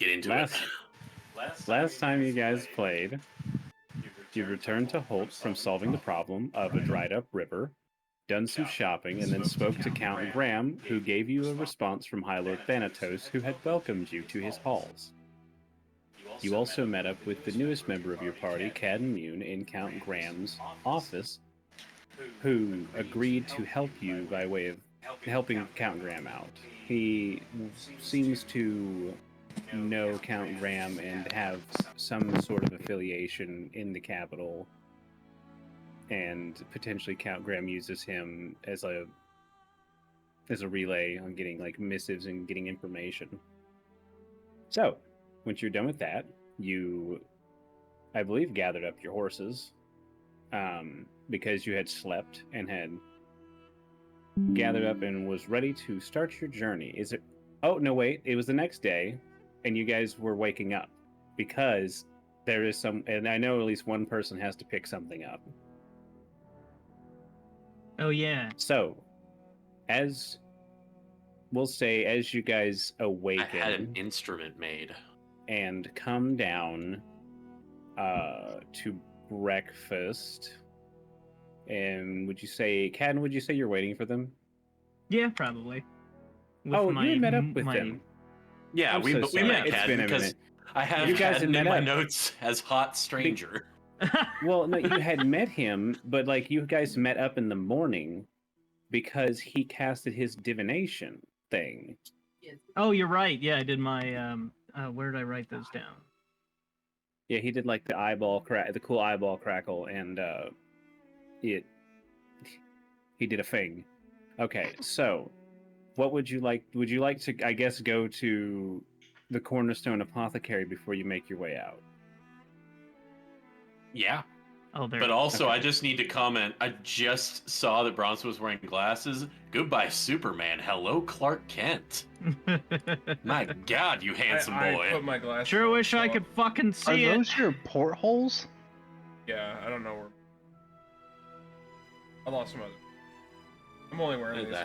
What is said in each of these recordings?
Get into Last time you guys played, you returned returned to Holt from solving the problem of a dried up river, done some shopping, and then spoke to Count Graham, who gave you a response from High Lord Thanatos, who had welcomed you to his halls. You also met up with the newest member of your party, Khadden, in Count Graham's office, who agreed to help you by way of helping Count Graham out. He seems to know Count Graham and have some sort of affiliation in the capital, and potentially Count Graham uses him as a relay on getting like missives and getting information. So, once you're done with that, you, I believe, gathered up your horses, because you had slept and had gathered up and was ready to start your journey. Is it? Oh no, wait! It was the next day, and you guys were waking up because there is some, and I know at least one person has to pick something up. Oh yeah. So, as we'll say, as you guys awaken, I had an instrument made and come down to breakfast. And would you say, Khadden, would you say you're waiting for them? Yeah, probably. With you met up with them. Yeah, we met Khadden because I have you guys Khadden in my up. notes as hot stranger. Well, no, you had met him, but like you guys met up in the morning because he casted his divination thing. Oh, you're right. Yeah, I did my where did I write those down? Yeah, he did like the cool eyeball crackle, and he did a thing. Okay, so what would you like? Would you like to, I guess, go to the Cornerstone Apothecary before you make your way out? Yeah. Oh, there. But also, okay. I just need to comment. I just saw that Bronson was wearing glasses. Goodbye, Superman. Hello, Clark Kent. My God, you handsome boy. I put my glasses sure on, wish I could fucking see it. Are those your portholes? Yeah, I don't know where. I lost some of it. I'm only wearing these.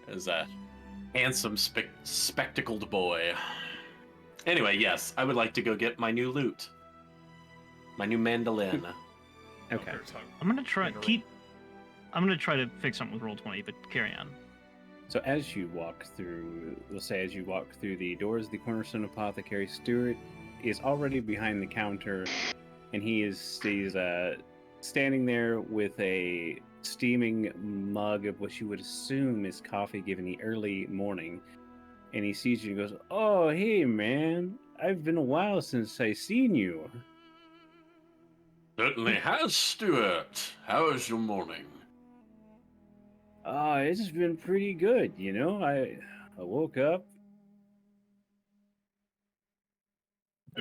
Is that handsome, spectacled boy? Anyway, yes, I would like to go get my new loot. My new mandolin. Okay. I'm gonna try to fix something with Roll20, but carry on. So as you walk through, the doors of the Cornerstone Apothecary, Stuart is already behind the counter, and he's standing there with a steaming mug of what you would assume is coffee given the early morning. And he sees you and goes, "Oh, hey man, I've been a while since I seen you." Certainly has, Stuart. How is your morning? It's been pretty good, you know. I woke up.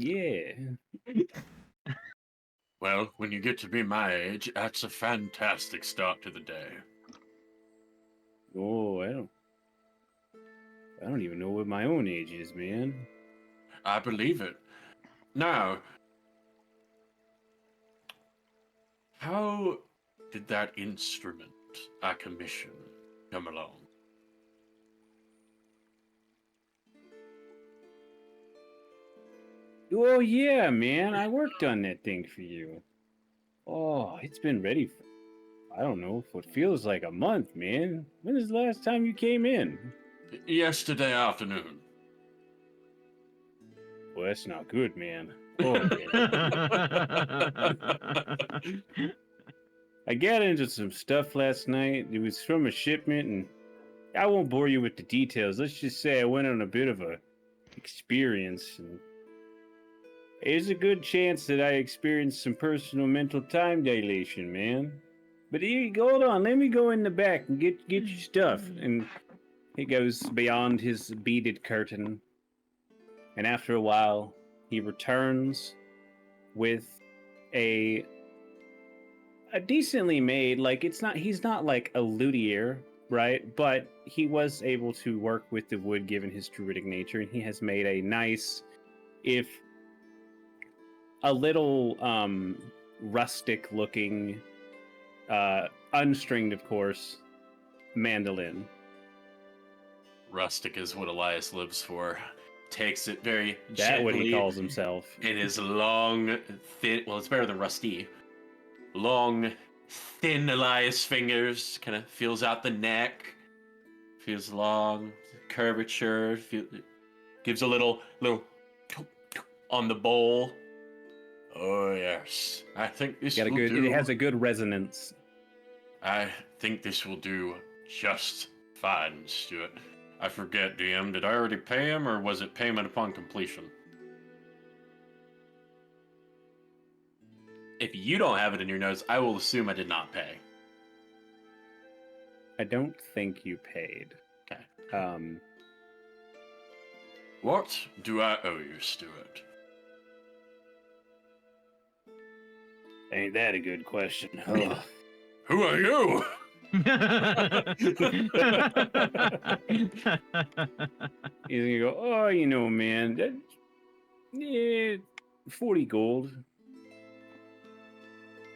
Yeah. Well, when you get to be my age, that's a fantastic start to the day. Oh, I don't even know what my own age is, man. I believe it. Now, how did that instrument I commissioned come along? Oh, yeah, man. I worked on that thing for you. Oh, it's been ready for, I don't know, what feels like a month, man. When is the last time you came in? Yesterday afternoon. Well, that's not good, man. Oh, man. I got into some stuff last night. It was from a shipment, and I won't bore you with the details. Let's just say I went on a bit of a experience, and there's a good chance that I experienced some personal mental time dilation, man. But here, hold on, let me go in the back and get your stuff. And he goes beyond his beaded curtain, and after a while, he returns with a decently made, like, he's not like a luthier, right? But he was able to work with the wood given his druidic nature, and he has made a nice, if a little rustic looking, unstringed, of course, mandolin. Rustic is what Elias lives for. takes it very That what he gently calls himself. in his long, thin. Well, it's better than rusty. Long, thin Elias fingers. Kind of feels out the neck. Feels long, curvature. Gives a little on the bowl. Oh yes, I think this will do. It has a good resonance. I think this will do just fine, Stuart. I forget, DM, did I already pay him, or was it payment upon completion? If you don't have it in your notes, I will assume I did not pay. I don't think you paid. Okay. What do I owe you, Stuart? Ain't that a good question? Oh. Who are you? He's gonna go, oh, you know, man, that, 40 gold.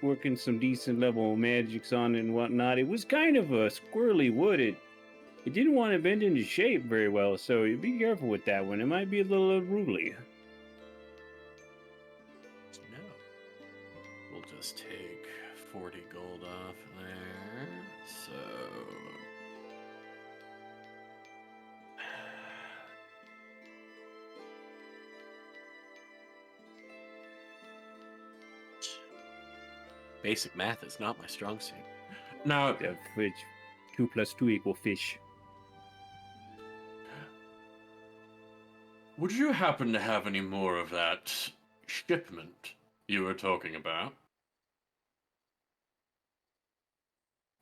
Working some decent level magics on it and whatnot. It was kind of a squirrely wood. It didn't want to bend into shape very well, so you be careful with that one. It might be a little unruly. No. We'll just take 40 gold off there. So... Basic math is not my strong suit. Now, Which 2 + 2 = fish. would you happen to have any more of that shipment you were talking about?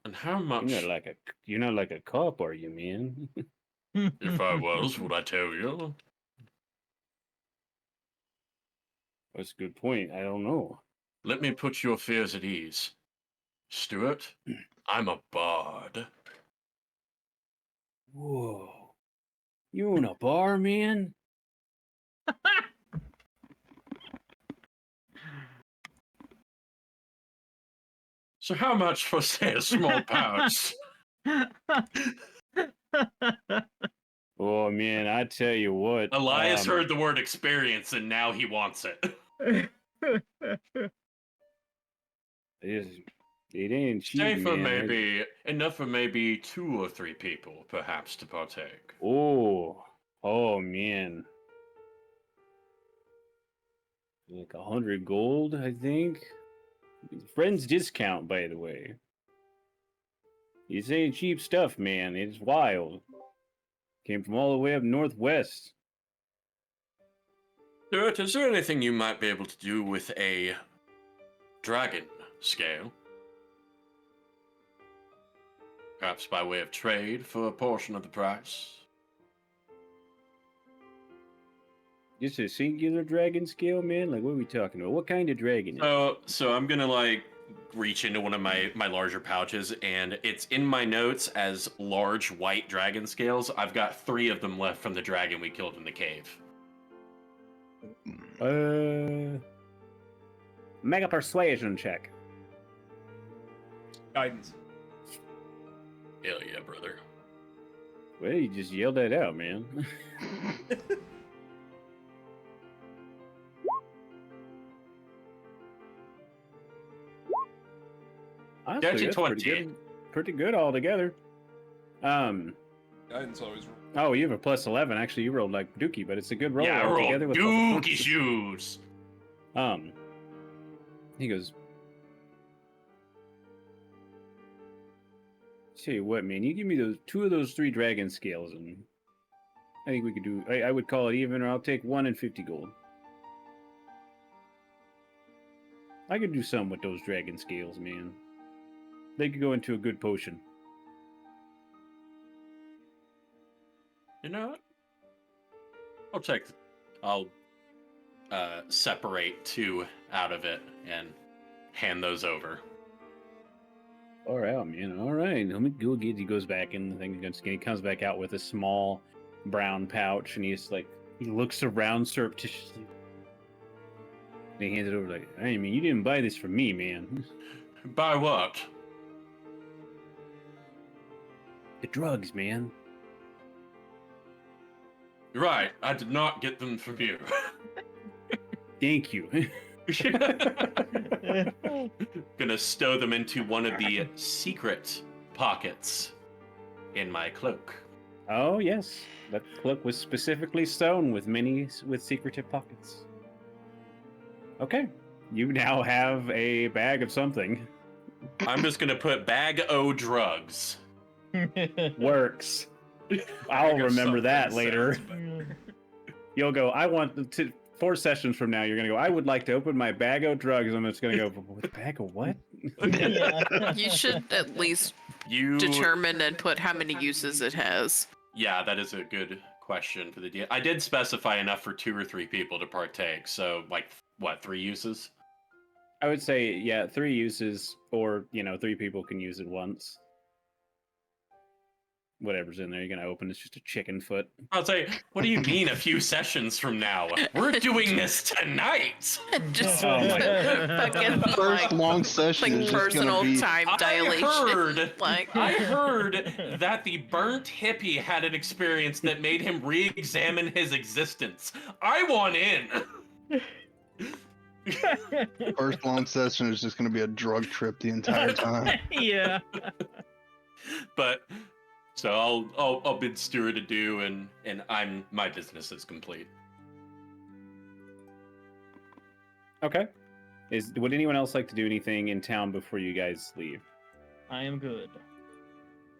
And how much? You're not like a cop, are you, man? If I was, would I tell you? That's a good point. I don't know. Let me put your fears at ease. Stuart, I'm a bard. Whoa. You in a bar, man? So how much for, say, a small pouch? Oh, man, I tell you what. Elias heard the word experience, and now he wants it. It ain't cheap, Stay for man. maybe enough for maybe 2 or 3 people, perhaps, to partake. Oh, man. Like 100 gold, I think. Friends discount, by the way. This ain't cheap stuff, man. It's wild. Came from all the way up northwest. Stuart, is there anything you might be able to do with a dragon scale? Perhaps by way of trade for a portion of the price? Just a singular dragon scale, man? Like, what are we talking about? What kind of dragon is it? So I'm gonna, like, reach into one of my larger pouches, and it's in my notes as large white dragon scales. I've got 3 of them left from the dragon we killed in the cave. Make a persuasion check. Guidance. Hell yeah, brother. Well, you just yelled that out, man. Honestly, Dirty that's 20. Pretty good altogether. Guidance always. Oh, you have a plus 11. Actually, you rolled like Dookie, but it's a good roll. Yeah, I altogether rolled with all the dookie shoes. He goes, tell you what, man, you give me those 2 of those 3 dragon scales, and I think we could do. I would call it even, or I'll take 1 and 50 gold. I could do something with those dragon scales, man. They could go into a good potion. You know what? I'll separate 2 out of it and hand those over. All right, man. All right. Let me go get. He goes back in the thing. He comes back out with a small brown pouch, and he's like, he looks around surreptitiously. And he hands it over like, I mean, you didn't buy this for me, man. Buy what? The drugs, man. Right, I did not get them from you. Thank you. Gonna stow them into one of the secret pockets in my cloak. Oh yes, that cloak was specifically sewn with secretive pockets. Okay, you now have a bag of something. I'm just gonna put bag o' drugs. Works. I'll remember that later. You'll go, I want to 4 sessions from now, you're gonna go, I would like to open my bag of drugs. I'm just gonna go, with bag of what? You should at least determine and put how many uses it has. Yeah, that is a good question for the DM. I did specify enough for 2 or 3 people to partake, so like what, 3 uses? I would say, yeah, 3 uses, or 3 people can use it once. Whatever's in there, you're gonna open. It's just a chicken foot. I'll say, what do you mean a few sessions from now? We're doing this tonight. Just Oh my fucking First long session like is just gonna personal be. time dilation. I heard that the burnt hippie had an experience that made him re-examine his existence. I want in. First long session is just gonna be a drug trip the entire time. Yeah. But so I'll bid Stuart adieu, and my business is complete. Okay. Would anyone else like to do anything in town before you guys leave? I am good.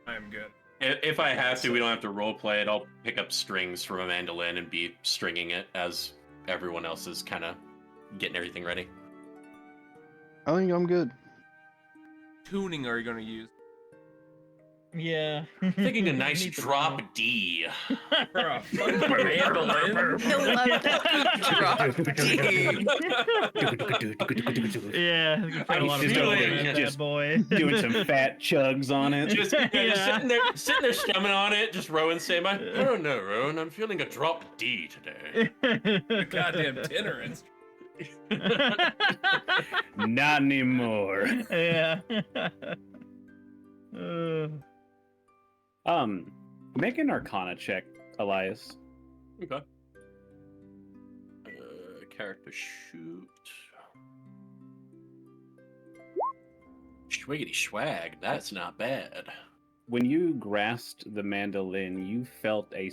I am good. If I have to, we don't have to role play it. I'll pick up strings from a mandolin and be stringing it as everyone else is kind of getting everything ready. I think I'm good. Tuning are you going to use? Yeah. Thinking a nice Need to drop know. D. For a fucking mandolin? I love that. Drop D. Yeah, you can put a lot of Just stuff over in there, that just bad boy. Doing some fat chugs on it. Just sitting there strumming on it. Just Rowan saying, I don't know, Rowan. I'm feeling a drop D today. Goddamn tenor instrument. Not anymore. Yeah. Make an Arcana check, Elias. Okay. Character shoot. Schwiggity swag. That's not bad. When you grasped the mandolin, you felt a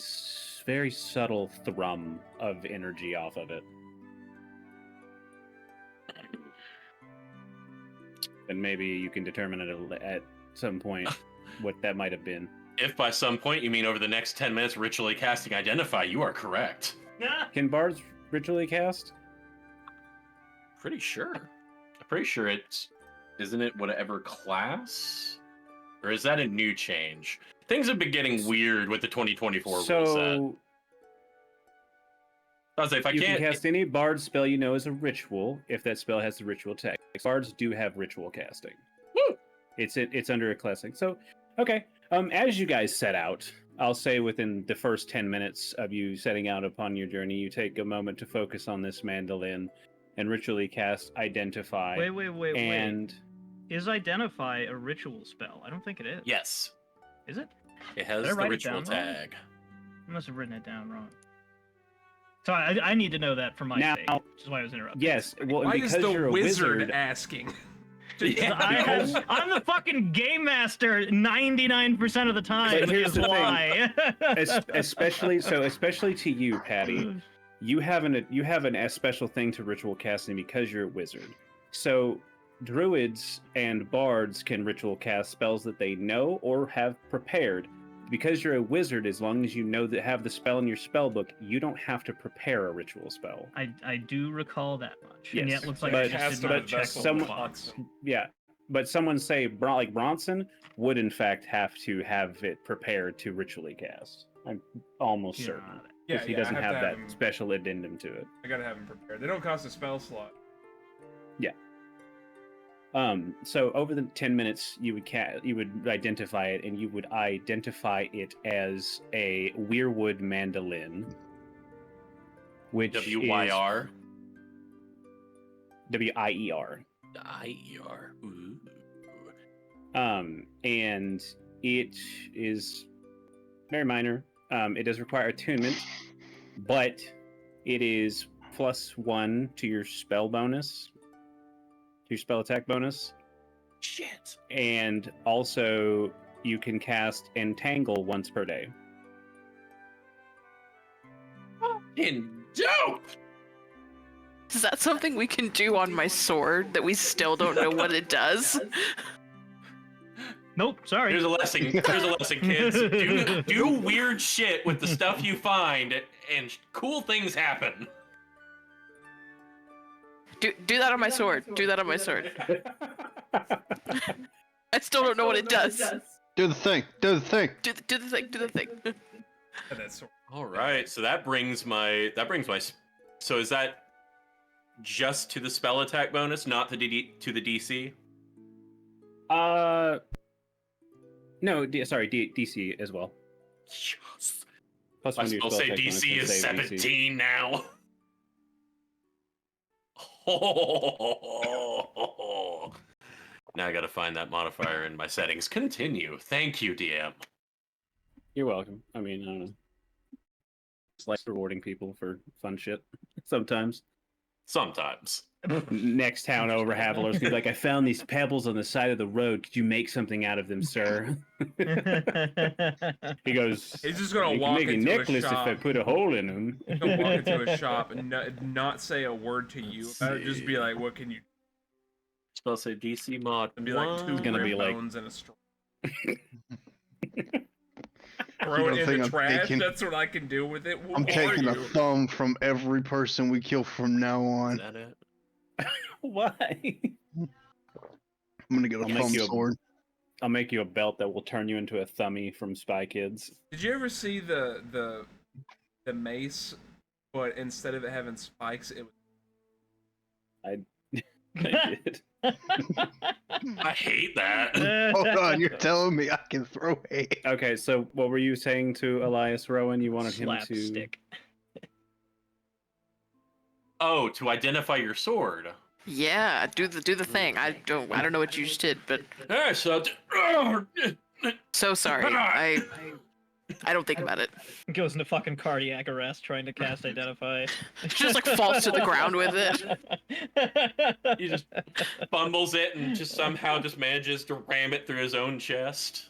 very subtle thrum of energy off of it. And maybe you can determine it at some point what that might have been. If by some point you mean over the next 10 minutes ritually casting Identify, you are correct. Can bards ritually cast? Pretty sure. I'm pretty sure isn't it whatever class? Or is that a new change? Things have been getting weird with the 2024 rule set. So I was like, if I you can't can cast any bard spell you know as a ritual, if that spell has the ritual text. Bards do have ritual casting. Woo! It's under a classic. So, okay. As you guys set out, I'll say within the first 10 minutes of you setting out upon your journey, you take a moment to focus on this mandolin and ritually cast Identify. Wait. And Is Identify a ritual spell? I don't think it is. Yes. Is it? It has Did I the write it ritual down wrong? tag. I must have written it down wrong. So I need to know that for my Now- sake, which is why I was interrupted. yes, well, Why because is the you're a wizard asking? I'm the fucking game master 99% of the time. But here's is the thing. why. especially to you, Patty. You have a special thing to ritual casting because you're a wizard. So druids and bards can ritual cast spells that they know or have prepared. Because you're a wizard, as long as you know that have the spell in your spell book, you don't have to prepare a ritual spell. I do recall that much. And Yes, yet it looks like but- I just did but not check some- the box. Yeah, but someone say like Bronson would in fact have to have it prepared to ritually cast. I'm almost certain. Yeah, Because he I doesn't have have to that him- special addendum to it. I gotta have them prepared. They don't cost a spell slot. So over the 10 minutes, you would identify it, and you would identify it as a weirwood mandolin, which WYR? WIER. IER. Ooh. And it is very minor. It does require attunement, But it is +1 to your spell bonus, to your spell attack bonus. Shit. And also, you can cast Entangle once per day. Fucking dope! Is that something we can do on my sword that we still don't know what it does? Nope, sorry. Here's a lesson. Here's a lesson, kids. Do weird shit with the stuff you find, and cool things happen. Do that on my sword. Do that on my sword. I still don't know what it does. Do the thing. Do the thing. Do the thing. Do the thing. That's All right, so that brings my. So is that just to the spell attack bonus, not to the DC? No, DC as well. Yes. Plus I one to your will spell say attack bonus DC and is save DC. 17 now. Now I gotta find that modifier in my settings. Continue. Thank you, DM. You're welcome. I mean, I don't know. Just like rewarding people for fun shit sometimes. Sometimes. Next town over, Havilar's gonna be like, I found these pebbles on the side of the road. Could you make something out of them, sir? He goes, He's just gonna you can walk make a into a necklace if shop. I put a hole in them. He's gonna walk into a shop and not say a word to you about it. Just be like, "What can you?" Spell say DC mod. And be like two It's gonna be rib like- bones and a straw. You Throw don't it in think the I'm trash. taking- That's what I can do with it. Who I'm are taking a you? thumb from every person we kill from now Is on. that it? Why? I'm gonna get a I'll make thumb you a- sword. I'll make you a belt that will turn you into a thummy from Spy Kids. Did you ever see the mace, but instead of it having spikes, it was I did. I hate that. Hold on, you're telling me I can throw hate? Okay, so what were you saying to Elias, Rowan? You wanted him to... Slapstick. Oh, to identify your sword. Yeah, do the thing. I don't know what you just did, but Hey, so so sorry. I don't think about it. Goes into fucking cardiac arrest trying to cast Identify. Just like falls to the ground with it. he just fumbles it and just somehow just manages to ram it through his own chest.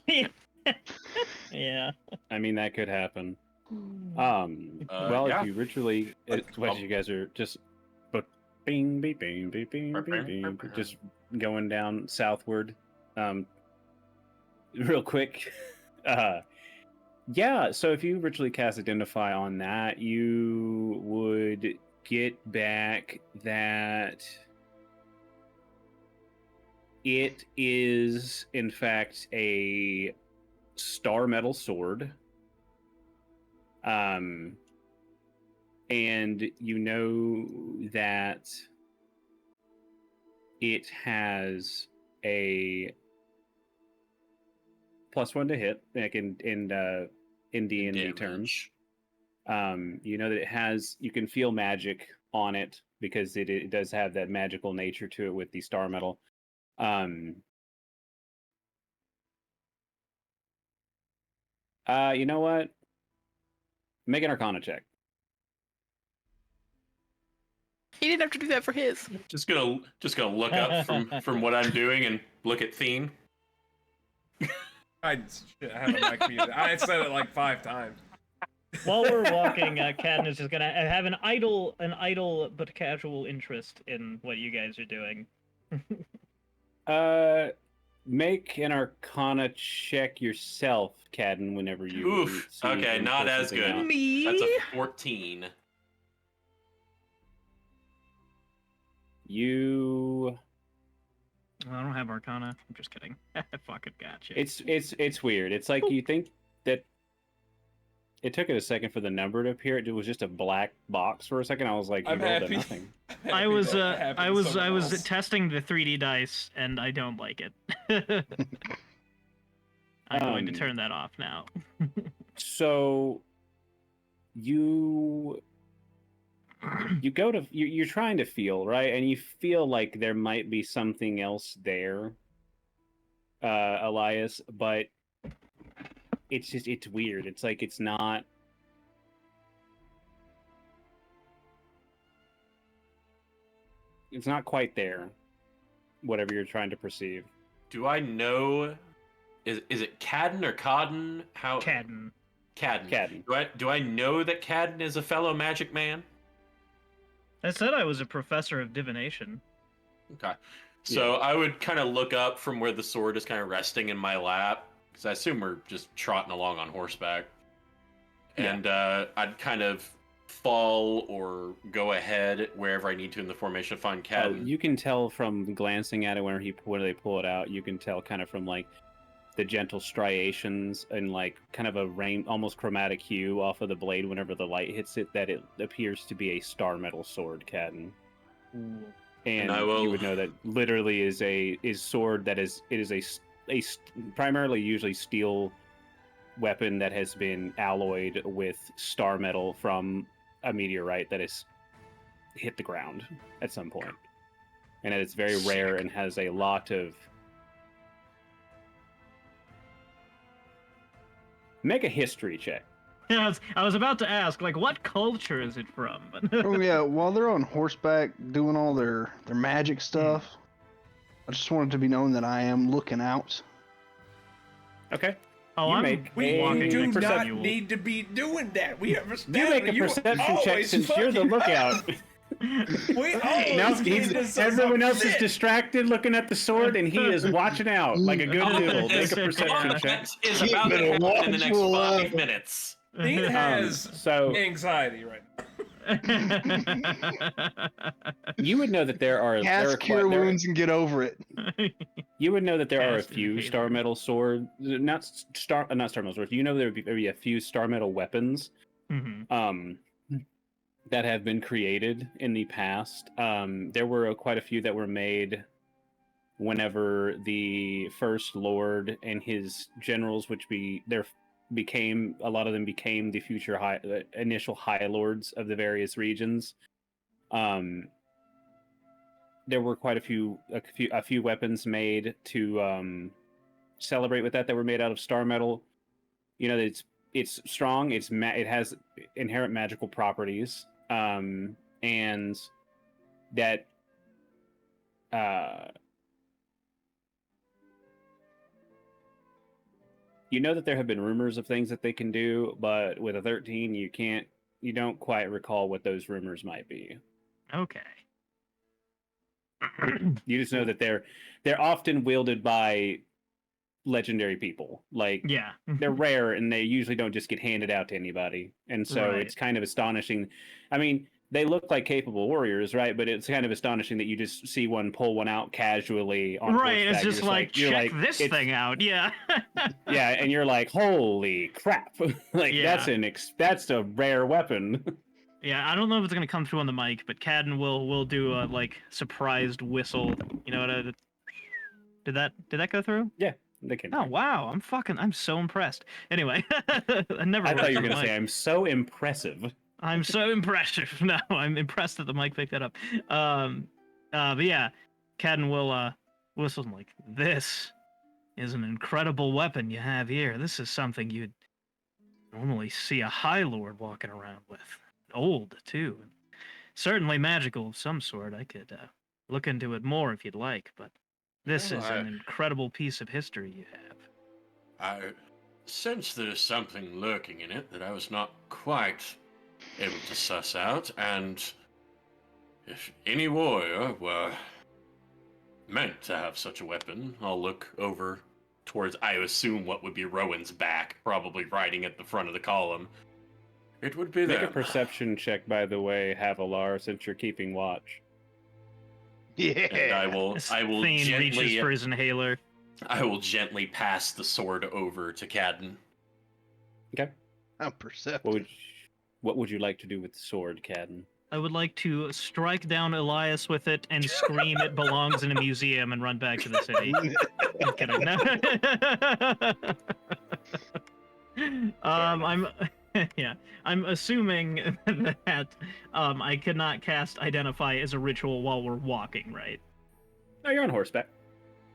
Yeah. I mean, that could happen. Yeah. If you ritually... what you guys are just... But bing, bing, bing, bing, bing, bing, bing, just going down southward. Real quick. Yeah, so if you ritually cast Identify on that, you would get back that it is, in fact, a star metal sword. And you know that it has a +1 to hit, like in D&D terms. You know that it has, you can feel magic on it because it does have that magical nature to it with the star metal. You know what? Make an Arcana check. He didn't have to do that for his. Just gonna look up from what I'm doing and look at Theine. I have a mic muted. I said it like 5 times. While we're walking, Khadden is just gonna have an idle but casual interest in what you guys are doing. Make an Arcana check yourself, Khadden, whenever you. Oof. see Okay, him not pull as something good. out. Me? That's a 14. You. I don't have Arcana. I'm just kidding. I fucking got you. It's weird. It's like you think that it took it a second for the number to appear. It was just a black box for a second. I was like, you I'm rolled a happy. nothing. I was I was testing the 3D dice and I don't like it. I'm going to turn that off now. So you go to you're trying to feel, right, and you feel like there might be something else there, Elias, but it's weird. It's like it's not It's not quite there. Whatever you're trying to perceive. Do I know? Is it Khadden or Khadden? How? Khadden. Khadden. Do I know that Khadden is a fellow magic man? I said I was a professor of divination. Okay. So I would kind of look up from where the sword is kind of resting in my lap, because I assume we're just trotting along on horseback. And I'd kind of fall or go ahead wherever I need to in the formation to find Khadden. Oh, you can tell from glancing at it when they pull it out. You can tell kind of from like the gentle striations and like kind of a almost chromatic hue off of the blade whenever the light hits it, that it appears to be a star metal sword, Khadden. Ooh. And you would know that literally is sword that is a primarily usually steel weapon that has been alloyed with star metal from a meteorite that has hit the ground at some point. And it's very rare and has a lot of... Make a history check. Yeah, I was about to ask, like, what culture is it from? Oh yeah, while they're on horseback doing all their magic stuff, I just wanted to be known that I am looking out. Okay. Oh, We walking do next not to you. need to be doing that. We have You make a perception check since you're the lookout. Everyone else is distracted looking at the sword, and he is watching out like a good noodle. Make a perception check. Is about to happen in the next 5 minutes. He has So anxiety right now. you would know that there are Cure wounds and get over it. You would know that there are a Cast few indicator. star metal swords, not star metal swords. You know there would be a few star metal weapons, that have been created in the past. There were quite a few that were made whenever the first lord and his generals, a lot of them became the future initial high lords of the various regions. There were quite a few weapons made to celebrate with that were made out of star metal. You know, it's strong. It has inherent magical properties, and that you know that there have been rumors of things that they can do, but with a 13, you don't quite recall what those rumors might be. Okay. You just know that they're often wielded by legendary people. Like, Yeah. they're rare and they usually don't just get handed out to anybody. And so Right. it's kind of astonishing. I mean, they look like capable warriors, right? But it's kind of astonishing that you just see one pull one out casually on Right, horseback. it's just like, check this thing out. Yeah. Yeah, and you're like, holy crap. Like, Yeah. that's a rare weapon. Yeah, I don't know if it's gonna come through on the mic, but Khadden will do a like surprised whistle. You know what? Did that go through? Yeah, they can. Oh wow, I'm so impressed. Anyway, I thought you were gonna say I'm so impressive. I'm so impressive. No, I'm impressed that the mic picked that up. But yeah, Khadden will whistle like, "This is an incredible weapon you have here. This is something you'd normally see a High Lord walking around with. Old too, certainly magical of some sort. I could look into it more if you'd like, but this is an incredible piece of history you have." I sense there's something lurking in it that I was not quite able to suss out, and if any warrior were meant to have such a weapon, I'll look over towards, I assume, what would be Rowan's back, probably riding at the front of the column. It would be Make them. a perception check, by the way, Havilar, since you're keeping watch. Yeah. And I will Thane reaches gently, for his inhaler. I will gently pass the sword over to Khadden. Okay. I'm perceptive. What would you like to do with the sword, Khadden? I would like to strike down Elias with it and scream it belongs in a museum and run back to the city. I'm kidding. No. I'm assuming that I could not cast Identify as a ritual while we're walking, right? No, you're on horseback.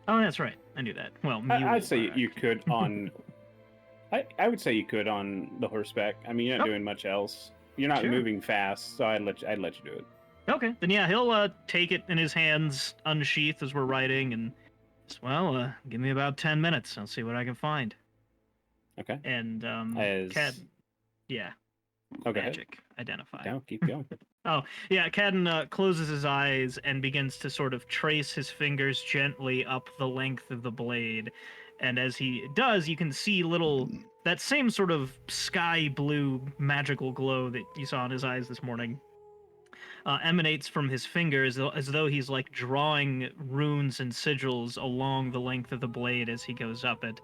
Oh, that's right. I knew that. Well, I'd say you could on... I would say you could on the horseback. I mean, you're not doing much else. You're not moving fast, so I'd let you do it. Okay, then yeah, he'll take it in his hands, unsheathed as we're writing, and give me about 10 minutes. I'll see what I can find. Okay. And yeah. Okay. Magic identify. No, keep going. Oh, yeah, Khadden closes his eyes and begins to sort of trace his fingers gently up the length of the blade. And as he does, you can see that same sort of sky blue magical glow that you saw in his eyes this morning emanates from his fingers as though he's like drawing runes and sigils along the length of the blade as he goes up it.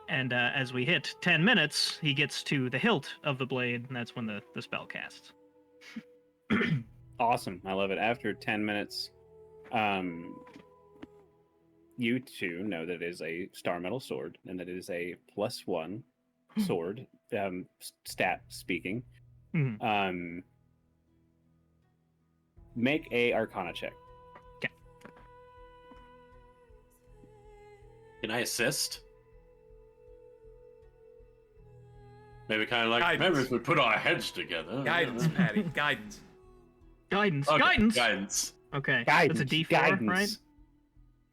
And as we hit 10 minutes, he gets to the hilt of the blade, and that's when the spell casts. Awesome. I love it. After 10 minutes, you two know that it is a star metal sword and that it is a +1 sword, stat speaking. Mm-hmm. Make a Arcana check. Okay. Can I assist? Maybe kind of like, Guidance. maybe if we put our heads together. Guidance, Patty. Guidance. Guidance. Okay, Guidance. Guidance. Okay. Guidance. That's a D4, guidance. right?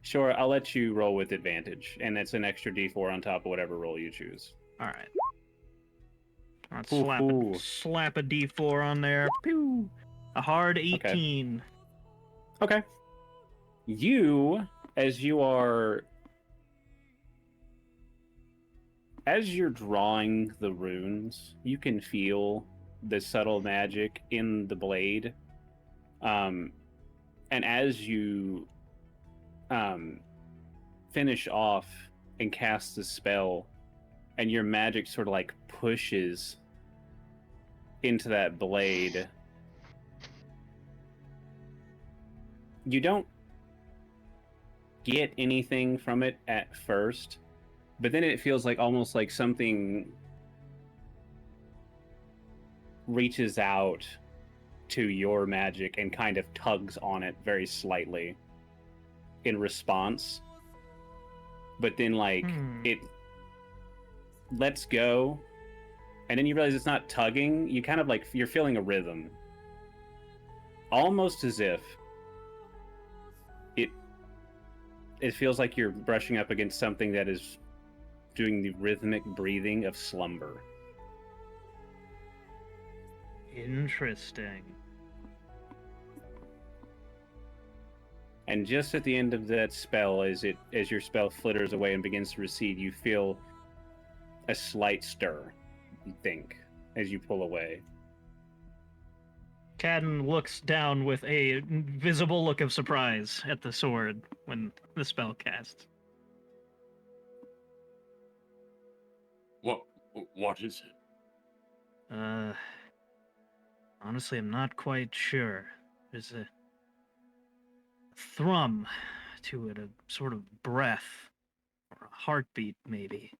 Sure, I'll let you roll with advantage, and it's an extra D4 on top of whatever roll you choose. All right. Let's Ooh. slap a D4 on there. Pew. A hard 18. Okay. You, as you're drawing the runes, you can feel the subtle magic in the blade. And as you finish off and cast the spell, and your magic sort of like pushes into that blade, you don't get anything from it at first, but then it feels like almost like something reaches out to your magic and kind of tugs on it very slightly in response. But then it lets go, and then you realize it's not tugging. You kind of like, you're feeling a rhythm, almost as if it feels like you're brushing up against something that is doing the rhythmic breathing of slumber. Interesting. And just at the end of that spell, as your spell flitters away and begins to recede, you feel a slight stir, you think, as you pull away. Khadden looks down with a visible look of surprise at the sword when the spell casts. What is it? Honestly, I'm not quite sure. There's a thrum to it, a sort of breath, or a heartbeat, maybe.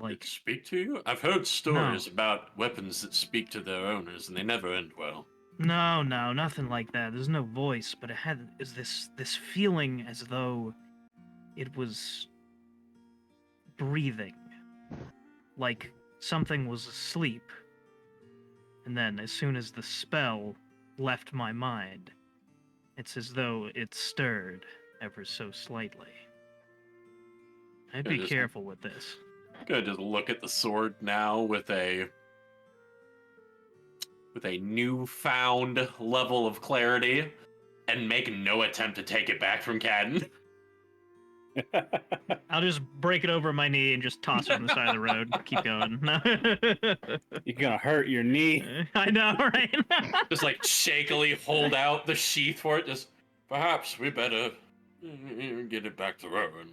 Did it speak to you? I've heard stories about weapons that speak to their owners, and they never end well. No, nothing like that. There's no voice, but it had this feeling as though it was breathing, like something was asleep. And then, as soon as the spell left my mind, it's as though it stirred ever so slightly. I'd be careful with this. Gonna just look at the sword now with a newfound level of clarity, and make no attempt to take it back from Khadden. I'll just break it over my knee and just toss it on the side of the road. Keep going. You're gonna hurt your knee. I know, right? Just like shakily hold out the sheath for it. Just, perhaps we better get it back to Rowan.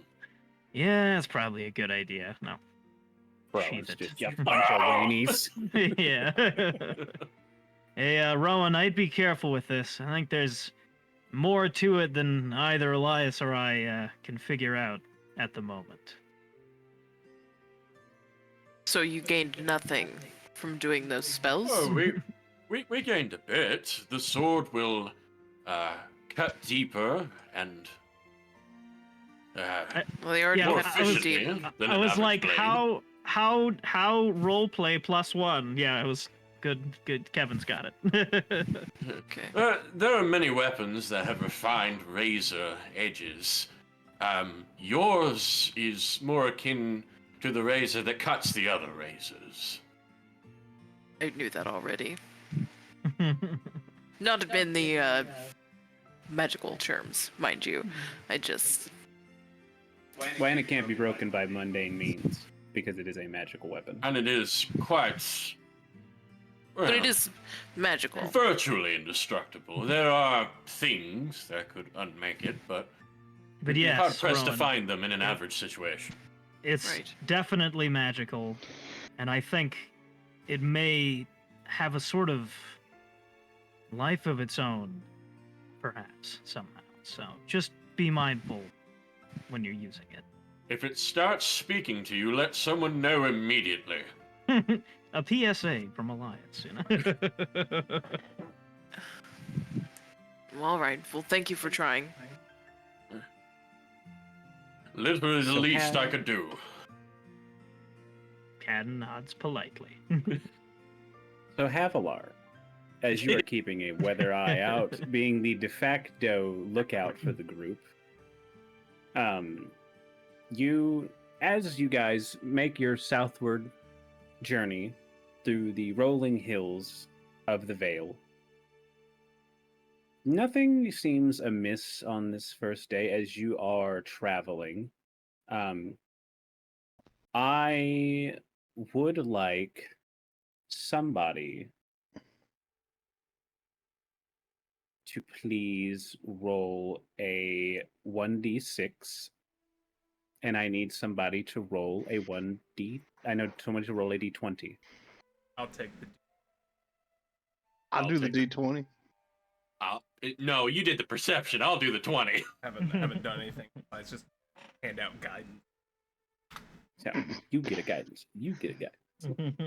Yeah, that's probably a good idea. No. Bro, Sheath it's it. just a bunch of weenies. Yeah. Hey, Rowan, I'd be careful with this. I think there's more to it than either Elias or I can figure out at the moment. So you gained nothing from doing those spells? Oh, we gained a bit. The sword will cut deeper and Well, they already more cut pretty efficiently deep. than I an was average like, blade. how roleplay +1? Yeah, I was good. Kevin's got it. Okay. There are many weapons that have refined razor edges. Yours is more akin to the razor that cuts the other razors. I knew that already. Not in the magical terms, mind you. I just... Why it can't be broken by mundane means, because it is a magical weapon. And it is quite... well, But it is magical. virtually indestructible. There are things that could unmake it, but But you'd be yes, hard-pressed to Rowan, find them in an average situation. it's Right. definitely magical, and I think it may have a sort of life of its own, perhaps, somehow. So just be mindful when you're using If it starts speaking to you, let someone know immediately. it. A PSA from Elias, All right. Well, thank you for trying. Literally the So least I could do. Khadden nods politely. So Havilar, as you are keeping a weather eye out, being the de facto lookout for the group, as you guys make your southward journey through the rolling hills of the Vale, nothing seems amiss on this first day as you are traveling. I would like somebody to please roll a 1d6, and I need somebody to roll a 1d. I know somebody to roll a d20. I'll take the. I'll do the take D20. No, you did the perception. I'll do the 20. Haven't done anything. It's just hand out guidance. So you get a guidance. You get a guidance.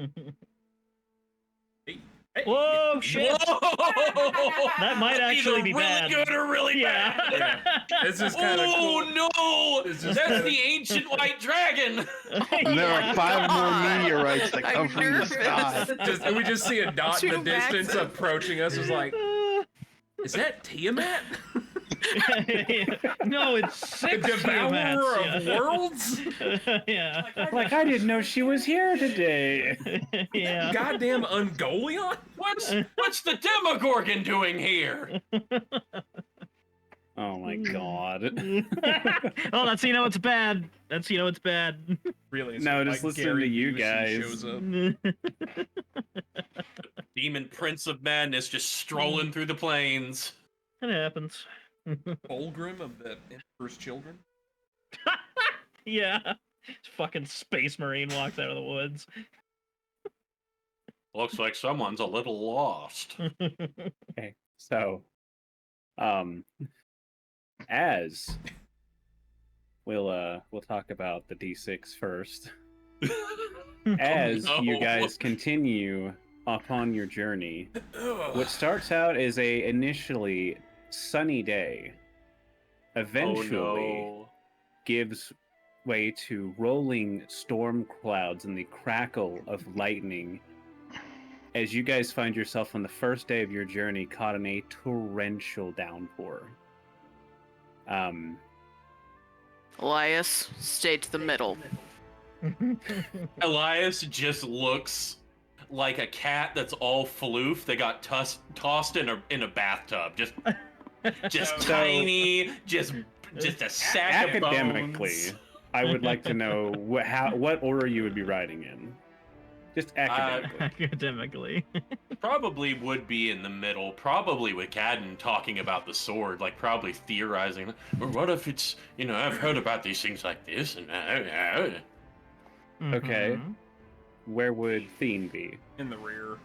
Hey, Whoa, shit! Whoa! That might actually Either be really bad. good or really Yeah. bad. This is kind of Oh cool. no! It's just That's kinda- the ancient white dragon. And there are 5 more meteorites that come I'm from the nervous. sky. We just see a dot in the Too distance massive. approaching us. Is like, is that Tiamat? No, it's The 6 devourer Tiamats, of yeah. worlds? Yeah. Like, I didn't know she was here today. Yeah. Goddamn Ungoliant? What's the Demogorgon doing here? Oh my god. Oh, that's you know it's bad. That's you know it's bad. Really? No, just listen to Gary you Busey guys. Shows up. Demon Prince of Madness just strolling through the plains. It happens. Fulgrim of the Emperor's Children. Yeah. Fucking space marine walks out of the woods. Looks like someone's a little lost. Okay, so, as we'll talk about the D6 first. As no. you guys continue upon your journey, what starts out as a initially sunny day eventually gives way to rolling storm clouds and the crackle of lightning as you guys find yourself on the first day of your journey caught in a torrential downpour. Elias, stay to the middle. Elias just looks like a cat that's all floof that got tossed in a bathtub. Just tiny, just a sack of Academically, bones. I would like to know what order you would be riding in. Just academically. Academically. Probably would be in the middle. Probably with Khadden talking about the sword, like probably theorizing. Or what if it's, I've heard about these things like this, and Okay. Mhm. Where would Theine be? In the rear.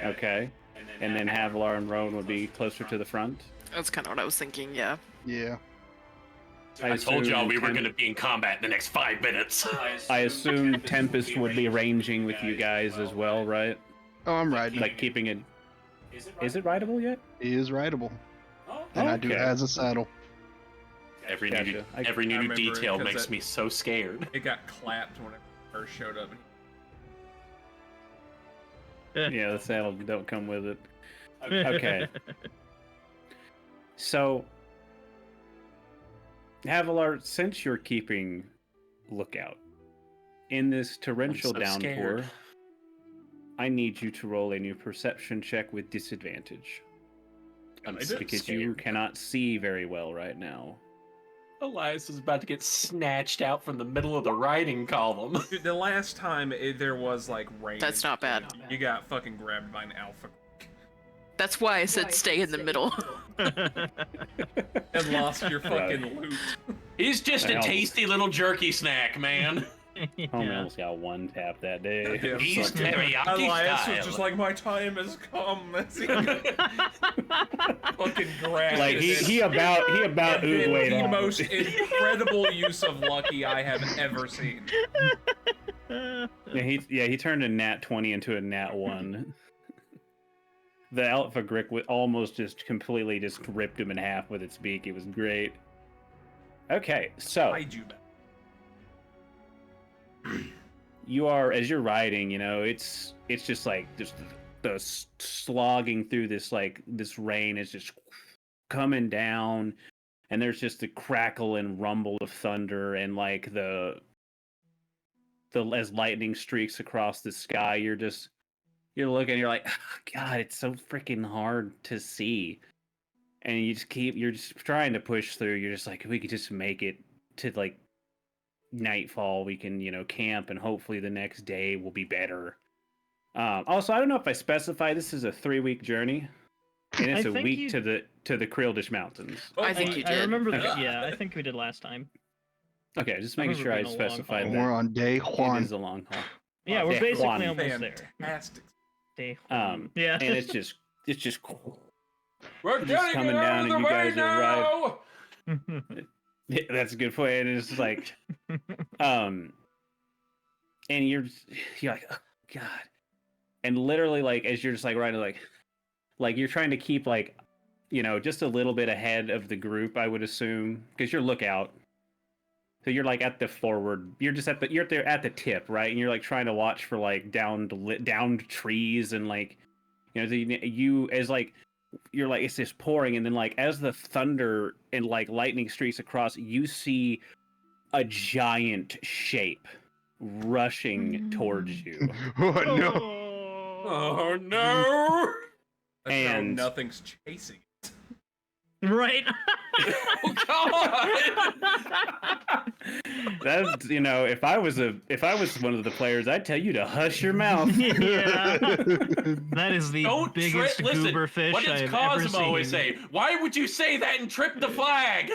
Okay. And then Havilar and Rowan would be closer to the front. That's kind of what I was thinking, yeah. Yeah. I told y'all we were Tem- going to be in combat in the next 5 minutes. I assume Tempest would be ranging with you guys as well, right? Oh, I'm riding. Like keeping it. Is it rideable yet? He is rideable. And I do Okay. has a saddle. Every Gotcha. new I new remember it detail 'cause makes that- me so scared. It got clapped when it first showed up. Yeah, the saddle don't come with it. Okay. So, Havilar, since you're keeping lookout in this torrential so downpour, scared. I need you to roll a new perception check with disadvantage. Because you cannot see very well right now. Elias is about to get snatched out from the middle of the writing column. Dude, the last time there was like rain. That's not bad. You got fucking grabbed by an alpha. That's why I said stay in the middle. And lost your fucking loot. He's just a tasty little jerky snack, man. Homie almost got one tap that day. Yeah, He's fucking- teriyaki Elias style. was just like, my time has come. As he fucking grabbed Like it. he about And then oogwayed the off. most incredible use of lucky I have ever seen. He turned a nat 20 into a nat 1. The alpha grick almost just completely just ripped him in half with its beak. It was great. Okay, so I do that. you are, as you're riding, it's just like just the slogging through this rain is just coming down, and there's just the crackle and rumble of thunder, and like the as lightning streaks across the sky, you're looking, you're like, oh, God, it's so freaking hard to see, and you're just trying to push through. You're just like, if we could just make it to like nightfall, we can camp, and hopefully the next day will be better. Also, I don't know if I specify this is a 3-week journey, and it's I a think week you- to the Krildish Mountains. I think you I did. remember Okay. that. Yeah, I think we did last time. Okay, just I making sure I remember being a long specified haul. that. We're on day It one. is a long haul. Yeah, we're Yeah, basically Juan. almost there. Fantastic. Day Yeah, yeah. and it's just We're Just getting coming it out down of the and you way guys are now! yeah, that's a good point. And it's like, and you're like, oh God, and literally like as you're just like riding like you're trying to keep like just a little bit ahead of the group, I would assume, because you're lookout. So you're like at the forward. You're there at the tip, right? And you're like trying to watch for like downed trees and like you as like you're like it's just pouring, and then like as the thunder and like lightning streaks across, you see a giant shape rushing towards you. Oh no! Oh no! And- nothing's chasing. Right. Oh god! That's if I was one of the players, I'd tell you to hush your mouth. Yeah. That is the Don't biggest trip. Listen, goober fish what does I've ever Cosmo seen. always say? Why would you say that and trip the flag?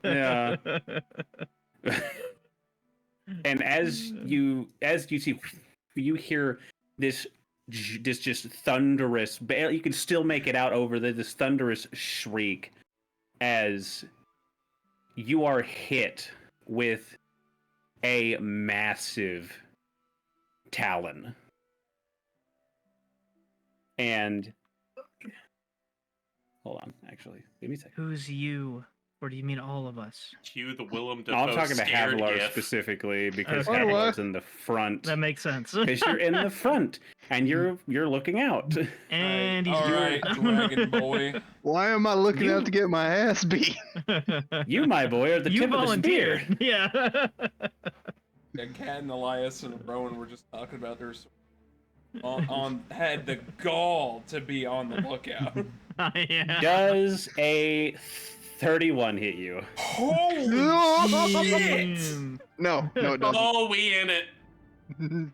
Yeah. And as you see, you hear this just thunderous. You can still make it out over this thunderous shriek as you are hit with a massive talon. And hold on, actually, give me a second. Who's you? Or do you mean all of us? Cue the Willem No, I'm Dafoe talking to scared Havilar gif. specifically because Okay. Havilar's in the front. That makes sense. Because you're in the front and you're looking out. And he's All right, Dragon Boy. Why am I looking out to get my ass beat? You, my boy, are the you tip of the spear. volunteered. Yeah. And Khadden, Elias, and Rowan were just talking about their had the gall to be on the lookout. Yeah. Does a 31 hit you? Holy shit! Mm. No, it doesn't. Oh, we in it.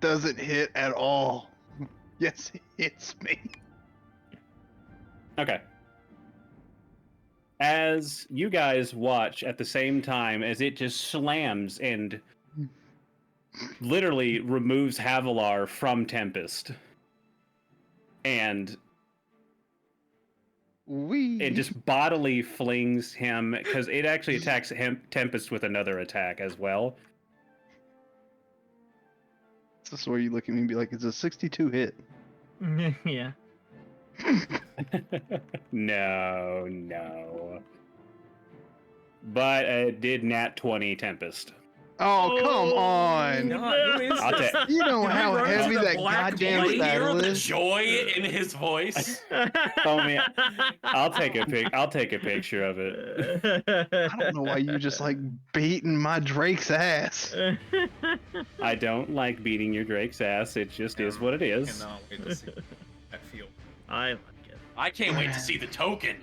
Doesn't hit at all. Yes, it hits me. Okay. As you guys watch at the same time as it just slams and literally removes Havilar from Tempest. And it just bodily flings him, because it actually attacks Tempest with another attack as well. This is where you look at me and be like, it's a 62 hit. Yeah. No. But it did nat 20 Tempest. Oh, come on. God, who is I'll this? take- You know Did we how run into heavy the that black goddamn boy? Hear saddle the is? joy in his voice. Oh man, I'll take a picture of it. I don't know why you just like beating my Drake's ass. I don't like beating your Drake's ass. It just is what it I is. cannot wait to see that field. I like it. I can't wait to see the token.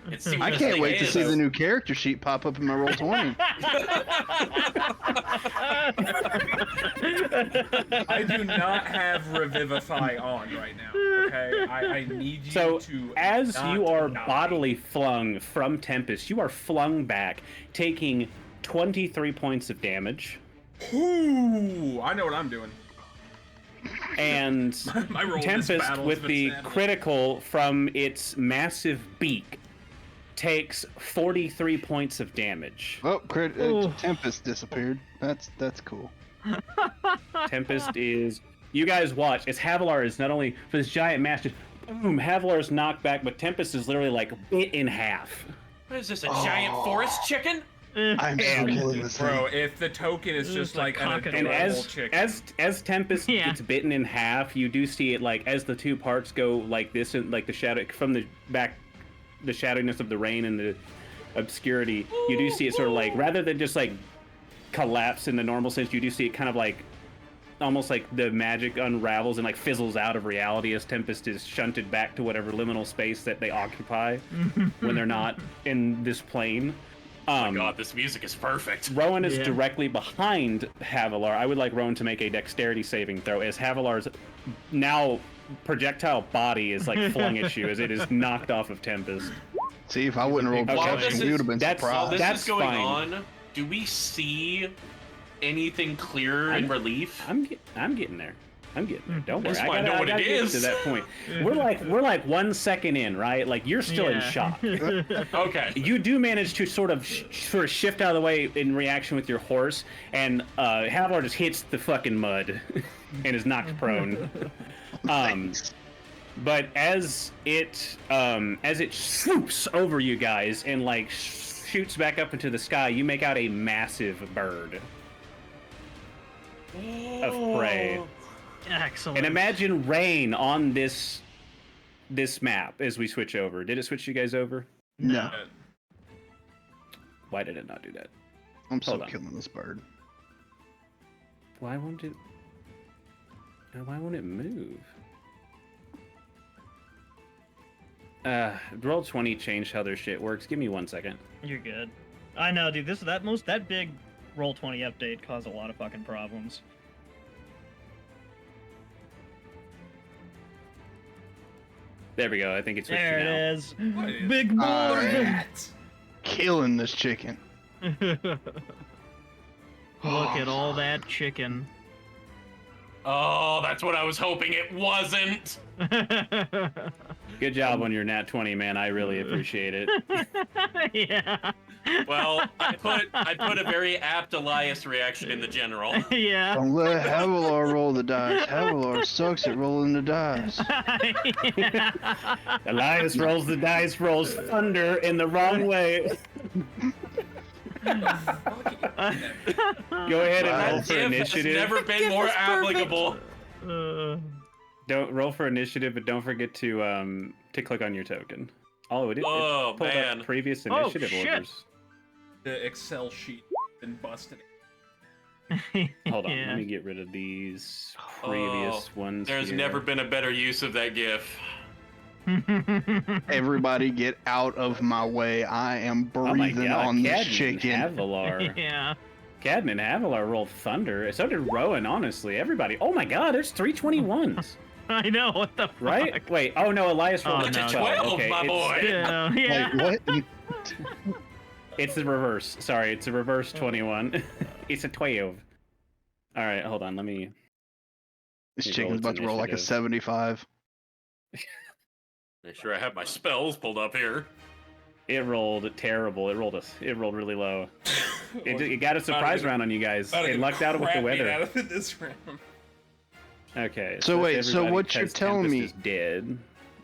And see what I this can't thing wait to is. see the new character sheet pop up in my roll 20. I do not have Revivify on right now. Okay, I need you So, to. as not you are die. bodily flung from Tempest, you are flung back, taking 23 points of damage. Ooh, I know what I'm doing. And My role in this Tempest, battle with has the been savage. critical from its massive beak, takes 43 points of damage. Oh, Ooh. Tempest disappeared. That's cool. Tempest is... You guys watch, as Havilar is not only for this giant mass, just boom, Havilar is knocked back, but Tempest is literally like bit in half. What is this, a giant forest chicken? I'm so And- killing this Bro, thing. if the token is just It's a like an cock and And adorable as chicken. as Tempest Yeah. gets bitten in half, you do see it like as the two parts go like this, and like the shadow from the back, the shadowiness of the rain and the obscurity. You do see it sort of like rather than just like collapse in the normal sense, you do see it kind of like almost like the magic unravels and like fizzles out of reality as Tempest is shunted back to whatever liminal space that they occupy when they're not in this plane. Oh my god, this music is perfect. Rowan is Yeah. directly behind Havilar. I would like Rowan to make a dexterity saving throw as Havilar's now projectile body is like flung at you as it is knocked off of Tempest. See, if I wouldn't roll Okay. While perception, this we is- would have been that's- While surprised. this That's is going fine. on, do we see anything clearer in relief? I'm getting there. I'm getting there. Don't worry. Just wanna know I what gotta it get is. to that point. We're like 1 second in, right? Like you're still in Yeah. shock. Okay. You do manage to sort of shift out of the way in reaction with your horse, and Havilar just hits the fucking mud and is knocked prone. But as it swoops over you guys and like shoots back up into the sky, you make out a massive bird of prey. Excellent. And imagine rain on this map as we switch over. Did it switch you guys over? No, Why did it not do that? I'm still Hold on. killing this bird. Why won't it move? Roll 20 changed how their shit works. Give me 1 second. You're good. I know, dude. That big roll 20 update caused a lot of fucking problems. There we go. I think it's switched There you now. it is. What is Big boy. that? Killing this chicken. Look at all that chicken. Oh, that's what I was hoping it wasn't. Good job on your nat 20, man. I really appreciate it. Yeah. Well, I put a very apt Elias reaction in the general. Yeah. Don't let Havilar roll the dice. Havilar sucks at rolling the dice. Elias rolls the dice, rolls thunder in the wrong way. Go ahead and roll That for gif has initiative. never been more applicable. Don't roll for initiative, but don't forget to click on your token. Oh, it Oh, pulled man. up previous Oh, initiative shit. orders. The Excel sheet been busted. Hold on, Yeah. let me get rid of these previous ones. There's here. never been a better use of that gif. Everybody get out of my way. I am Oh my breathing god, on this Khadden and chicken. Havilar. Yeah. Khadden and Havilar rolled thunder. So did Rowan, honestly. Everybody. Oh my god, there's 321s. I know, what the fuck? Right? Wait, oh no, Elias rolled Oh, a no. 12. 12, Okay, my boy. Yeah. Yeah. Like, what? It's the reverse. Sorry, it's a reverse 21. It's a 12. Alright, hold on, let me... This You roll chicken's its about to roll like a initiative. 75. Make sure I have my spells pulled up here. It rolled terrible. It rolled really low. It got a surprise round on you guys. It lucked out with the weather. Out of this round. Okay. So wait, so everybody, what you're 'cause telling Tempest me- is dead.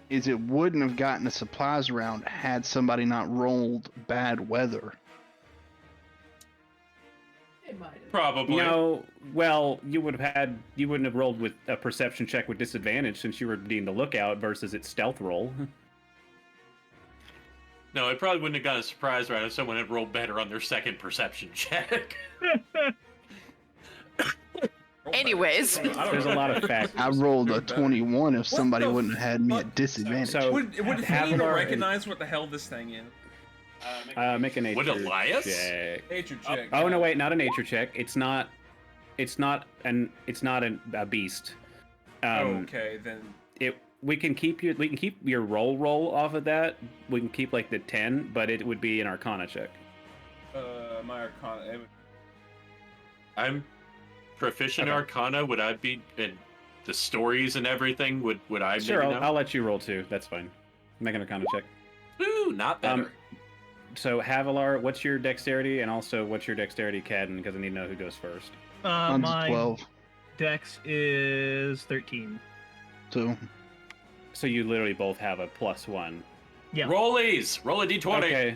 Is it wouldn't have gotten a supplies round had somebody not rolled bad weather? Probably. No, well, you wouldn't have rolled with a perception check with disadvantage since you were being the lookout versus its stealth roll. No, it probably wouldn't have got a surprise round if someone had rolled better on their second perception check. Anyways. There's a lot of factors. I rolled a 21 if somebody wouldn't have had me at disadvantage. So- Would Theine Havilar- recognize what the hell this thing is? Make a nature Would Elias? check. Nature check. Oh no, wait, not a nature check. It's not a beast. Okay, then. We can keep your roll off of that. We can keep like the 10, but it would be an Arcana check. My Arcana. I'm proficient in Okay. Arcana. Would I be in the stories and everything? Would I? Sure, maybe know? I'll let you roll too. That's fine. Make an Arcana check. Ooh, not better. So Havilar, what's your dexterity, and also what's your dexterity, Khadden? Because I need to know who goes first. Mine's My 12. dex is 13. So you literally both have a +1. Yeah. Rollies, roll a d20. Okay.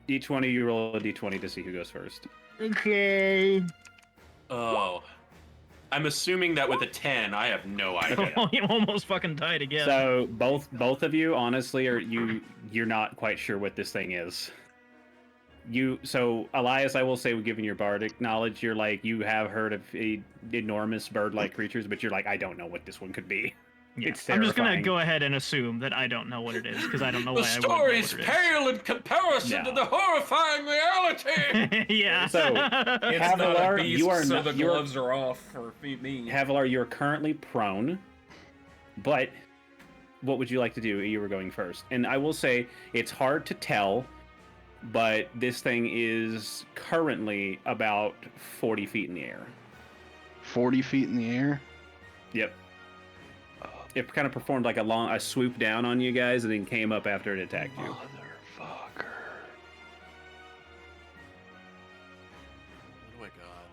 D20, you roll a D20 to see who goes first. Okay. Oh, I'm assuming that with a 10, I have no idea. You almost fucking died again. So both of you, honestly, you're not quite sure what this thing is. So Elias, I will say, given your bardic knowledge, you're like, you have heard of enormous bird-like creatures, but you're like, I don't know what this one could be. Yeah. It's I'm just gonna terrifying. go ahead and assume that I don't know what it is because I don't know The why I would story's know what pale in comparison to No. the horrifying reality. it is. Yeah. So, It's not a Havilar, beast, you are so not- the you are- gloves are off for me. Havilar, you're currently prone, but what would you like to do? You were going first. And I will say, it's hard to tell, but this thing is currently about 40 feet in the air. 40 feet in the air. Yep. It kind of performed like a swoop down on you guys and then came up after it attacked you. Motherfucker. Oh my god.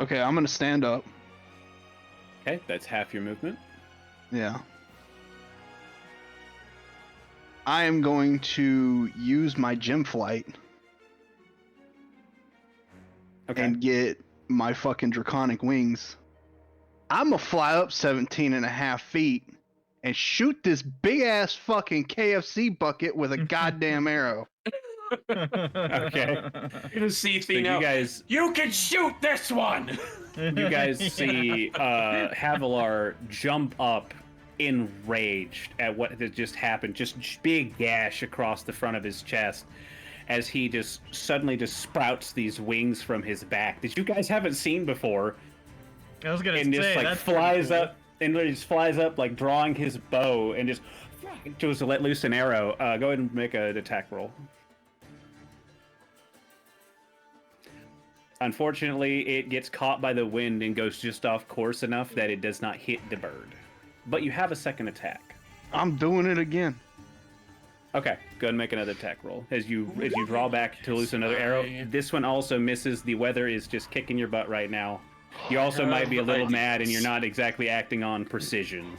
Okay, I'm gonna stand up. Okay, that's half your movement. Yeah. I am going to use my gem flight Okay. and get my fucking draconic wings. I'm gonna fly up 17 and a half feet and shoot this big ass fucking KFC bucket with a goddamn arrow. Okay. You're gonna see So Theine. you You can shoot this one. guys see Havilar jump up enraged at what had just happened. Just big gash across the front of his chest as he just suddenly just sprouts these wings from his back that you guys haven't seen before. I was gonna And say just like that's pretty flies cool. up and literally just flies up like drawing his bow and just goes to let loose an arrow. Go ahead and make an attack roll. Unfortunately, it gets caught by the wind and goes just off course enough that it does not hit the bird. But you have a second attack. I'm doing it again. Okay, go ahead and make another attack roll. As you draw back to loose another arrow. This one also misses. The weather is just kicking your butt right now. You also might be a little mad and you're not exactly acting on precision.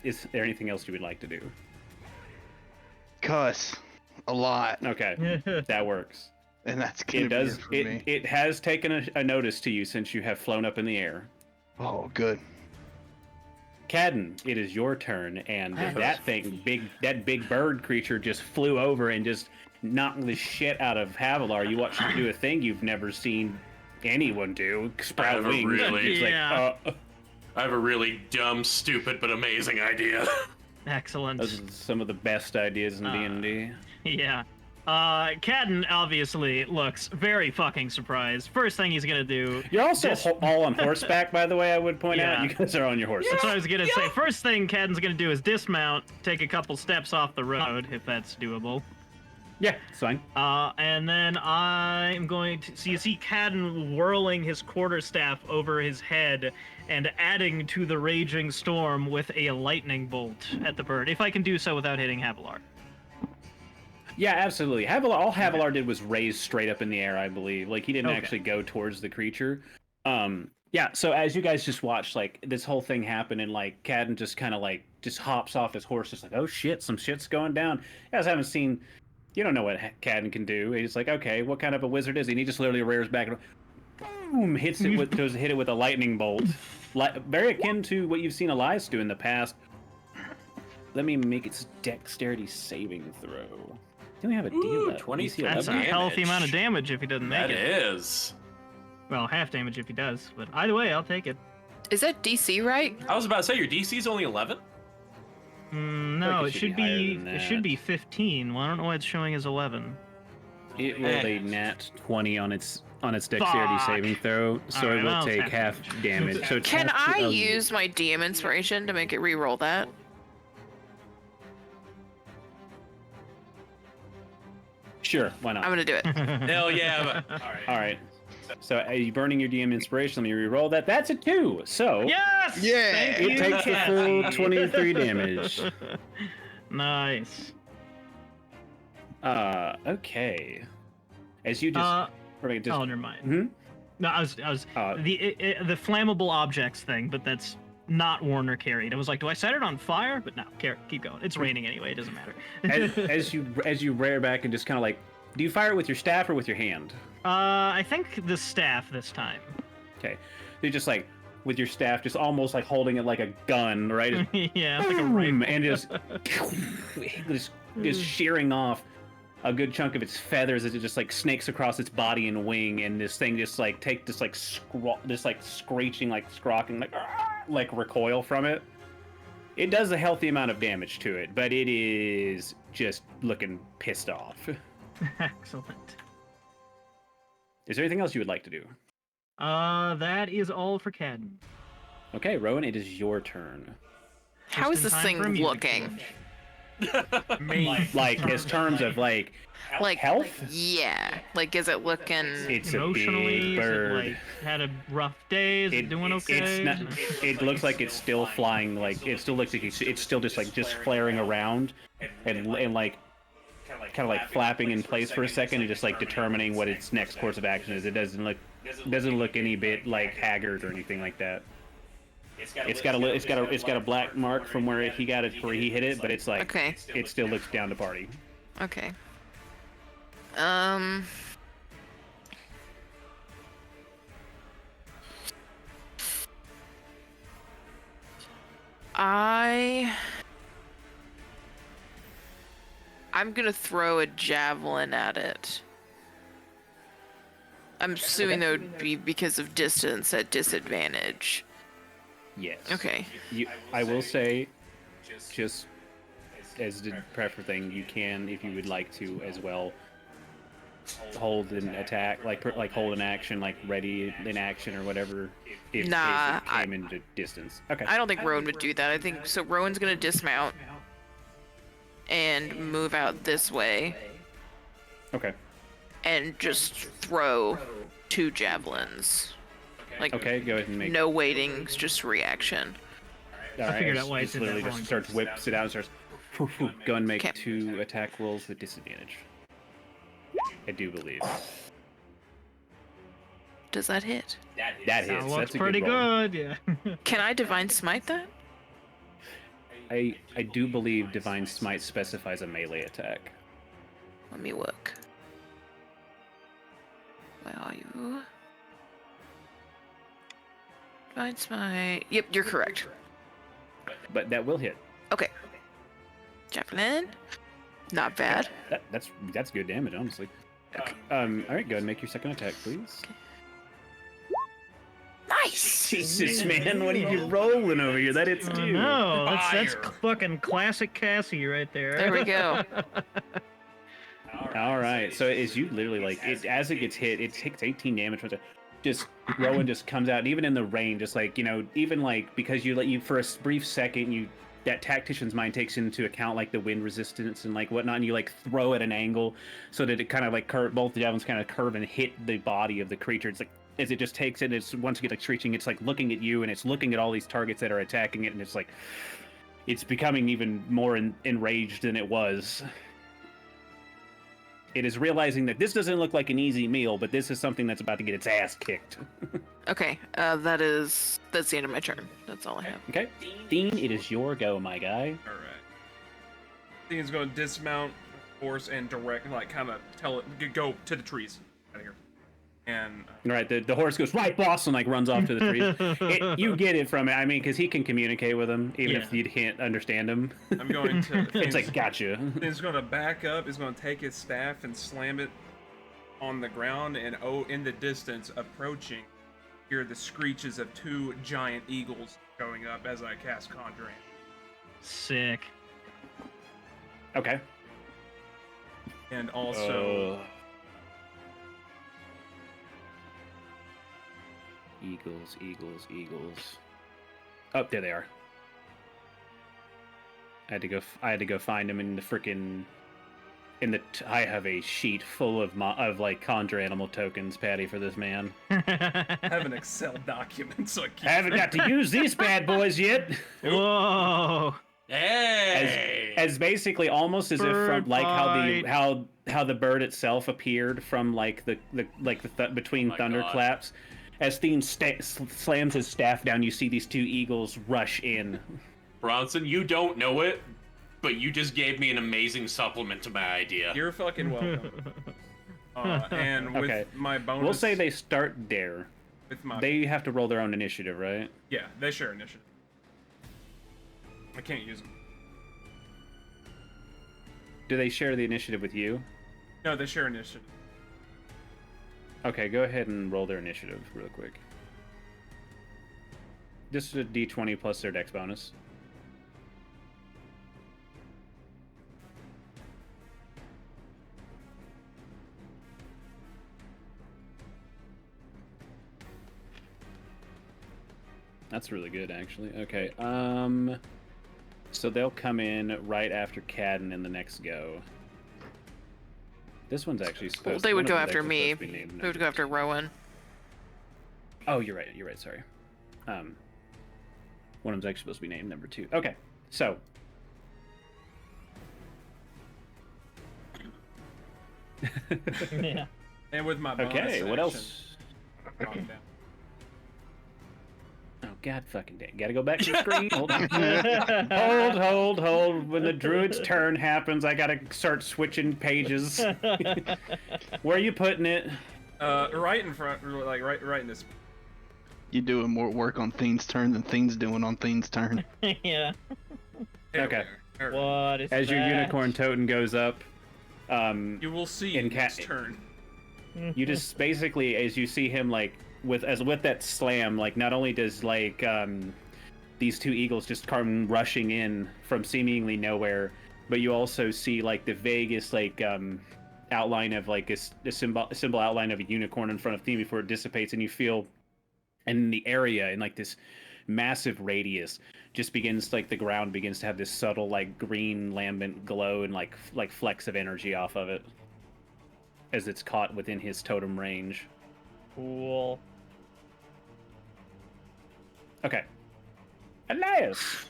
Is there anything else you would like to do? Cuss. A lot. Okay, that works. And that's gonna It does. be it for me. It has taken a notice to you since you have flown up in the air. Oh, good. Khadden, it is your turn, and that big bird creature just flew over and just knocked the shit out of Havilar. You watched him do a thing you've never seen anyone do: sprout Never wings. really. It's Yeah. I have a really dumb, stupid, but amazing idea. Excellent. Those are some of the best ideas in D&D. Yeah. Khadden obviously looks very fucking surprised. First thing he's gonna do. You're also Just- all on horseback, by the way. I would point Yeah. out you guys are on your horses. That's what I was gonna say. First thing Khadden's gonna do is dismount, take a couple steps off the road, if that's doable. Yeah, it's fine. And then I'm going to so you see Khadden whirling his quarterstaff over his head and adding to the raging storm with a lightning bolt at the bird. If I can do so without hitting Havilar. Yeah, absolutely. All Havilar did was raise straight up in the air, I believe. Like, he didn't Okay. actually go towards the creature. Yeah, so as you guys just watch like this whole thing happen, and like Khadden just kind of like just hops off his horse, just like, oh shit, some shit's going down. You guys haven't seen, you don't know what Khadden can do. He's like, okay, what kind of a wizard is he? And he just literally rears back and boom, hit it with a lightning bolt, very akin to what you've seen Elias do in the past. Let me make its dexterity saving throw. Do we have a deal left? 22 That's a damage. healthy amount of damage if he doesn't make That it. is. Well, half damage if he does, but either way, I'll take it. Is that DC right? I was about to say your DC is only 11. No, like it should higher be than it should that. be 15. Well, I don't know why it's showing as 11. It rolled a nat 20 on its dexterity Fuck. saving throw, so Alright, it will well, it's take half half damage. So it's Can half I of- use my DM inspiration to make it re-roll that? Sure, why not? I'm gonna do it. Hell yeah. All right. So are you burning your DM inspiration? Let me re-roll that. That's a 2. So Yes! Yeah! Thank it you, takes the Cassie. full 23 damage. Nice. Okay. As you just, Oh, never mind. Hmm? No, I was the flammable objects thing, but that's not Warner carried. I was like, do I set it on fire? But no, keep going. It's raining anyway. It doesn't matter. as you rear back and just kind of like, do you fire it with your staff or with your hand? I think the staff this time. Okay. You're just like with your staff, just almost like holding it like a gun, right? Yeah, it's like a Boom, rifle. and just shearing off a good chunk of its feathers as it just like snakes across its body and wing, and this thing just like take this like screeching, like scrocking, like recoil from it. It does a healthy amount of damage to it, but it is just looking pissed off. Excellent. Is there anything else you would like to do? That is all for Khadden. Okay, Rowan, it is your turn. How Just is in this time thing for a music looking? Like as terms of like Like health? Yeah. Like, is it looking? It's a Emotionally, big is bird. it like had a rough day? Is it doing okay? It's not, it looks like it's still flying. Like it still looks like it's still just flaring around, and like kind of like flapping in place for a second and just like determining what its next course of action is. It doesn't look any bit like haggard or anything like that. It's got a black mark from where he got it, where he hit it, but it's like Okay. it still looks down to party. Okay. I'm gonna throw a javelin at it. I'm assuming that would be because of distance at disadvantage. Yes. Okay. I will say, just as the prefer thing, you can, if you would like to, as well, hold an attack, like hold an action, like ready in action or whatever. If Nah, it came into distance. Okay. I don't think Rowan would do that. I think so. Rowan's gonna dismount and move out this way Okay. and just throw 2 javelins. Like, Okay. Go ahead and make. no waiting, just reaction. All right, figured out why it just did that literally wrong. just starts whips it out and starts. Go and make Okay. 2 attack rolls with disadvantage. I do believe Does that hit? that That hits. looks That's a pretty good roll. good. Yeah. Can I divine smite that? I do believe Divine Smite specifies a melee attack. Let me look. Where are you? Divine smite. Yep, you're correct. But that will hit. Okay. Javelin. Not bad. That's good damage, honestly. Okay. All right, go ahead and make your second attack, please. Nice. Jesus, man, what are you rolling over here? That hits too. No, that's Fire. fucking classic Cassie right there. There we go. All right, so as you literally like it, as it gets hit, it takes 18 damage. Just Rowan just comes out, and even in the rain, just like even like because you for a brief second that tactician's mind takes into account like the wind resistance and like whatnot, and you like throw at an angle so that it kind of like both the javelins kind of curve and hit the body of the creature. It's like as it just takes it, it's once you get like screeching, it's like looking at you and it's looking at all these targets that are attacking it, and it's like it's becoming even more enraged than it was. It is realizing that this doesn't look like an easy meal, but this is something that's about to get its ass kicked. Okay, that's the end of my turn. That's all I have. Okay. Theine, it is your go, my guy. All right. Thing's going to dismount horse and direct, like, kind of tell it go to the trees out of here. And Right, the horse goes, right, boss, and like runs off to the trees. You get it from it. I mean, because he can communicate with him, even if you can't understand him. I'm going to. It's like, gotcha. He's going to back up. He's going to take his staff and slam it on the ground, and in the distance, approaching, hear the screeches of 2 giant eagles going up as I cast Conjuring. Sick. Okay. And also, Eagles, eagles, eagles. Oh, there they are. I had to go find them in the frickin'. I have a sheet full of like conjure animal tokens, Patty, for this man. I have an Excel document, so I haven't got to use these bad boys yet. Whoa. Hey! As basically almost as if from Bird like fight. how the bird itself appeared from like between my thunderclaps. As Theine slams his staff down, you see these 2 eagles rush in. Bronson, you don't know it, but you just gave me an amazing supplement to my idea. you're fucking welcome. And with Okay. my bonus, We'll say they start there. with my They have to roll their own initiative, right? yeah, they share initiative. I can't use them. Do they share the initiative with you? No, they share initiative. Okay, go ahead and roll their initiative real quick. Just a d20 plus their dex bonus. That's really good, actually. Okay, so they'll come in right after Khadden in the next go. This one's actually supposed. Well, they would one of go them's after actually me. supposed to be named They would go after Rowan. Oh, you're right. You're right. Sorry. One of them's actually supposed to be named number 2. Okay, so. Yeah. And with my bonus Okay, what action, else? drop down. Oh God, fucking dang! Gotta go back to the screen. Hold on. hold. When the druid's turn happens, I gotta start switching pages. Where are you putting it? Right in front, like right in this. You doing more work on Thiene's turn than Thiene's doing on Thiene's turn. Yeah. There Okay. we are. There. What is As your that? unicorn totem goes up, You will see In next cat- turn. you just basically, as you see him like with that slam, like not only does like these 2 eagles just come rushing in from seemingly nowhere, but you also see like the vaguest like outline of like a symbol outline of a unicorn in front of Theine before it dissipates, and you feel in the area in like this massive radius just begins, like the ground begins to have this subtle like green lambent glow and like flecks of energy off of it as it's caught within his totem range. Cool. Okay. Elias,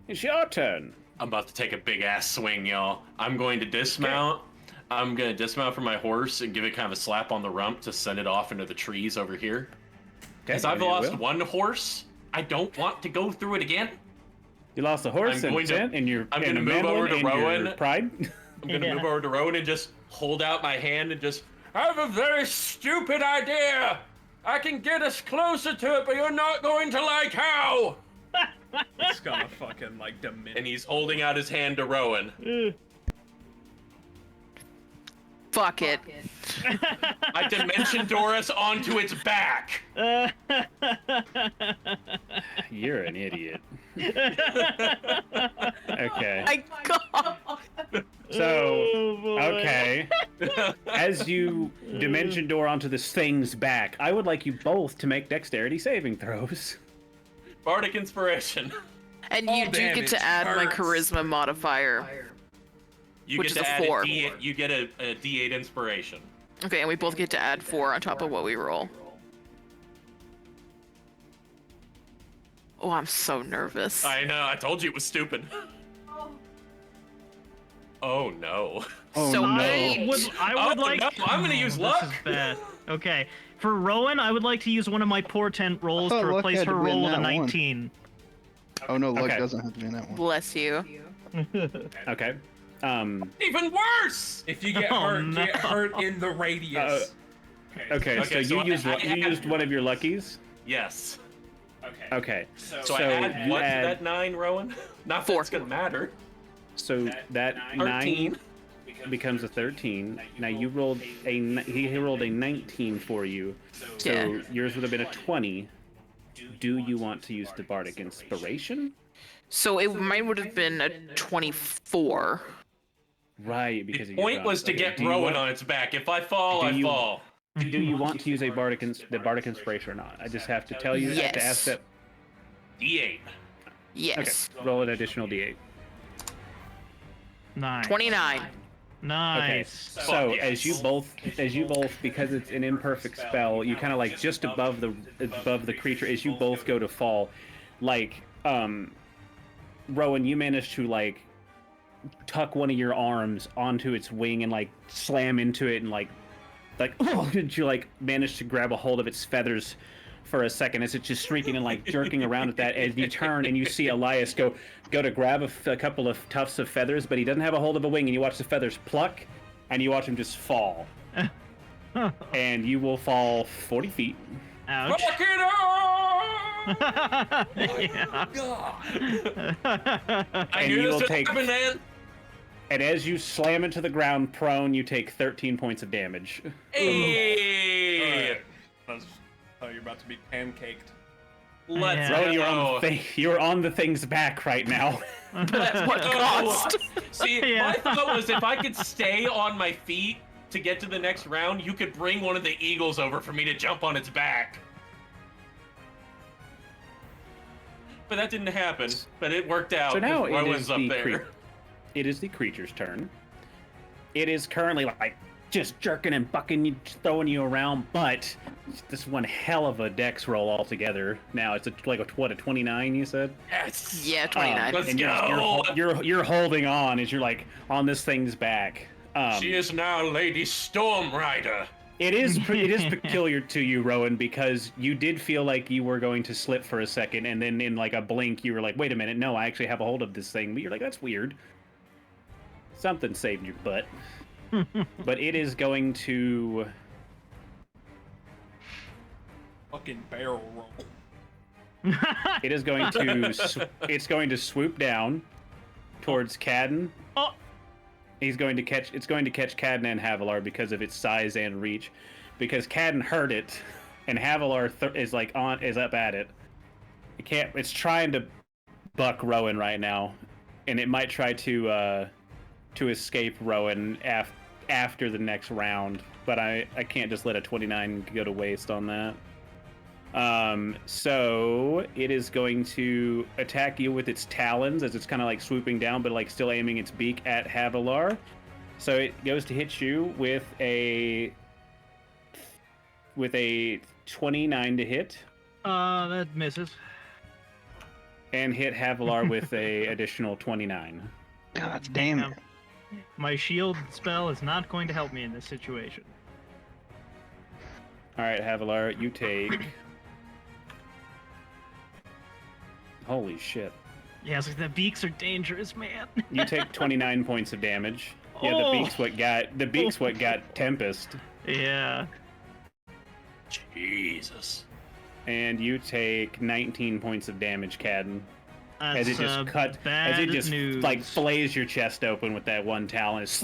it's your turn. I'm about to take a big ass swing, y'all. I'm going to dismount. I'm going to dismount from my horse and give it kind of a slap on the rump to send it off into the trees over here. Because I've lost one horse. I don't want to go through it again. You lost a horse I'm going to- and your I'm and gonna a move over mandolin to and your Rowan. pride. I'm going to Yeah. move over to Rowan and just hold out my hand and just, I have a very stupid idea. I can get us closer to it, but you're not going to like how. It's gonna fucking like diminish. And he's holding out his hand to Rowan. Fuck it. I dimension Doris onto its back. You're an idiot. Okay. My God. So, Oh, boy. okay. As you dimension door onto this thing's back, I would like you both to make dexterity saving throws. Bardic inspiration. And Oh, you do damn, get to it add my hurts. charisma modifier. You Which get is to a add 4. You get a D8 inspiration. Okay, and we both get to add 4 on top of what we roll. Oh, I'm so nervous. I know. I told you it was stupid. Oh no. Oh, So no. I would Oh, like. no, I'm gonna use This luck. is bad. Okay, For Rowan, I would like to use one of my portent rolls thought to luck replace had to her be in roll with a that one. 19. Oh no, luck Okay. doesn't have to be in that one. Bless you. Okay. Even worse! If you get Oh, hurt, no. get hurt in the radius. Okay, Okay, so so you used I you had- used one of your luckies. Yes. Okay. So I add you what to add that 9, Rowan? Not that 4. it's gonna matter. so that 13. 9 becomes a 13. Now you rolled he rolled a 19 for you. So Yeah. yours would have been a 20. Do you want to use the bardic inspiration? So mine would have been a 24. Right, because The of your point was to okay, get do you Rowan want- on its back. If I fall, Do I you- fall. Do you want to use a the bardic inspiration or not? I just have to tell you. I have to ask Yes. that. D8. Yes. Okay. Roll an additional d8. Nice. 29. Okay. Nice. So Fuck as you yes. both, because it's an imperfect spell, you kind of like just above the creature as you both go to fall, like Rowan, you manage to like tuck one of your arms onto its wing and like slam into it and like you like manage to grab a hold of its feathers for a second as it's just shrieking and like jerking around at that, and you turn and you see Elias go to grab a couple of tufts of feathers, but he doesn't have a hold of a wing, and you watch the feathers pluck and you watch him just fall. And you will fall 40 feet. Ouch. Fuck it up! Yeah. I And knew you this will would take- happen, man. And as you slam into the ground prone, you take 13 points of damage. Hey! Alright. Oh, you're about to be pancaked. Let's Yeah. Rowan, go. you're on the thing's back right now. At what Oh, cost? See, Yeah. my thought was if I could stay on my feet to get to the next round, you could bring one of the eagles over for me to jump on its back. But that didn't happen. But it worked out. So now it Rowan's is up the there. It is the creature's turn. It is currently like just jerking and bucking you, throwing you around, but this one hell of a dex roll altogether. Now it's a 29 you said? Yes. Yeah, 29. Let's and go. you're holding on as you're like on this thing's back. She is now Lady Storm Rider. It is peculiar to you, Rowan, because you did feel like you were going to slip for a second, and then in like a blink, you were like, "Wait a minute, no, I actually have a hold of this thing." But you're like, "That's weird." Something saved your butt. But it is going to. Fucking barrel roll. It is going to. It's going to swoop down towards Khadden. Oh. It's going to catch Khadden and Havilar because of its size and reach. Because Khadden heard it, and Havilar is up at it. It's trying to buck Rowan right now, and it might try to escape Rowan after the next round. But I can't just let a 29 go to waste on that. So it is going to attack you with its talons as it's kind of like swooping down, but like still aiming its beak at Havilar. So it goes to hit you with a 29 to hit, That misses. and hit Havilar with a additional 29. God damn it. My shield spell is not going to help me in this situation. All right, Havilar, you take. Holy shit! Yeah, it's like the beaks are dangerous, man. You take 29 points of damage. Yeah, Oh. the beak's what got Tempest. Yeah. Jesus. And you take 19 points of damage, Khadden. That's As it just bad as it just news. like flays your chest open with that one talon. It's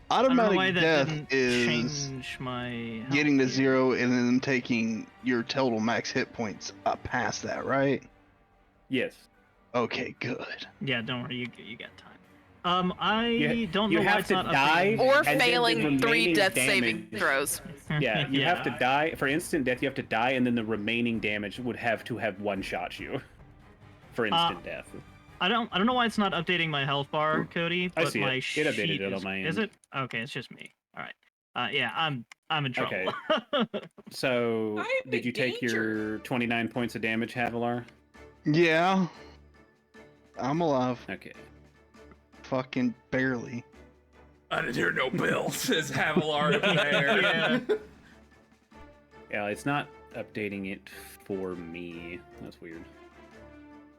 I don't know why Automatic that death didn't is change my health getting to here. 0 and then taking your total max hit points up past that, right? yes. Okay, good. Yeah, don't worry, you got time. I You- don't you know why have it's to not die, updating. Or and then the failing 3 remaining death damage- saving throws. Yeah, you have to die for instant death. You have to die, and then the remaining damage would have to have one shot you for instant death. I don't know why it's not updating my health bar, Cody. I But see my it. It updated sheet it on is, my Is end. it? Okay, it's just me. All right. Yeah, I'm in trouble. Okay. So, I'm did in you take your 29 points of damage, Havilar? Yeah. I'm alive. Okay. Fucking barely. I didn't hear no bell, says Havilar up there. Yeah. Yeah, it's not updating it for me. That's weird.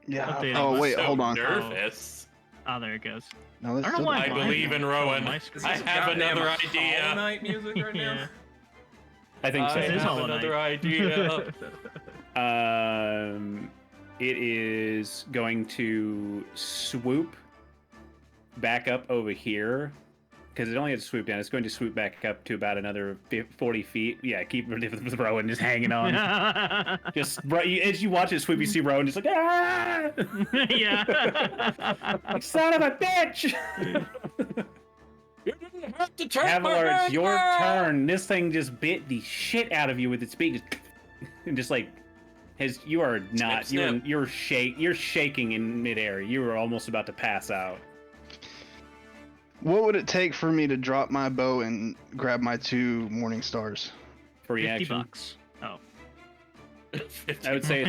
Yeah. Updating. Oh wait, So hold on. Nervous. Oh, there it goes. No, that's I don't still know why I mine believe in won't show on Rowan. my I screen. have Goddamn another Hollow idea. Knight music right now. Yeah. I think I This is have Hollow Knight. another idea. It is going to swoop back up over here because it only has to swoop down. It's going to swoop back up to about another 40 feet. Yeah, keep Rowan just hanging on. Just as you watch it swoop, you see Rowan just like, ah! Yeah. Like, son of a bitch! You didn't have to turn Havilar, it's your around. turn. This thing just bit the shit out of you with its beak, and just like, you are not. Snip. You're shaking in midair. You were almost about to pass out. What would it take for me to drop my bow and grab my 2 morning stars? Free $50. action. Oh. I would say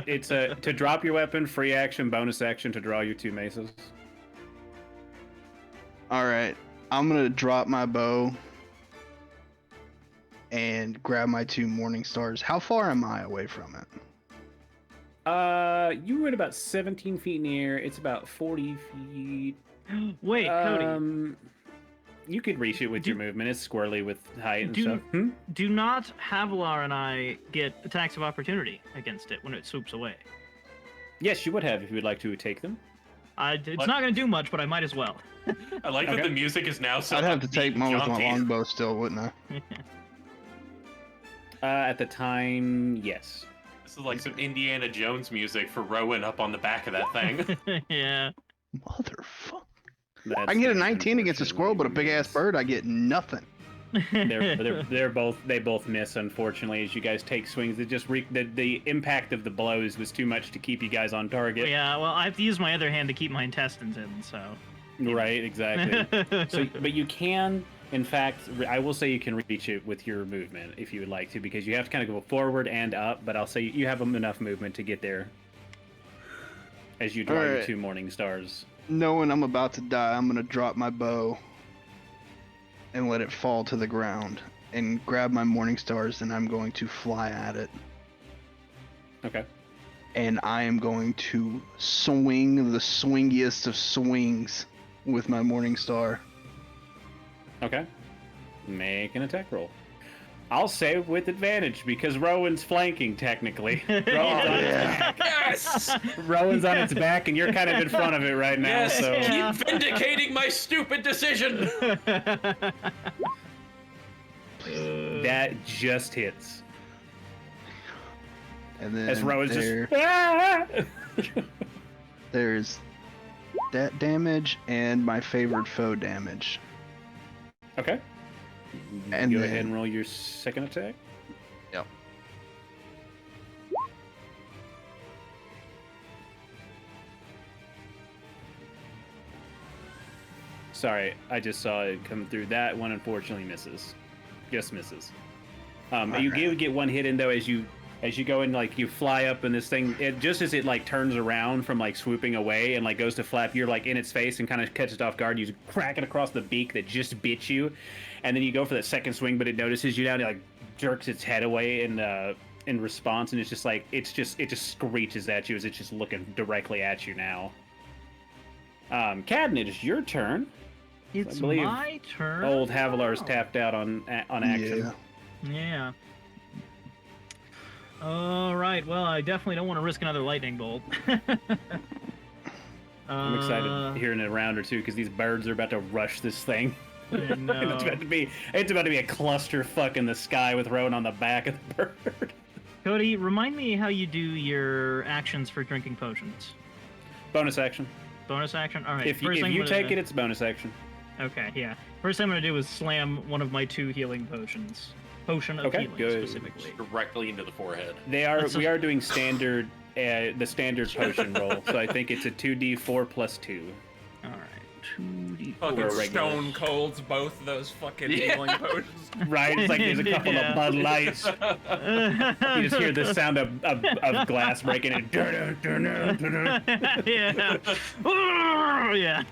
it's a to drop your weapon, free action, bonus action to draw your 2 maces. All right, I'm gonna drop my bow and grab my 2 morning stars. How far am I away from it? You were at about 17 feet in the air. It's about 40 feet. Wait, Cody. You could reach it with your movement. It's squirrely with height and Do- stuff. Hmm? Do not Havilar and I get attacks of opportunity against it when it swoops away? Yes, you would have if you would like to take them. It's What? not going to do much, but I might as well. I like that Okay. the music is now so I'd have to take upbeat mine and with my jaunty. longbow still, wouldn't I? At the time, yes. This is like some Indiana Jones music for Rowan up on the back of that thing. Yeah. Motherfucker. That's I can get a 19 against a squirrel, but a big ass unfortunately bird, I get nothing. they both miss, unfortunately, as you guys take swings. It just the impact of the blows was too much to keep you guys on target. Yeah, well, I have to use my other hand to keep my intestines in, so. Right, exactly. But you can, in fact, I will say you can reach it with your movement if you would like to, because you have to kind of go forward and up. But I'll say you have enough movement to get there as you draw your Alright. 2 morning stars. Knowing I'm about to die, I'm gonna drop my bow and let it fall to the ground and grab my morning stars, and I'm going to fly at it. Okay. And I am going to swing the swingiest of swings with my morning star. Okay. Make an attack roll. I'll say with advantage because Rowan's flanking technically. Rowan's on its back. Yes! Rowan's on its back, and you're kind of in front of it right now. Yes! So Yeah. Keep vindicating my stupid decision! that just hits. And then As Rowan's there, just. Ah! there's that damage and my favorite foe damage. Okay. And go then- ahead and roll your second attack. Yep. Sorry, I just saw it come through. That one unfortunately misses. Just misses. You Okay. get one hit in though as you go in, like you fly up and this thing, it just as it like turns around from like swooping away and like goes to flap, you're like in its face and kind of catches it off guard. You crack it across the beak that just bit you, and then you go for that second swing, but it notices you now and it like jerks its head away in response, and it's just like it just screeches at you as it's just looking directly at you now. Khadden, it is your turn. It's believe my turn. Old Havilar's tapped out on action. Yeah. Yeah. All right. Well, I definitely don't want to risk another lightning bolt. I'm excited to hear in a round or two because these birds are about to rush this thing. I know. it's about to be a clusterfuck in the sky with Rowan on the back of the bird. Cody, remind me how you do your actions for drinking potions. Bonus action. Bonus action. All right. If you first thing I'm take gonna- it, it's bonus action. Okay. Yeah. First thing I'm gonna do is slam one of my 2 healing potions. Potion of Okay, healing good. specifically. Directly into the forehead. We are doing the standard potion roll, so I think it's a 2d4 plus 2. All right. 2d4. Fucking regular. stone colds, both of those fucking healing potions. Right? It's like there's a couple Yeah. of Bud Lights. You just hear the sound of glass breaking in. Dun, dun, dun, dun, dun. Yeah. Yeah.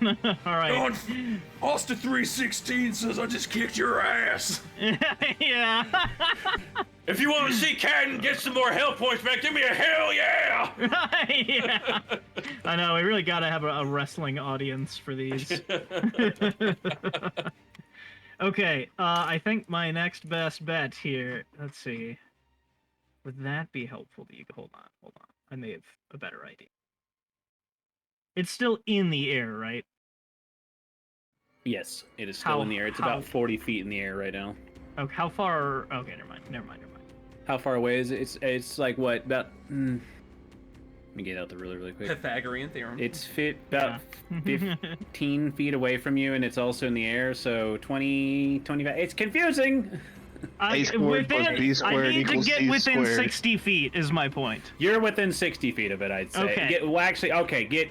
All right. Going, Austin 316 says I just kicked your ass. Yeah. If you want to see Khadden get some more health points back, give me a hell yeah! Yeah. I know. We really gotta have a wrestling audience for these. Okay. I think my next best bet here. Let's see. Would that be helpful to you? Hold on. I may have a better idea. It's still in the air, right? Yes, it is still in the air. It's about 40 feet in the air right now. Oh, how far? Okay, never mind. How far away is it? It's like what? About. Let me get out the ruler really quick. Pythagorean theorem. It's about 15 feet away from you, and it's also in the air, so 20, 25. It's confusing! A squared plus B squared I need to equals get C within squared. 60 feet, is my point. You're within 60 feet of it, I'd say. Okay.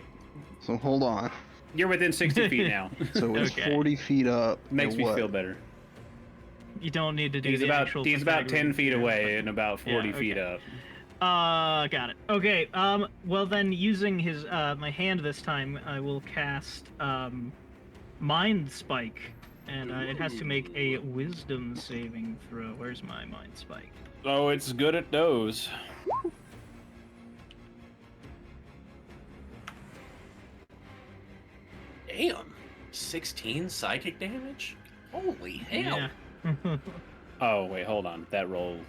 So hold on. You're within 60 feet now. So it's Okay. 40 feet up. Makes and me what? feel better. You don't need to do He's the about actual 10 Pythagorean feet theorem, away and about 40 Yeah, feet okay. up. Got it. Okay, well then, using his, my hand this time, I will cast, Mind Spike, and, it has to make a Wisdom saving throw. Where's my Mind Spike? Oh, it's good at those. Damn. 16 psychic damage? Holy hell. Yeah. Oh, wait, hold on. That roll.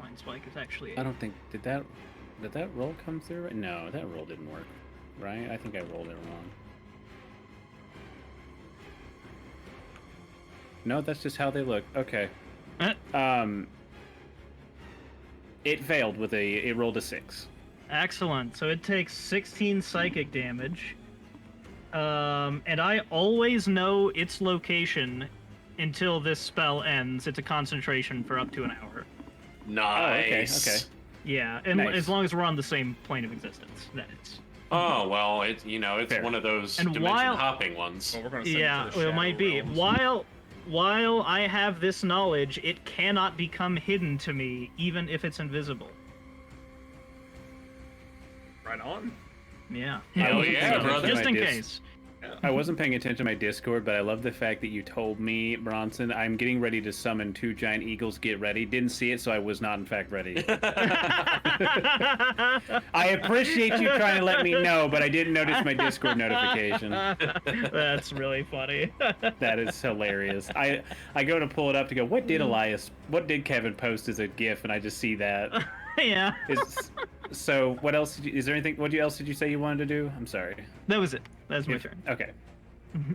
Mind Spike is actually... I don't think. Did that roll come through? No, that roll didn't work. Right? I think I rolled it wrong. No, that's just how they look. Okay. It failed with it rolled a 6. Excellent. So it takes 16 psychic damage. And I always know its location until this spell ends. It's a concentration for up to an hour. Nice. Okay. Yeah, and Nice. as long as we're on the same plane of existence, then it's... Oh, well, it's Fair. one of those And dimension while- hopping ones. Well, we're gonna send Yeah, it, to the well, it Shadow might be. Realms. While I have this knowledge, it cannot become hidden to me, even if it's invisible. Right on. Yeah. Hell wasn't yeah, paying attention brother. to Just my in dis- case. I wasn't paying attention to my Discord, but I love the fact that you told me, Bronson, I'm getting ready to summon 2 giant eagles. Get ready. Didn't see it, so I was not in fact ready. I appreciate you trying to let me know, but I didn't notice my Discord notification. That's really funny. That is hilarious. I go to pull it up to go, what did Kevin post as a GIF? And I just see that. Yeah. So what else? Is there anything? What else did you say you wanted to do? I'm sorry. That was it. That was my turn. Okay.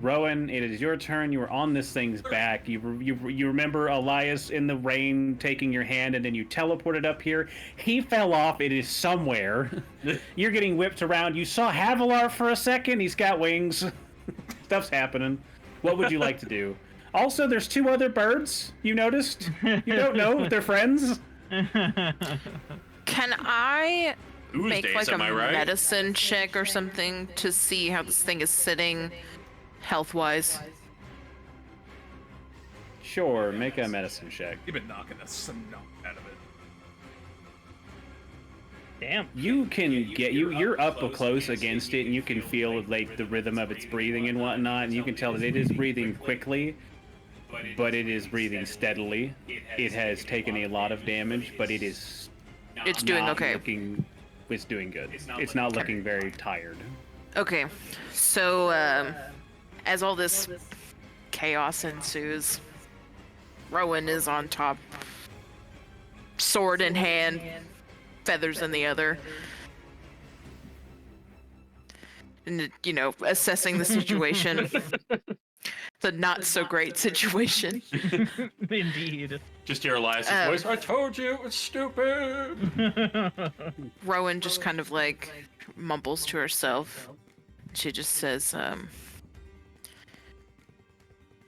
Rowan, it is your turn. You were on this thing's back. You remember Elias in the rain taking your hand, and then you teleported up here. He fell off. It is somewhere. You're getting whipped around. You saw Havilar for a second. He's got wings. Stuff's happening. What would you like to do? Also, there's 2 other birds. You noticed? You don't know if they're friends. Can I make Tuesdays, like a am I right? medicine check or something to see how this thing is sitting health-wise? Sure, make a medicine check. You've been knocking some knock out of it. Damn. You can get you're up close against it, and you can feel like the rhythm of its breathing and whatnot, and you can tell that it is breathing quickly, but it is breathing steadily. It has taken a lot of damage, but it is It's doing not okay. It's doing good. It's not looking very tired. Okay, so as all this chaos ensues, Rowan is on top, sword in hand, feathers in the other, and assessing the situation. It's a not so great situation. Indeed. Just hear Elias' voice. I told you it was stupid. Rowan just kind of like mumbles to herself. She just says,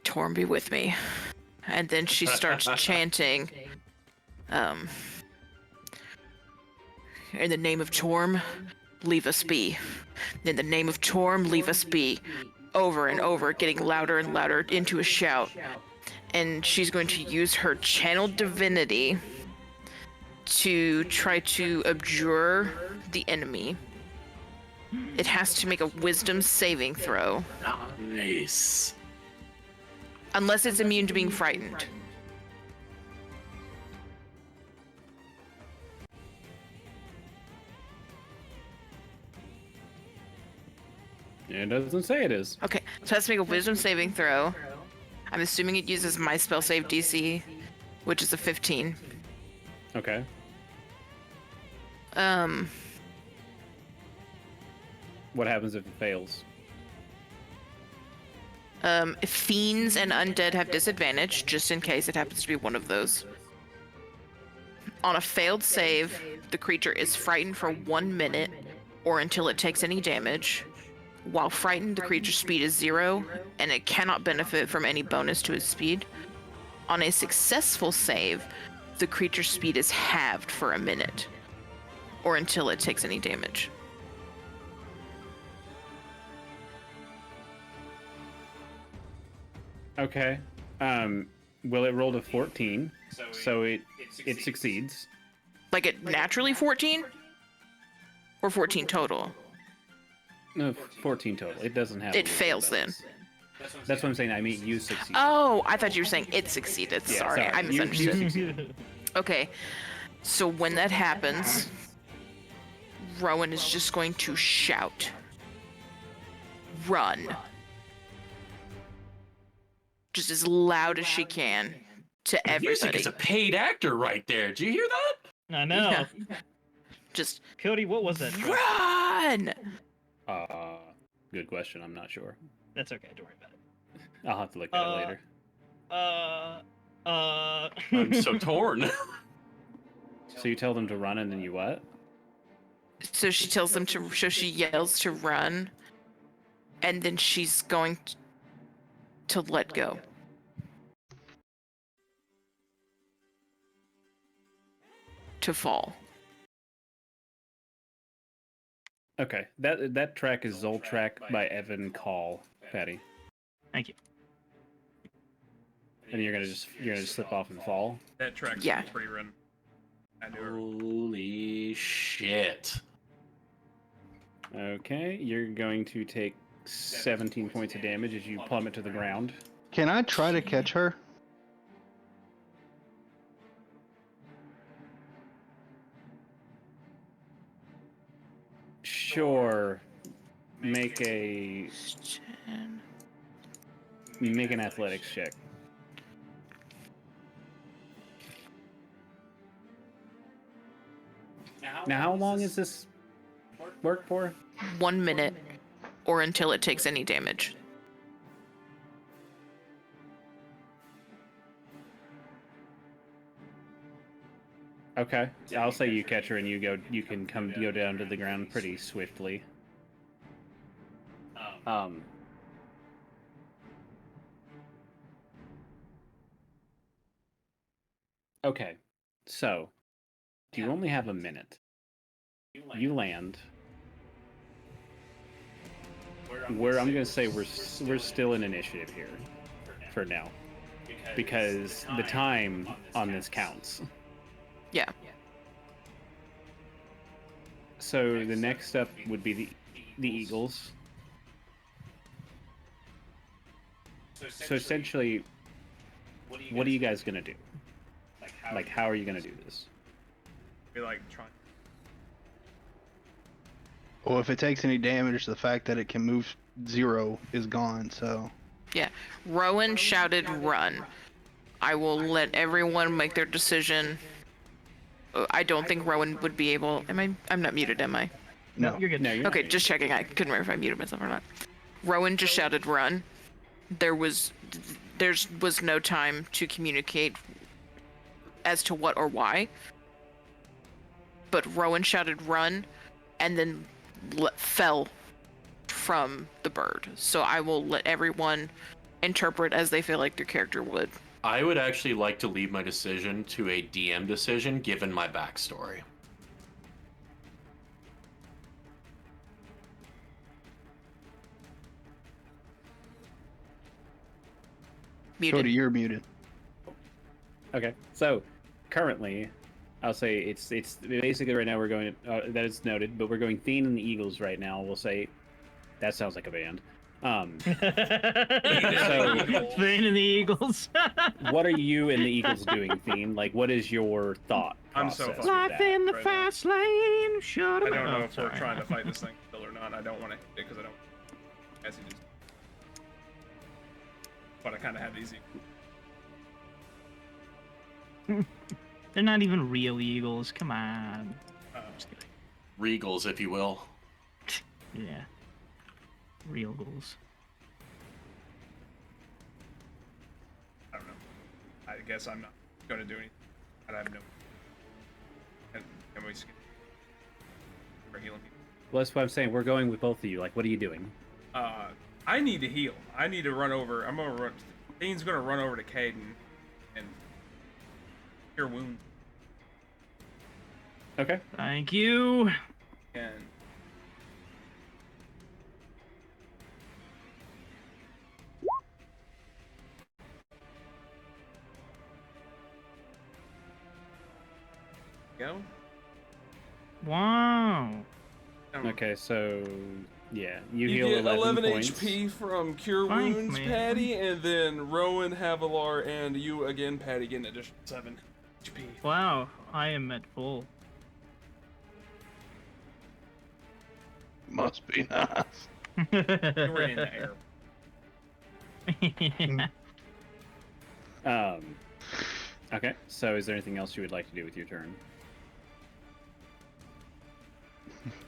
Torm be with me. And then she starts chanting, in the name of Torm, leave us be. In the name of Torm, leave us be. Over and over, getting louder and louder into a shout. And she's going to use her channeled divinity to try to abjure the enemy. It has to make a wisdom saving throw. Nice. Unless it's immune to being frightened. It doesn't say it is. Okay, so it has to make a wisdom saving throw. I'm assuming it uses my spell save DC, which is a 15. Okay. What happens if it fails? If fiends and undead have disadvantage, just in case it happens to be one of those. On a failed save, the creature is frightened for 1 minute or until it takes any damage. While frightened, the creature's speed is 0, and it cannot benefit from any bonus to its speed. On a successful save, the creature's speed is halved for a minute, or until it takes any damage. Okay. Well, it rolled a 14, so it succeeds. Like it naturally 14? Or 14 total? No, 14 total. It doesn't have. It fails then. That's what I'm saying. I mean, you succeed. Oh, I thought you were saying it succeeded. Yeah, sorry, I You misunderstood. succeeded. Okay, so when that happens, Rowan is just going to shout. Run. Just as loud as she can to Music everybody. is a paid actor right there. Did you hear that? I know. Yeah. Just Cody, what was that? Track? run! Good question. I'm not sure. That's okay. Don't worry about it. I'll have to look at it later. I'm so torn. So you tell them to run, and then you what? So she tells them to, so she yells to run, and then she's going to let go. To fall. Okay, that track is Zoltrack by Evan Call, Patty. Thank you. And you're gonna just slip off and fall. That track's Yeah. pre-run. I knew her. Holy shit. Okay, you're going to take 17 points of damage as you plummet to the ground. Can I try to catch her? Sure. Make an athletics check. Now, how long is this work for? 1 minute, or until it takes any damage. Okay, I'll say you catch her and you can go down to the ground pretty swiftly. Okay, so you only have a minute. You land. Where I'm gonna say we're still in initiative here, for now, because the time on this counts. Yeah. So the next up would be the Eagles. So essentially, what are you guys gonna do? Like, how are you gonna do this? Be like trying. Well, if it takes any damage, the fact that it can move 0 is gone, so... Yeah. Rowan shouted run. I will let everyone make their decision. I don't think Rowan would be able... I'm not muted, am I? No. You're good. No, you're not Okay, muted. just checking. I couldn't remember if I muted myself or not. Rowan just shouted run. There was no time to communicate as to what or why. But Rowan shouted run and then fell from the bird. So I will let everyone interpret as they feel like their character would. I would actually like to leave my decision to a DM decision given my backstory. Muted. Cody, you're muted. Okay, so currently, I'll say it's basically right now we're going that is noted, but we're going Theine and the Eagles right now. We'll say that sounds like a band. So, Eagles. Theine and the Eagles. What are you and the Eagles doing, Theine? Like, what is your thought I'm so process? fucking with Life that? in the right now. fast lane. Shut I up. don't know Oh, if we're sorry. trying to fight this thing still or not. I don't want to hit it because I don't. As he just. But I kind of have these. They're not even real eagles. Come on. Just kidding. Regals, if you will. Yeah. Real goals. I don't know. I guess I'm not going to do anything. I have no. Can we skip? For healing people. Well, that's what I'm saying. We're going with both of you. Like, what are you doing? I need to heal. I need to run over. I'm gonna run. Thaine's gonna run over to Khadden and cure wound. Okay. Thank you. And go. Wow. Okay, so yeah, you You heal get 11 points. HP from Cure Thanks, Wounds, man. Patty, and then Rowan, Havilar, and you again, Patty, get an additional 7 HP. Wow. I am at full. Must be nice. You were in the air. Okay, so is there anything else you would like to do with your turn?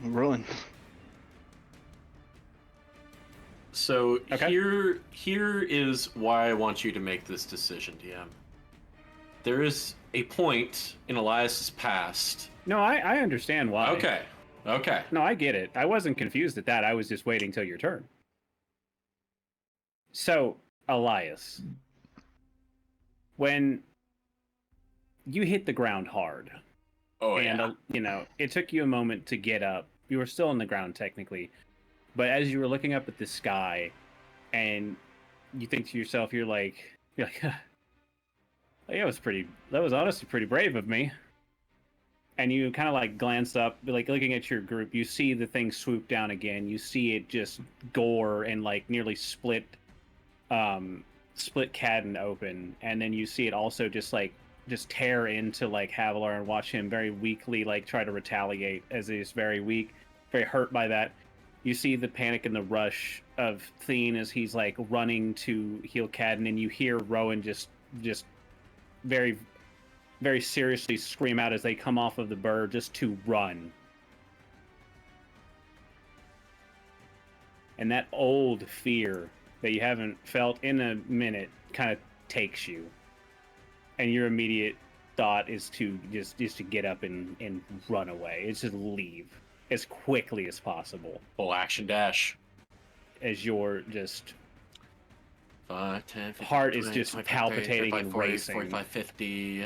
Ruin. So Okay. here is why I want you to make this decision, DM. There is a point in Elias's past. No, I understand why. Okay. Okay. No, I get it. I wasn't confused at that. I was just waiting till your turn. So, Elias, when you hit the ground hard, Oh and yeah. it took you a moment to get up. You were still on the ground technically, but as you were looking up at the sky, and you think to yourself, you're like, that was honestly pretty brave of me. And you kind of like glance up, like looking at your group, you see the thing swoop down again. You see it just gore and like nearly split Khadden open, and then you see it also just tear into like Havilar and watch him very weakly like try to retaliate as he's very weak, very hurt by that. You see the panic and the rush of Theine as he's like running to heal Khadden, and you hear Rowan just very, very seriously scream out as they come off of the burr just to run. And that old fear that you haven't felt in a minute kind of takes you. And your immediate thought is to just to get up and run away. It's just leave as quickly as possible. Full action dash. As you're just 5, 10, 15, heart is 20, just 25, palpitating 35, and 40, racing. 45, 50,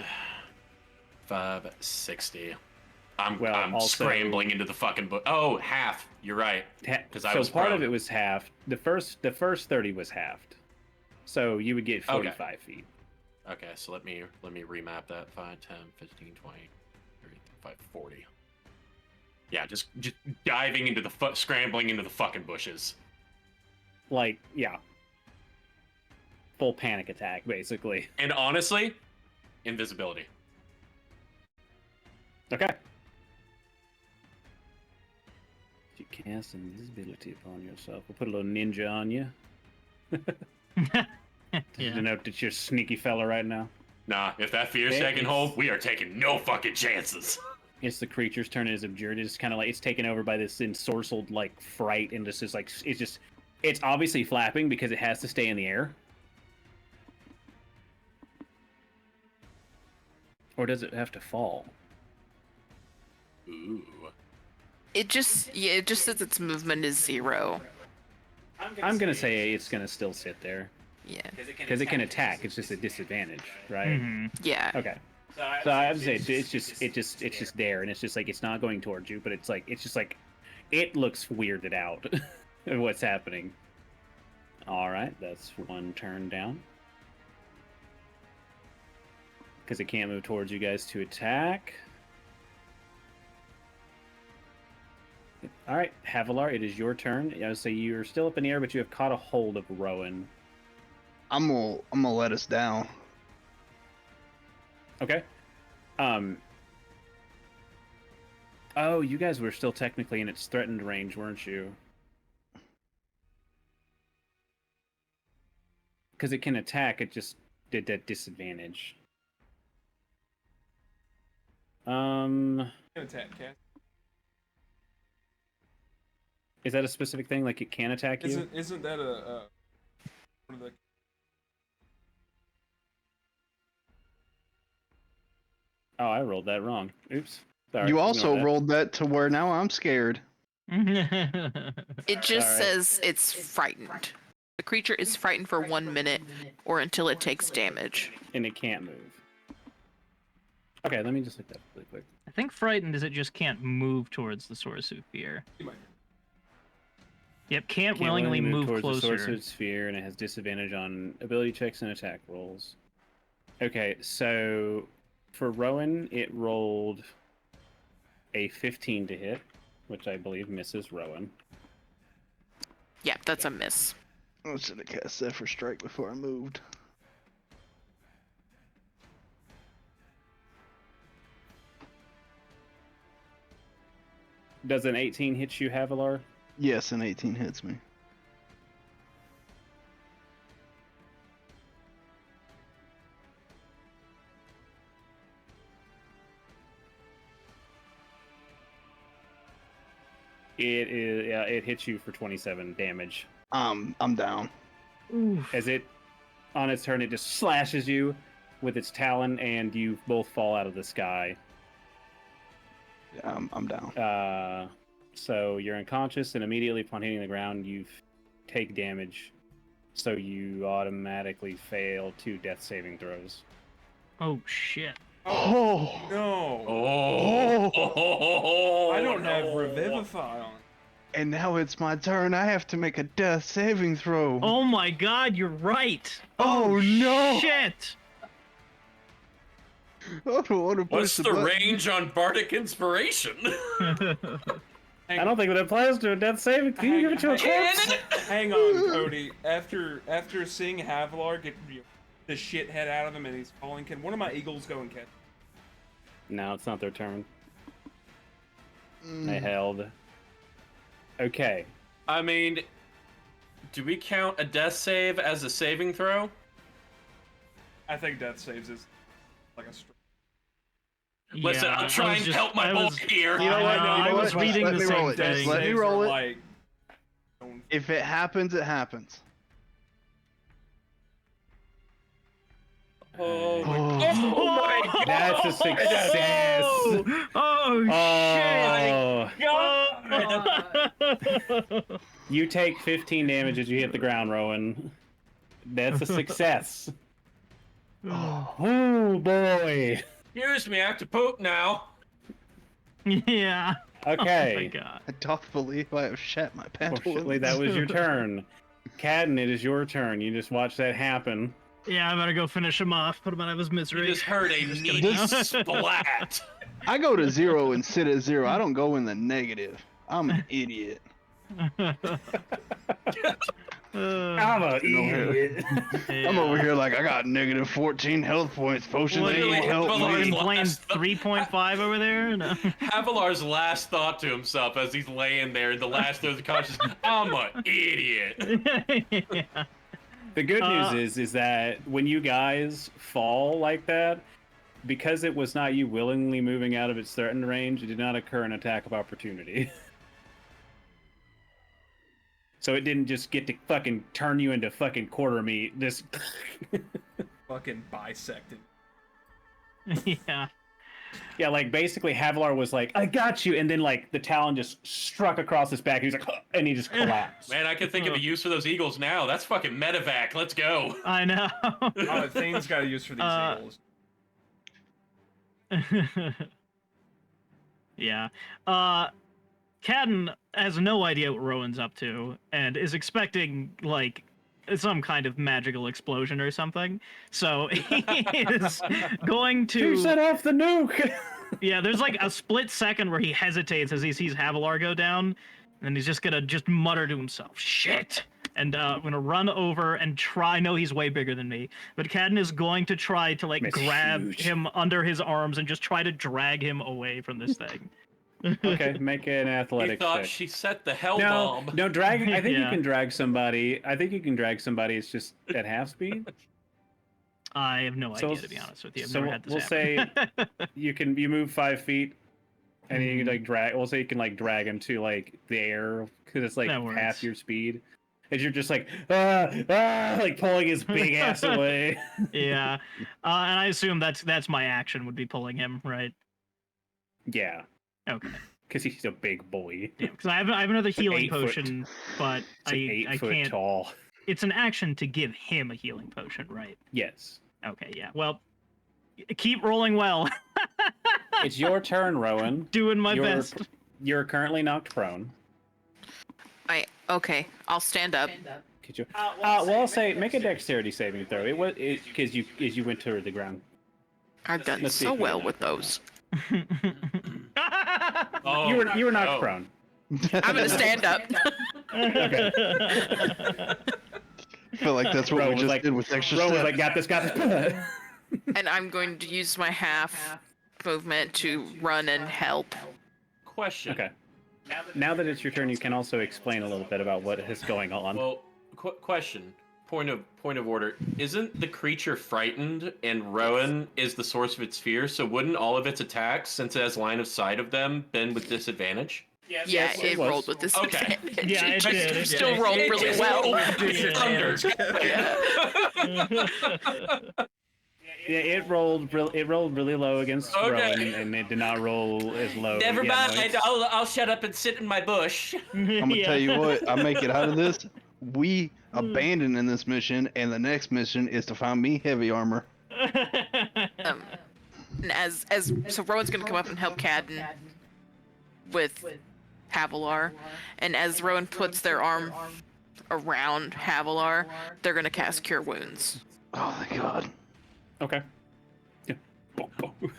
5, 60. I'm Well, also- scrambling into the fucking book. Oh, half. You're right. so I was part prone. of it was halved. The first 30 was halved. So you would get 45 feet. Okay, so let me remap that. 5, 10, 15, 20, 35, 40. Yeah, just diving into scrambling into the fucking bushes. Like, yeah. Full panic attack, basically. And honestly, invisibility. Okay. You cast invisibility upon yourself. We'll put a little ninja on you. To Yeah. denote that you're a sneaky fella right now. Nah, if that fear's It taking is- hold, we are taking no fucking chances. It's the creature's turn. It is abjured. It's kind of like it's taken over by this ensorcelled like fright, and this is like it's obviously flapping because it has to stay in the air. Or does it have to fall? Ooh. It just says its movement is 0. I'm gonna say it's gonna still sit there Yeah. because it can attack. It's just a disadvantage, right? Mhm. Yeah. Okay. So I would say it's just there, and it's just like it's not going towards you, but it's just like it looks weirded out of what's happening. All right, that's one turn down. because it can't move towards you guys to attack. All right, Havilar, it is your turn. I would say you're still up in the air, but you have caught a hold of Rowan. I'm gonna let us down. Okay. Oh, you guys were still technically in its threatened range, weren't you? Because it can attack, it just did that disadvantage. Attack, Cat. Is that a specific thing? Like it can attack you? Isn't that one of the... Oh, I rolled that wrong. Oops. Sorry, You ignore also that. rolled that to where now I'm scared. It just Alright. says it's frightened. The creature is frightened for 1 minute or until it takes damage. And it can't move. Okay, let me just look that up really quick. I think frightened is it just can't move towards the source of fear. Yep, can't willingly move towards closer. the source of its sphere, and it has disadvantage on ability checks and attack rolls. Okay, so for Rowan, it rolled a 15 to hit, which I believe misses Rowan. Yeah, that's a miss. I should have cast Zephyr Strike before I moved. Does an 18 hit you, Havilar? Yes, an 18 hits me. It hits you for 27 damage. I'm down. Oof. As it, on its turn, it just slashes you with its talon, and you both fall out of the sky. Yeah, I'm down. So you're unconscious, and immediately upon hitting the ground, you take damage. So you automatically fail 2 death saving throws. Oh shit. Oh! No. Oh! I don't have Revivify on. And now it's my turn. I have to make a death saving throw. Oh my god, you're right. Oh, no! Shit. I don't want to push What's the button. range on Bardic Inspiration? I don't think that applies to a death saving. Can you give it to a corpse? Hang on, Cody. After seeing Havilar get the shit head out of him and he's falling, can one of my eagles go and catch? No, it's not their turn. Mm. They held. Okay. I mean, do we count a death save as a saving throw? I think death saves is like a. Listen, Yeah, I'm I trying was to just- help my I boy was- here. You know what? I You know was what? reading Let the me same roll it. thing. Let me roll it. Like, If it happens, it happens. Oh my Oh. god! Oh my That's a success. Oh, Oh, shit. you take 15 damage as you hit the ground, Rowan. That's a success. Oh boy. Excuse me, I have to poop now. Yeah. Okay. Oh my god. I don't believe I have shat my pants. Fortunately, that was your turn. Khadden, it is your turn. You just watch that happen. Yeah, I better go finish him off. Put him out of his You misery. just heard a Just needy kidding. splat. I go to 0 and sit at 0. I don't go in the negative. I'm an idiot. I'm an idiot. I'm over here like I got negative 14 health points. Potions What, ain't Literally, gonna help Havilar's Been me. playing last- 3.5 over there? No. Havilar's last thought to himself as he's laying there, the last of the conscious, I'm an idiot. Yeah. The good news is that when you guys fall like that, because it was not you willingly moving out of its threatened range, it did not occur an attack of opportunity. So it didn't just get to fucking turn you into fucking quarter meat. Just fucking bisected. Yeah. yeah, like basically Havilar was like, "I got you," and then like the talon just struck across his back. He was like, "Huh," and he just collapsed. Man, I can think of a use for those eagles now. That's fucking medevac. Let's go. I know. Oh, Thaine's got a use for these eagles. Yeah. Khadden has no idea what Rowan's up to and is expecting, like, some kind of magical explosion or something. So he is going to Who set off the nuke? Yeah, there's like a split second where he hesitates as he sees Havilar go down, and he's just gonna mutter to himself, "Shit!" And I'm gonna run over and try. No, he's way bigger than me, but Khadden is going to try to like It's grab huge. him under his arms and just try to drag him away from this thing. Okay, make an You athletic thought check. she set the hell No, bomb. no, drag. I think you Yeah. can drag somebody. I think you can drag somebody. It's just at half speed. I have no So- idea, to be honest with you. I've so never had this we'll happen. You move 5 feet, and then you can like drag. We'll say you can like drag him to like the air because it's like That works. half your speed. And you're just like like pulling his big ass away. Yeah, and I assume that's my action would be pulling him, right? Yeah, Okay. because he's a big boy. Yeah, because I have another like healing 8 foot. potion, but It's like I 8 foot can't. tall. It's an action to give him a healing potion, right? Yes. Okay, yeah. Well, keep rolling well. It's your turn, Rowan. Doing my You're- best. You're currently knocked prone. Okay, I'll stand up. Could you? Well, I'll say make a dexterity saving throw. It was because you went toward the ground. I've done Let's see so if you're well not with prone. those. Oh, You were knocked oh. prone. I'm gonna stand up. Okay. I feel like that's what Rowan we was just like- did with extra Rowan was steps. like, got this. And I'm going to use my half movement to run and help. Question. Okay. Now that it's your turn, you can also explain a little bit about what is going on. Well, question. Point of order. Isn't the creature frightened, and Rowan is the source of its fear? So wouldn't all of its attacks, since it has line of sight of them, been with disadvantage? Yeah, Yes, it it was. rolled with this Okay. advantage. Yeah, it did. It Still did. rolled It really just well. rolled Disadvantage. Yeah, it rolled really low against Okay. Rowan, and it did not roll as low. Never Yeah, no, mind. it's- I'll shut up and sit in my bush. I'm gonna tell you what, I make it out of this. We Hmm. abandon in this mission, and the next mission is to find me heavy armor. And so Rowan's gonna come up and help Khadden with Havilar, and as Rowan puts their arm around Havilar, they're gonna cast Cure Wounds. Oh my god. Okay. Yeah.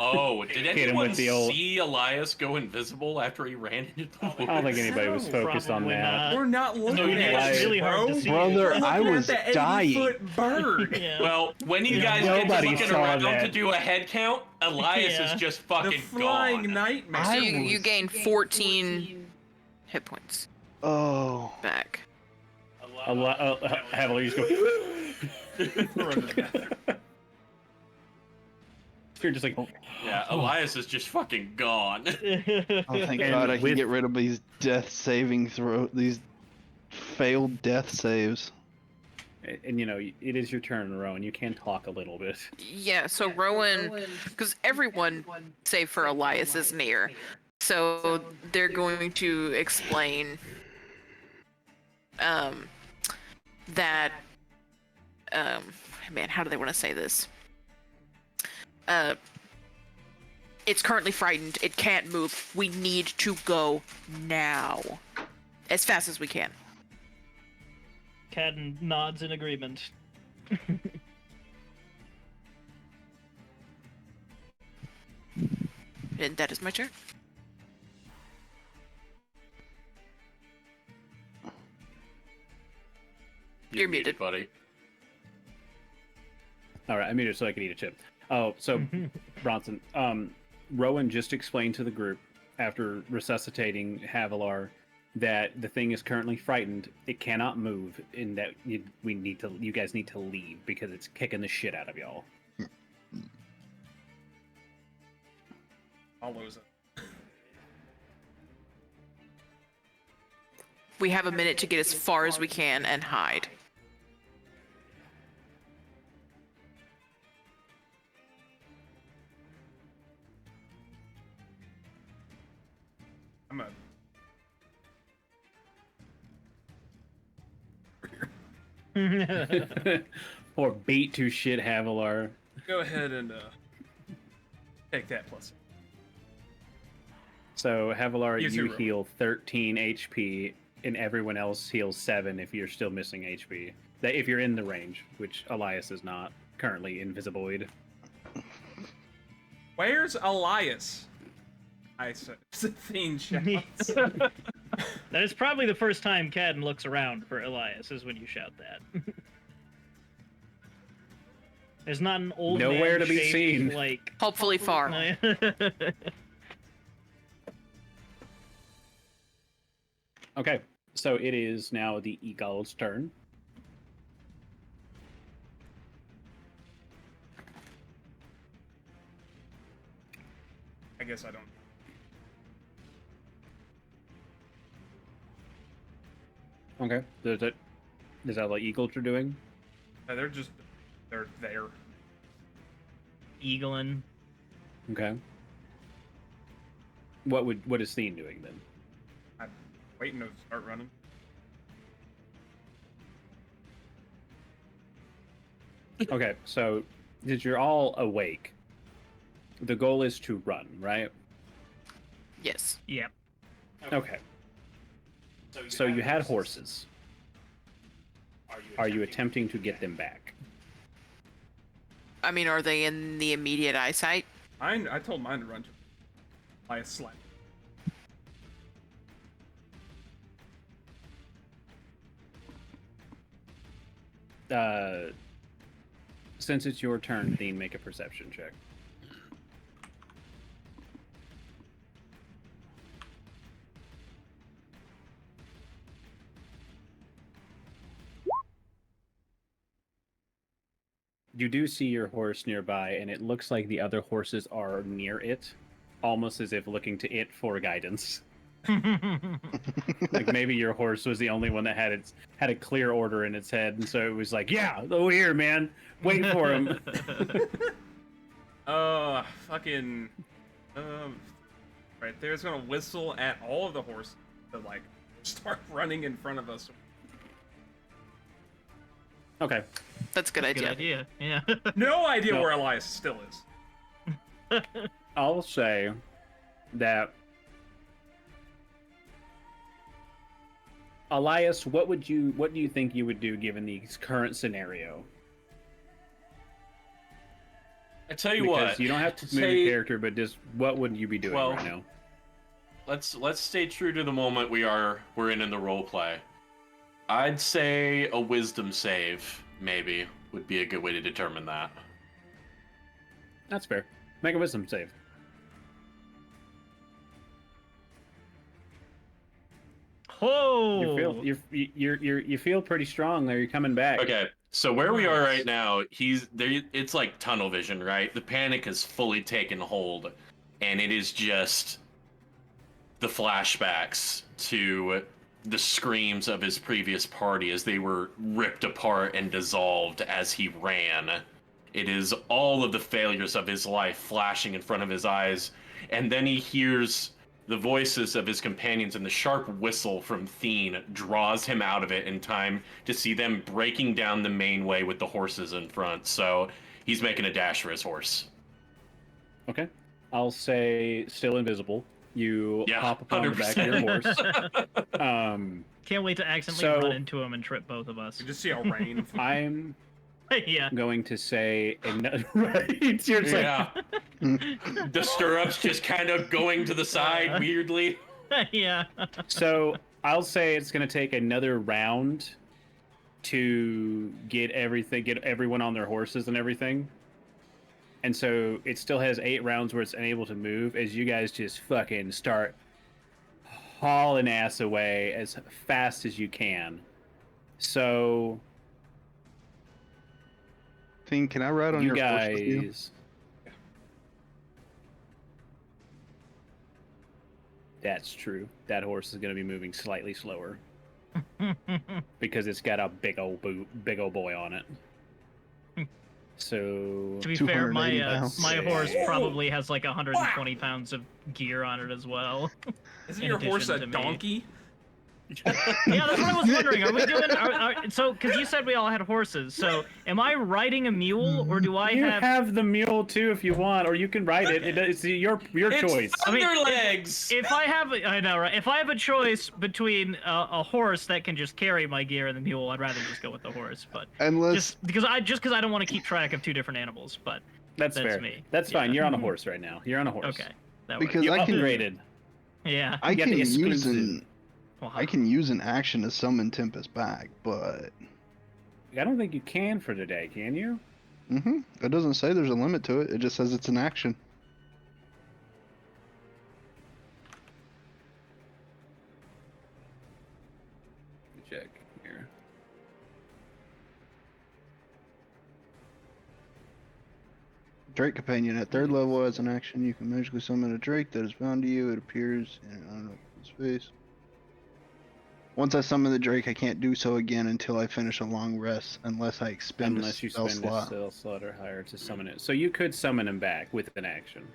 Oh, did him anyone with the old- see Elias go invisible after he ran into the I don't think anybody was focused on Probably that. not. We're not looking yeah, at it's you, really hard bro. to see. Brother, We're I looking was at the dying. 80-foot bird. Yeah. Well, when you Yeah. guys get to Nobody looking saw around that. to do a head count, Elias Yeah. is just The fucking flying gone. nightmare. So I you was- gain 14 hit points Oh. back. Havilar, you just go. You're just like, Yeah, Elias is just fucking gone. Oh, thank And God I can with- get rid of these death saving these failed death saves. and you know, it is your turn, Rowan. You can talk a little bit. Yeah, so Rowan, because everyone, save for Elias, is near. So they're going to explain that, man, how do they want to say this? It's currently frightened. It can't move. We need to go now. As fast as we can. Khadden nods in agreement. And that is my turn. You're muted. buddy. All right, I muted so I could eat a chip. Oh, so Bronson, Rowan just explained to the group after resuscitating Havilar that the thing is currently frightened. It cannot move, and that you guys need to leave because it's kicking the shit out of y'all. I'll lose it. We have a minute to get as far as we can and hide. I'm a Or beat to shit Havilar. go ahead and take that plus. So Havilar, You too, you Rowan. heal 13 HP, and everyone else heals 7 if you're still missing HP. That if you're in the range, which Elias is not currently invisiboid. Where's Elias? I said, Theine shouts. That is probably the first time Khadden looks around for Elias, is when you shout that. There's not an old Nowhere man to be shaped, seen. like... Hopefully far. Okay, so it is now the Eagle's turn. I guess I don't. Okay, is that what Eagles are doing? They're there. Eagling. Okay. What is Theine doing then? I'm waiting to start running. Okay, so since you're all awake, the goal is to run, right? Yes. Yep. Okay. So you had horses. Are you attempting to get them back? I mean, are they in the immediate eyesight? I told mine to run to Elias slap. Since it's your turn, Theine, make a perception check. You do see your horse nearby, and it looks like the other horses are near it, almost as if looking to it for guidance. Like maybe your horse was the only one that had a clear order in its head, and so it was like, "Yeah, over here, man, wait for him." Fucking, right there's gonna whistle at all of the horses to like start running in front of us. Okay. That's a good idea. Good idea. Yeah. No idea No. where Elias still is. I'll say that Elias, what do you think you would do given the current scenario? I tell you Because what, you don't have to move your character, but just what would you be doing right now? let's stay true to the moment we're in the role play. I'd say a wisdom save maybe would be a good way to determine that. That's fair. Make a wisdom save. Oh. You feel pretty strong there. You're coming back. Okay, so where we are right now, he's there. It's like tunnel vision, right? The panic has fully taken hold, and it is just the flashbacks to the screams of his previous party as they were ripped apart and dissolved as he ran. It is all of the failures of his life flashing in front of his eyes, and then he hears the voices of his companions, and the sharp whistle from Theine draws him out of it in time to see them breaking down the main way with the horses in front. So he's making a dash for his horse. Okay. I'll say still invisible. You hop upon 100%. the back of your horse. Can't wait to accidentally run into him and trip both of us. You just see a rain. I'm Yeah. going to say right. You're just Yeah. The stirrups just kind of going to the side weirdly. Yeah. So I'll say it's going to take another round to get everyone on their horses and everything. And so it still has 8 rounds where it's unable to move as you guys just fucking start hauling ass away as fast as you can. So Theine, can I ride on you your horse guys... with you? That's true. That horse is going to be moving slightly slower because it's got a big old boy on it. So To be fair, 280 my pounds. horse probably has like 120 pounds of gear on it as well. Isn't in your horse a addition to me. donkey? Yeah, that's what I was wondering. Are we doing? So, because you said we all had horses, so am I riding a mule, or do I You have? have the mule too if you want, or you can ride it. It's your choice. It's Thunderlegs! If I have, I know, right? If I have a choice between a horse that can just carry my gear and the mule, I'd rather just go with the horse. But Unless just because I don't want to keep track of two different animals. But That's fair. me. That's fine. Yeah. You're on a horse right now. You're on a horse. Okay. That because You I can upgraded. yeah. I You got can the use exclusive. I can use an action to summon Tempest back, but I don't think you can for today, can you? it doesn't say there's a limit to it. It just says it's an action. Check here. Drake Companion at 3rd level as an action, you can magically summon a Drake that is bound to you. It appears in an unopened space. Once I summon the Drake, I can't do so again until I finish a long rest, unless I expend Unless a you spell spend slot. a spell slot or higher to summon it. So you could summon him back with an action.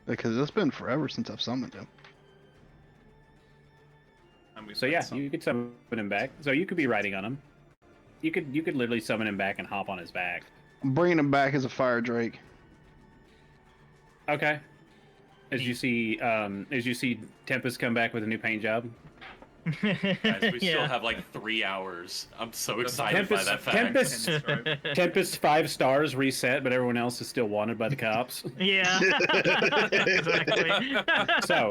Because it's been forever since I've summoned him. And we So put yeah, some- you could summon him back. So you could be riding on him. You could literally summon him back and hop on his back. I'm bringing him back as a Fire Drake. Okay. As you see Tempest come back with a new paint job. Guys, we still Yeah. have like 3 hours. I'm so excited by Tempest, that fact. Tempest, Right? Tempest 5 stars reset, but everyone else is still wanted by the cops. Yeah. Exactly. So,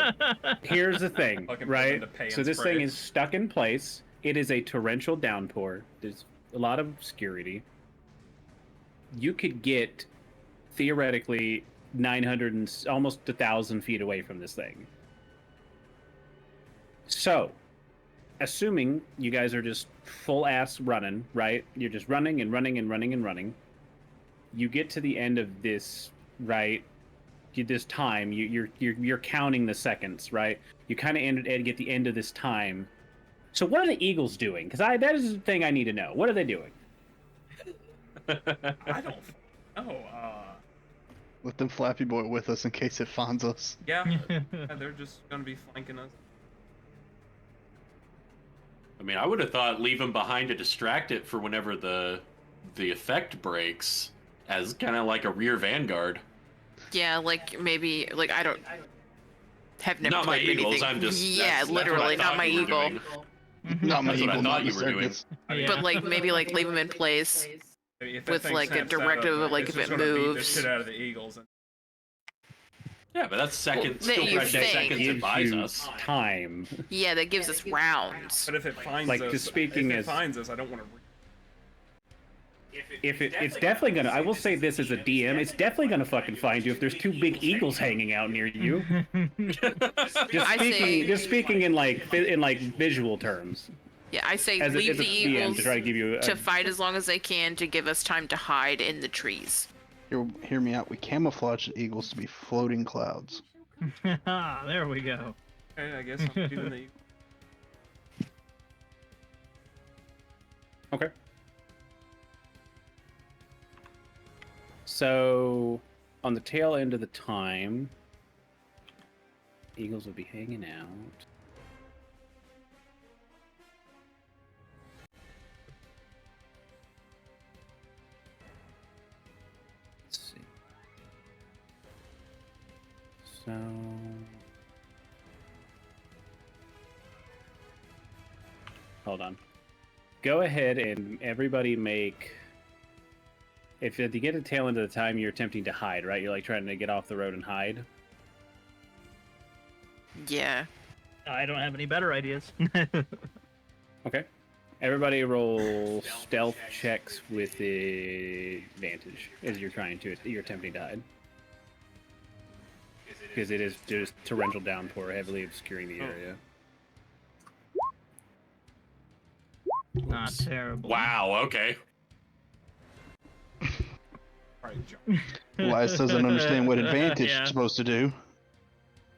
here's the thing, Fucking right? put them to pay So and this spray. thing is stuck in place. It is a torrential downpour. There's a lot of obscurity. You could get, theoretically, 900 and almost 1,000 feet away from this thing. So, assuming you guys are just full ass running, right? You're just running and running and running and running. You get to the end of this, right? This time, you're counting the seconds, right? You kind of get the end of this time. So what are the Eagles doing? Because that is the thing I need to know. What are they doing? I don't know. Let them Flappy Boy with us in case it finds us. Yeah, they're just gonna be flanking us. I mean, I would have thought leave him behind to distract it for whenever the effect breaks, as kind of like a rear vanguard. Yeah, like maybe like I don't have never Not my played eagles. anything. I'm just yeah, that's what I literally not thought my you were eagle. doing. Not my That's what I eagle, thought not you the were doing. circus. Yeah. But like maybe like leave them in place. I mean, if that With, thing like, a snaps out directive of, like, it's if just it gonna beat the moves. shit out of the Eagles. And Yeah, but that's second. Well, Still you precious think. seconds Gives advise you us. time. Yeah, that gives us rounds. but if it finds Like, us, just speaking if it as- finds us, I don't want to. It's definitely gonna. I will say this as a DM. It's definitely gonna fucking find you if there's two big eagles hanging out near you. Just speaking in like visual terms. Yeah, I say As leave a the DM eagles to try to give you to fight as long as they can to give us time to hide in the trees. Hear me out. We camouflage the eagles to be floating clouds. There we go. Okay, I guess I'm doing the. Okay. So, on the tail end of the time, eagles will be hanging out. Let's see. So, hold on. Go ahead and everybody make. If you get a tail end of the time, you're attempting to hide, right? You're like trying to get off the road and hide. Yeah. I don't have any better ideas. Okay. Everybody roll stealth checks with advantage as you're attempting to hide. Because it is just torrential downpour, heavily obscuring the area. Not terrible. Wow. Okay. Right, John. Elias doesn't understand what advantage Yeah. is supposed to do.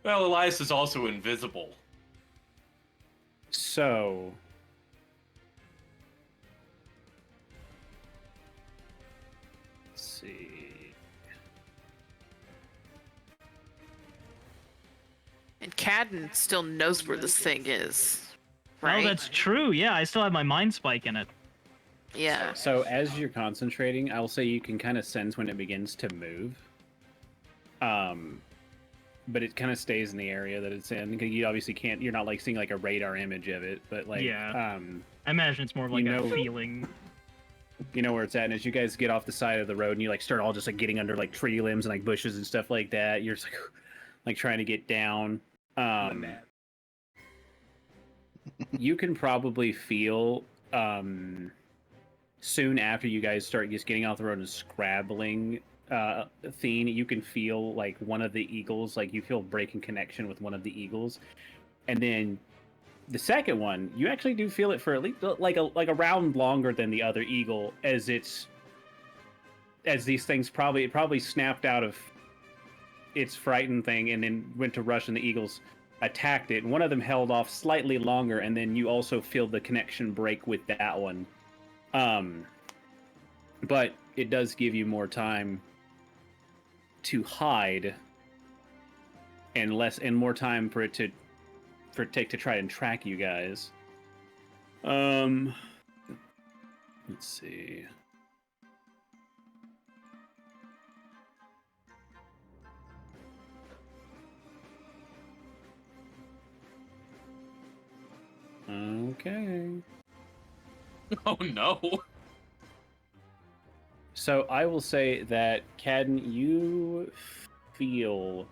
Well, Elias is also invisible. So, let's see. And Khadden still knows where this thing is, right? Oh, that's true. Yeah, I still have my mind spike in it. Yeah. So as you're concentrating, I'll say you can kind of sense when it begins to move. But it kind of stays in the area that it's in. You obviously can't. You're not like seeing like a radar image of it, but like Yeah. I imagine it's more of like a feeling. You know where it's at, and as you guys get off the side of the road and you like start all just like getting under like tree limbs and like bushes and stuff like that, you're just like trying to get down. You can probably feel soon after you guys start just getting off the road and scrabbling Theine, you can feel like one of the eagles, like you feel breaking connection with one of the eagles, and then the second one, you actually do feel it for at least like a round longer than the other eagle, as these things probably snapped out of its frightened thing and then went to rush, and the eagles attacked it. And one of them held off slightly longer, and then you also feel the connection break with that one. But it does give you more time to hide, and more time for it to try and track you guys. Let's see. Okay. Oh no. So I will say that, Khadden, you feel...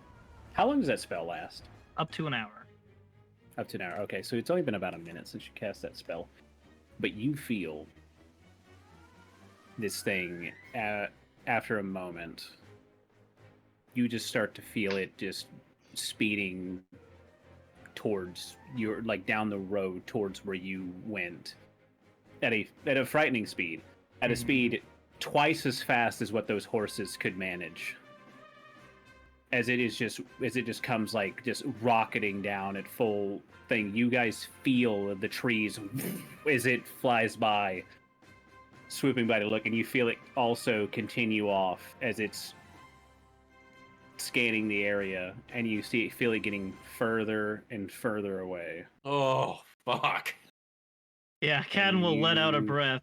How long does that spell last? Up to an hour. Up to an hour. Okay, so it's only been about a minute since you cast that spell. But you feel this thing after a moment. You just start to feel it just speeding towards your, like, down the road towards where you went at a frightening speed. At a speed twice as fast as what those horses could manage. As it just comes like just rocketing down at full thing. You guys feel the trees as it flies by, swooping by to look, and you feel it also continue off as it's scanning the area, and you feel it getting further and further away. Oh, fuck. Yeah, Khadden will let out a breath.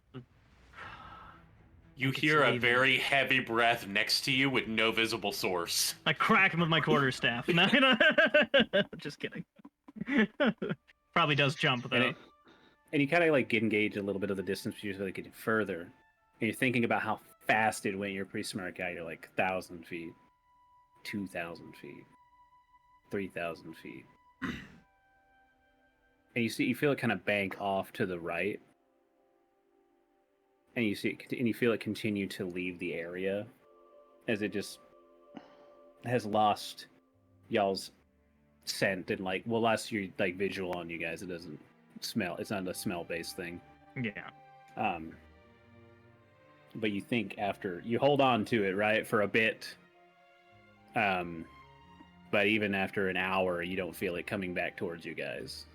You hear a very heavy breath next to you with no visible source. I crack him with my quarterstaff. No, just kidding. Probably does jump though. And you kind of like get engaged a little bit of the distance, but you're really getting further. And you're thinking about how fast it went. You're a pretty smart guy. You're like 1,000 feet, 2,000 feet, 3,000 feet. And you feel it kind of bank off to the right. And you feel it continue to leave the area as it just has lost y'all's scent and lost your like visual on you guys. It doesn't smell. It's not a smell based thing. Yeah. But you think after you hold on to it, right, for a bit. But even after an hour, you don't feel it coming back towards you guys.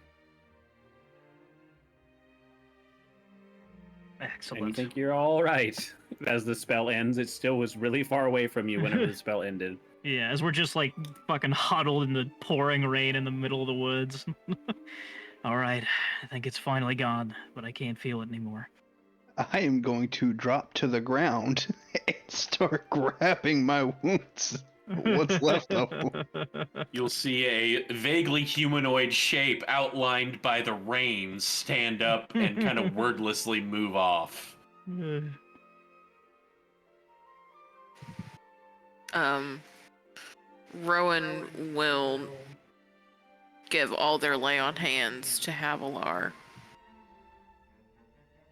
Excellent. And you think you're all right. As the spell ends, it still was really far away from you whenever the spell ended. Yeah, as we're just like fucking huddled in the pouring rain in the middle of the woods. All right, I think it's finally gone, but I can't feel it anymore. I am going to drop to the ground and start grabbing my wounds. What's left of them? You'll see a vaguely humanoid shape outlined by the rain stand up and kind of wordlessly move off. Rowan will give all their lay on hands to Havilar.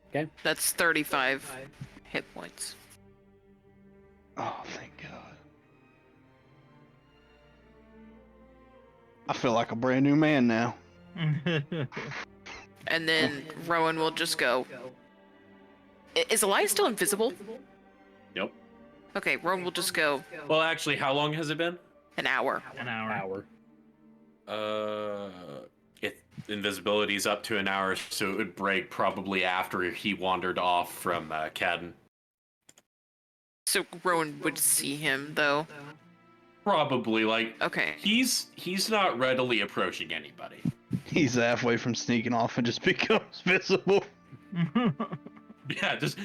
Okay. That's 35 hit points. Oh, thank God. I feel like a brand new man now. And then Rowan will just go. Is Elias still invisible? Nope. Okay, Rowan will just go Well, actually, how long has it been? an hour. An hour. Invisibility's up to an hour, so it would break probably after he wandered off from Khadden. So Rowan would see him, though. Probably, like, Okay. he's not readily approaching anybody. He's halfway from sneaking off and just becomes visible. Yeah, just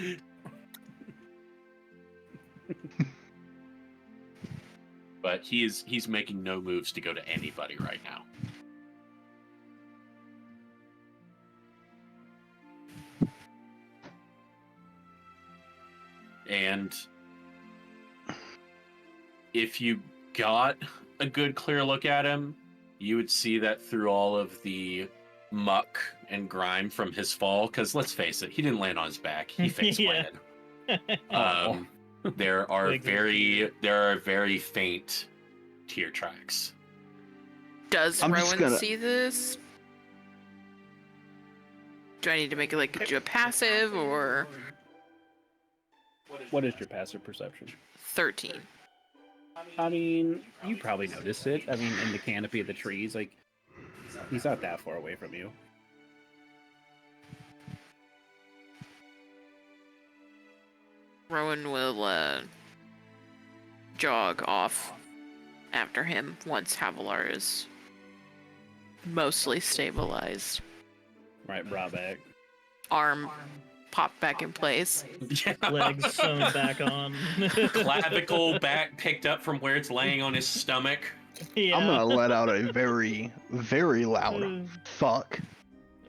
but he's making no moves to go to anybody right now. And if you got a good clear look at him, you would see that through all of the muck and grime from his fall, because let's face it, he didn't land on his back. He face Yeah. planted. There are Like, very faint tear tracks. Does I'm just Rowan gonna- see this? Do I need to make it like do a passive or What is your passive perception? 13? I mean, you probably notice it. I mean, in the canopy of the trees, like, he's not that far away from you. Rowan will jog off after him once Havilar is mostly stabilized. Right, bra back. Arm popped back in place. Yeah. Legs sewn back on. Clavicle back picked up from where it's laying on his stomach. Yeah. I'm gonna let out a very, very loud fuck.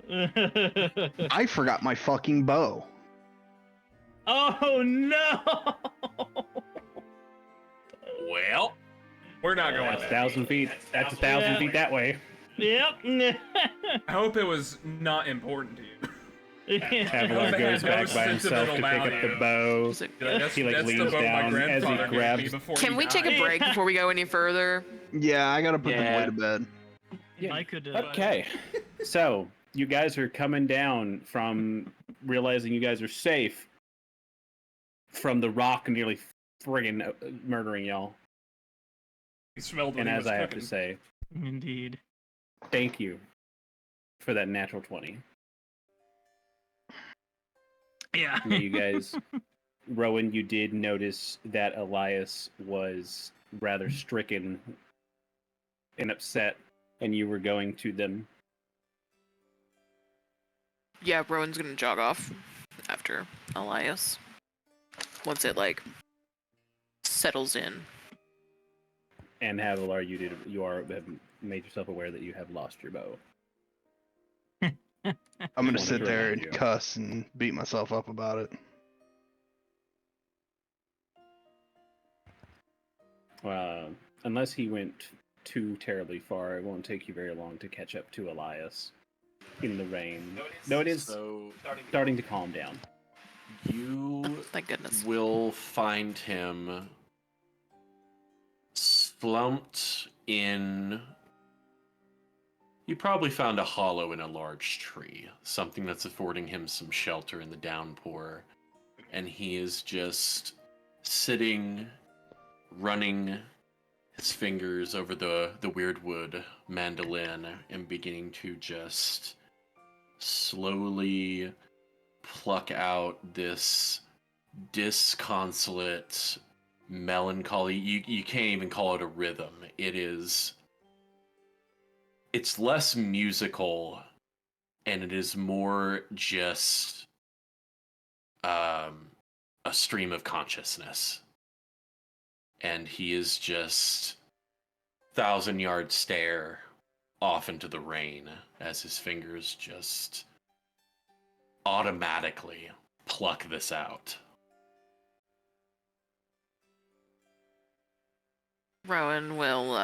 I forgot my fucking bow. Oh no! Well, We're not going That's there. 1,000 feet. That's 1,000 feet that way. Yep. I hope it was not important to you. Havilar goes back by himself to pick up the bow. Is it- That's, He, like, that's the leans boat my down as he grandfather gave me grabs- before Can he we take a died. break before we go any further? Yeah, I gotta put the Yeah. boy to bed. Yeah. I could. Okay, so you guys are coming down from realizing you guys are safe from the rock nearly friggin' murdering y'all. He smelled what And he as was I have cooking. to say, Indeed. thank you for that natural 20. Yeah. Yeah, you guys, Rowan, you did notice that Elias was rather stricken and upset, and you were going to them. Yeah, Rowan's gonna jog off after Elias. Once it like settles in. And Havilar, you have made yourself aware that you have lost your bow. I'm gonna Wanted sit to there remind and you. cuss and beat myself up about it. Unless he went too terribly far, it won't take you very long to catch up to Elias in the rain. No, it is So starting to calm down. you Thank goodness. will find him slumped in. You probably found a hollow in a large tree, something that's affording him some shelter in the downpour, and he is just sitting, running his fingers over the weird wood mandolin and beginning to just slowly pluck out this disconsolate melancholy. You can't even call it a rhythm. It's less musical and it is more just a stream of consciousness. And he is just 1,000-yard stare off into the rain as his fingers just automatically pluck this out. Rowan will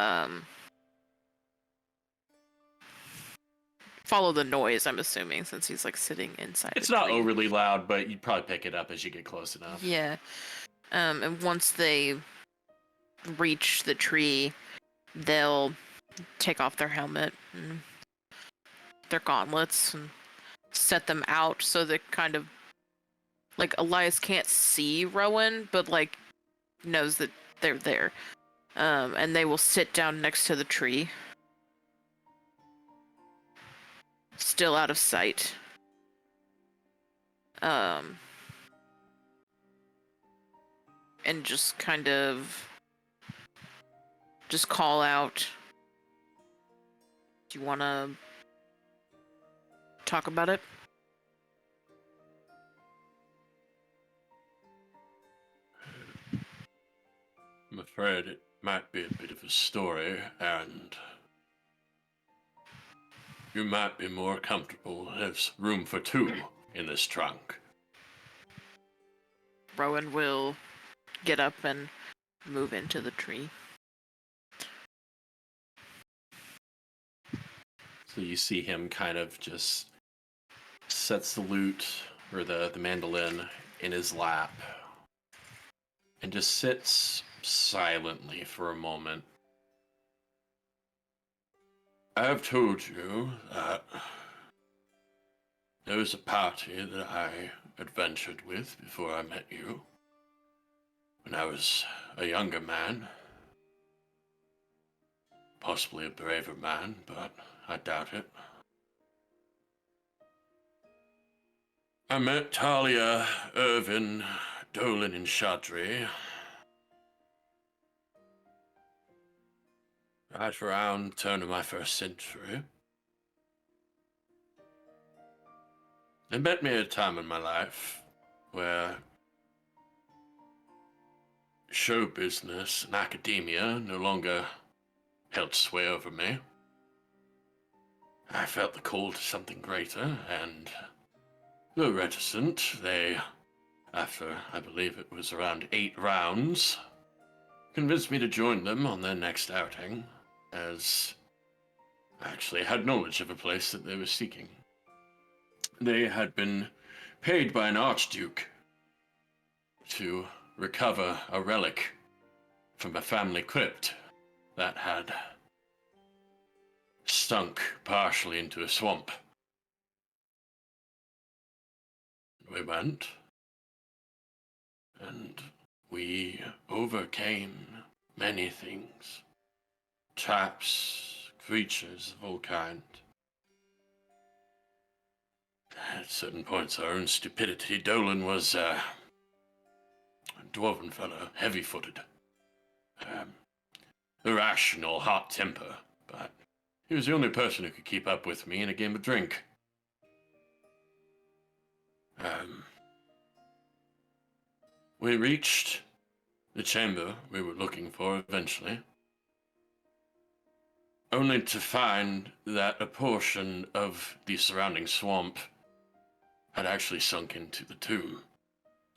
follow the noise, I'm assuming, since he's like sitting inside. It's a not tree. overly loud, but you'd probably pick it up as you get close enough. Yeah. And once they reach the tree, they'll take off their helmet and their gauntlets and set them out so that kind of like Elias can't see Rowan, but like knows that they're there. And they will sit down next to the tree. Still out of sight. And just kind of just call out. Do you want to talk about it? I'm afraid it might be a bit of a story, and you might be more comfortable. There's room for two in this trunk. Rowan will get up and move into the tree. So you see him kind of just sets the lute, or the mandolin, in his lap, and just sits silently for a moment. I've told you that there was a party that I adventured with before I met you. When I was a younger man. Possibly a braver man, but I doubt it. I met Talia, Irvin, Dolan, and Shadri right around turn of my first century. They met me at a time in my life where show business and academia no longer held sway over me. I felt the call to something greater, and though reticent, they, after I believe it was around 8 rounds, convinced me to join them on their next outing, as I actually had knowledge of a place that they were seeking. They had been paid by an archduke to recover a relic from a family crypt that had stunk partially into a swamp. We went, and we overcame many things. Traps, creatures of all kinds. At certain points, our own stupidity. Dolan was a dwarven fellow, heavy-footed. Irrational, hot temper, but he was the only person who could keep up with me in a game of drink. We reached the chamber we were looking for eventually, only to find that a portion of the surrounding swamp had actually sunk into the tomb.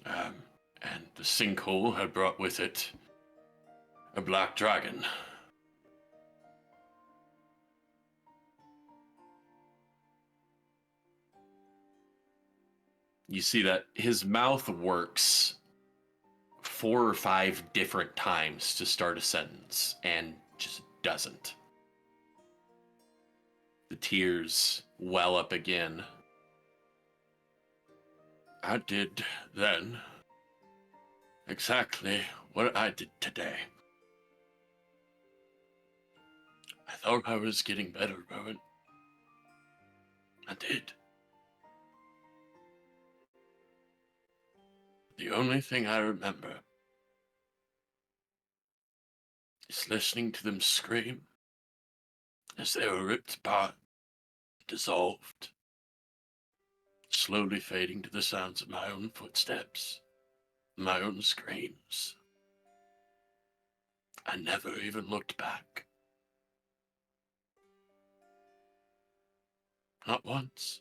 And the sinkhole had brought with it a black dragon. You see that his mouth works 4 or 5 different times to start a sentence and just doesn't. The tears well up again. I did then exactly what I did today. I thought I was getting better, Rowan. I did. The only thing I remember is listening to them scream as they were ripped apart, dissolved, slowly fading to the sounds of my own footsteps, my own screams. I never even looked back. Not once.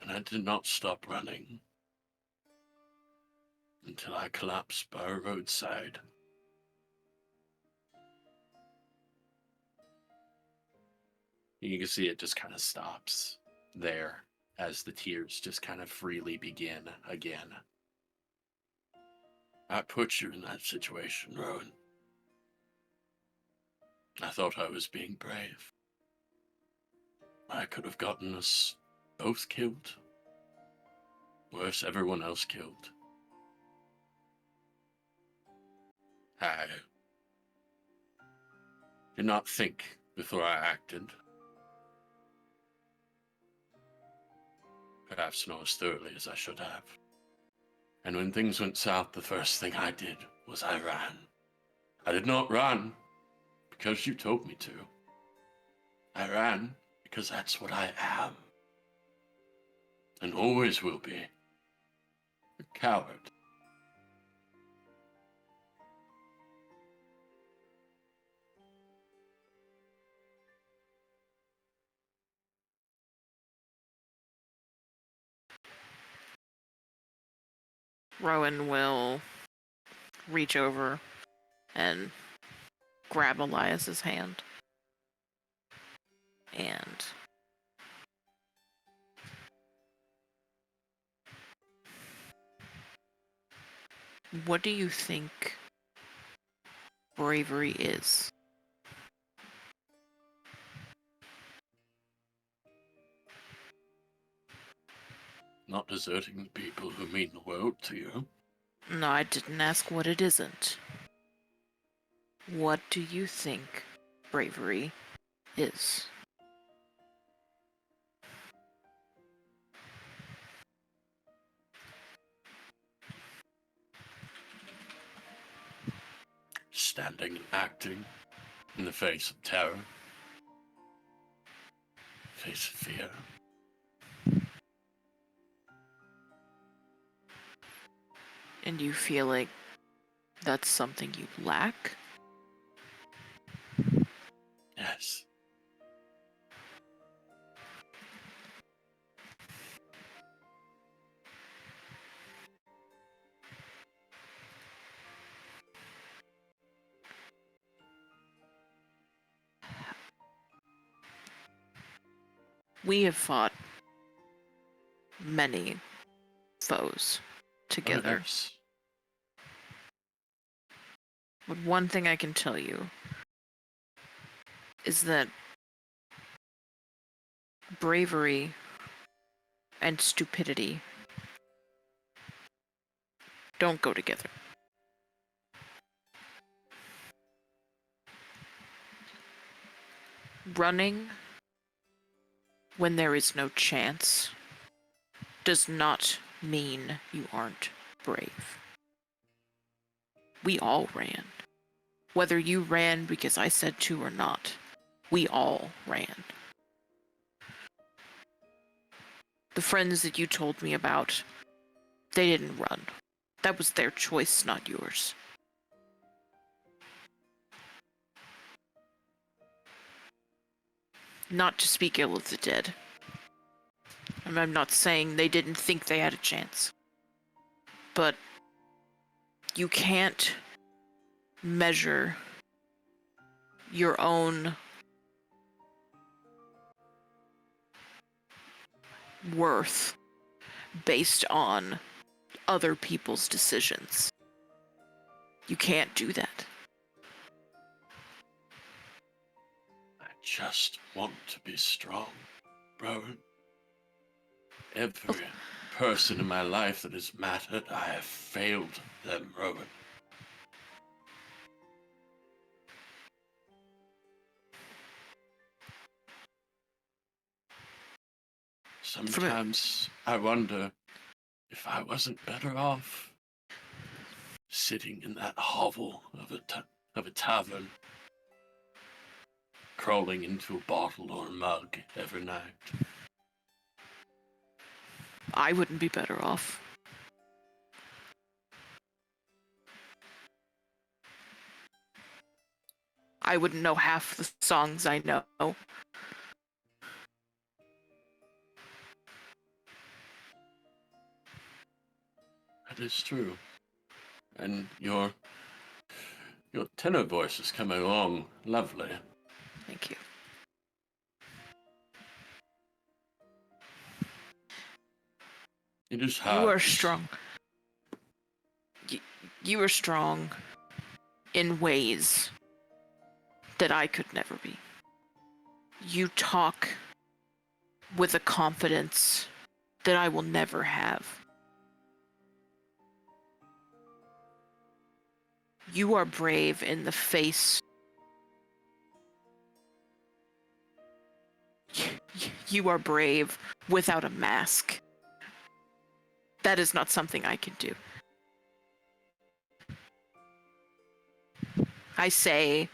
And I did not stop running until I collapsed by a roadside. You can see it just kind of stops there as the tears just kind of freely begin again. I put you in that situation, Rowan. I thought I was being brave. I could have gotten us both killed. Worse, everyone else killed. I did not think before I acted. Perhaps not as thoroughly as I should have. And when things went south, the first thing I did was I ran. I did not run because you told me to. I ran because that's what I am. And always will be. A coward. Rowan will reach over and grab Elias's hand. And what do you think bravery is? Not deserting the people who mean the world to you. No, I didn't ask what it isn't. What do you think bravery is? Standing and acting in the face of terror. Face of fear. And you feel like that's something you lack? Yes. We have fought many foes together. Others. But one thing I can tell you is that bravery and stupidity don't go together. Running when there is no chance does not mean you aren't brave. We all ran. Whether you ran because I said to or not, we all ran. The friends that you told me about, they didn't run. That was their choice, not yours. Not to speak ill of the dead. And I'm not saying they didn't think they had a chance. But you can't measure your own worth based on other people's decisions. You can't do that. I just want to be strong, Rowan. Every person in my life that has mattered, I have failed them, Rowan. Sometimes I wonder if I wasn't better off sitting in that hovel of a tavern, crawling into a bottle or a mug every night. I wouldn't be better off. I wouldn't know half the songs I know. That is true. And your tenor voice is coming along lovely. Thank you. It is hard. You are strong. You are strong in ways that I could never be. You talk with a confidence that I will never have. You are brave in the face. You are brave without a mask. That is not something I can do. I say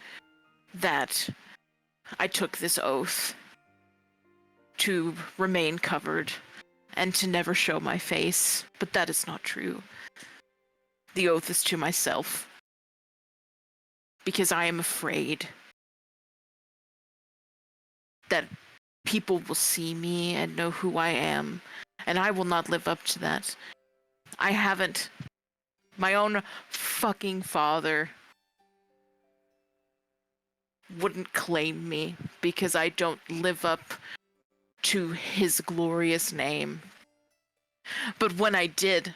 that I took this oath to remain covered and to never show my face, but that is not true. The oath is to myself, because I am afraid that people will see me and know who I am, and I will not live up to that. I haven't. My own fucking father wouldn't claim me because I don't live up to his glorious name. But when I did,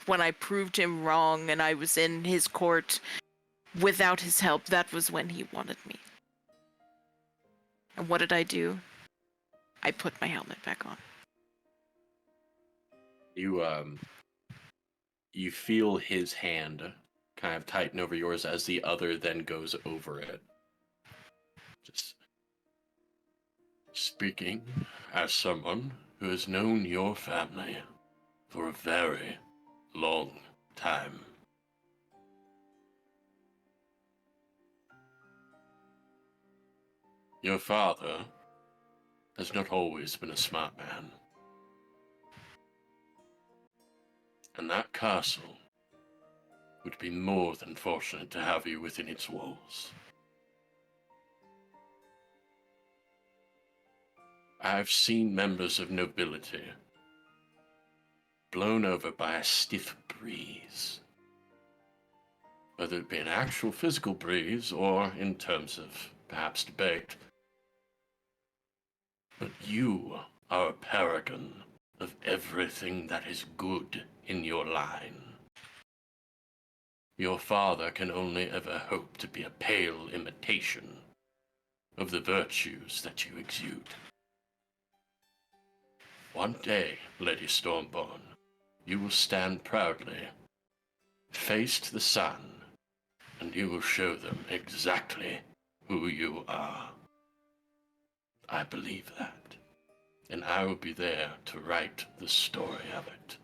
when I proved him wrong and I was in his court without his help, that was when he wanted me. And what did I do? I put my helmet back on. You feel his hand kind of tighten over yours as the other then goes over it. Just speaking as someone who has known your family for a very long time. Your father has not always been a smart man. And that castle would be more than fortunate to have you within its walls. I've seen members of nobility blown over by a stiff breeze. Whether it be an actual physical breeze or in terms of perhaps debate. But you are a paragon of everything that is good in your line. Your father can only ever hope to be a pale imitation of the virtues that you exude. One day, Lady Stormborn, you will stand proudly, face to the sun, and you will show them exactly who you are. I believe that, and I will be there to write the story of it.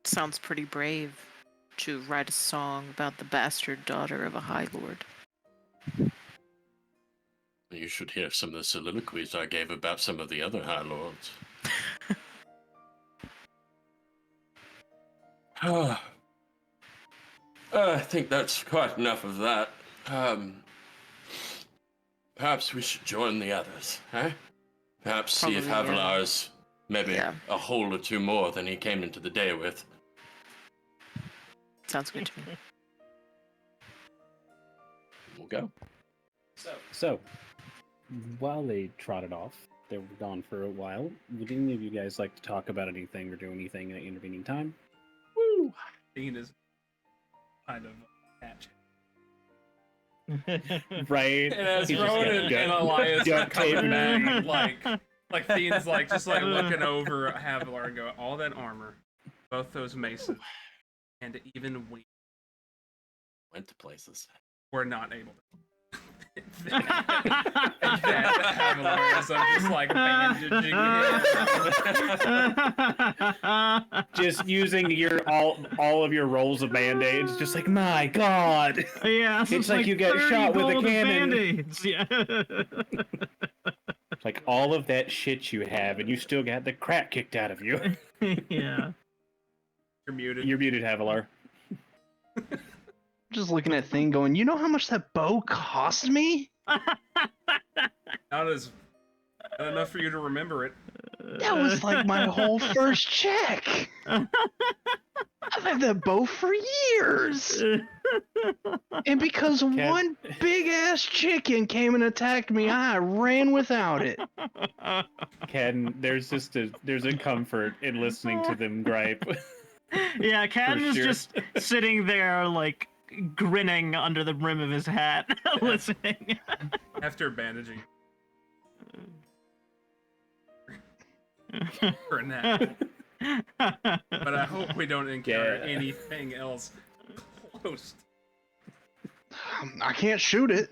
Sounds pretty brave to write a song about the bastard daughter of a High Lord. You should hear some of the soliloquies I gave about some of the other High Lords. I think that's quite enough of that. Perhaps we should join the others, eh? Perhaps see if Probably, yeah. Havilar's maybe a hole or two more than he came into the day with. Sounds good to me. We'll go. So, while they trotted off, they were gone for a while. Would any of you guys like to talk about anything or do anything in the intervening time? Woo! Theine is kind of catch. Right. And as He's just Rowan got and gut- Elias are gut coming tape. back, like Thiene's like just like looking over at Havilar and go, all that armor, both those maces, and even we Went to places. were not able to. And that Havilar is just like bandaging him. Just using your all of your rolls of band-aids, just like, my god! Yeah, so It's like you got 30 shot with a gold cannon. Band-Aids. Yeah. It's like all of that shit you have, and you still got the crap kicked out of you. Yeah. You're muted. You're muted, Havilar. Just looking at Thing going, you know how much that bow cost me? Not enough for you to remember it. That was like my whole first check. I've had that bow for years. And because one big ass chicken came and attacked me, I ran without it. Khadden, there's a comfort in listening to them gripe. Yeah, Khadden is sure. just sitting there, like, grinning under the brim of his hat, listening. After bandaging. For a nap. But I hope we don't encounter Yeah. anything else close. I can't shoot it.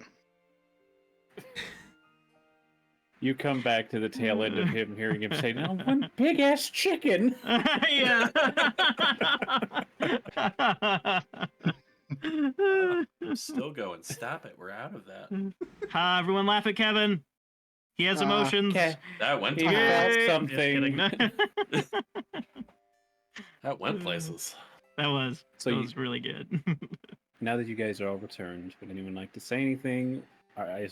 You come back to the tail end of him hearing him say, "No, one big ass chicken." Yeah. Still going. Stop it. We're out of that. Everyone laugh at Kevin. He has emotions. That went He places. felt Just kidding. something. That went places. That was So was really good. Now that you guys are all returned, would anyone like to say anything? I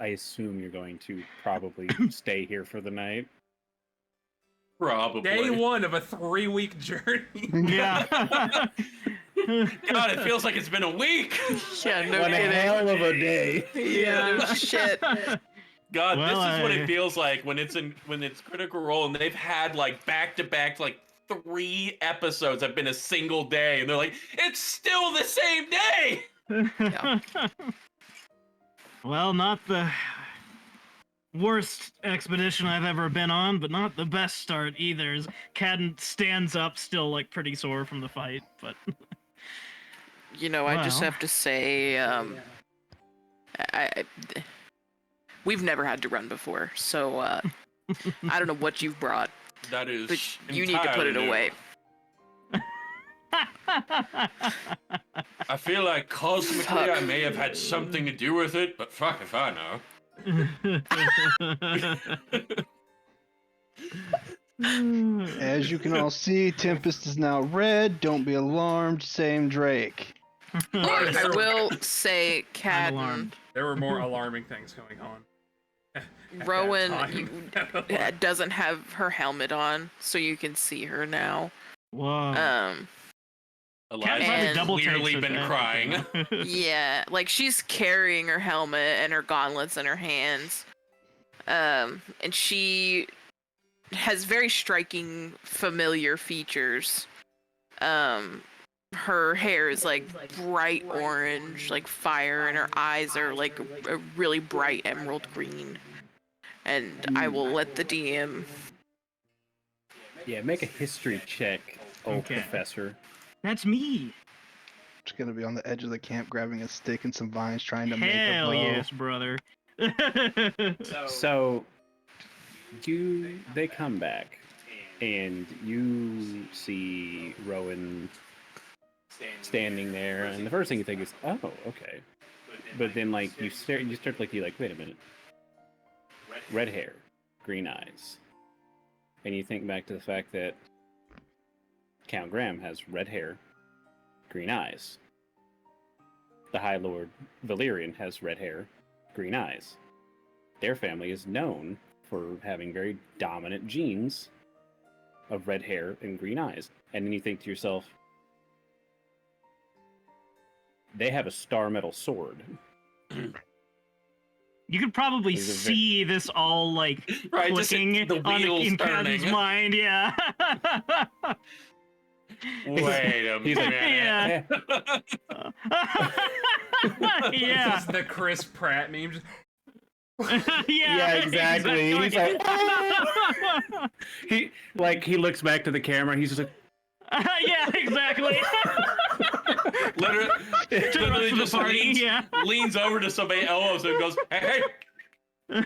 assume you're going to probably stay here for the night. Probably. Day 1 of a 3-week journey. Yeah. God, it feels like it's been a week. Yeah, no What a kidding. hell of a day! Yeah, no shit. God, Well, this is what it feels like when it's Critical Role and they've had like back-to-back like 3 episodes have been a single day and they're like, it's still the same day. Yeah. Well, not the worst expedition I've ever been on, but not the best start either. As Khadden stands up, still like pretty sore from the fight, but You know, I just Well. have to say, we've never had to run before, so I don't know what you've brought, That is but you need to put it entirely new. away. I feel like cosmically Fuck. I may have had something to do with it, but fuck if I know. As you can all see, Tempest is now red. Don't be alarmed. Same Drake. I will say, I'm Khadden, alarmed. There were more alarming things going on. at that Rowan time. doesn't have her helmet on, so you can see her now. Whoa. Elias probably has double clearly takes it, been crying. Yeah, like she's carrying her helmet and her gauntlets in her hands. And she has very striking, familiar features. Her hair is like bright orange, like fire, and her eyes are like a really bright emerald green. And I will let the DM. Yeah, make a history check, old Okay. professor. That's me. Just gonna be on the edge of the camp, grabbing a stick and some vines, trying to make a Hell bow. yes, brother. So, they come back, and you see Rowan standing there, and the first thing you think is, "Oh, okay," but then like you start like you're like, "Wait a minute, red hair, green eyes," and you think back to the fact that Count Graham has red hair, green eyes. The High Lord Valyrian has red hair, green eyes. Their family is known for having very dominant genes of red hair and green eyes. And then you think to yourself, they have a star metal sword. You could probably These are see this all like Right, just clicking the on wheels in Khadden's turning. mind. Yeah. Wait a He's like, minute. Yeah. This Yeah. is the Chris Pratt meme. Just, Yeah. exactly. He's like, he looks back to the camera. He's just like, yeah, exactly. Literally To the rest of the just party, yeah. leans over to somebody else and goes, hey, Yeah.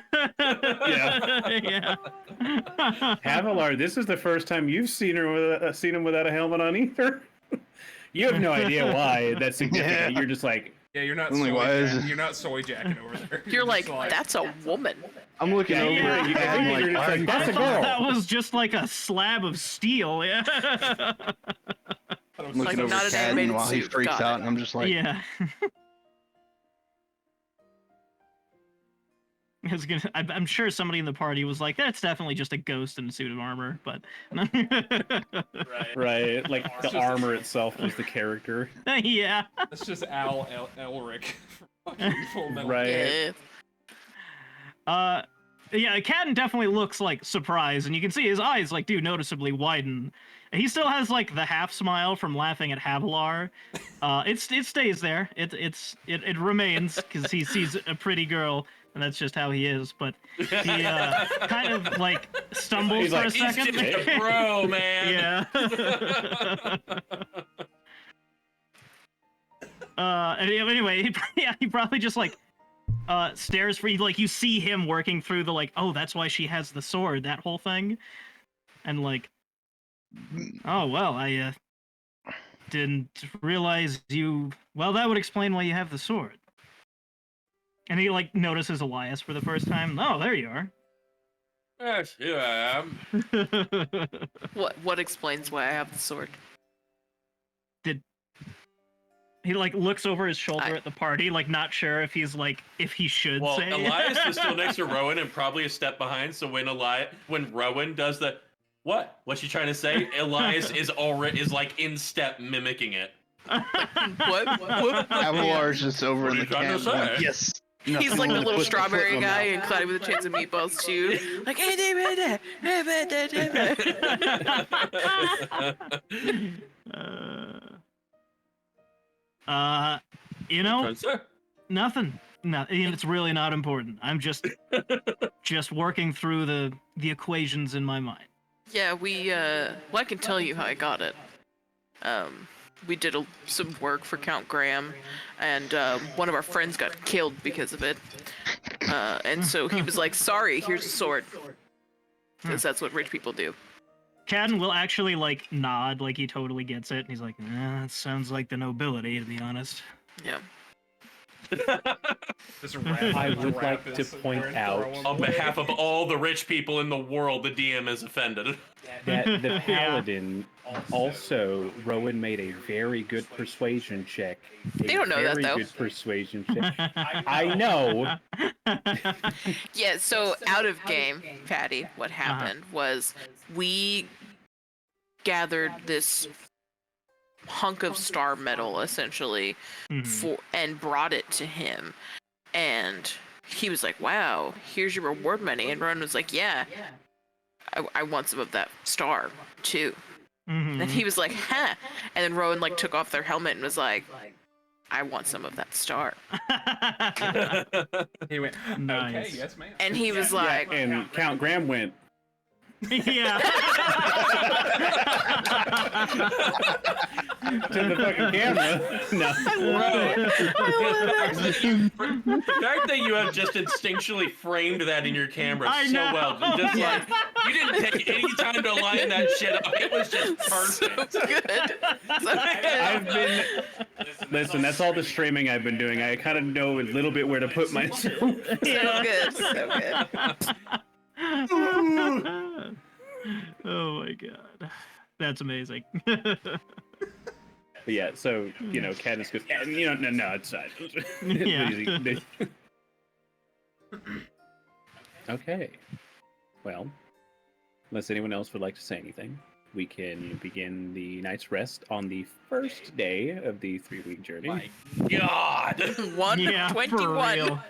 Havilar, this is the first time you've seen him without a helmet on either. You have no idea why that's significant. Yeah. You're just like, yeah, you're not Only soy why is jack- it- you're not soy jacking over there. You're just like, that's a woman. I'm looking Yeah, over yeah. at You Kat and you're like, just like, "Why that's a are you girl. That was just like a slab of steel. Yeah. I'm Like, looking over not at an Khadden animated while he suit, freaks got out, it. and I'm just like, Yeah. I'm sure somebody in the party was like, "That's definitely just a ghost in a suit of armor," but right, like the armor itself was the character. yeah. That's just Al Elric from fucking Full Metal. Right. Yeah. Yeah, Khadden definitely looks like surprised, and you can see his eyes like do noticeably widen. He still has like the half smile from laughing at Havilar. It stays there. It remains because he sees a pretty girl, and that's just how he is. But he kind of like stumbles He's for like, a he's second. just a bro, man. Yeah. Anyway, he probably just like stares for you. Like, you see him working through the, like, oh, that's why she has the sword, that whole thing. And, like, oh, well, I didn't realize you... Well, that would explain why you have the sword. And he, like, notices Elias for the first time. Oh, there you are. Yes, here I am. What explains why I have the sword? He, like, looks over his shoulder at the party, like, not sure if he's, like, if he should Well, say. Elias is still next to Rowan and probably a step behind, so when Rowan does the, what's she trying to say? Elias is like, in step mimicking it. What? Havilar's just over What in are the you trying to camp. say? Yes. He's like the little Put strawberry foot in my guy mouth. and Cloudy with a Chance of Meatballs too. Like, hey, David, You know, Trying to say? nothing. No, it's really not important. I'm just working through the equations in my mind. Yeah, well, I can tell you how I got it. We did some work for Count Graham, and one of our friends got killed because of it. And so he was like, sorry, here's a sword. Because that's what rich people do. Khadden will actually, like, nod, like he totally gets it, and he's like, that sounds like the nobility, to be honest. Yeah. I would like to point out On behalf of all the rich people in the world, the DM is offended. that the Paladin also, Rowan made a very good persuasion check. They don't know that, though. Very good persuasion check. I know. Yeah, so out of game, Patty, what happened was we gathered this hunk of star metal, essentially, and brought it to him. And he was like, wow, here's your reward money. And Rowan was like, yeah, I want some of that star, too. And he was like, huh. And then Rowan, like, took off their helmet and was like, I want some of that star. He went, Nice. okay, yes, ma'am. And he was like, And Count Graham went, Yeah. to the fucking camera. No. The fact that you have just instinctually framed that in your camera I so know. well, just like, you didn't take any time to line that shit up. It was just perfect. so good. So I've good. been... Listen, that's all the streaming I've been doing. I kind of know a little bit where to put myself. So good. So good. Oh my god. That's amazing. But yeah, so, you know, Cadmus goes, yeah, you know, no, it's fine. Yeah. Okay. Well, unless anyone else would like to say anything, we can begin the night's rest on the first day of the 3-week journey. My God. Yeah, for 121. real.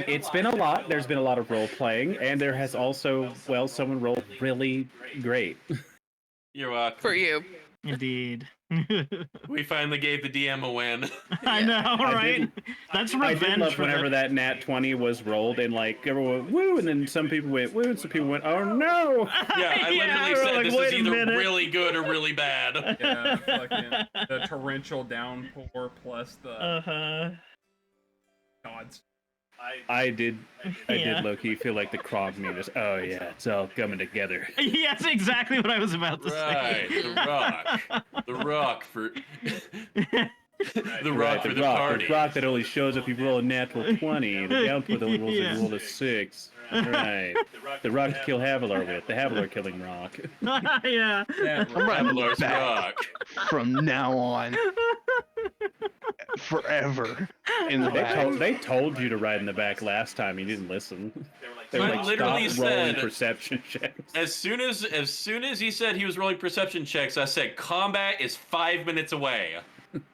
It's been a lot. There's been a lot of role playing, and there has also, well, someone rolled really great. You're welcome. For you. Indeed. We finally gave the DM a win. I know, right? That's I did revenge love for whenever that nat 20 was rolled, and like everyone went, woo, and then some people went, woo, and some people went, oh no! Yeah, I literally we're said like, this "Wait is a either minute." really good or really bad. Yeah, fucking the torrential downpour plus the Uh-huh. gods. I did Yeah. low-key feel like the Krog meme is, oh yeah, it's all coming together. Yeah, that's exactly what I was about to Right, say. the rock for the rock Right, for the the rock, party. the rock that only shows up if you roll a natural 20, the downpour that rolls Yeah. if you roll a 6. Right. The rock to kill Havilar with, the Havilar killing rock. Yeah. Yeah, I'm riding Havilar's back rock. from now on. Forever. In the back. They told you to ride in the back last time, you didn't listen. They were I like, literally stop rolling said- perception checks. As soon as he said he was rolling perception checks, I said combat is 5 minutes away.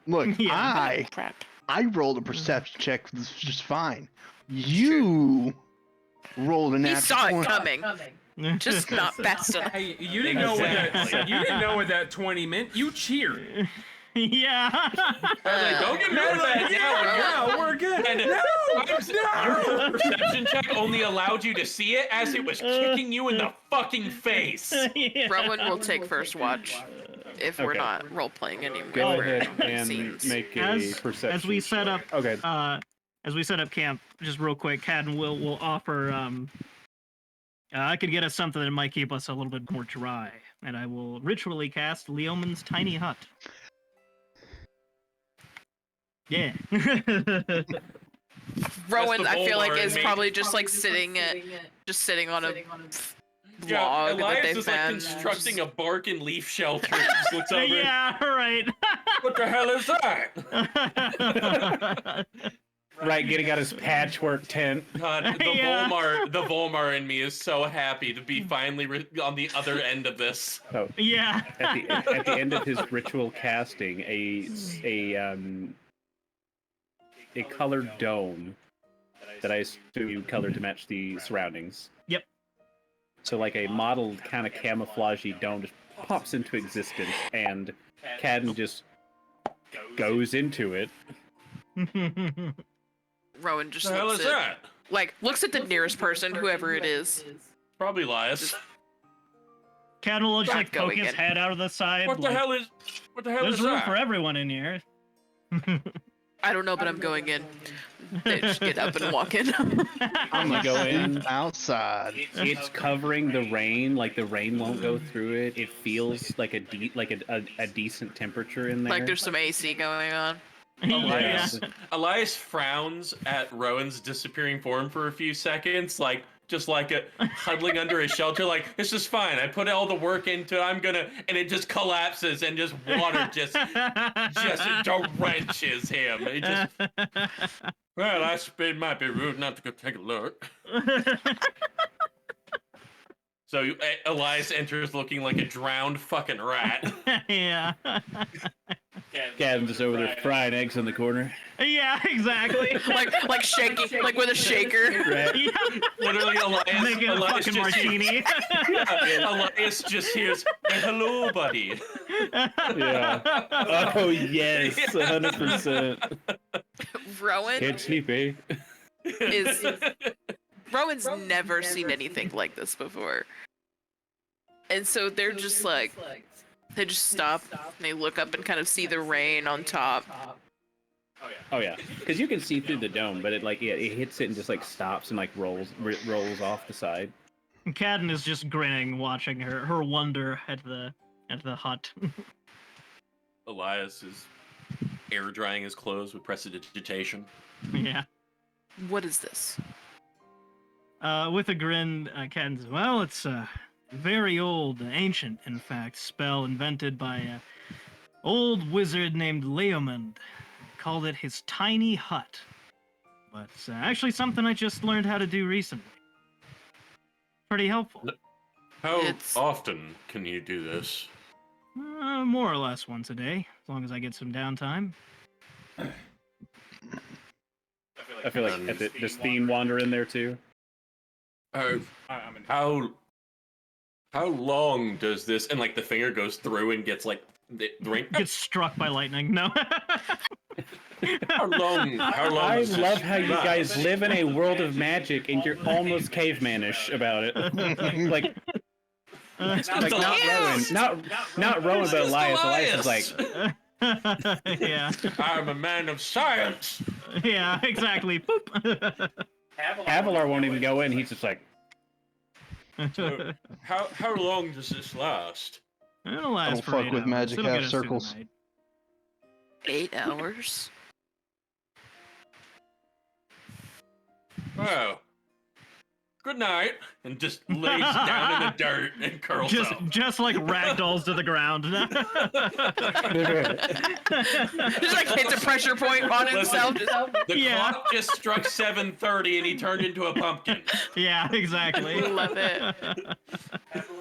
Look, Yeah. Crap. I rolled a perception check just fine. You rolled a He natural saw it 20. coming. Just not fast enough. Hey, you didn't know what that 20 meant. You cheered. Yeah. Like, don't get mad at that. Yeah, we're good. And your perception check only allowed you to see it as it was kicking you in the fucking face. Yeah. Rowan will take first watch if we're Okay. not role playing any Go more ahead and scenes. make a As perception we set up check. Okay. as we set up camp, just real quick, Khadden will offer. I could get us something that might keep us a little bit more dry, and I will ritually cast Leoman's tiny hut. Yeah. Rowan, I feel like Havilar is and me. probably just like sitting on a log that Elias they've is like found. constructing a bark and leaf shelter. He just looks over. Yeah, right. What the hell is that? Right, getting out his patchwork tent. God, the Yeah. Volmar in me is so happy to be finally on the other end of this. Oh, Yeah. at the end of his ritual casting, a colored dome that I assume you colored to match the surroundings. Yep. So like a modeled kind of camouflagey dome just pops into existence, and Khadden just goes into it. Rowan just What the hell looks is that? like looks at the nearest person, whoever it is. Probably Elias. Khadden will just Not like poke going his in. head out of the side. What the like, hell is There's room that? for everyone in here. I don't know, but I'm going in. They just get up and walk in. I'm gonna go in. Outside. It's covering the rain, like the rain won't go through it. It feels like a decent temperature in there. Like there's some AC going on. Yeah. Elias frowns at Rowan's disappearing form for a few seconds, like just like huddling under a shelter, like this is fine. I put all the work into it. And it just collapses, and just water just drenches him. It just, well, it might be rude not to go take a look. So Elias enters looking like a drowned fucking rat. Yeah. Khadden's just over there frying eggs in the corner. Yeah, exactly. like shaking, like with a shaker. Right. Yeah. Literally, Making a Elias fucking just martini. Elias just hears, "Hey, hello, buddy." Yeah. Oh yes, 100%. Rowan Can't sleep, eh? is Rowan's never seen anything like this before. And so they're just like, they just stop and they look up and kind of see the rain on top. Oh yeah, because you can see through the dome, but it hits it and just like stops and like rolls off the side. Khadden is just grinning, watching her wonder at the hut. Elias is air drying his clothes with prestidigitation. Yeah. What is this? With a grin, Khadden says, "Well, it's a very old, ancient, in fact, spell invented by a old wizard named Leomund. Called it his tiny hut. But it's actually something I just learned how to do recently. Pretty helpful. How It's- often can you do this? More or less once a day, as long as I get some downtime. I feel like does Theine wander in there too? How long does this? And like the finger goes through and gets like the ring. Gets struck by lightning. No. How long? I does this love how you last? guys live in a world of magic and you're almost cavemanish about it. like not Rowan, not Rowan, but Elias. Elias is like, Yeah. I'm a man of science. Yeah, exactly. Boop. Havilar won't even go in. He's just like, How long does this last? It'll last Don't for fuck 8 with hours. magic It'll half get us through the circles. night. 8 hours? Oh. Good night. And just lays down in the dirt and curls up. Just like ragdolls to the ground. Just like hits a pressure point on himself. The Yeah. clock just struck 7:30 and he turned into a pumpkin. Yeah, exactly. Love it.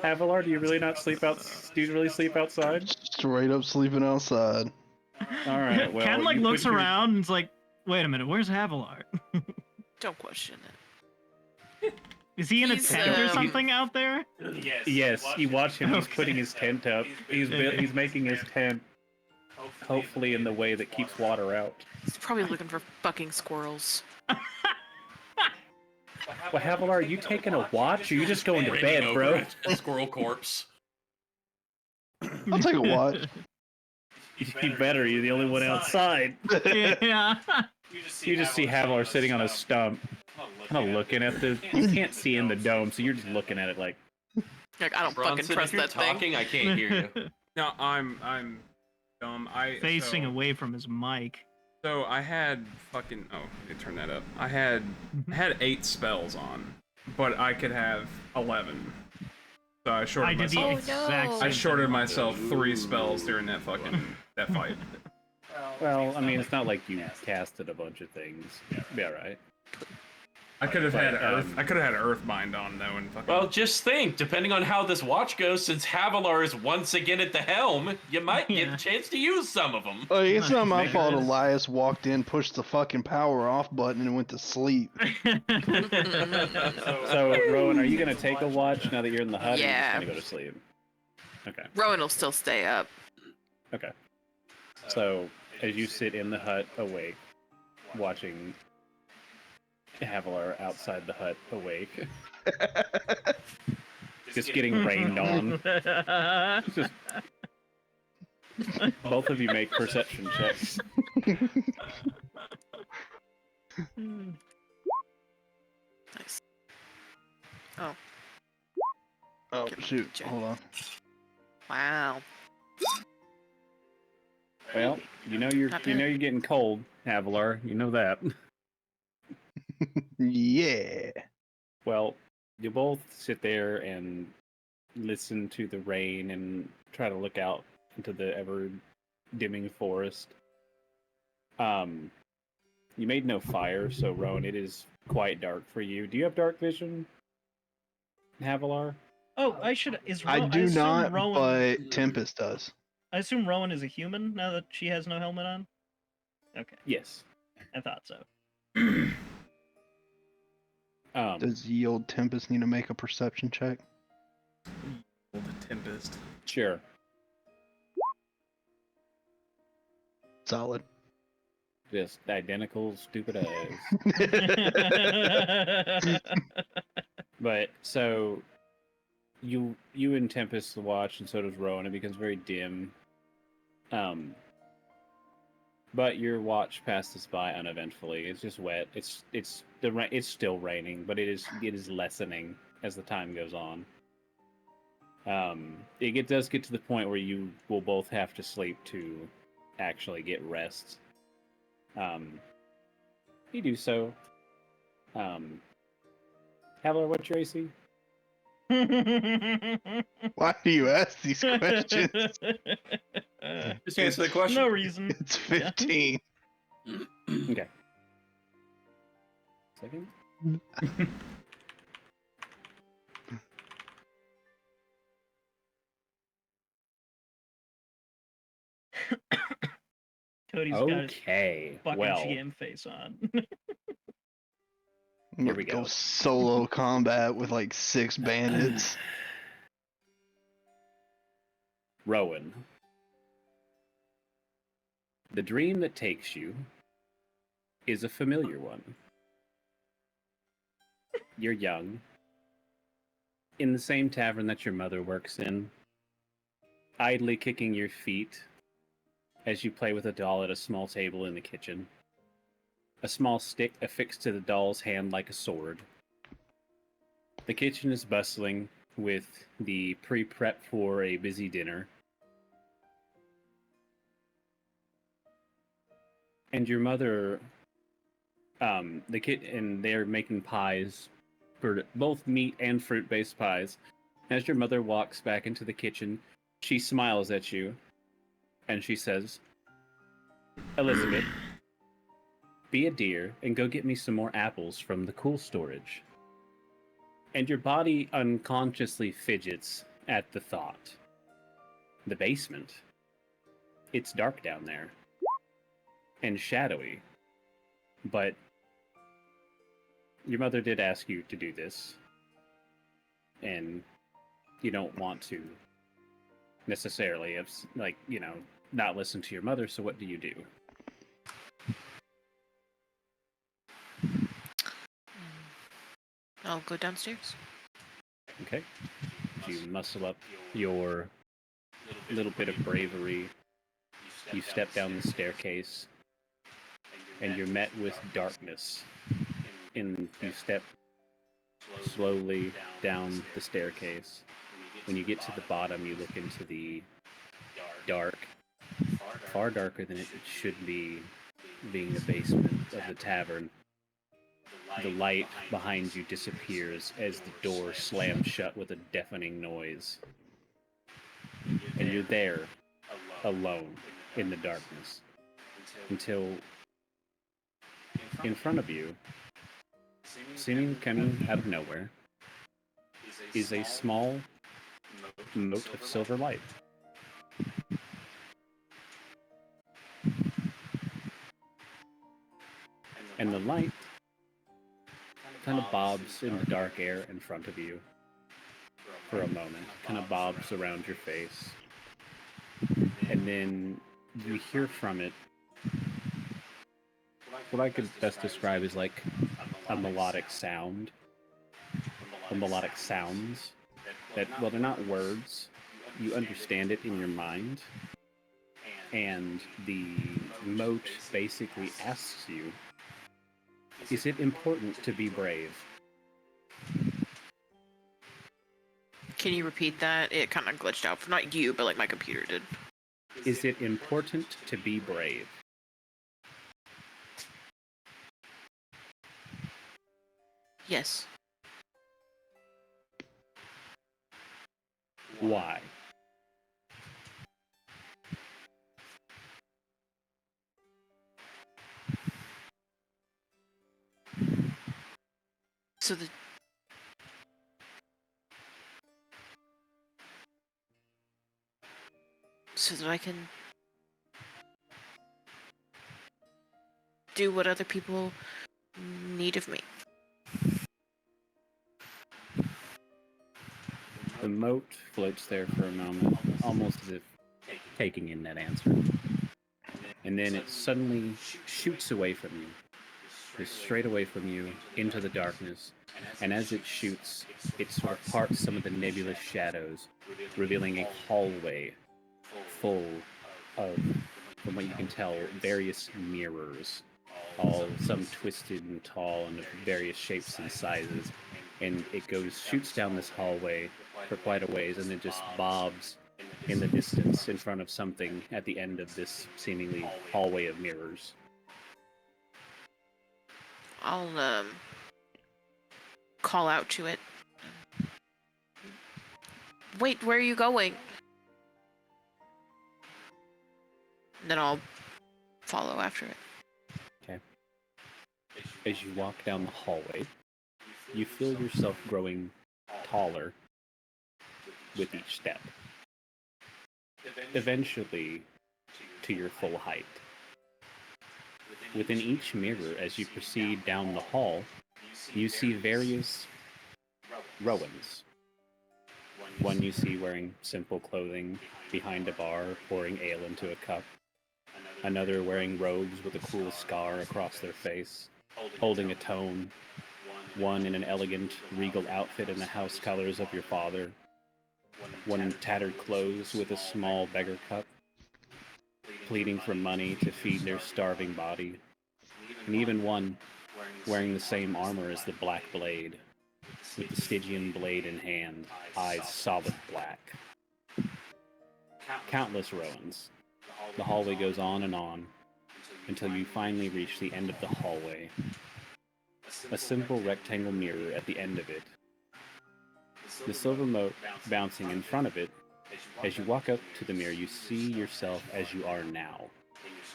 Havilar, do you really sleep outside? Straight up sleeping outside. All right. Well, Ken like you looks put your- around and is like, "Wait a minute, where's Havilar? Don't question it. Is he in a He's, tent or um, something out there?" Yes, you watch him. He's putting his tent up. He's making his tent, hopefully in the way that keeps water out. He's probably looking for fucking squirrels. Well, Havilar, are you taking a watch, or you just going to Bending bed, over bro? a squirrel corpse. I'll take a watch. You better. You're the only one outside. Yeah. You just see Havilar sitting on a stump, kind of looking at the. You can't see in the dome, so you're just looking at it like. Like, I don't fucking Bronson, trust if you're that thing. talking, I can't hear you. No, I'm dumb. Facing away from his mic. So I had fucking let me turn that up. I had 8 spells on, but I could have 11. So I shorted I did the myself. exact same I shorted thing. myself 3 spells during that fight. Well, I mean, it's not like you casted a bunch of things. Yeah, right. I could have had But, Earth. I could have had Earthbind on though, and fucking. Well, just think, depending on how this watch goes, since Havilar is once again at the helm, you might get Yeah. a chance to use some of them. Like, it's not my Make fault. it- Elias walked in, pushed the fucking power off button, and went to sleep. So, Rowan, are you gonna take a watch now that you're in the hut? Or Yeah. are you just gonna go to sleep? Okay. Rowan will still stay up. Okay. So, as you sit in the hut awake, watching Havilar outside the hut awake, just getting rained on. Just both of you make perception checks. Nice. Oh, Oh shoot! Hold on. wow. Well, you're getting cold, Havilar. You know that. Yeah. Well, you both sit there and listen to the rain and try to look out into the ever dimming forest. You made no fire, so Rowan, it is quite dark for you. Do you have dark vision, Havilar? Oh, I should. I do assume not, Rowan, but Tempest does. I assume Rowan is a human now that she has no helmet on. Okay, Yes. I thought so. Does Yield Tempest need to make a perception check? The Tempest. Sure. Solid. Just identical stupid eyes. But so you and Tempest watch, and so does Rowan. It becomes very dim. But your watch passes by uneventfully. It's just wet. It's still raining, but it is lessening as the time goes on. It does get to the point where you will both have to sleep to actually get rest. You do so. Havilar, what's your AC? Why do you ask these questions? Just answer the question. No reason. It's 15. Okay. Second. Cody's got his Okay. fucking Well, GM face on. I'm Here gonna we go go. solo combat with like 6 bandits. Rowan. The dream that takes you is a familiar one. You're young, in the same tavern that your mother works in, idly kicking your feet as you play with a doll at a small table in the kitchen. A small stick affixed to the doll's hand like a sword. The kitchen is bustling with the pre-prep for a busy dinner. And your mother, and they're making pies, for both meat and fruit-based pies. As your mother walks back into the kitchen, she smiles at you, and she says, "Elizabeth, be a dear and go get me some more apples from the cool storage." And your body unconsciously fidgets at the thought. The basement. It's dark down there. And shadowy. But your mother did ask you to do this. And you don't want to necessarily, not listen to your mother, so what do you do? I'll go downstairs. Okay. You muscle up your little bit of bravery. You step down the staircase, and you're met with darkness. And you step slowly down the staircase. When you get to the bottom, you look into the dark, far darker than it should be, being the basement of the tavern. The light behind you disappears as the door slams shut with a deafening noise. And you're there, alone, in the darkness, until in front of you, seeming coming out of nowhere, is a small mote of silver light. And the light kind of bobs in the dark air in front of you for a moment, kind of bobs around your face. And then you hear from it what I could best describe as like a melodic sound. Or melodic sounds that, well, they're not words. You understand it in your mind. And the mote basically asks you, is it important to be brave? Can you repeat that? It kind of glitched out. Not you, but like my computer did. Is it important to be brave? Yes. Why? So that I can do what other people need of me. The moat floats there for a moment, almost as if taking in that answer. And then it suddenly shoots away from you, just straight away from you, into the darkness. And as it shoots, it sort of parts some of the nebulous shadows, revealing a hallway full of, from what you can tell, various mirrors, all some twisted and tall and of various shapes and sizes. And it shoots down this hallway for quite a ways, and then just bobs in the distance in front of something at the end of this seemingly hallway of mirrors. I'll call out to it. Wait, where are you going? Then I'll follow after it. Okay. As you walk down the hallway, you feel yourself growing taller with each step. Eventually, to your full height. Within each mirror, as you proceed down the hall, you see various Rowans. One you see wearing simple clothing behind a bar, pouring ale into a cup. Another wearing robes with a cool scar across their face, holding a tome. One in an elegant, regal outfit in the house colors of your father. One in tattered clothes with a small beggar cup, pleading for money to feed their starving body. And even one wearing the same armor as the Black Blade, with the Stygian blade in hand, eyes solid black. Countless Rowans. The hallway goes on, until you finally reach the end of the hallway. A simple rectangle mirror at the end of it. The silver mote bouncing in front of it. As you walk up to the mirror, you see yourself as you are now,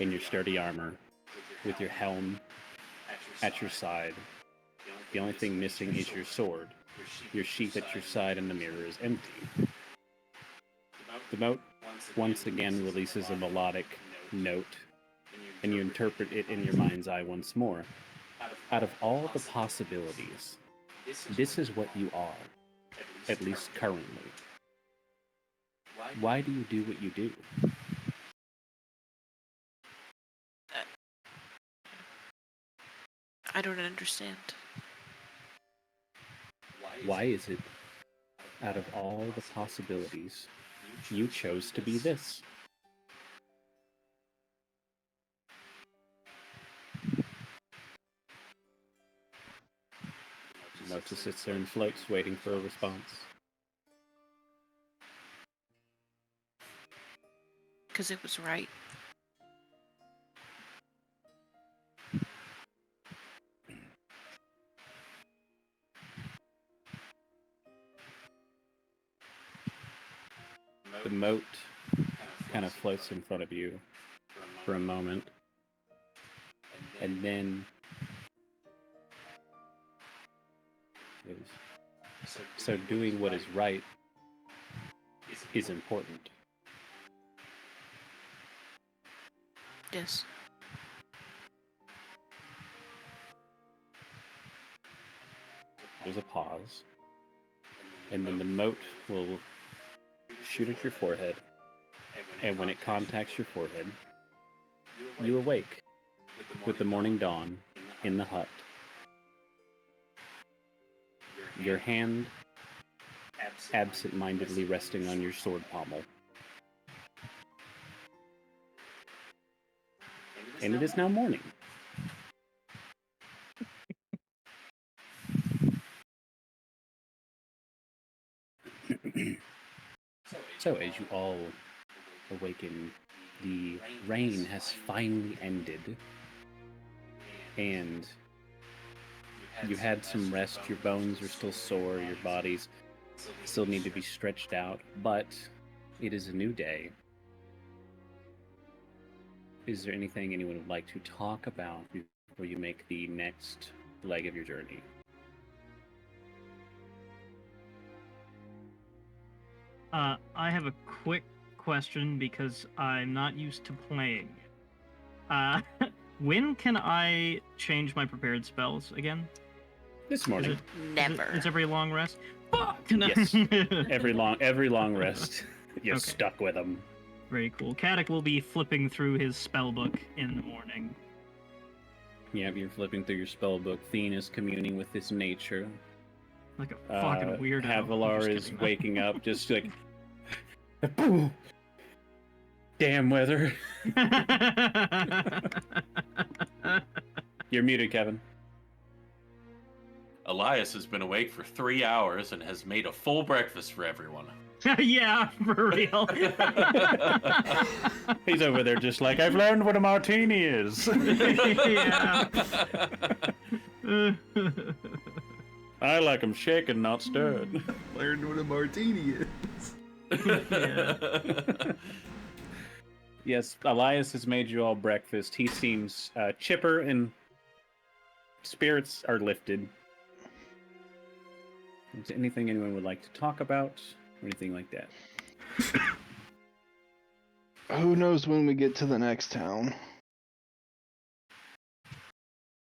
in your sturdy armor, with your helm at your side. The only thing missing is your sword. Your sheath at your side in the mirror is empty. The mote once again releases a melodic note, and you interpret it in your mind's eye once more. Out of all the possibilities, this is what you are, at least currently. Why do you do what you do? I don't understand. Why is it, out of all the possibilities, you chose to be this? Moat just sits there and floats, waiting for a response. Because it was right. The moat kind of floats in front of you for a moment, and then so doing what is right is important. Yes. There's a pause, and then the moat will shoot at your forehead, and when it contacts your forehead, you awake with the morning dawn in the hut. Your hand absent-mindedly resting on your sword pommel. And it is now morning. So, as you all awaken, the rain has finally ended, and you had some rest. Your bones are still sore, your bodies still need to be stretched out, but it is a new day. Is there anything anyone would like to talk about before you make the next leg of your journey? I have a quick question because I'm not used to playing. When can I change my prepared spells again? This morning. Never. It's every long rest? Fuck! Yes. every long rest. You're Okay. stuck with them. Very cool. Caddick will be flipping through his spell book in the morning. Yeah, you're flipping through your spell book. Theine is communing with this nature. Like a fucking weirdo. I'm Havilar just is kidding. waking up just like... Damn weather. You're muted, Kevin. Elias has been awake for 3 hours and has made a full breakfast for everyone. Yeah, for real. He's over there just like, I've learned what a martini is. Yeah. I like them shaken, not stirred. Learned what a martini is. Yes, Elias has made you all breakfast. He seems chipper and spirits are lifted. Is there anything anyone would like to talk about? Or anything like that? Who knows when we get to the next town?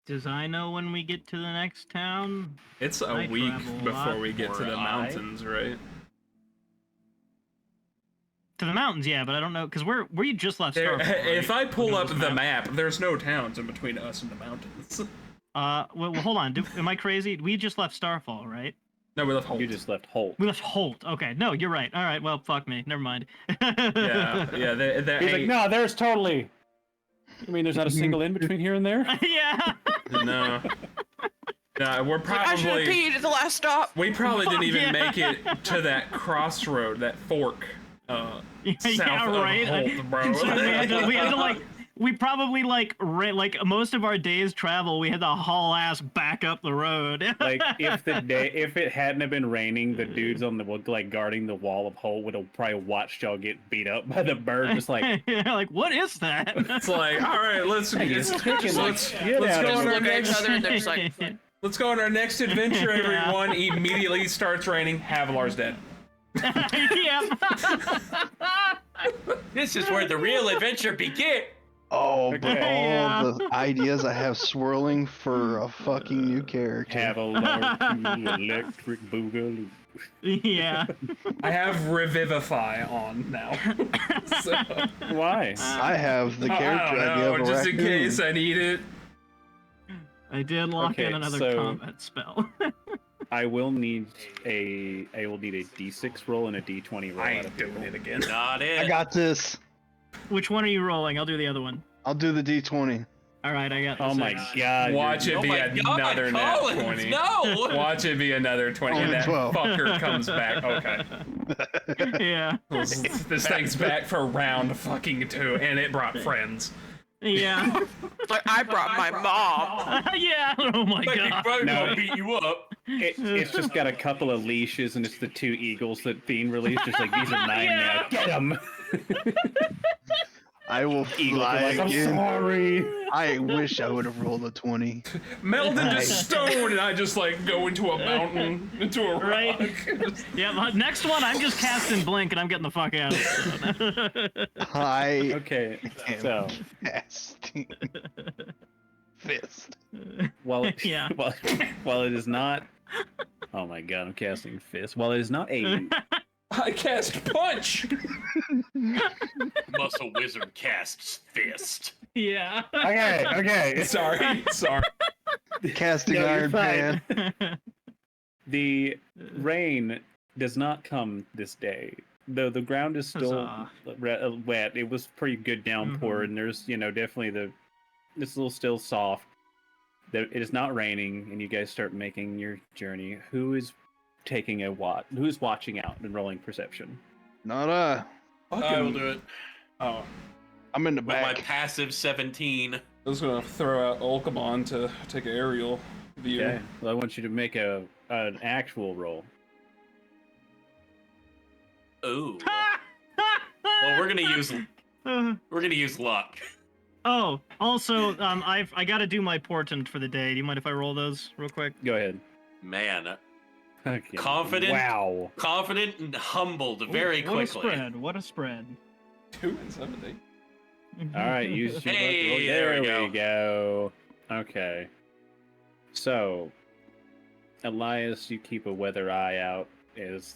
Does I know when we get to the next town? It's a I week travel a before lot. we get to the Or I. mountains, right? To the mountains, yeah, but I don't know because we just left There, Starfall, right? if I pull Looking at up this the map, there's no towns in between us and the mountains. Well, hold on. Am I crazy? We just left Starfall, right? No, we left Holt. You just left Holt. We left Holt. Okay, no, you're right. All right, well, fuck me. Never mind. Yeah. He's like, no, there's totally... I mean, there's not a single in between here and there? Yeah. No. No, we're I should have probably... peed at the last stop. We probably Fuck didn't even yeah. make it to that crossroad, that fork, south Yeah, right. of Holt, bro. So we had to like, we probably like most of our day's travel, we had to haul ass back up the road. Like, if it hadn't have been raining, the dudes on the like guarding the wall of Holt would have probably watched y'all get beat up by the bird. Just like, yeah, like what is that? It's like, all right, let's go on our Look at each next. other and they're just like, Let's go on our next adventure, everyone. Immediately starts raining. Havilar's dead. Yep. This is where the real adventure begins. Oh, but Okay. all the ideas I have swirling for a fucking new character. Havilar, electric boogaloo. Yeah. I have Revivify on now. So, Why? I have the character I idea don't of know, a just in raccoon. case I need it. I did lock Okay, in another so- combat spell. I will need a D6 roll and a D20 roll. I out ain't of doing people. it again. Not it. I got this. Which one are you rolling? I'll do the other one. I'll do the D20. All right, I got this. Oh my god. Watch it Oh be my another God, nat Collins, 20. no! Watch it be another 20, and Only that 12. fucker comes back. Okay. Yeah. This thing's back for round fucking 2, and it brought friends. Yeah. It's like, I brought my mom. Yeah. Oh my Like, god. probably No. gonna beat you up. It's just got a couple of leashes, and it's the 2 eagles that Theine released. Just like, these are mine now. Get them! I will Eagles fly are like, I'm again. sorry. I wish I would have rolled a 20. Meld into Nice. stone, and I just like go into a mountain, into a Right. rock. Yeah. Next one, I'm just casting blink and I'm getting the fuck out. I Okay, am so casting fist. while it, Yeah. while it is not, oh my god, I'm casting fist. While it is not a I cast punch. Muscle wizard casts fist. Yeah. okay. Sorry. Casting No, you're Iron fine. Man. The rain does not come this day. Though the ground is still Huzzah. wet, it was pretty good downpour, and there's definitely it's a little still soft. It is not raining, and you guys start making your journey. Who is taking a watch? Who's watching out and rolling perception? Not I will do it. Oh, I'm in the With my back. passive 17. I was gonna throw out Ulkamon to take an aerial view. Okay. Well, I want you to make an actual roll. Ooh. Well, we're gonna use luck. Oh, also, I got to do my portent for the day. Do you mind if I roll those real quick? Go ahead. Man, Okay. Confident? Wow. confident and humbled very What quickly. a spread! What a spread! 2 and 70. All right, use your Hey, luck roll. there we There we go. Okay. So, Elias, you keep a weather eye out. Is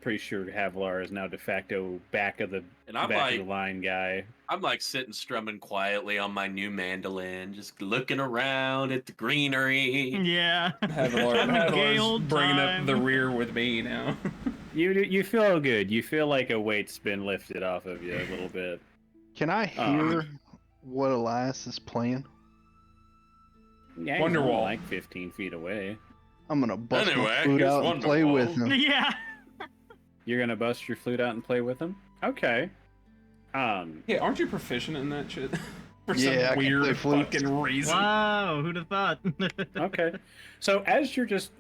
pretty sure Havilar is now de facto back of the And I'm back like, of the line guy. I'm like sitting strumming quietly on my new mandolin, just looking around at the greenery. Yeah. Having a gay old bringing up time. the rear with me now. You feel good. You feel like a weight's been lifted off of you a little bit. Can I hear what Elias is playing? Yeah, he's only Wonderwall. like 15 feet away. I'm gonna bust Anyway, my flute here's out and play with Wonderwall. him. Yeah. You're gonna bust your flute out and play with him? Okay. Yeah, aren't you proficient in that shit? For Yeah, I some can play weird flute. fucking reason. Wow. Who'd have thought? Okay. So as you're just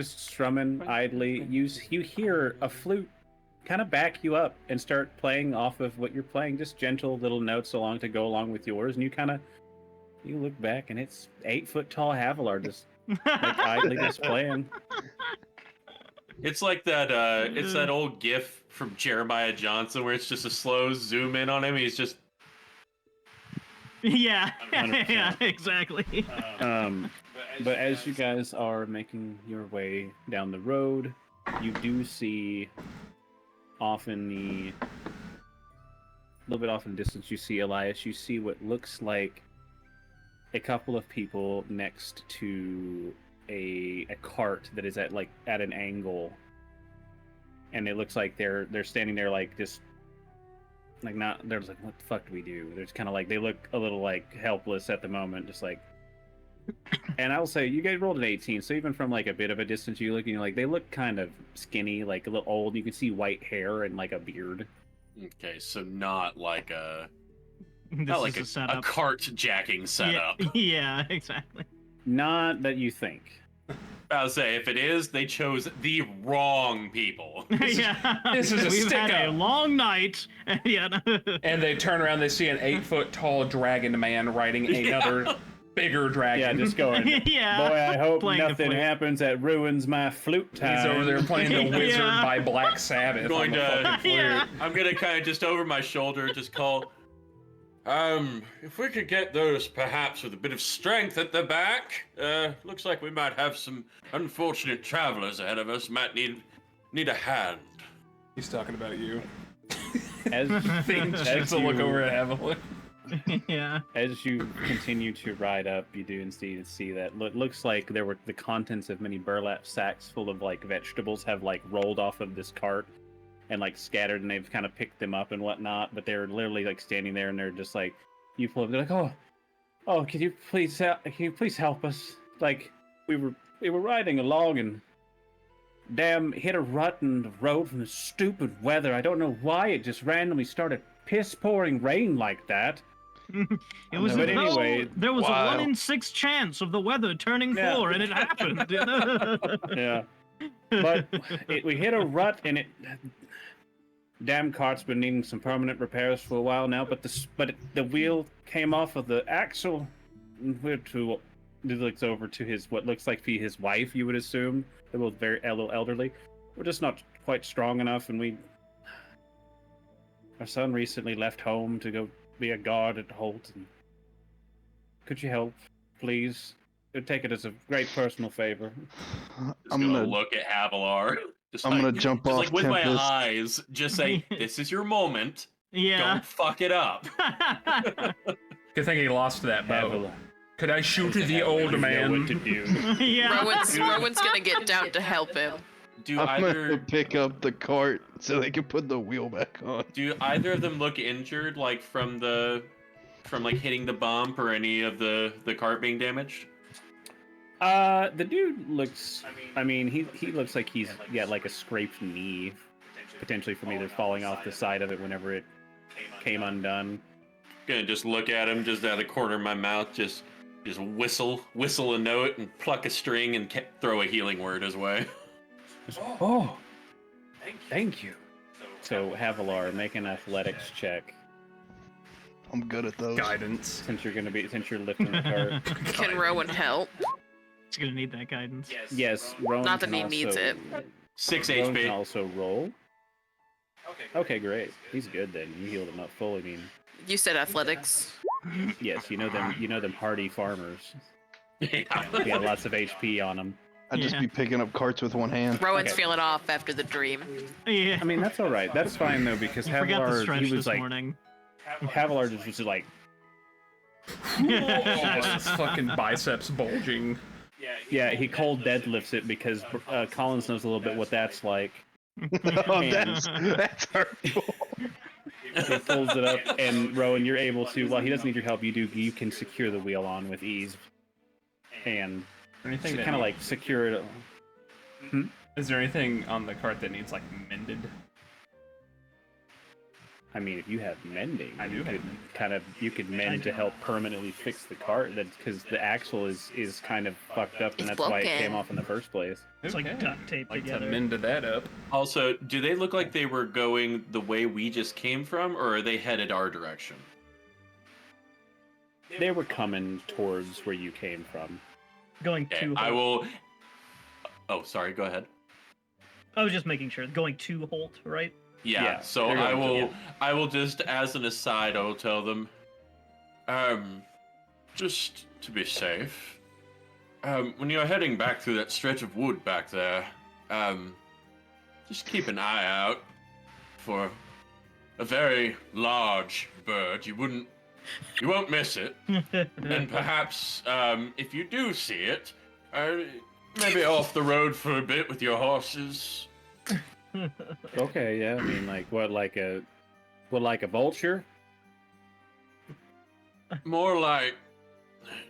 strumming idly, you hear a flute kind of back you up and start playing off of what you're playing, just gentle little notes along to go along with yours, and you look back and it's 8-foot tall Havilar just like idly just playing. It's like that. It's that old GIF from Jeremiah Johnson where it's just a slow zoom in on him. He's just. Yeah. 100%. Yeah. Exactly. But as you guys are making your way down the road, you do see off in the little bit off in the distance, you see Elias. You see what looks like a couple of people next to a cart that is at an angle, and it looks like they're standing there like just like not. They're just like, what the fuck do we do? They're just kind of like they look a little like helpless at the moment, just like. And I will say, you guys rolled an 18, so even from like a bit of a distance, you look and you're like, they look kind of skinny, like a little old. You can see white hair and like a beard. Okay, so not like a This not like is a setup. a cart jacking setup. Yeah. Exactly. Not that you think. I'll say if it is, they chose the wrong people. Yeah. This is a We've had a stick-up. long night. Yeah. And they turn around, they see an 8-foot tall dragon man riding another bigger dragon. Yeah, just going. Yeah. Boy, I hope Playing the nothing flute. happens that ruins my flute time. He's over there playing the Wizard Yeah. by Black Sabbath Going on the to- fucking flute. Yeah. I'm gonna kind of just over my shoulder just call. If we could get those perhaps with a bit of strength at the back. Looks like we might have some unfortunate travelers ahead of us. Might need a hand. He's talking about you. As, Things as just to look you- over at Havilar. Yeah. As you continue to ride up, you do indeed see that looks like there were the contents of many burlap sacks full of like vegetables have like rolled off of this cart and like scattered, and they've kind of picked them up and whatnot. But they're literally like standing there, and they're just like, you pull up, they're like, oh, Oh, can you please help us? Like, we were riding along and damn hit a rut in the road from the stupid weather. I don't know why it just randomly started piss pouring rain like that. It was But a anyway, there was a wow. 1 in 6 chance of the weather turning Yeah. poor, and it happened. Yeah. But we hit a rut and it. Damn cart's been needing some permanent repairs for a while now, but the wheel came off of the axle. He looks over to what looks like his wife, you would assume. They're both very elderly. We're just not quite strong enough, and our son recently left home to go be a guard at Holt. And could you help, please? I'd take it as a great personal favor. Just I'm gonna gonna look at Havilar. Just I'm gonna jump just off like with my Tempest. eyes, just say, "This is your moment. Yeah. Don't fuck it up." Good thing he lost that bow. Havilar. Could I shoot the old You know what to man? do. Yeah. Rowan's gonna get down to help him. Do I'm gonna either pick up the cart so they can put the wheel back on. do either of them look injured, like from like hitting the bump or any of the cart being damaged? The dude looks. I mean, he looks like he's got like a scraped knee, potentially from either falling off the side of it whenever it came undone. Gonna just look at him, just out of the corner of my mouth, just whistle a note and pluck a string and throw a healing word his way. Oh, thank you. So Havilar, make an athletics check I'm good at those. Guidance. since you're lifting the cart. Can Rowan help? He's gonna need that guidance. Yes, Rowan. Not that can he needs also- it. 6 Rowan HP. can also roll. Okay, great. He's good then. You healed him up full. I mean, You said athletics. yes, you know them. You know them hardy farmers. Yeah. He had lots of HP on him. I'd just Yeah. be picking up carts with one hand. Rowan's Okay. feeling off after the dream. Yeah. I mean, that's all right. That's fine though because I forgot the Havilar, stretch he was this like, morning. Havilar just was like, His fucking biceps bulging. yeah, he cold deadlifts it because Collins knows a little bit what that's like. Oh, And that's hurtful. he pulls it up, and Rowan, you're able to. Well, he doesn't need your help. You can secure the wheel on with ease, and Anything that kind of like secure it. Is there anything on the cart that needs like mended? I mean, if you have mending, I do you have could mending. you could mend to help permanently fix the cart. That because the axle is kind of fucked up, and It's that's why it broken. came off in the first place. It's like Okay. duct tape Like to together. mend that up. Also, do they look like they were going the way we just came from, or are they headed our direction? They were coming towards where you came from. Going Okay, to. I Holt. will. Oh, sorry. Go ahead. I was just making sure. Going to Holt, right? Yeah. So they're I going to- will. I will just, as an aside, I will tell them. Just to be safe. When you're heading back through that stretch of wood back there, just keep an eye out for a very large bird. You won't miss it. And perhaps, if you do see it, maybe off the road for a bit with your horses. Okay, yeah. I mean, like like a vulture? More like,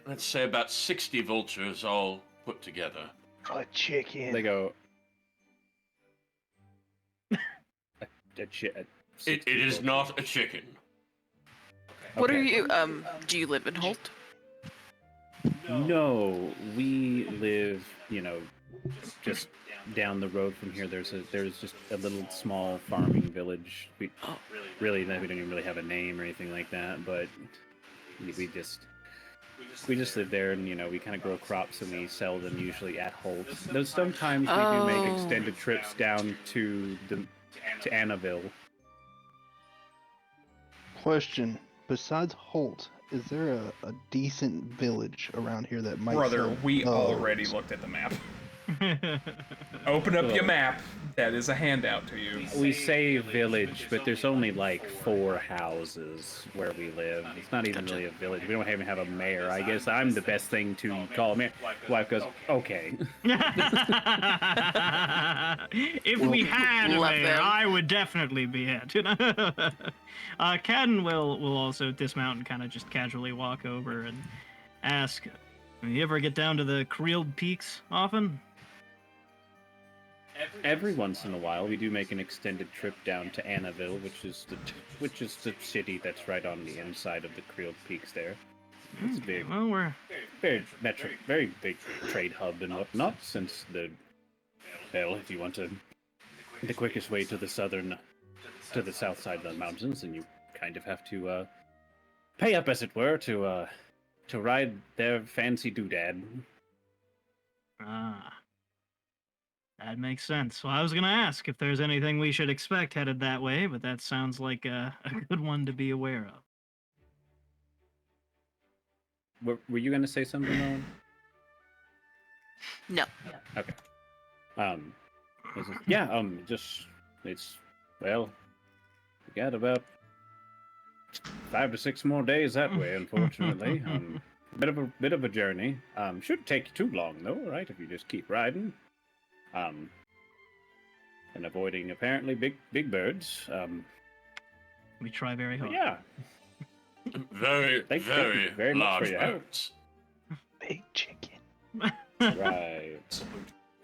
let's say, about 60 vultures all put together. A chicken. They go. It is not a chicken. What are Okay. you? Do you live in Holt? No, we live, just down the road from here. There's just a little small farming village. We Oh. we don't even really have a name or anything like that, but we just live there, and we kind of grow crops and we sell them usually at Holt. Though sometimes we do make Oh. extended trips down to Annaville. Question. Besides Holt, is there a decent village around here that might Brother, sell we bows? already looked at the map. Open up your map. That is a handout to you. We say village, but there's only like 4 houses where we live. It's not even really a village. We don't even have a mayor. I guess I'm the best thing to call a mayor. Wife goes, okay. If we had a Love mayor, them. I would definitely be it. Khadden will also dismount and kind of just casually walk over and ask, you ever get down to the Creeled Peaks often? Every once in a while, we do make an extended trip down to Annaville, which is the city that's right on the inside of the Creeled Peaks there. It's big. Well, we're Very big trade hub and whatnot, since if you want the quickest way to the south side of the mountains, then you kind of have to pay up, as it were, to ride their fancy doodad. That makes sense. Well, I was gonna ask if there's anything we should expect headed that way, but that sounds like a good one to be aware of. Were you gonna say something, Rowan? No. Okay. We got about 5 to 6 more days that way, unfortunately. Bit of a journey. Shouldn't take you too long though, right? If you just keep riding. And avoiding apparently big birds. We try very hard. Yeah. Very, Thank you very, very much for large your help. birds. Big chicken. Right.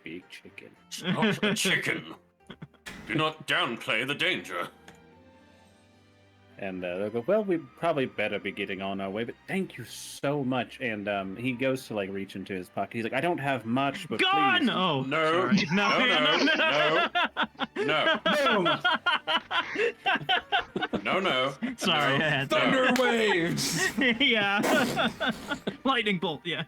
Big chicken. It's not a chicken. Do not downplay the danger. And they'll go, well, we probably better be getting on our way, but thank you so much. And he goes to like reach into his pocket. He's like, I don't have much, but Gone! please. Oh, No, sorry. no. Sorry, I had to. Thunder waves. Yeah. Lightning bolt, yeah.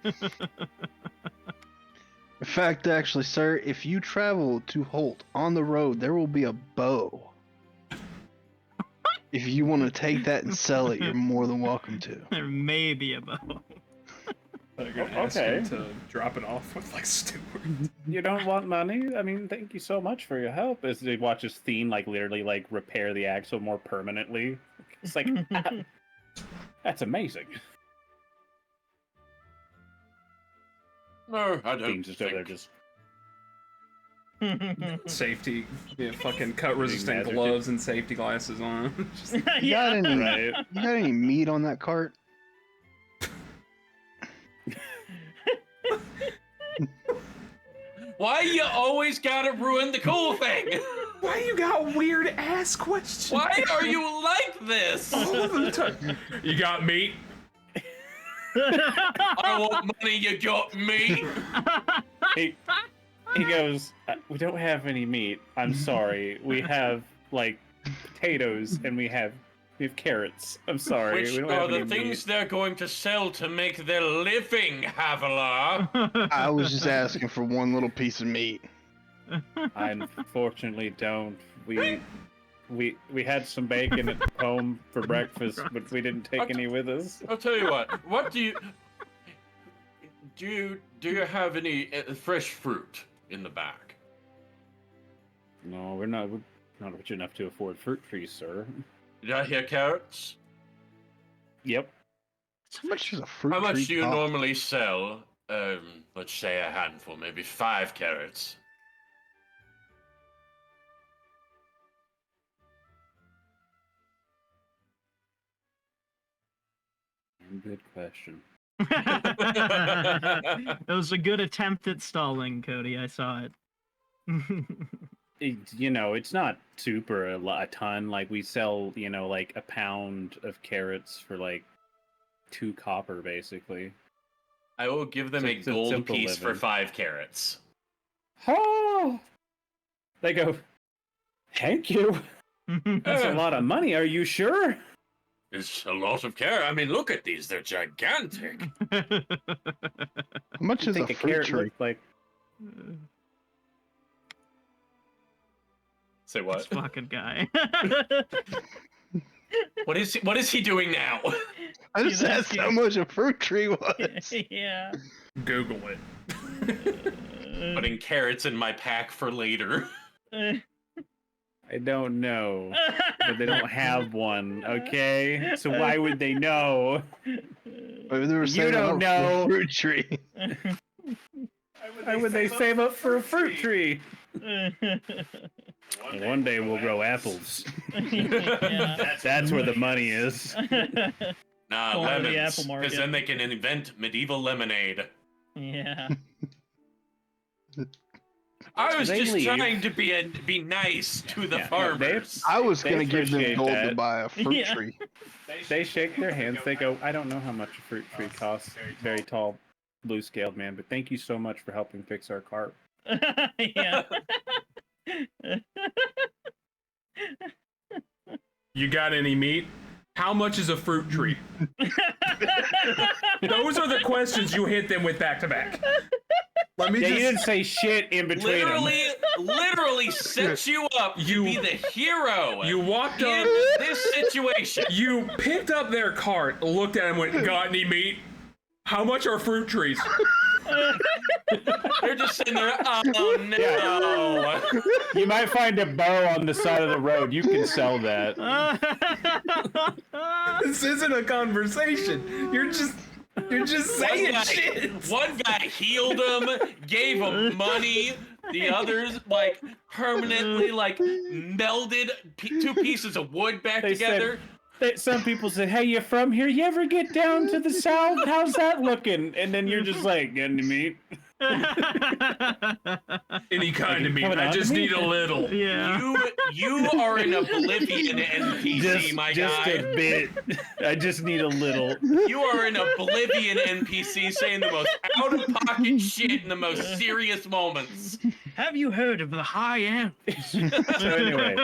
In fact, actually, sir, if you travel to Holt on the road, there will be a bow. If you want to take that and sell it, you're more than welcome to. There may be a bow. They're gonna ask Okay. him to drop it off with like Stewart. You don't want money? I mean, thank you so much for your help. As he watches Theine like literally like repair the axle more permanently. It's like that's amazing. No, I don't Theine's just over there think. just Safety, fucking cut-resistant Magic. gloves and safety glasses on. Just- You got Yeah. any? right. You got any meat on that cart? Why you always gotta ruin the cool thing? Why you got weird ass questions? Why are you like this? all the time? You got meat? I want money, you got me. He goes, we don't have any meat. I'm sorry. We have like potatoes and we have carrots. I'm sorry. Which we don't are have the any things meat. they're going to sell to make their living, Havilar. I was just asking for one little piece of meat. I unfortunately don't. We had some bacon at home for breakfast, but we didn't take any with us. I'll tell you what. What do you have any fresh fruit in the back? No, we're not rich enough to afford fruit trees, sir. Did I hear carrots? Yep. How much does a fruit How much tree do you cost? normally sell? Let's say a handful, maybe 5 carrots. Good question. That was a good attempt at stalling, Cody. I saw it. It's not super a ton. Like we sell, like a pound of carrots for like 2 copper, basically. I will give them a It's a gold simple piece for living. 5 carrots. Oh! They go, thank you. That's a lot of money. Are you sure? It's a lot of carrots. I mean, look at these. They're gigantic. How much is a Take a fruit carrot tree? look like Say This what? fucking guy. What is he doing now? I just He's asked how asking. much a fruit tree was. Yeah. Google it. Putting carrots in my pack for later. I don't know, but they don't have one. Okay, so why would they know? Maybe they were You saving don't up for know. a fruit tree. Why would they save up for a fruit tree? One day we'll grow apples. Yeah. That's where the money is. Nah, Corner of the lemons. apple market. Because then they can invent medieval lemonade. Yeah. I was They just leave. trying to be nice to the Yeah, farmers. I was They gonna give them appreciate gold to that. buy a fruit Yeah. tree. They shake their hands. They go, I don't know how much a fruit tree costs. Very tall, blue-scaled man, but thank you so much for helping fix our cart. Yeah. You got any meat? How much is a fruit tree? Those are the questions you hit them with back to back. Let me Yeah, you just. didn't say shit in between them. Literally set you up to be the hero You walked in up. this situation. You picked up their cart, looked at it, and went, "Got any meat? How much are fruit trees?" They're just sitting there, oh no. You might find a bow on the side of the road. You can sell that. This isn't a conversation. You're just saying shit. One guy healed him, gave him money. The others, like, permanently, like, melded two pieces of wood back They said- together. Some people say, hey, you from here? You ever get down to the south? How's that looking? And then you're just like, get any meat? Any kind of meat. Coming I on to just me? need a little. Yeah. You are an oblivion NPC, my just guy. a bit. I just need a little. You are an oblivion NPC saying the most out-of-pocket shit in the most serious moments. Have you heard of the high end? So anyway,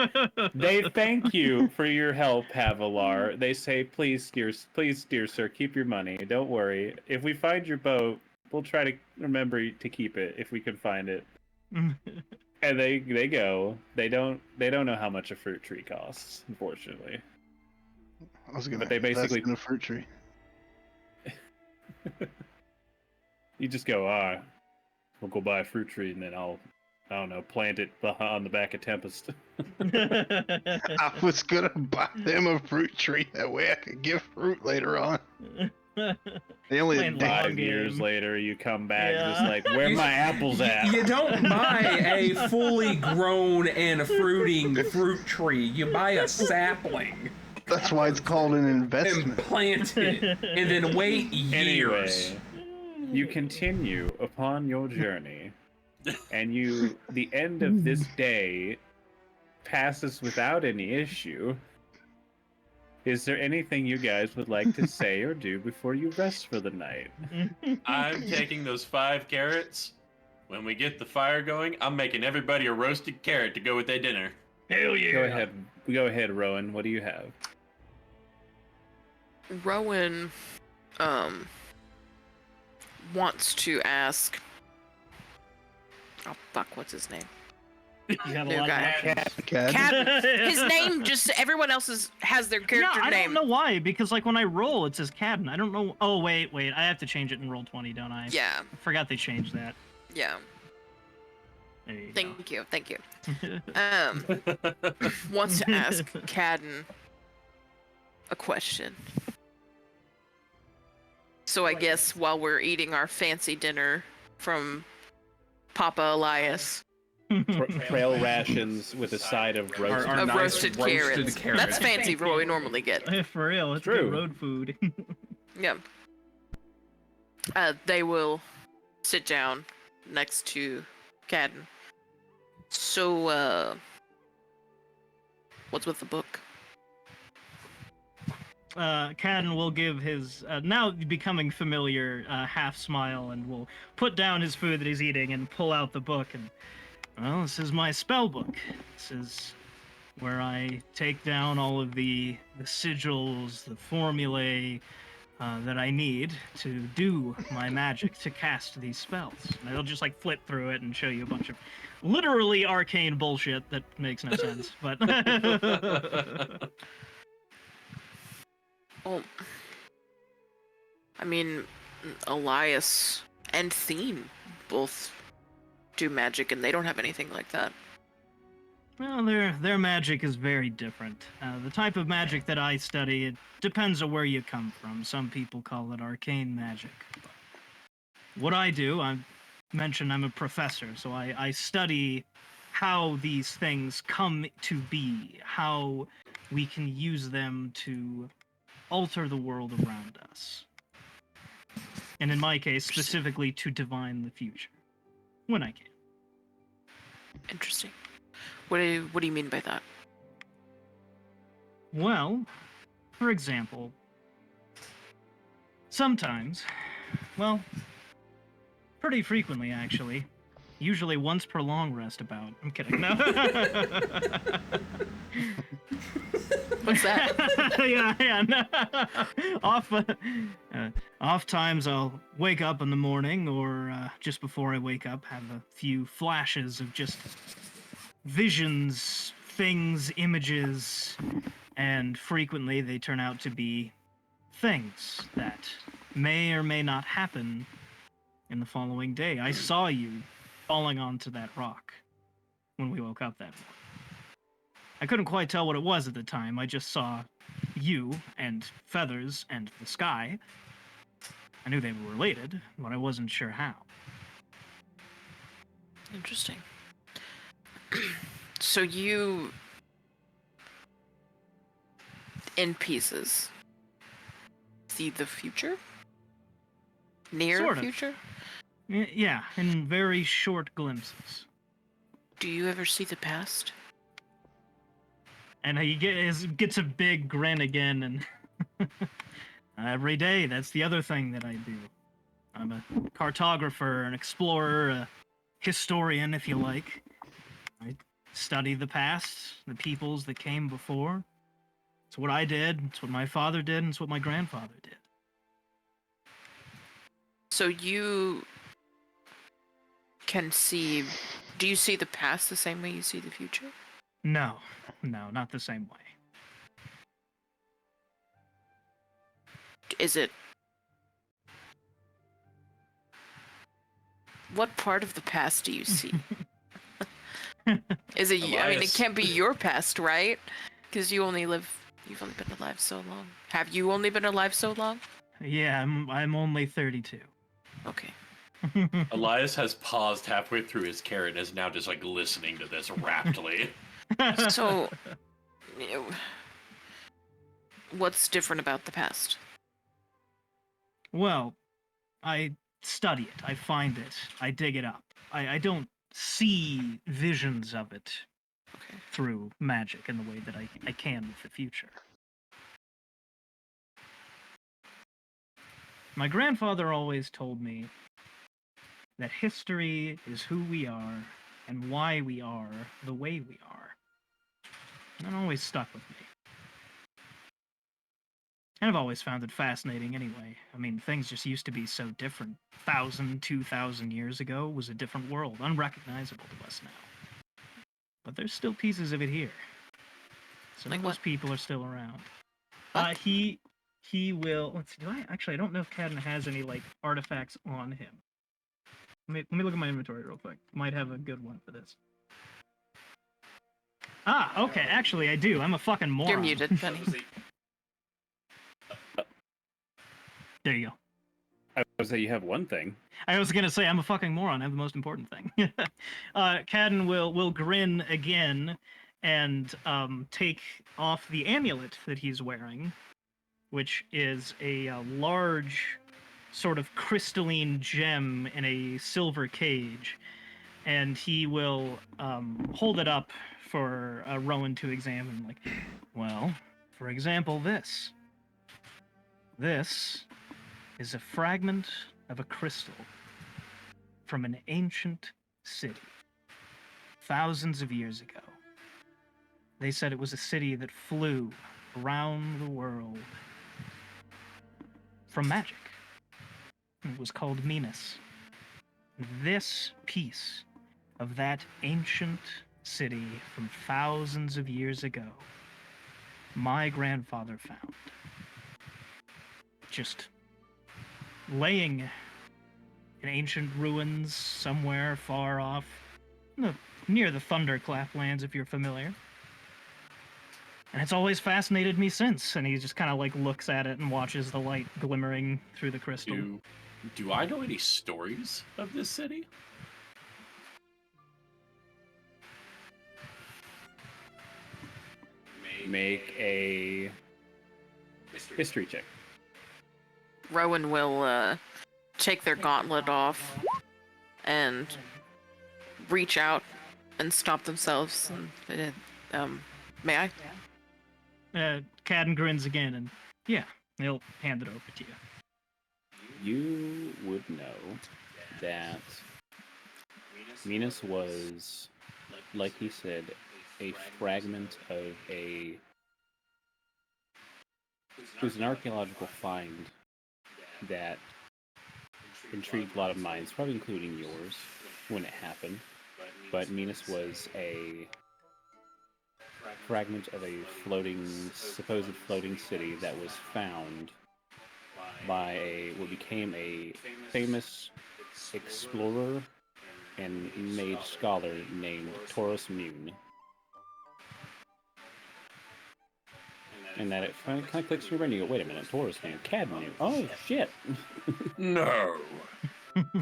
they thank you for your help, Havilar. They say, please, dear sir, keep your money. Don't worry. If we find your boat, we'll try to remember to keep it if we can find it. And they go. They don't know how much a fruit tree costs, unfortunately. I was gonna. But they invest basically- in a fruit tree. You just go, we'll go buy a fruit tree and then I don't know, plant it on the back of Tempest. I was gonna buy them a fruit tree that way I could get fruit later on. They only Playing they- long 5 years game. later, you come back just Yeah. like, where my apples at? You don't buy a fully grown and fruiting fruit tree. You buy a sapling That's why it's called an and investment. plant it, and then wait years. Anyway, you continue upon your journey, and the end of this day passes without any issue. Is there anything you guys would like to say or do before you rest for the night? I'm taking those 5 carrots. When we get the fire going, I'm making everybody a roasted carrot to go with their dinner. Hell yeah. Go ahead, Rowan. What do you have? Rowan wants to ask. Oh fuck, what's his name? You have a New lot guy. of options. Cad? Khadden. His name just everyone else has their Yeah, character I name. don't know why, because like when I roll, it says Khadden. I don't know. Oh wait, I have to change it in roll 20, don't I? Yeah, I forgot they changed that. yeah. There you Thank you. Wants to ask Khadden a question. So I guess while we're eating our fancy dinner from Papa Elias Trail rations with a side of roast. Our of nice roasted carrots. carrots. That's fancy for what we normally get. go. For real, it's True. good road food. Yeah. They will sit down next to Khadden. So, what's with the book? Khadden will give his now becoming familiar half smile and will put down his food that he's eating and pull out the book and well, this is my spell book. This is where I take down all of the sigils, the formulae that I need to do my magic to cast these spells. And I'll just like flip through it and show you a bunch of literally arcane bullshit that makes no sense, but Well, I mean, Elias and Theine both do magic, and they don't have anything like that. Well, their magic is very different. The type of magic that I study, it depends on where you come from. Some people call it arcane magic. What I do, I mentioned I'm a professor, so I study how these things come to be, how we can use them to alter the world around us. And in my case, specifically to divine the future. When I can. Interesting. What do you mean by that? Well, for example, sometimes, well, pretty frequently actually, usually once per long rest about. I'm kidding. No. What's that? yeah. No. Off times I'll wake up in the morning, or just before I wake up, have a few flashes of just visions, things, images, and frequently they turn out to be things that may or may not happen in the following day. I saw you falling onto that rock when we woke up that morning. I couldn't quite tell what it was at the time. I just saw you and feathers and the sky. I knew they were related, but I wasn't sure how. Interesting. So you, in pieces, see the future? Near Sort of. future? Yeah, in very short glimpses. Do you ever see the past? And he gets a big grin again, and every day, that's the other thing that I do. I'm a cartographer, an explorer, a historian, if you like. I study the past, the peoples that came before. It's what I did, it's what my father did, and it's what my grandfather did. So you can see... Do you see the past the same way you see the future? No, not the same way. Is it... What part of the past do you see? Is it... I mean, it Elias. can't be your past, right? Because you've only been alive so long. Have you only been alive so long? Yeah, I'm only 32. Okay. Elias has paused halfway through his carrot and is now just like listening to this raptly. So... what's different about the past? Well, I study it, I find it, I dig it up. I don't see visions of it Okay. through magic in the way that I can with the future. My grandfather always told me that history is who we are and why we are the way we are. And that always stuck with me. And I've always found it fascinating anyway. I mean, things just used to be so different. 1,000, 2,000 years ago was a different world, unrecognizable to us now. But there's still pieces of it here. Some Like of those what? people are still around. What? He will... Let's see, I don't know if Khadden has any, like, artifacts on him. Let me look at my inventory real quick. Might have a good one for this. Ah, okay, actually I do. I'm a fucking moron. You're muted, Benny. There you go. I would say you have one thing. I was gonna say I'm a fucking moron. I have the most important thing. Khadden will grin again and take off the amulet that he's wearing, which is a large, sort of crystalline gem in a silver cage, and he will hold it up for Rowan to examine. Like, well, for example, this. This is a fragment of a crystal from an ancient city, thousands of years ago. They said it was a city that flew around the world from magic. It was called Minas. This piece of that ancient city from thousands of years ago, my grandfather found. Just laying in ancient ruins somewhere far off, near the Thunderclap lands, if you're familiar. And it's always fascinated me since. And he just kind of like looks at it and watches the light glimmering through the crystal. Do I know any stories of this city? Make a history check. Rowan will take their gauntlet off and reach out and stop themselves. And, may I? Khadden grins again, and yeah, he'll hand it over to you. You would know that Minas was, like he said, a fragment of it was an archaeological find that intrigued a lot of minds, probably including yours, when it happened. But Minas was a fragment of a supposed floating city that was found by what became a famous explorer and mage scholar named Taurus Mune. And that it kind of clicks in your brain. You go, wait a minute, Taurus Mune, Khadden Mune. Oh shit! No,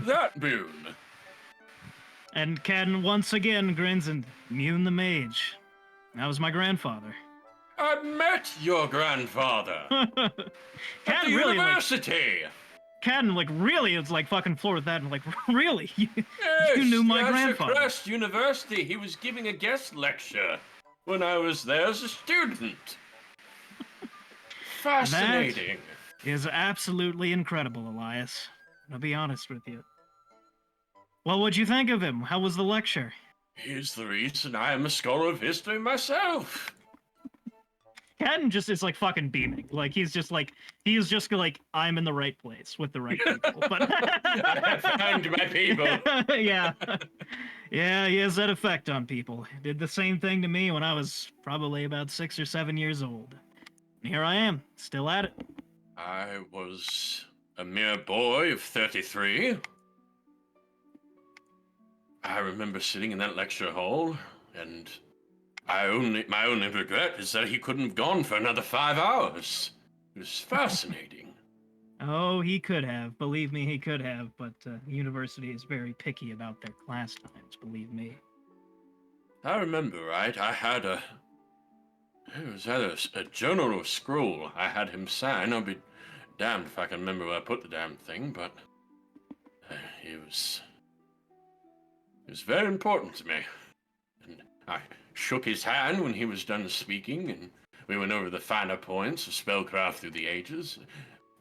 that Mune. And Khadden once again grins and Mune the Mage. That was my grandfather. I met your grandfather at the Khadden really university. Khadden really is like fucking floored with that and like really you Yes, knew my at grandfather. Crest University. He was giving a guest lecture when I was there as a student. Fascinating. That is absolutely incredible, Elias. I'll be honest with you. Well, what'd you think of him? How was the lecture? He's the reason I am a scholar of history myself. Khadden just is like fucking beaming. Like he's just like I'm in the right place with the right people. But I have found my people. yeah. Yeah, he has that effect on people. He did the same thing to me when I was probably about 6 or 7 years old. And here I am, still at it. I was a mere boy of 33. I remember sitting in that lecture hall, and my only regret is that he couldn't have gone for another 5 hours. It was fascinating. Oh, he could have. Believe me, he could have. But the university is very picky about their class times, believe me. I remember, right? It was either a journal or scroll I had him sign. I'll be damned if I can remember where I put the damn thing, but he was very important to me. And I shook his hand when he was done speaking, and we went over the finer points of spellcraft through the ages.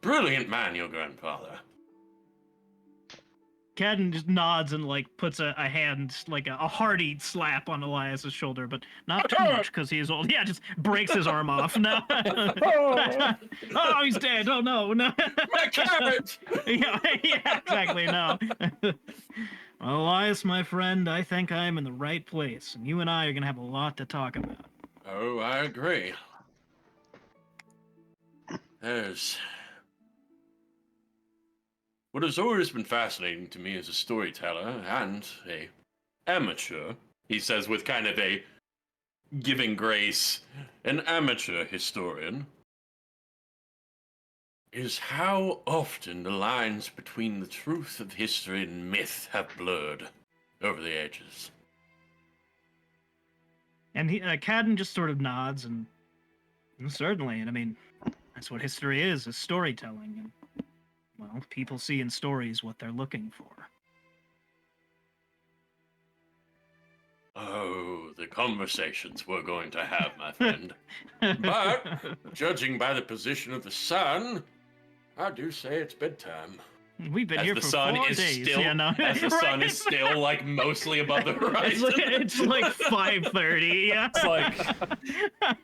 Brilliant man, your grandfather. Khadden just nods and like puts a hand, like a hearty slap on Elias's shoulder, but not too much because he's old. Yeah, just breaks his arm off. No. Oh, he's dead. Oh no, no. My carrot! yeah, exactly. No. Well, Elias, my friend, I think I'm in the right place, and you and I are gonna have a lot to talk about. Oh, I agree. There's what has always been fascinating to me as a storyteller and a amateur, he says with kind of a giving grace, an amateur historian, is how often the lines between the truth of history and myth have blurred over the ages. And Khadden just sort of nods, and certainly, and I mean, that's what history is storytelling. And, well, people see in stories what they're looking for. Oh, the conversations we're going to have, my friend. But, judging by the position of the sun, I do say it's bedtime. We've been here for 4 days. Still, yeah, no. as the sun is still, like, mostly above the horizon. It's like 5:30, yeah.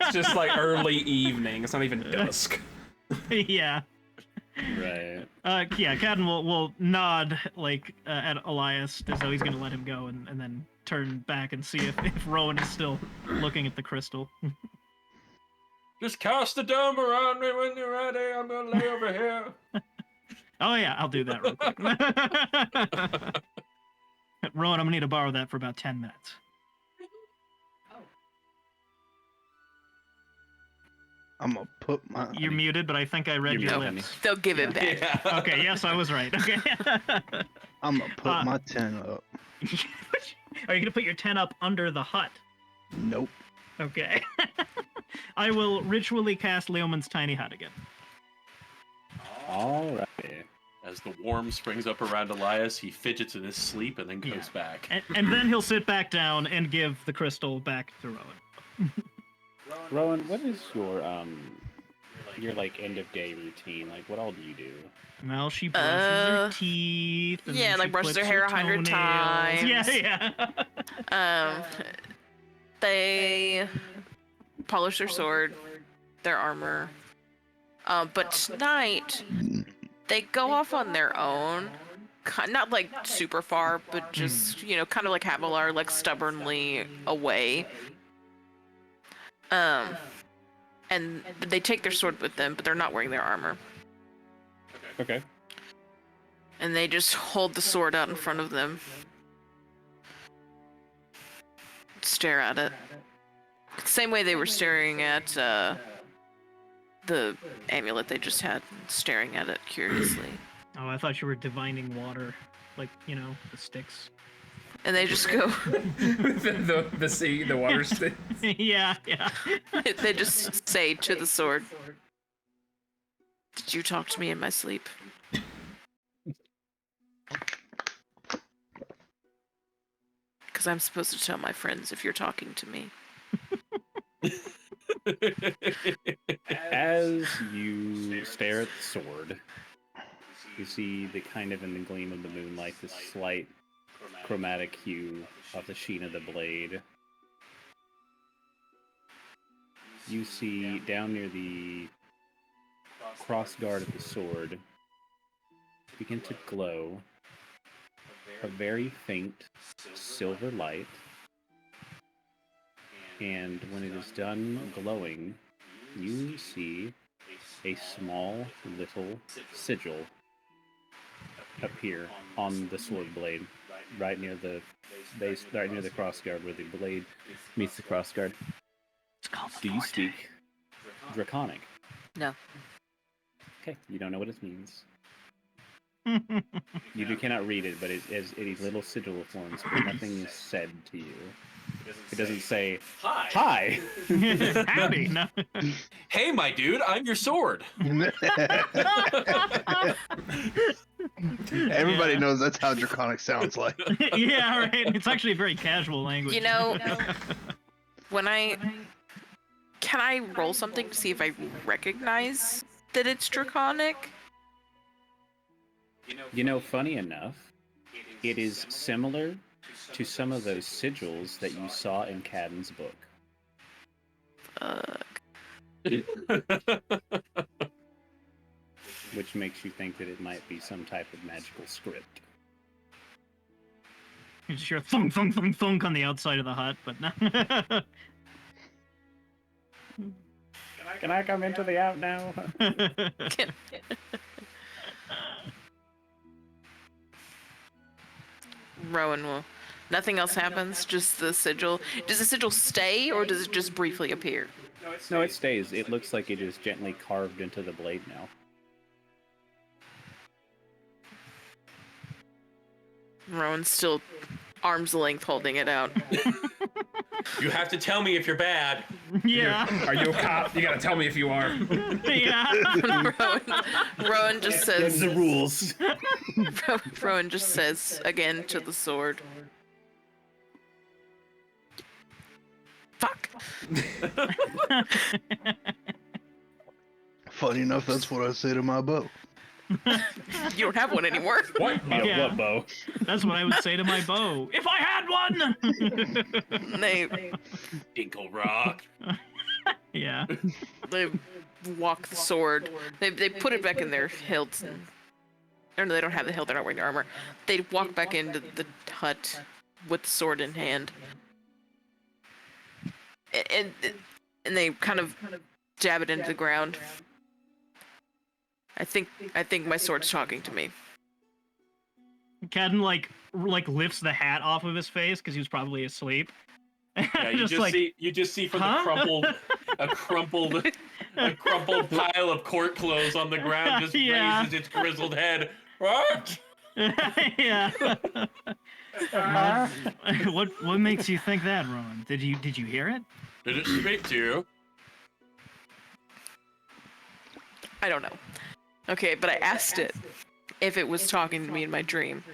It's just like early evening. It's not even dusk. Yeah. Right. Yeah, Khadden will nod, like, at Elias as though he's going to let him go, and then turn back and see if Rowan is still looking at the crystal. Just cast the dome around me when you're ready. I'm gonna lay over here. Oh yeah, I'll do that real quick. Rowan, I'm gonna need to borrow that for about 10 minutes. I'm gonna put my. You're muted, but I think I read You're your muted, lips. They'll give it back. Yeah. Okay, yes, I was right. Okay. I'm gonna put my 10 up. Are you gonna put your 10 up under the hut? Nope. Okay. I will ritually cast Leomund's tiny hut again. Alright. As the warm springs up around Elias, he fidgets in his sleep and then goes Yeah. back. And then he'll sit back down and give the crystal back to Rowan. Rowan, what is your like end of day routine? Like, what all do you do? Well, she brushes her teeth. And yeah, then like she brushes her clips hair 100 toenails. times. Yeah. They polish their sword, their armor. But tonight, they go off on their own. Not like super far, but just, kind of like Havilar, like stubbornly away. And they take their sword with them, but they're not wearing their armor. Okay. And they just hold the sword out in front of them. Stare at it. Same way they were staring at the amulet they just had, staring at it curiously. Oh, I thought you were divining water, like, the sticks. And they just go. the sea, the water stick. Yeah. They just say to the sword, "Did you talk to me in my sleep?" Because I'm supposed to tell my friends if you're talking to me. As you stare at the sword, you see the kind of in the gleam of the moonlight, this slight chromatic hue of the sheen of the blade. You see down near the crossguard of the sword begin to glow a very faint silver light, and when it is done glowing, you see a small little sigil appear on the sword blade, right near the base, right near the crossguard where the blade meets the crossguard. It's called the Do you Vortex. speak Draconic? No. Okay, you don't know what it means. You cannot read it, but it is little sigil forms, but nothing is said to you. It doesn't say, hi! Howdy. No. Hey, my dude, I'm your sword. Everybody Yeah. knows that's how Draconic sounds like. Yeah, right. It's actually a very casual language. Can I roll something to see if I recognize that it's Draconic? Funny enough, it is similar to some of those sigils that you saw in Khadden's book. Which makes you think that it might be some type of magical script. You just hear thunk, thunk, thunk, thunk on the outside of the hut, but no. Can I come into the out now? Rowan will. Nothing else happens, just the sigil. Does the sigil stay, or does it just briefly appear? No, it stays. It looks like it is gently carved into the blade now. Rowan's still arm's length holding it out. You have to tell me if you're bad. Yeah. Are you a cop? You gotta tell me if you are. Yeah. Rowan just says. the rules. Rowan just says again to the sword. Fuck. Funny enough, that's what I say to my bow. You don't have one anymore. What? Yeah. What, Bo? That's what I would say to my bow. If I had one! They Dinkle rock. Yeah. they walk the sword. They put it back in their hilts. Or no, they don't have the hilt. They're not wearing their armor. They walk back into the hut with the sword in hand. And they kind of jab it into the ground. I think my sword's talking to me. Khadden like lifts the hat off of his face because he was probably asleep. Yeah, you just see from huh? a crumpled pile of court clothes on the ground just Yeah. raises its grizzled head. What? Yeah. What makes you think that, Rowan? Did you hear it? Did it speak to you? I don't know. Okay, but I asked it if it was talking to me in my dream.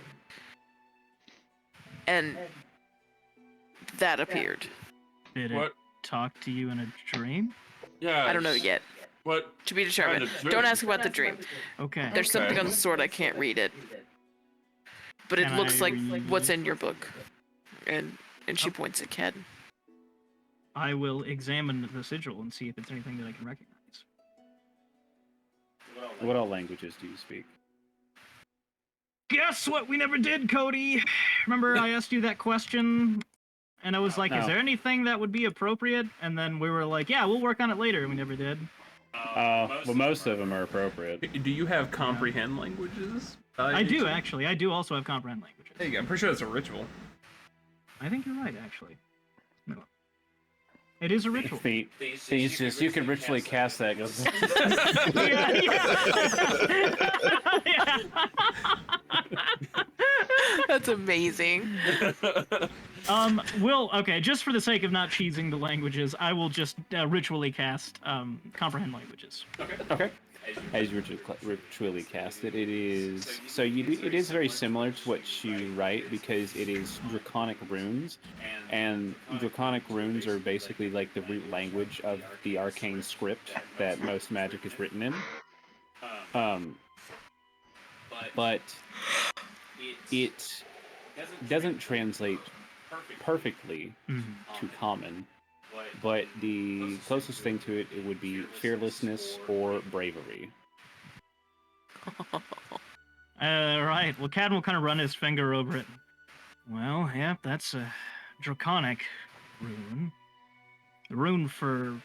And that appeared. Did it What? talk to you in a dream? Yeah. I don't know yet. What? To be determined. Kind of dream? Don't ask about the dream. Okay. There's something Okay. on the sword, I can't read it. But it Can looks I like read what's it? in your book. And she points at Khadden. I will examine the sigil and see if it's anything that I can recognize. What all languages do you speak? Guess what we never did, Cody? Remember I asked you that question? And I was like, is No. there anything that would be appropriate? And then we were like, yeah, we'll work on it later. And we never did. Well, most of them are appropriate. Do you have comprehend languages? I do, actually. I do also have comprehend languages. There you go. I'm pretty sure that's a ritual. I think you're right, actually. No. It is a ritual. These just you can ritually cast that. Goes. Yeah. That's amazing. Okay, just for the sake of not cheesing the languages, I will just ritually cast comprehend languages. Okay. As you ritually cast it, it is so it is very similar to what you write because it is draconic runes, and draconic runes are basically like the root language of the arcane script that most magic is written in. But it doesn't translate perfectly to common. But the closest thing to it would be fearlessness or bravery. Right. Well, Khadden will kind of run his finger over it. Well, yeah, that's a draconic rune. The rune for...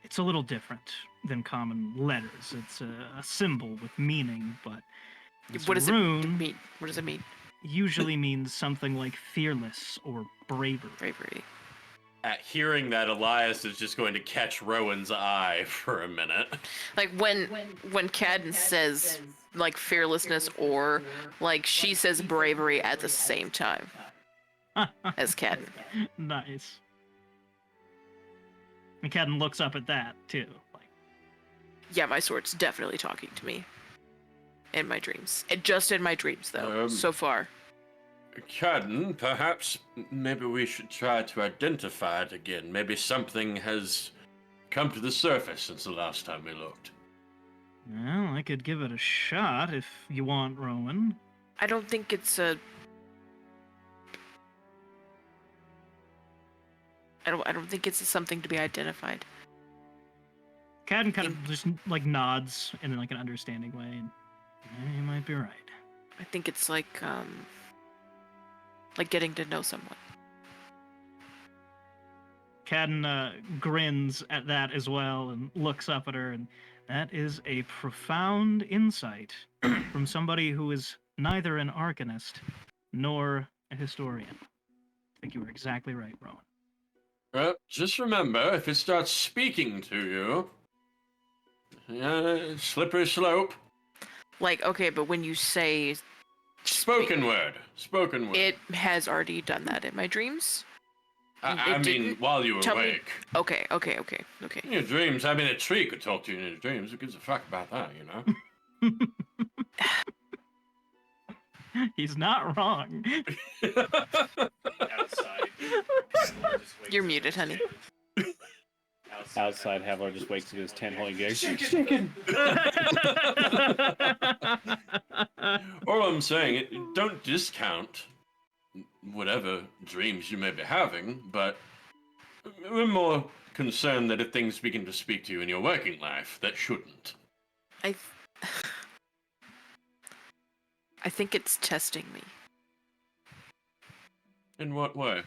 It's a little different than common letters. It's a symbol with meaning, but What does rune it mean? What does it mean? usually means something like fearless or bravery. Bravery. At hearing that, Elias is just going to catch Rowan's eye for a minute. Like when Khadden says like fearlessness or like she says bravery at the same time as Khadden. Nice. And Khadden looks up at that, too. Like, Yeah, my sword's definitely talking to me. In my dreams. Just in my dreams, though, so far. Khadden, perhaps maybe we should try to identify it again. Maybe something has come to the surface since the last time we looked. well, I could give it a shot if you want, Rowan. I don't think it's a... I don't think it's something to be identified. Khadden kind of just, like, nods in, like, an understanding way, and you might be right. I think it's like getting to know someone. Khadden grins at that as well and looks up at her, and that is a profound insight from somebody who is neither an arcanist nor a historian. I think you were exactly right, Rowan. Well, just remember, if it starts speaking to you, slippery slope. Like, okay, but when you say... Spoken word. It has already done that in my dreams. I mean, while you were tell me- awake. Okay. In your dreams, I mean, a tree could talk to you in your dreams. Who gives a fuck about that, you know? He's not wrong. You're muted, honey. Outside, Havilar just wakes up in his tent holding chicken. All I'm saying, don't discount whatever dreams you may be having, but we're more concerned that if things begin to speak to you in your working life, that shouldn't. I think it's testing me. In what way?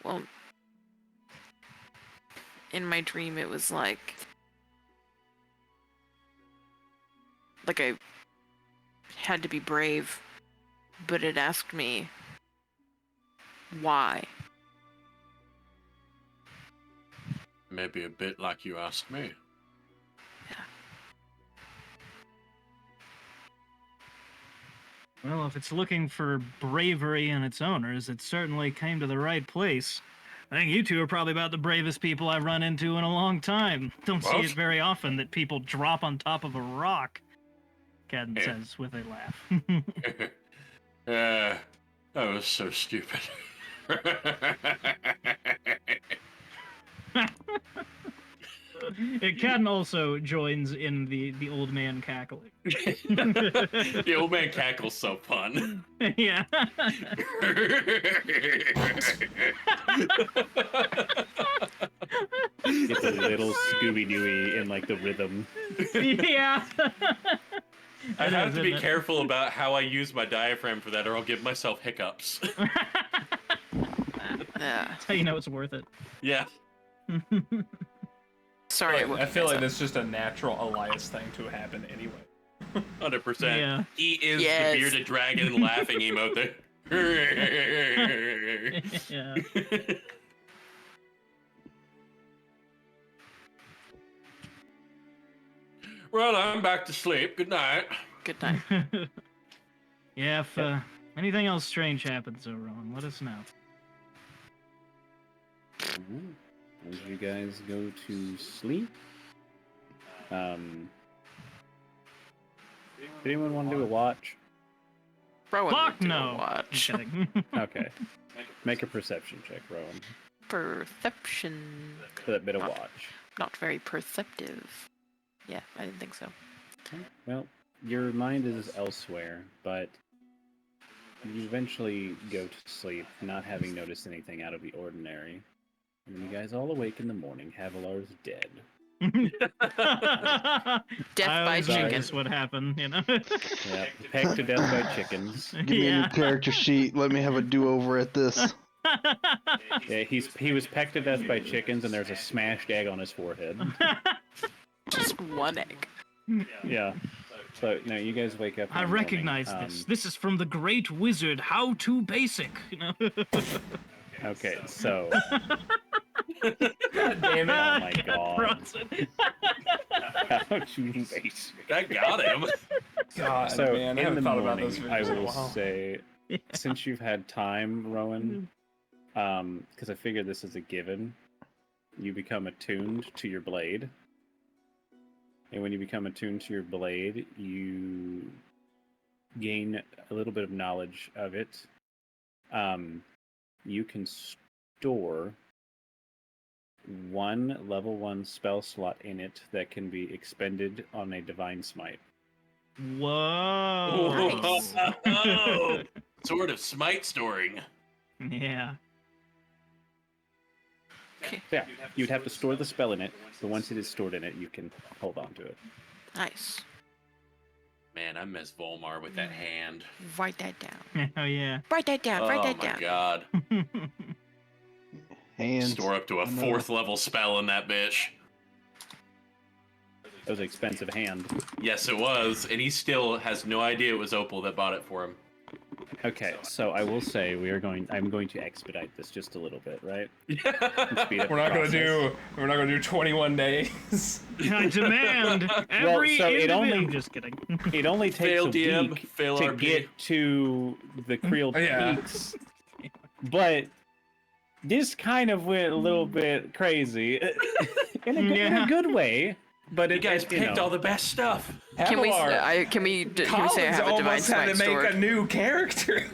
Well, in my dream it was like I had to be brave, but it asked me why. Maybe a bit like you asked me. Well, if it's looking for bravery in its owners, it certainly came to the right place. I think you two are probably about the bravest people I've run into in a long time. Don't see What? it very often that people drop on top of a rock, Khadden Yeah. says with a laugh. That was so stupid. Khadden also joins in the old man cackling. The old man cackle's so fun. Yeah. It's a little Scooby-Dooey in like the rhythm. Yeah. I It have is, to be isn't it? careful about how I use my diaphragm for that, or I'll give myself hiccups. Yeah. That's how you know it's worth it. Yeah. Sorry, I feel like that's just a natural Elias thing to happen anyway. 100%. Yeah. He is Yes. the bearded dragon laughing emote there. Yeah. Well, I'm back to sleep. Good night. Good night. Yeah, if anything else strange happens, Rowan, let us know. As you guys go to sleep, anyone want to do a watch? Rowan Fuck would do a no. watch. Just kidding. Okay. Make a perception check, Rowan, Perception. for that bit of Not- watch. Not very perceptive. Yeah, I didn't think so. Well, your mind is elsewhere, but you eventually go to sleep, not having noticed anything out of the ordinary. And you guys all awake in the morning. Havilar's dead. Death I by always knew chicken. this would happen, you know? Yep, pecked to death by chickens. Give me a new character sheet. Let me have a do-over at this. Yeah, he was pecked to death by chickens, and there's a smashed egg on his forehead. Just one egg. Yeah. So, you guys wake up. In I the morning. recognize this. This is from the Great Wizard. How to Basic. You know. Okay, so. God damn it. Oh my god. Bronson. How to basic. That got him. God, So, man, I in the haven't thought about morning, those I videos in a will while. say, since you've had time, Rowan, because I figured this is a given, you become attuned to your blade. And when you become attuned to your blade, you gain a little bit of knowledge of it. You can store one level 1 spell slot in it that can be expended on a divine smite. Whoa. Whoa. Sort of smite storing. Yeah. Yeah, you'd have to store the spell in it, but once it is stored in it, you can hold on to it. Nice. Man, I miss Volmar with that hand. Write that down. Oh yeah. Write that down. Write Oh that my down. god. Hands. Store up to a I know. 4th level spell in that bitch. That was an expensive hand. Yes, it was, and he still has no idea it was Opal that bought it for him. Okay, so I will say I'm going to expedite this just a little bit, right? Speed up We're not the gonna process. do 21 days. I demand every so it individual. only- Just kidding. It only takes Fail a DM, week fail to RP. get to the Creel Yeah. Peaks, but this kind of went a little bit crazy in a good way. But You guys picked all the best stuff. Can we? Havilar, Can we say I Collins have a divine almost had smite to make stored? a new character.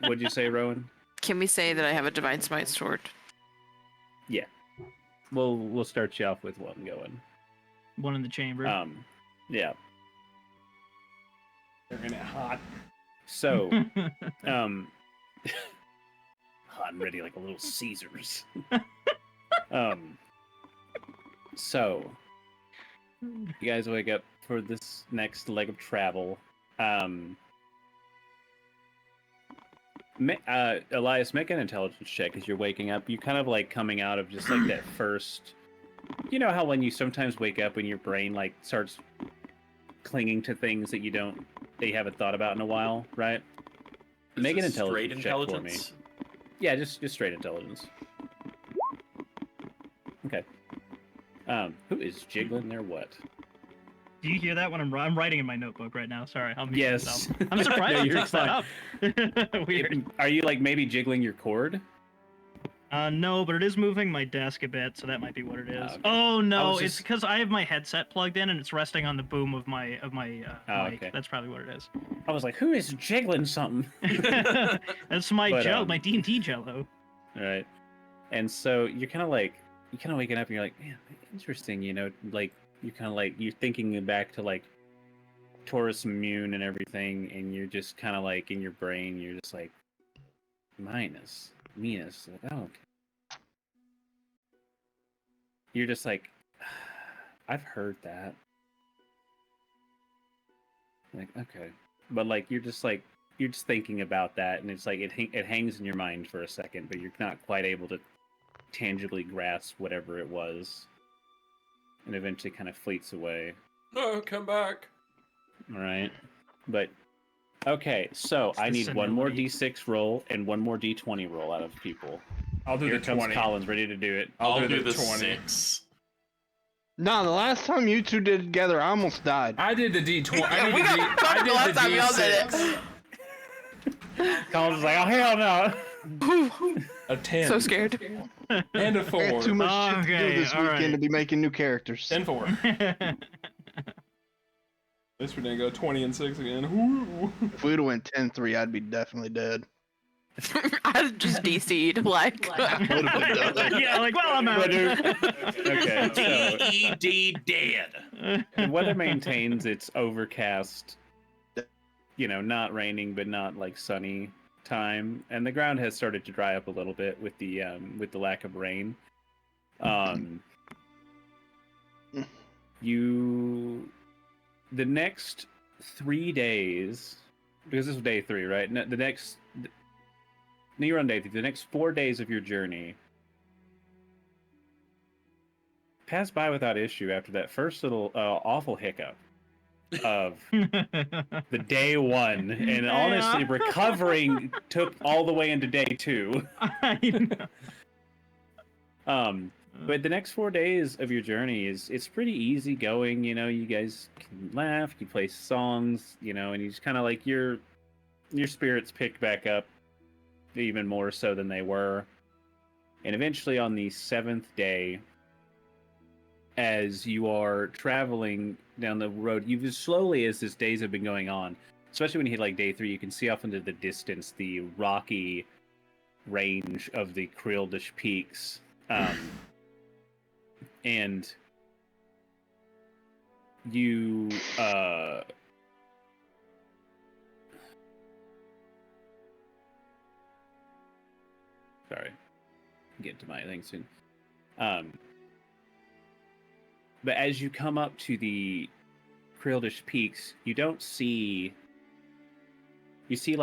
What'd you say, Rowan? Can we say that I have a divine smite stored? Yeah. We'll start you off with one going. One in the chamber. Yeah. They're in it hot. So, hot and ready like a little Caesars. So, you guys wake up for this next leg of travel. Elias, make an intelligence check as you're waking up. You kind of like coming out of just like that first. You know how when you sometimes wake up and your brain like starts clinging to things that you haven't thought about in a while, right? Make an intelligence check for me. Yeah, just straight intelligence. Okay. Who is jiggling their what? Do you hear that when I'm writing in my notebook right now? Sorry, I'll mute Yes. myself. I'm surprised No, you you're picked that up. Weird. Are you like maybe jiggling your cord? No, but it is moving my desk a bit, so that might be what it is. Okay. Oh no, it's just- because I have my headset plugged in and it's resting on the boom of my mic. Okay. That's probably what it is. I was like, who is jiggling something? That's my But, my D&D jello. Right. And so you're kind of waking up and you're like, man, interesting, like you're thinking back to like Taurus Moon and everything, and you're just kind of like in your brain, you're just like minus. Like, oh, okay. You're just like, I've heard that. Like, okay. But like you're just thinking about that, and it's like it hangs in your mind for a second, but you're not quite able to tangibly grasp whatever it was, and eventually kind of fleets away. No, come back. All right, but okay. So I need one more D6 roll and one more D20 roll out of people. I'll do Here the comes 20. Colin's ready to do it. I'll I'll do do the the 20. 6. Nah, the last time you two did it together, I almost died. I did the D20. Yeah, we got fucked the last time y'all did it. Colin's like, oh hell no. A 10. So scared. And a I 4. got too much shit to Okay, do this all weekend right. to be making new characters. 10 4. At least we didn't go 20 and 6 again. Woo. If we'd have went 10-3, I'd be definitely dead. I just DC'd, like. Would've been dead. Yeah, like, well, I'm out. Okay, so D.E.D. dead. the weather maintains its overcast, not raining but not like sunny time, and the ground has started to dry up a little bit with the lack of rain. The next 3 days, because this is day 3, right? You're on day 3. The next 4 days of your journey pass by without issue after that first little awful hiccup of the day 1, and honestly, recovering took all the way into day 2. I know. But the next 4 days of your journey it's pretty easy going. You guys can laugh, you play songs, and you just kind of like your spirits pick back up even more so than they were. And eventually on the 7th day, as you are traveling down the road, you've slowly, as these days have been going on, especially when you hit like day 3, you can see off into the distance the rocky range of the Krildish peaks. And you sorry, get to my thing soon. But as you come up to the Krildish peaks, you don't see. You see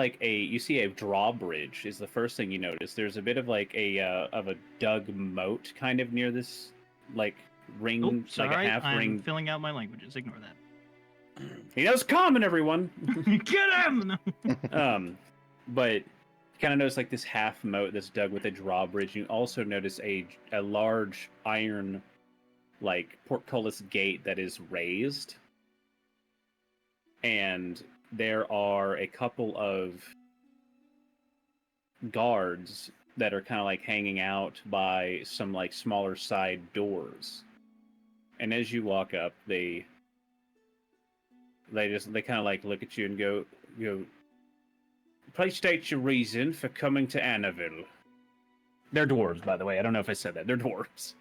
a drawbridge is the first thing you notice. There's a bit of like a dug moat kind of near this like ring, Oh, sorry, like a half I'm ring. filling out my languages. Ignore that. He knows common, everyone. Get him! No. But you kind of notice like this half moat that's dug with a drawbridge. You also notice a large iron like portcullis gate that is raised, and there are a couple of guards that are kind of like hanging out by some like smaller side doors. And as you walk up, they kind of like look at you and go, please state your reason for coming to Annaville. They're dwarves, by the way. I don't know if I said that. They're dwarves.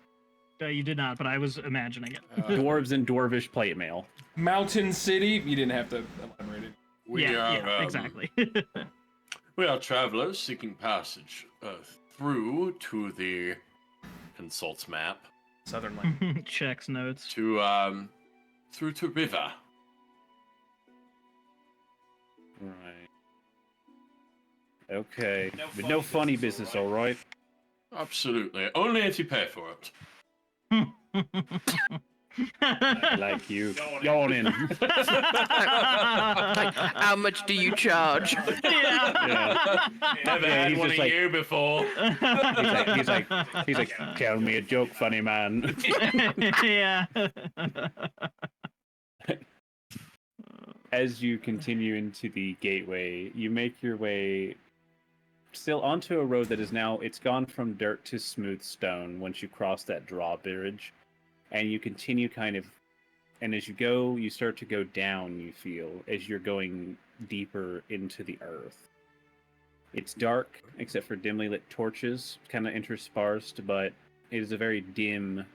You did not, but I was imagining it. Dwarves and dwarvish plate mail. Mountain City. You didn't have to elaborate it. We yeah, are exactly. we are travelers seeking passage through to the consults map Southern Lane. Checks notes. to through to river. Right. Okay. But no funny business, all right? Absolutely. Only if you pay for it. Like you yawning. Like, how much do you charge? Yeah. Never Yeah, had he's one just of like- you before. He's like, tell me a joke, funny man. Yeah. As you continue into the gateway, you make your way still onto a road that is now, it's gone from dirt to smooth stone once you cross that drawbridge. And you continue kind of, and as you go, you start to go down, you feel, as you're going deeper into the earth. It's dark, except for dimly lit torches, kind of interspersed, but it is a very dim,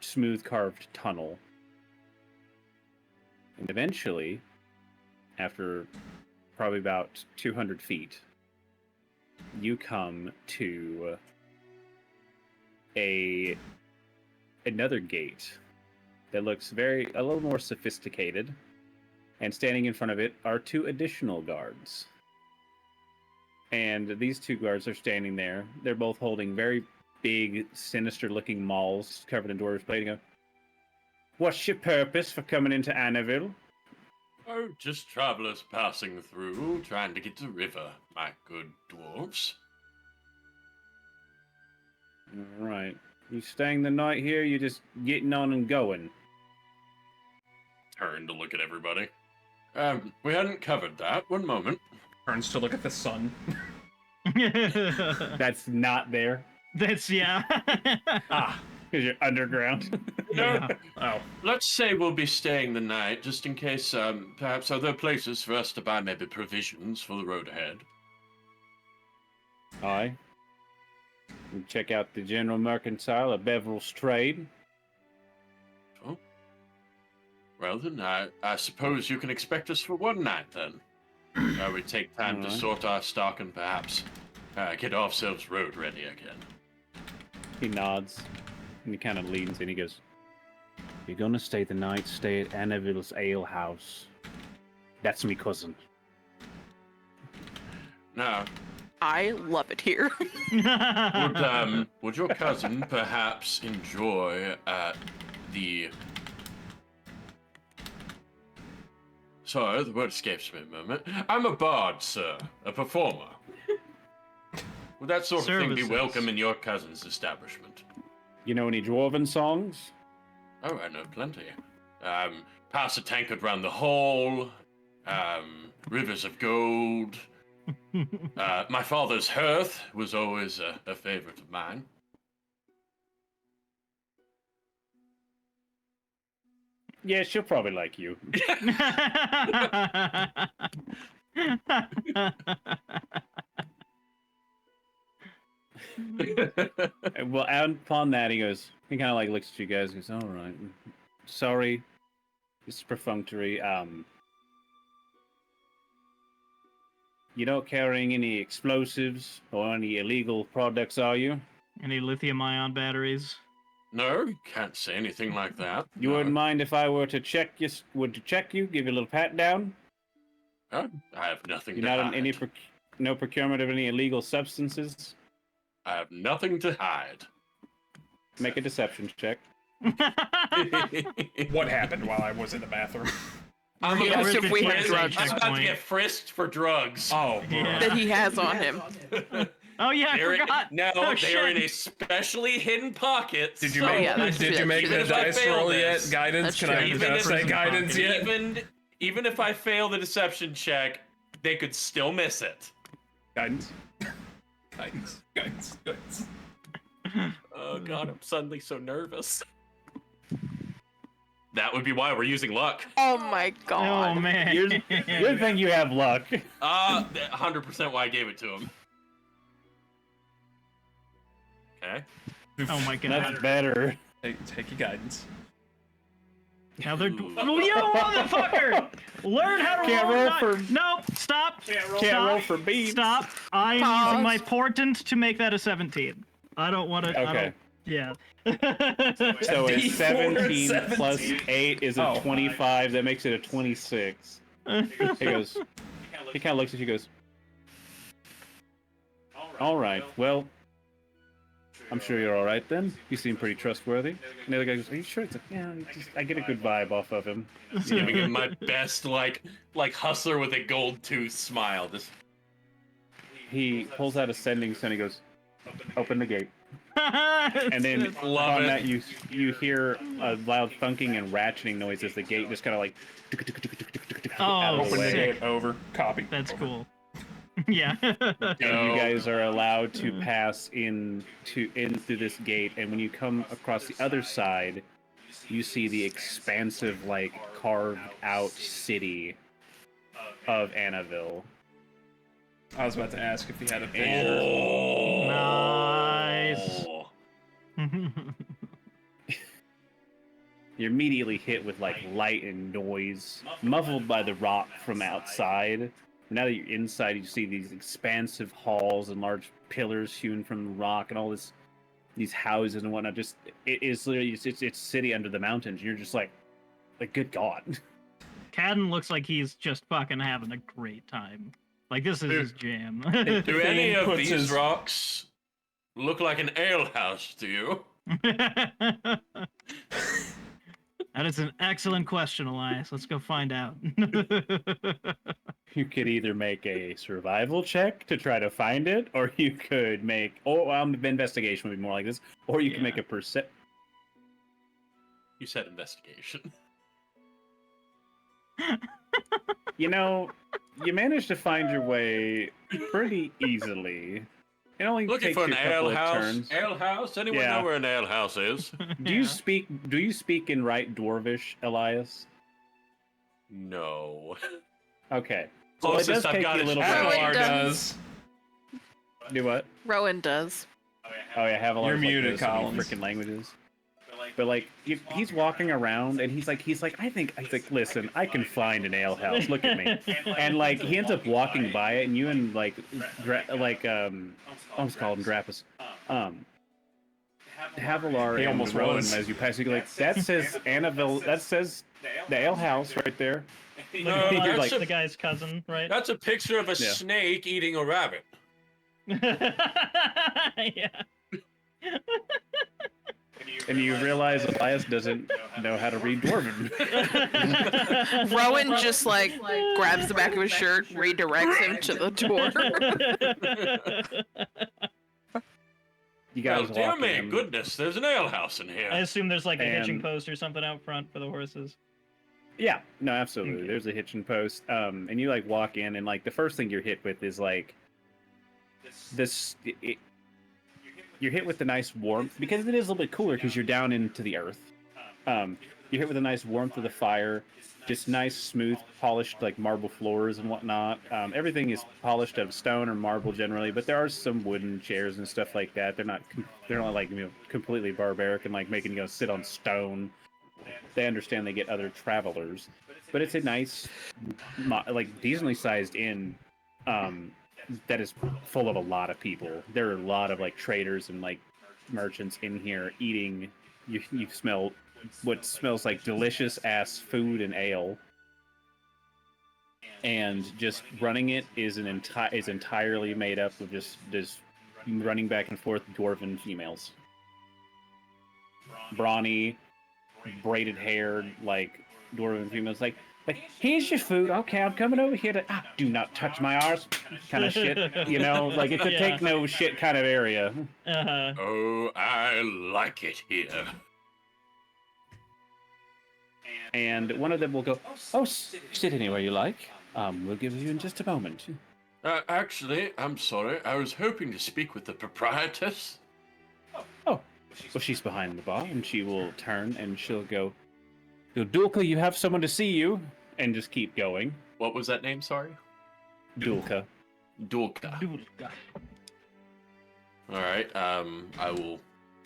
smooth carved tunnel. And eventually, after probably about 200 feet, you come to another gate that looks a little more sophisticated, and standing in front of it are 2 additional guards. And these 2 guards are standing there. They're both holding very big, sinister-looking mauls covered in dwarves' blade. Go, what's your purpose for coming into Annaville? Oh, just travelers passing through, trying to get to the river, my good dwarves. All right. You staying the night here? You just getting on and going? Turn to look at everybody. We hadn't covered that. One moment. Turns to look at the sun. That's not there. That's yeah. Ah, because you're underground. Yeah. Oh. Let's say we'll be staying the night, just in case, perhaps other places for us to buy maybe provisions for the road ahead. Aye. You check out the general mercantile of Beverell's trade. Oh. Well then, I suppose you can expect us for one night then. We take time to Alright. sort our stock and perhaps get ourselves road ready again. He nods, and he kind of leans in. He goes, "You're gonna stay the night, stay at Annaville's Ale House. That's me cousin." Now, I love it here. would your cousin perhaps enjoy the... Sorry, the word escapes me a moment. I'm a bard, sir. A performer. Would that sort of thing be Services. welcome in your cousin's establishment? You know any dwarven songs? Oh, I know plenty. Pass a tankard round the hall. Rivers of gold. My father's hearth was always a favorite of mine. Yeah, she'll probably like you. Well, upon that, he kind of like looks at you guys and goes, "All right, sorry, it's perfunctory. You not carrying any explosives or any illegal products, are you? Any lithium-ion batteries? No, can't say anything like that. You No. wouldn't mind if I were to check you? Give you a little pat down? I have nothing You're to not in hide. any no procurement of any illegal substances? I have nothing to hide. Make a deception check. What happened while I was in the bathroom? I'm He about asked to if we get had frisked. drugs. I'm about to get frisked for drugs. Oh, Yeah. That he has on him. Oh yeah, I They're forgot. no, Oh, they're in shit. a specially hidden pocket. did you so- make yeah, that's did true, you make that's the true. Even if I dice fail roll this- yet? Guidance? That's Can true. I Even can I if- say guidance yet? Even if I fail the deception check, they could still miss it. Guidance. Guidance. Oh god, I'm suddenly so nervous. That would be why we're using luck. Oh my god. Oh man. Good thing you have luck. 100% why I gave it to him. Okay. Oh my god. That's better. Take your guidance. Now they're. Ooh. Oh, you motherfucker! Learn how to Can't roll die- for- No, stop. Can't Stop. roll for beats. Stop. I am Pause. using my portent to make that a 17. I don't want to. Okay. Yeah. So a D4 17 plus 17. 8 is a Oh. 25. That makes it a 26. He goes. He kind of looks at you. Goes. All right. Well, I'm sure you're all right then. You seem pretty trustworthy. And the other guy goes, "Are you sure?" It's like, "Yeah, I get a good vibe off of him." Giving him my best, like hustler with a gold tooth smile. Just He pulls out a sending stone. He goes, "Open the gate." And then Love on it. that, you hear a loud thunking and ratcheting noise as the gate just kind of like out of the Open the way. gate. Over. Copy. That's cool. Yeah. And you guys are allowed to pass in through this gate. And when you come across the other side, you see the expansive, like carved out city of Annaville. I was about to ask if he had a picture. Oh, Nice. You're immediately hit with like light and noise, muffled by the rock from outside. Now that you're inside, you see these expansive halls and large pillars hewn from the rock, and all these houses and whatnot. Just it is literally it's city under the mountains. You're just like good God. Khadden looks like he's just fucking having a great time. Like this is his jam. do any of puts these his- rocks look like an alehouse to you? That is an excellent question, Elias. Let's go find out. You could either make a survival check to try to find it, or you could make investigation would be more like this, or you can make a You said investigation. You know, you managed to find your way pretty easily. It only Looking takes for you an a couple of alehouse. turns. Alehouse? Anyone Yeah. know where an alehouse is? Do you speak in right Dwarvish, Elias? No. Okay. Well, it Closest does I've take got you a is little Havilar bit. Rowan does. Do what? Rowan does. Oh yeah, Havilar. You're like, muted, knows so many Collins. Frickin' languages. But like, he's walking around and he's like, I think, listen, I can find an alehouse. Look at me. And like, he ends up walking by it, and you and like, I almost called him Grappus. Havilar He and almost Rowan, was. as you pass, you go like, that says Annaville. That says the alehouse right there. No, You're that's, like, The guy's cousin, right? that's a picture of a Yeah. snake eating a rabbit. Yeah. and you realize Elias doesn't know how to read Dwarven. Rowan just like grabs the back of his shirt, redirects him to the door. You guys Well, dear walk me, in. goodness, there's an alehouse in here. I assume there's like a hitching And- post or something out front for the horses. Yeah, no, absolutely. Okay. There's a hitching post, and you like walk in, and like the first thing you're hit with is like you're hit with the nice warmth because it is a little bit cooler because you're down into the earth. You're hit with the nice warmth of the fire, just nice, smooth, polished like marble floors and whatnot. Everything is polished out of stone or marble generally, but there are some wooden chairs and stuff like that. They're not like completely barbaric and like making you sit on stone. They understand they get other travelers, but it's a nice, like decently sized inn that is full of a lot of people. There are a lot of like traders and like merchants in here eating. You smell what smells like delicious ass food and ale, and just running it is entirely made up of just running back and forth dwarven females, brawny, braided haired like dwarven females, like here's your food. Okay, I'm coming over here to do not touch my arse kind of shit. You know, like it's a Yeah. take no shit kind of area. Uh-huh. Oh, I like it here. And one of them will go, "Oh, sit anywhere you like. We'll give you in just a moment." Actually, I'm sorry. I was hoping to speak with the proprietress. Oh, well, she's behind the bar, and she will turn and she'll go, "Dulka, you have someone to see you," and just keep going. What was that name, sorry? Dulka. Dulka. All right. I will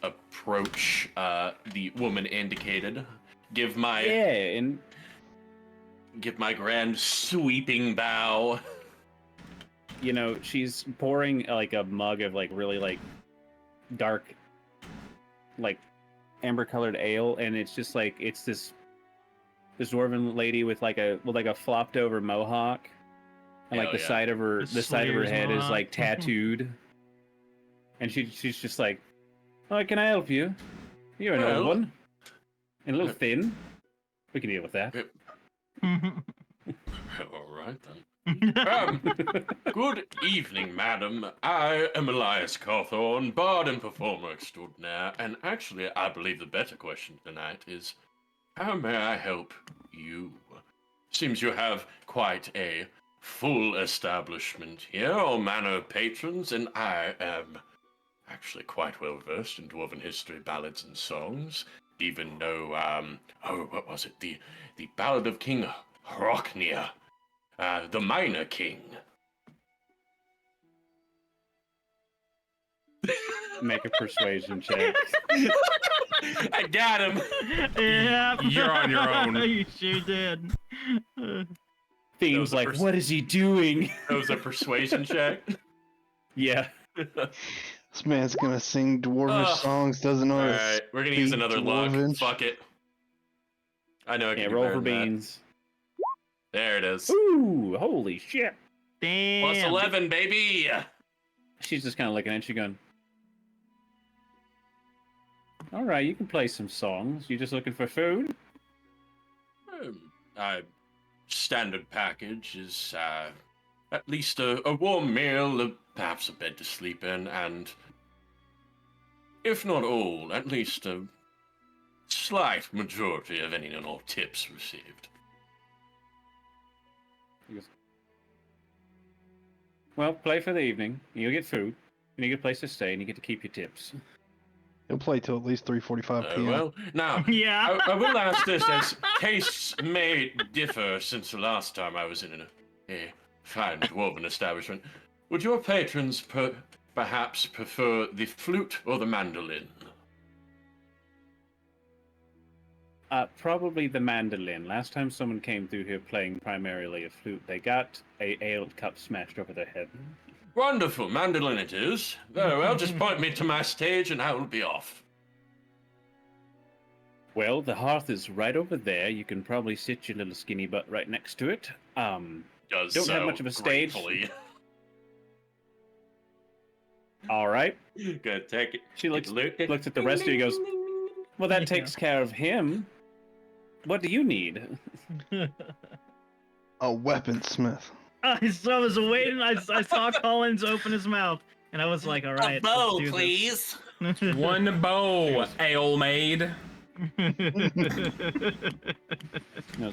approach the woman indicated. Give my and grand sweeping bow. you know, she's pouring like a mug of like really like dark, like amber colored ale, and it's just like it's this dwarven lady with like a flopped over mohawk, and like Hell the yeah. side of her The side of her Slayer's head is mohawk. like tattooed. And she's just like, "Oh, can I help you? You're an old Well- one. And a little thin. We can deal with that." All right then. Good evening, madam. I am Elias Cawthorne, bard and performer extraordinaire, and actually, I believe the better question tonight is, how may I help you? Seems you have quite a full establishment here, all manner of patrons, and I am actually quite well versed in dwarven history, ballads, and songs. Even know, what was it? The Ballad of King Hroknir, the Minor King. Make a persuasion check. I got him. Yeah. You're on your own. You sure did. Theme's a like, what is he doing? That was a persuasion check. Yeah. This man's gonna sing dwarvish Ugh. songs, doesn't know. All how to right, we're gonna use speak another luck. dwarvish. Fuck it. I know I can Yeah, do roll better for than that. beans. There it is. Ooh, holy shit. Damn. Plus 11, baby. She's just kind of looking at you going, all right, you can play some songs. You just looking for food? Standard package is at least a warm meal, perhaps a bed to sleep in, and if not all, at least a slight majority of any and all tips received. He goes, well, play for the evening. You'll get food, and you get a place to stay, and you get to keep your tips. He'll play till at least 3:45 p.m. Well, now, Yeah. I will ask this, as tastes may differ since the last time I was in a fine dwarven establishment. Would your patrons perhaps prefer the flute or the mandolin? Probably the mandolin. Last time someone came through here playing primarily a flute, they got a ale cup smashed over their head. Wonderful, mandolin it is. Very well, just point me to my stage and I will be off. Well, the hearth is right over there. You can probably sit your little skinny butt right next to it. Does Don't have so much of a stage. gratefully. All right. Good, take it. She looks Get at the rest of you and goes, well, that Yeah. takes care of him. What do you need? A weaponsmith. I was waiting. I saw Collins open his mouth, and I was like, "All right, let's do this." One bow, ale maid. No.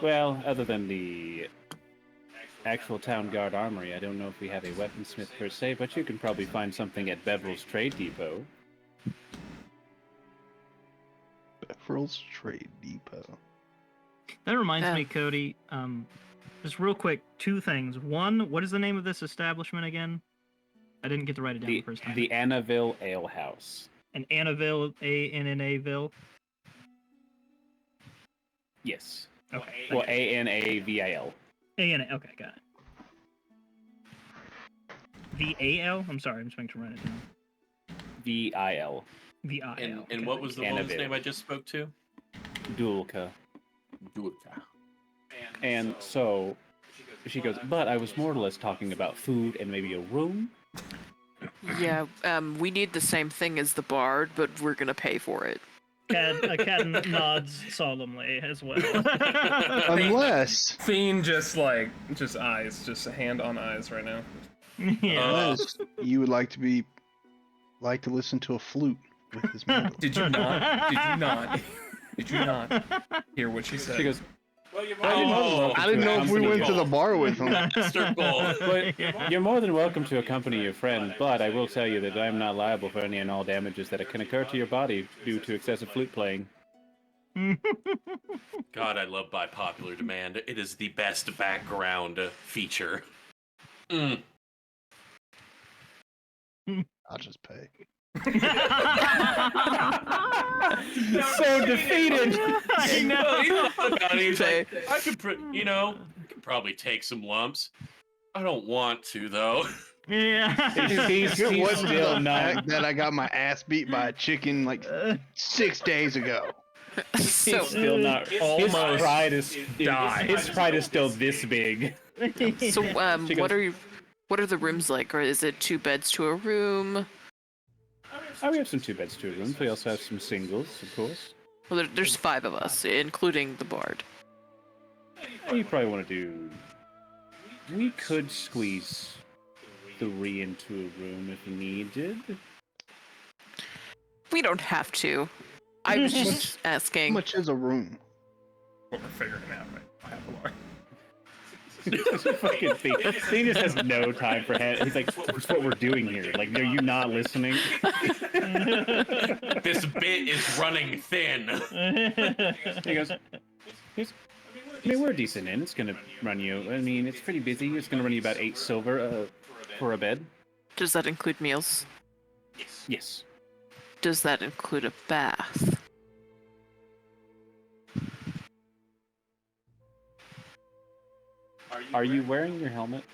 Well, other than the actual town guard armory, I don't know if we have a weaponsmith per se, but you can probably find something at Beverell's Trade Depot. Beverell's Trade Depot. That reminds Yeah. me, Cody. Just real quick, two things. One, what is the name of this establishment again? I didn't get to write it down the first time. The Annaville Ale House. And Annaville, A-N-N-A-ville. Yes. Okay. Well, A-N-A-V-I-L. A-N-A. Okay, got it. V-A-L. I'm sorry, I'm just making to write it down. V-I-L. V-I-L. And what was the woman's Annabelle. name I just spoke to? Dulka. Dulka. And so she goes, but I was more or less talking about food and maybe a room. Yeah, we need the same thing as the bard, but we're gonna pay for it. Khadden nods solemnly as well. Unless, Theine just eyes, just a hand on eyes right now. Yeah. unless you would like to listen to a flute with his mandolin. Did you not? Did you not? Did you not hear what she said? She goes, Oh, I didn't know if we went to the bar with him. Master Goal. but you're more than welcome to accompany your friend, but I will tell you that I'm not liable for any and all damages that can occur to your body due to excessive flute playing. God, I love by popular demand. It is the best background feature. I'll just pay. So defeated! I know. Well, he thought about it. He's Say- like, I could probably take some lumps. I don't want to though. Yeah. He's It wasn't still the not. fact that I got my ass beat by a chicken like 6 days ago. So, He's still not. Almost His pride is died. His pride is still this big. so She what goes- are you? What are the rooms like? Or is it 2 beds to a room? Oh, we have some 2 beds, 2 rooms. We also have some singles, of course. Well, there's 5 of us, including the bard. You probably want to do... We could squeeze 3 into a room if needed. We don't have to. I was just How asking. much is a room? What we're figuring out, right? Havilar. Fucking Theine just has no time for head. He's like, "That's what we're doing here. Like, are you not listening?" This bit is running thin. He goes, I mean, we're a decent inn. It's gonna run you. I mean, it's pretty busy. It's gonna run you about 8 silver for a bed. Does that include meals? Yes. Does that include a bath? Are you wearing your helmet?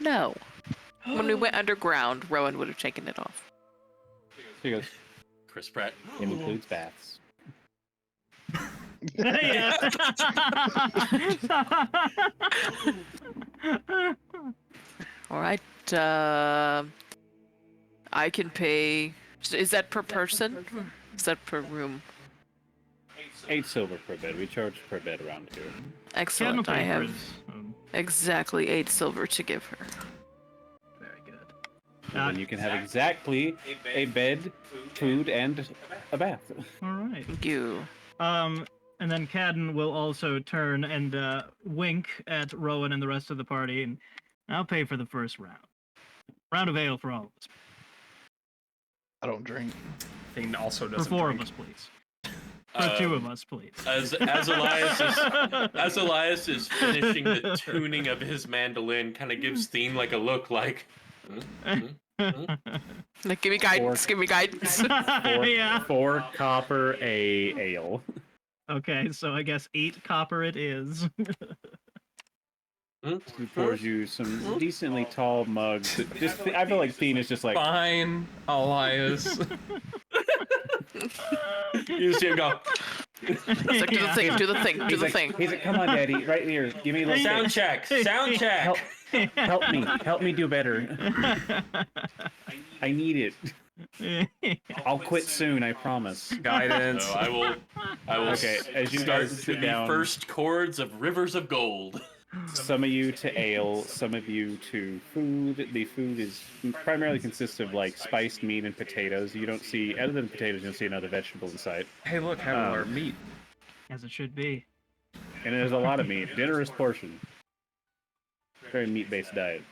No. When we went underground, Rowan would have taken it off. He goes, Chris Pratt. it includes baths. Yeah. All right. I can pay. Is that per person? Is that per room? 8 silver per bed. We charge per bed around here. Excellent. I have Very exactly 8 silver to give her. good. And then you can have exactly a bed, food, and a bath. All right. Thank you. And then Khadden will also turn and wink at Rowan and the rest of the party, and I'll pay for the first round. Round of ale for all of us. I don't drink. Theine also For doesn't 4 drink. of us, please. For 2 of us, please. As Elias is finishing the tuning of his mandolin, kind of gives Theine like a look like. Like, give me guidance. Give me guidance. Yeah. 4 copper ale. Okay, so I guess 8 copper it is. He pours you some decently tall mugs. Just, I feel like Theine is just like, Fine, Elias. You see him go. It's like, do the thing. Do the thing. Do he's the like, thing. he's like, come on, Daddy, right here. Give me a little Sound bit. check. Sound check. Help me do better. I need it. I'll quit soon, I promise. Guidance. So I will. Okay, as you start guys to sit the down, first chords of Rivers of Gold. some of you to ale, some of you to food. The food is primarily consists of like spiced meat and potatoes. You don't see, other than potatoes, you don't see another vegetable in sight. Hey, look, Havilar, meat. As it should be. And there's a lot of meat. Generous portion. Very meat-based diet.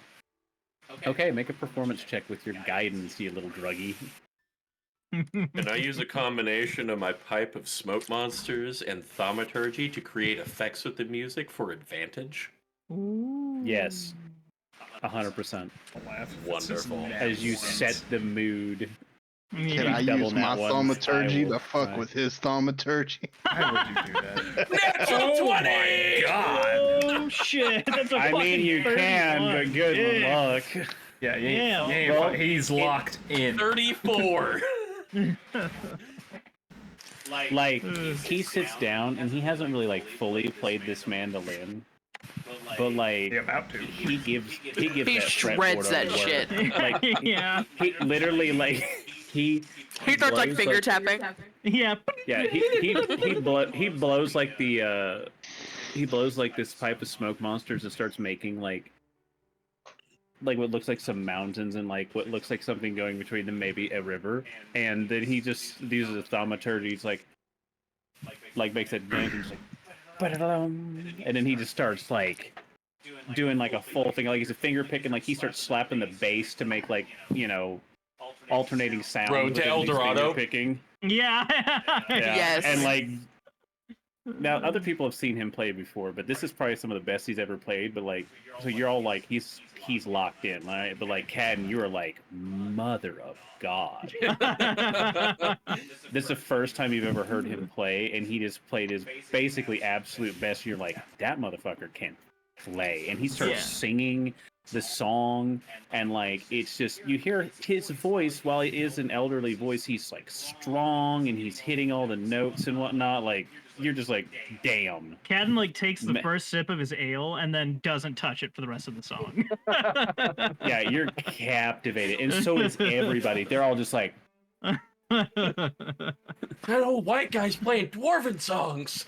Okay, make a performance check with your guidance, you little druggie. And I use a combination of my pipe of smoke monsters and thaumaturgy to create effects with the music for advantage. Yes. 100%. Wonderful. As you set the mood. Can I double use my that one, thaumaturgy I will to fuck try. with his thaumaturgy? Why would you do that? Natural 20! Oh shit! That's a I mean, fucking you 31. can, but good Yeah. luck. Yeah, Yeah, well, he's locked in. 34! Like, he sits down, and he hasn't really, like, fully played this mandolin. But, like, He about to. he gives He that shreds fretboard that a work. shit. Like, Yeah. he literally, like, he He starts like blows, finger tapping. Yeah. Yeah, he blows like the he blows like this pipe of smoke monsters and starts making like what looks like some mountains and like what looks like something going between them, maybe a river. And then he just uses a thaumaturgy. He's like makes that dance and just like "Ba-da-dum," and then he just starts like doing like a full thing, like he's a finger picking, like he starts slapping the bass to make like, you know, alternating sounds. Road to El Dorado. Picking. Yeah. Yeah. Yes. And like now other people have seen him play before, but this is probably some of the best he's ever played. But like, so you're all like, he's locked in, right? But like Khadden, you are like, mother of God. This is the first time you've ever heard him play, and he just played his basically absolute best. You're like, that motherfucker can play, and he starts singing the song, and like it's just, you hear his voice. While he is an elderly voice, he's like strong and he's hitting all the notes and whatnot. Like you're just like, damn. Khadden like takes the first sip of his ale and then doesn't touch it for the rest of the song. Yeah, you're captivated, and so is everybody. They're all just like, That old white guy's playing dwarven songs.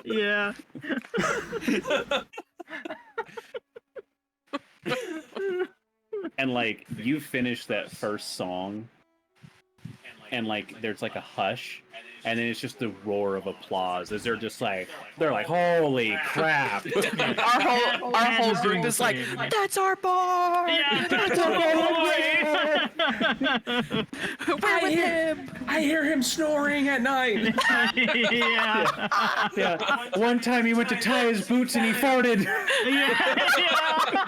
Yeah. and like you finish that first song, and like there's like a hush, and then it's just the roar of applause as they're like, holy crap. Our whole group is like, that's our boy! Yeah, That's our boy! We're with him! I hear him snoring at night. Yeah. Yeah. One time he went to tie his boots and he farted. Yeah.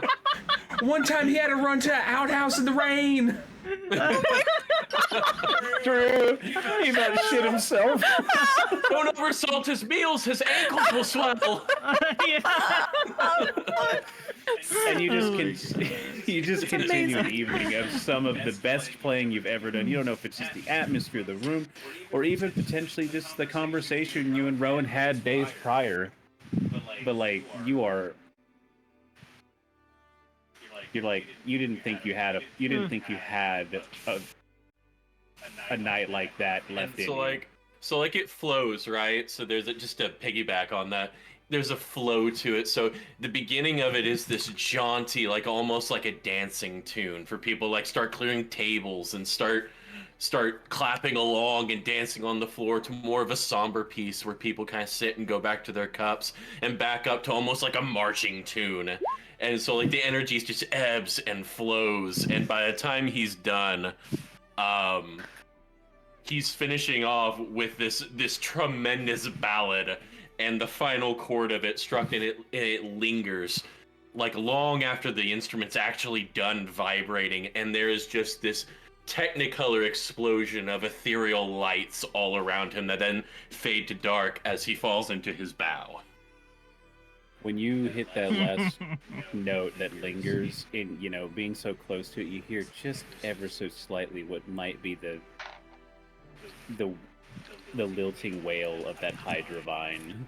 One time he had to run to an outhouse in the rain. True. He about to shit himself. Don't oversalt his meals, his ankles will swell. And you just continue an evening of some of the best playing you've ever done. You don't know if it's just the atmosphere of the room, or even potentially just the conversation you and Rowan had days prior. But like you're like, you didn't think you had a night like that left in you. So it flows, right? So there's just a piggyback on that. There's a flow to it. So the beginning of it is this jaunty, like almost like a dancing tune for people, like start clearing tables and start clapping along and dancing on the floor, to more of a somber piece where people kind of sit and go back to their cups, and back up to almost like a marching tune. And so like the energy just ebbs and flows, and by the time he's done, he's finishing off with this tremendous ballad, and the final chord of it struck, and it lingers like long after the instrument's actually done vibrating, and there is just this technicolor explosion of ethereal lights all around him that then fade to dark as he falls into his bow. When you hit that last note that lingers, in being so close to it, you hear just ever so slightly what might be the lilting wail of that Hydra vine.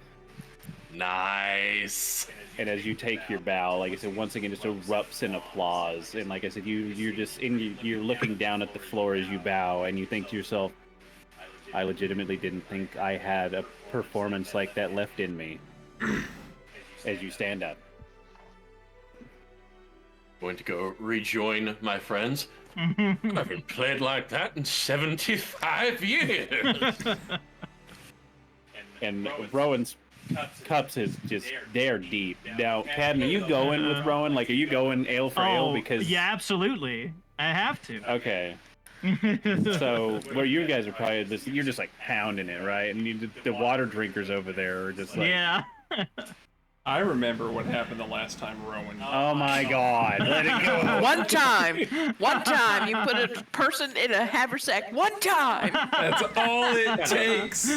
Nice. And as you take your bow, like I said, once again, just erupts in applause. And like I said, you're looking down at the floor as you bow, and you think to yourself, I legitimately didn't think I had a performance like that left in me. As you stand up. Going to go rejoin my friends. I haven't played like that in 75 years. And Rowan's cups is just, they're deep. Now, Khadden, are you going with Rowan? Like, are you going ale for ale? Because yeah, absolutely. I have to. Okay. So, where you guys are probably you're just like pounding it, right? And the water drinkers over there are just like, yeah. I remember what happened the last time Rowan. Oh my God! Let it go. One time, you put a person in a haversack. One time. That's all it takes.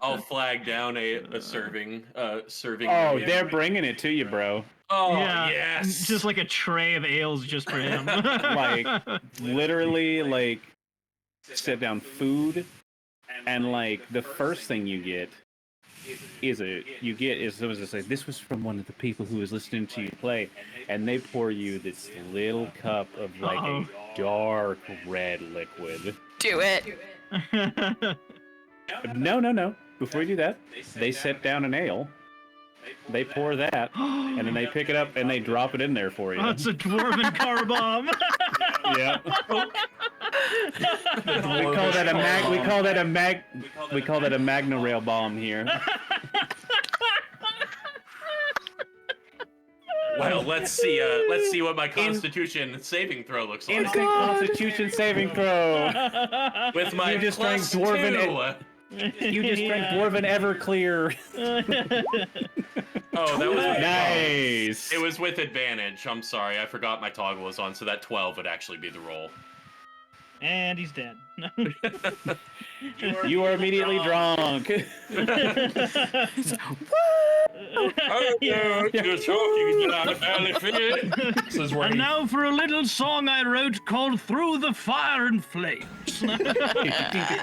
I'll flag down a serving. Oh, area. they're bringing it to you, bro. Oh yeah, yes. Just like a tray of ales just for him. Like literally, like sit down food, and like the first thing you get is someone just like, this was from one of the people who was listening to you play, and they pour you this little cup of like a dark red liquid. Do it. No. Before you do that, they set down an ale. They pour that, and then they pick it up and they drop it in there for you. Oh, it's a dwarven car bomb. Yeah. We call that a Magna Rail bomb here. Well, let's see what my Constitution saving throw looks like. Instant Constitution saving throw. With my You just drank Dwarven. You just drank Dwarven Everclear. Oh, that was nice. It was with advantage. I'm sorry, I forgot my toggle was on, so that 12 would actually be the roll. And he's dead. You are immediately drunk. And now for a little song I wrote called Through the Fire and Flames. Yes.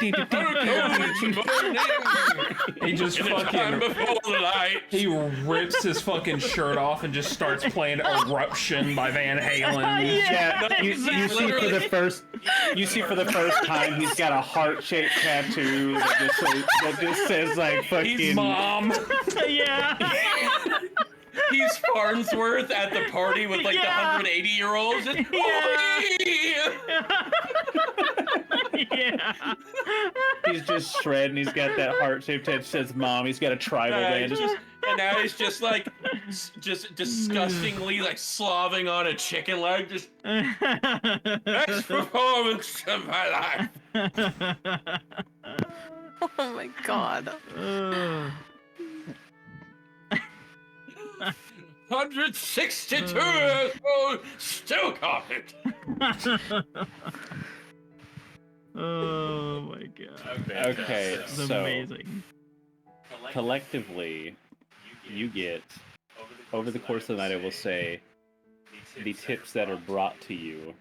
He just fucking before the light. he rips his fucking shirt off and just starts playing Eruption by Van Halen. Yeah, you see for the first time he's got a heart-shaped tattoo that just says like fucking He's Mom. Yeah. He's Farnsworth at the party with like Yeah. the 180-year-olds. Yeah. he's just shredding. He's got that heart-shaped tattoo that says Mom. He's got a tribal band. And now he's just like, just disgustingly like slobbing on a chicken leg. Just best performance of my life. Oh my god. 162 years old, still caught it. Oh my god. Okay, It's so amazing. collectively, you get over the course of the night, I will say, the tips that are brought to you.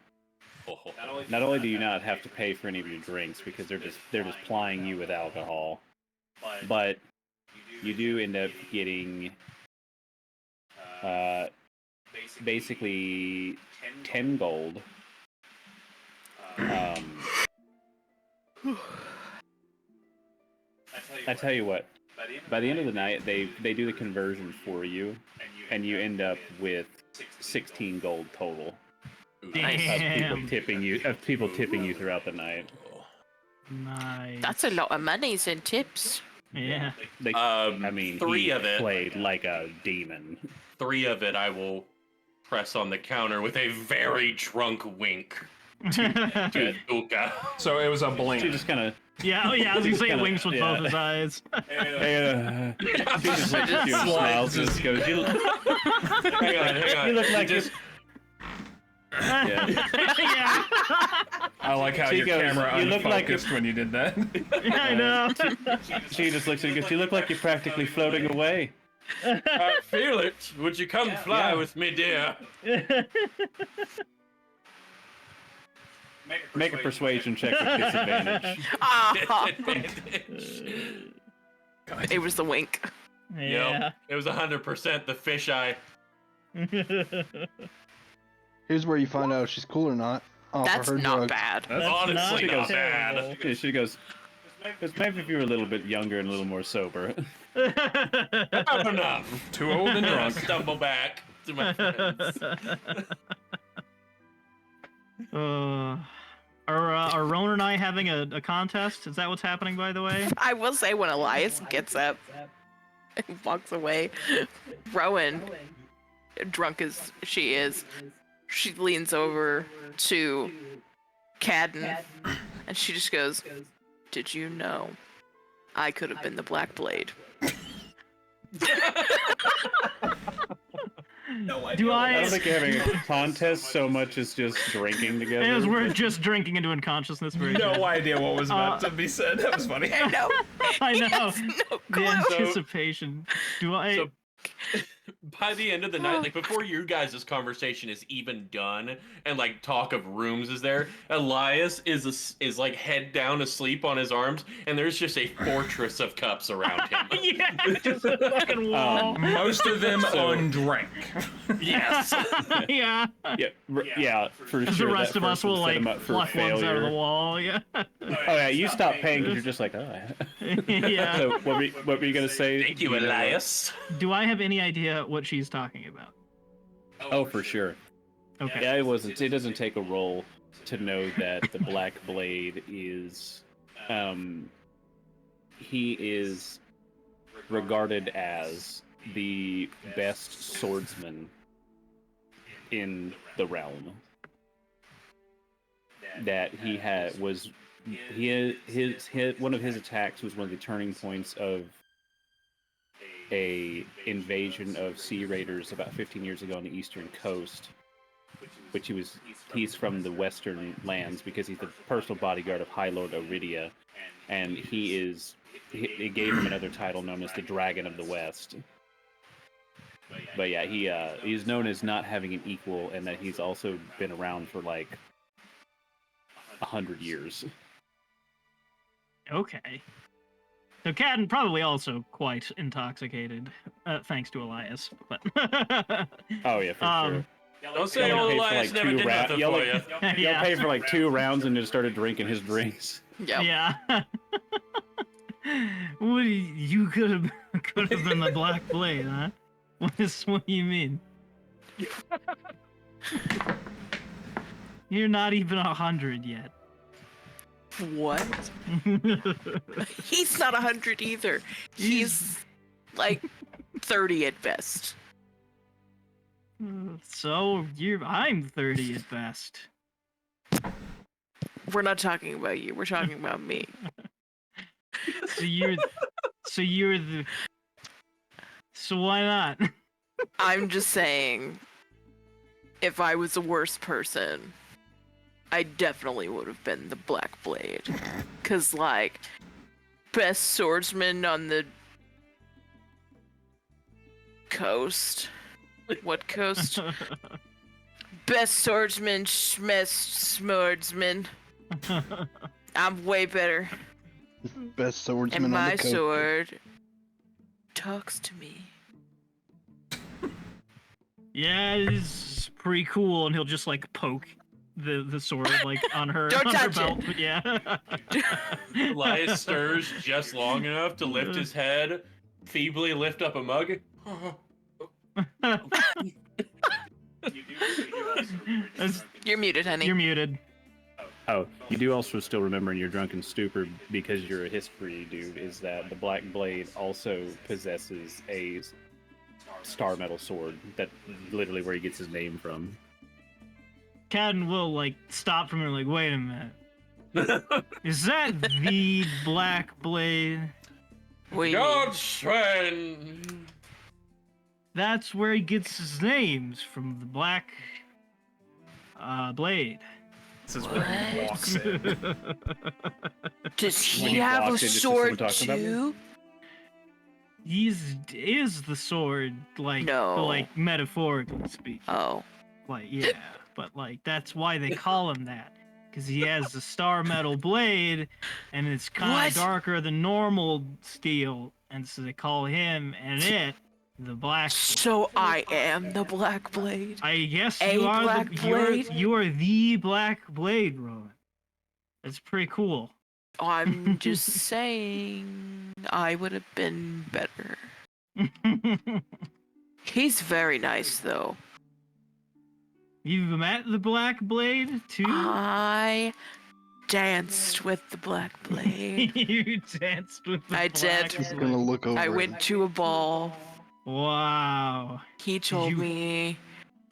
Not only do you not have to pay for any of your drinks because they're just plying you with alcohol, but you do end up getting basically 10 gold. I tell you what, by the end of the night, they do the conversion for you, and you end up with 16 gold total of Damn. people tipping you throughout the night. Nice. That's a lot of monies in tips. Yeah. I mean, three he of it. played like a demon. 3 of it I will press on the counter with a very drunk wink to Uka. So it was a blink. She just kind of. Yeah, oh yeah, I was gonna say Kinda- winks with yeah. both his eyes. She just looks at you and smiles and just goes, Hang on. You look like just yeah. Yeah. I like how She your goes, camera "You look like unfocused when you did that. I know. She just looks at you and goes, you look like you're practically floating away. I feel it. Would you come fly Yeah. with me, dear? Make a persuasion check with disadvantage. Ah, it was the wink. Yeah. Yep. It was 100% the fisheye. Here's where you find out if she's cool or not. Offer That's her not drugs. bad. That's Honestly, not not bad. terrible. Yeah, she goes, maybe if you were a little bit younger and a little more sober. Not enough. Too old and I drunk. stumble back to my friends. Are Rowan and I having a contest? Is that what's happening, by the way? I will say when Elias gets up and walks away, Rowan, drunk as she is, she leans over to Khadden and she just goes, "Did you know I could have been the Black Blade?" Do I I? don't think you're having a contest so much as just drinking together. As we're just drinking into unconsciousness. Very good. No idea what was about to be said. That was funny. I know. I know. Yes, no The clue. anticipation. Do I? So, by the end of the night, like before your guys' conversation is even done, and like talk of rooms is there, Elias is like head down asleep on his arms, and there's just a fortress of cups around him. Yeah, just a fucking wall. Most of them undrank. Yes. Yeah. Yeah, for As sure. the rest that of us first will would set like him up for pluck ones out of the failure. wall. Yeah. Oh yeah, you stop paying because you're just like, oh. Yeah. So what were you gonna say? Thank you, Elias. Do I have any idea what she's talking about? Oh, for sure. Okay. Yeah, it doesn't take a roll to know that the Black Blade is, he is regarded as the best swordsman in the realm. That he had was, his one of his attacks was one of the turning points of a invasion of sea raiders about 15 years ago on the eastern coast, which he's from the western lands because he's the personal bodyguard of High Lord Illy'ria, and it gave him another title known as the Dragon of the West. But yeah, he's known as not having an equal, and that he's also been around for like 100 years. Okay. So Khadden probably also quite intoxicated, thanks to Elias. But Oh yeah, for sure. Don't say Y'all old paid for, Elias like, never 2 did nothing y'all, for you. like, y'all paid for like 2 rounds and just started drinking his drinks. Yep. Yeah. What you could have been the Black Blade, huh? What do you mean? You're not even 100 yet. What? He's not 100 either. He's like 30 at best. So I'm 30 at best. We're not talking about you. We're talking about me. So you're the. So why not? I'm just saying, if I was a worse person, I definitely would have been the Black Blade. Cause like, best swordsman on the coast. What coast? Best swordsman, swordsman. I'm way better. Best swordsman And on my the coast. sword talks to me. Yeah, it's pretty cool, and he'll just like poke the sword like on her, Don't on her touch belt. it. But yeah. Elias stirs just long enough to lift his head, feebly lift up a mug. You're muted, honey. You're muted. Oh, you do also still remember in your drunken stupor, because you're a history dude, is that the Black Blade also possesses a star metal sword that literally where he gets his name from. Khadden will like stop from her, like, wait a minute. Is that the Black Blade? Wait. God's friend. That's where he gets his names from, the Black Blade. This is where he What? walks in. Does When he you have a walked in, it's just someone sword talking about me? too? Is the sword like No. like metaphorically speaking? Oh. Like yeah, but like that's why they call him that, because he has the star metal blade, and it's kind What? of darker than normal steel, and so they call him and it the Black. So I am the Black Blade. I guess A you are Black Blade? you are the Black Blade, Rowan. It's pretty cool. I'm just saying I would have been better. He's very nice though. You've met the Black Blade too? I danced with the Black Blade. You danced with the I Black did. He's Blade. gonna look over. I it. went to a ball. Wow. He told you- me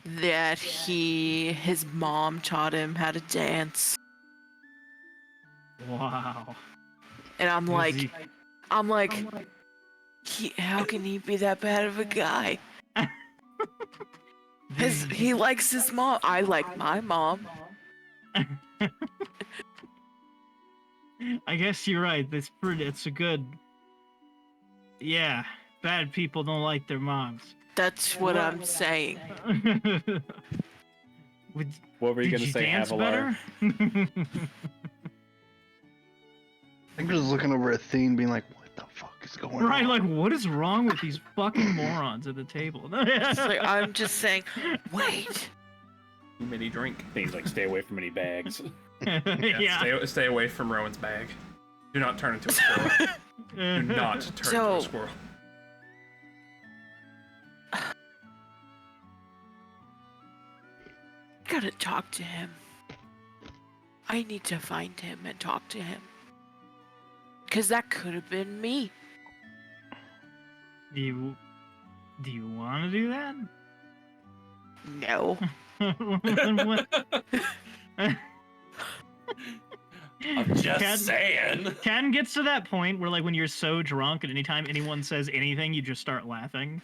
that his mom taught him how to dance. Wow. And I'm Was like, he- how can he be that bad of a guy? He likes his mom. I like my mom. I guess you're right. It's a good. Yeah, bad people don't like their moms. That's what I'm saying. What were you Did gonna you say, dance Havilar? better? I'm just looking over at Theine, being like, "What the fuck is going on?" Right, like what is wrong with these fucking morons at the table? It's like, I'm just saying, wait. Too many drink. Things like stay away from any bags. Yeah. Stay away from Rowan's bag. Do not turn into a squirrel. Do not turn into So- a squirrel. Gotta talk to him. I need to find him and talk to him. Cause that could have been me. Do you want to do that? No. What- I'm just Khadden- saying. Khadden gets to that point where, like, when you're so drunk, and anytime anyone says anything, you just start laughing.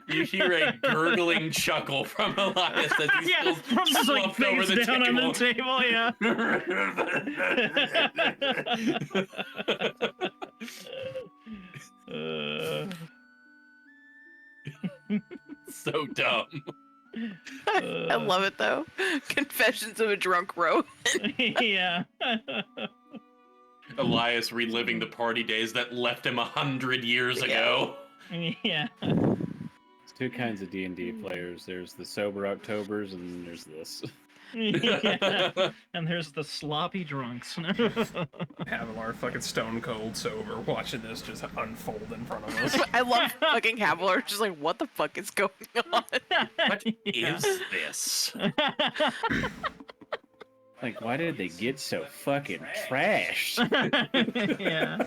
You hear a gurgling chuckle from Elias as he's Yeah, still from just like slumped over face the down on the table. table, yeah. So dumb. I love it though. Confessions of a drunk Rowan. Yeah. Elias reliving the party days that left him 100 years ago. Yeah. There's two kinds of D&D players. There's the sober Octobers, and there's this. Yeah. And there's the sloppy drunks. Havilar fucking stone cold sober, watching this just unfold in front of us. I love fucking Havilar. Just like, what the fuck is going on? What is this? Like, why did they get so fucking trashed? Yeah.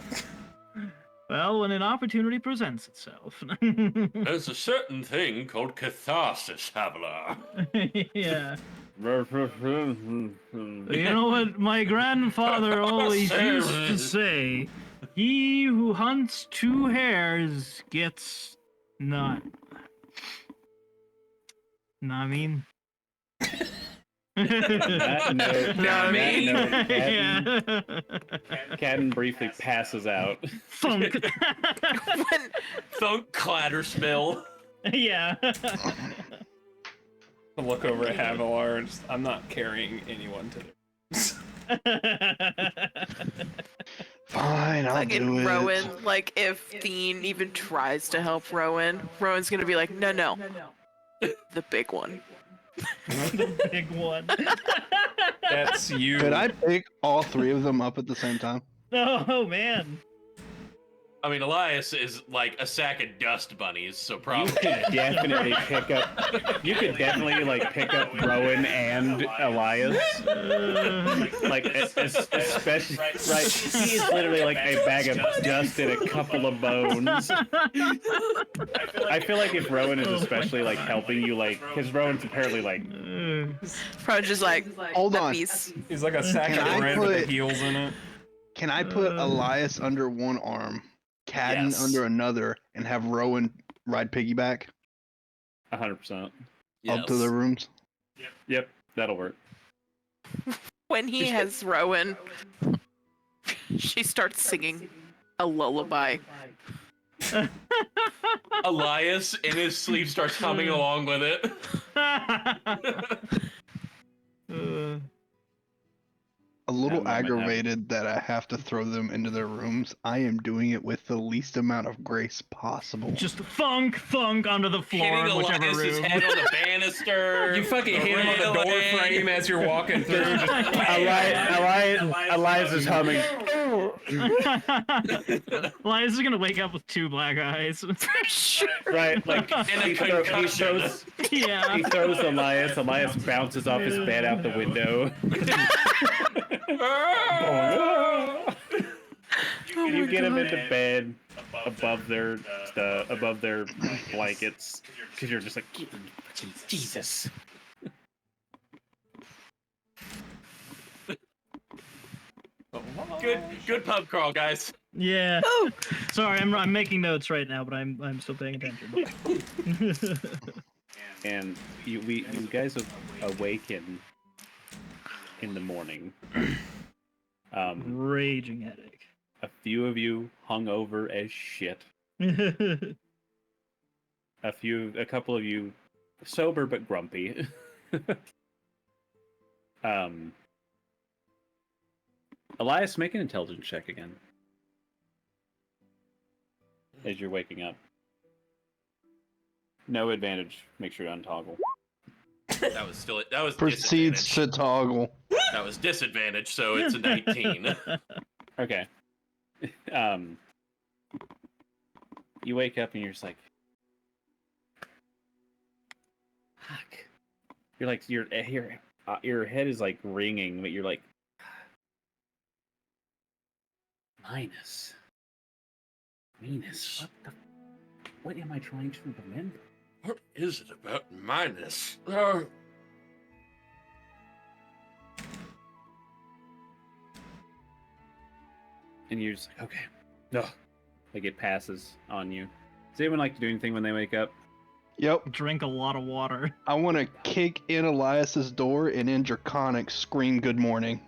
Well, when an opportunity presents itself. There's a certain thing called catharsis, Havilar. Yeah. You know what my grandfather always used to say? He who hunts two hares gets none. Know what I mean? That note, Yeah. Khadden briefly passes out. Funk. When Thunk clatter smell. Yeah. I look over at Havilar and just, I'm not carrying anyone to this. Fine, I'll do fucking it. Rowan, like if Theine even tries to help Rowan, Rowan's gonna be like, no. The big one. The big one. That's you. Could I pick all three of them up at the same time? Oh man. I mean, Elias is like a sack of dust bunnies, so You probably. could definitely pick up. You could definitely like pick up Rowan and Elias. Like especially right. He is literally like a bag of dust and a couple of bones. I feel like if Rowan is especially like helping you, like, because Rowan's apparently like. Probably just like, Hold that on. piece. He's like a sack Can of I bread with the put- heels in it. Can I put Elias under one arm, Khadden Yes. under another, and have Rowan ride piggyback 100%. up to the rooms? Yep, that'll work. When he has Rowan, she starts singing a lullaby. Elias in his sleep starts humming along with it. A little That moment aggravated that I have to throw them into their rooms. I am doing it with the least amount of grace possible. Just funk onto the floor Hitting in whichever Elias's room. head on the banister. You fucking hit him on the door railing. frame as you're walking through. Elias is humming. Elias is gonna wake up with two black eyes. Sure. Right, like And a he concussion. Yeah. he throws Elias. Elias bounces off his bed out the window. You get him into bed above their blankets because you're just like Jesus. Good pub crawl, guys. Yeah. Sorry, I'm making notes right now, but I'm still paying attention. And you guys awaken in the morning. Raging headache. A few of you hungover as shit. A couple of you sober but grumpy. Elias, make an intelligence check again. As you're waking up. No advantage. Make sure you untoggle. That was Proceeds disadvantage. to toggle. That was disadvantage, so it's a 19. Okay. You wake up and you're just like, fuck. You're like your head is like ringing, but you're like, minus. What am I trying to remember? What is it about minus? And you're just like, okay. No. Like it passes on you. Does anyone like to do anything when they wake up? Yep. Drink a lot of water. I want to kick in Elias's door and in Draconic scream good morning.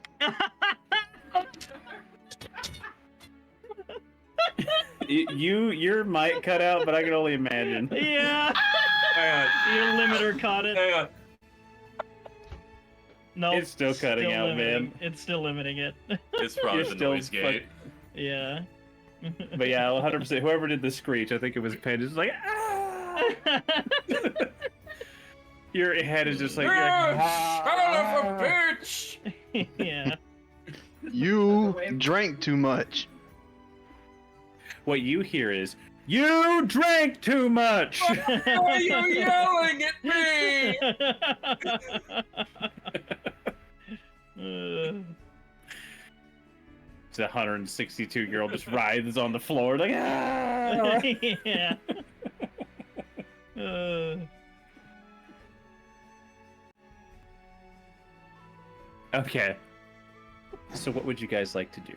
Your mic cut out, but I can only imagine. Yeah. Your limiter caught it. Hang on. No, It's still cutting out, limiting. man. It's still limiting it. It's probably You're the still noise gate. Yeah. But yeah, 100%. Whoever did the screech, I think it was Penn. It's like, ah! Your head is just like, you're like, Son of a bitch! Yeah. You drank too much. What you hear is, you drank too much. Why are you yelling at me? It's a 162-year-old just writhes on the floor like, ah! Yeah. Okay. So what would you guys like to do?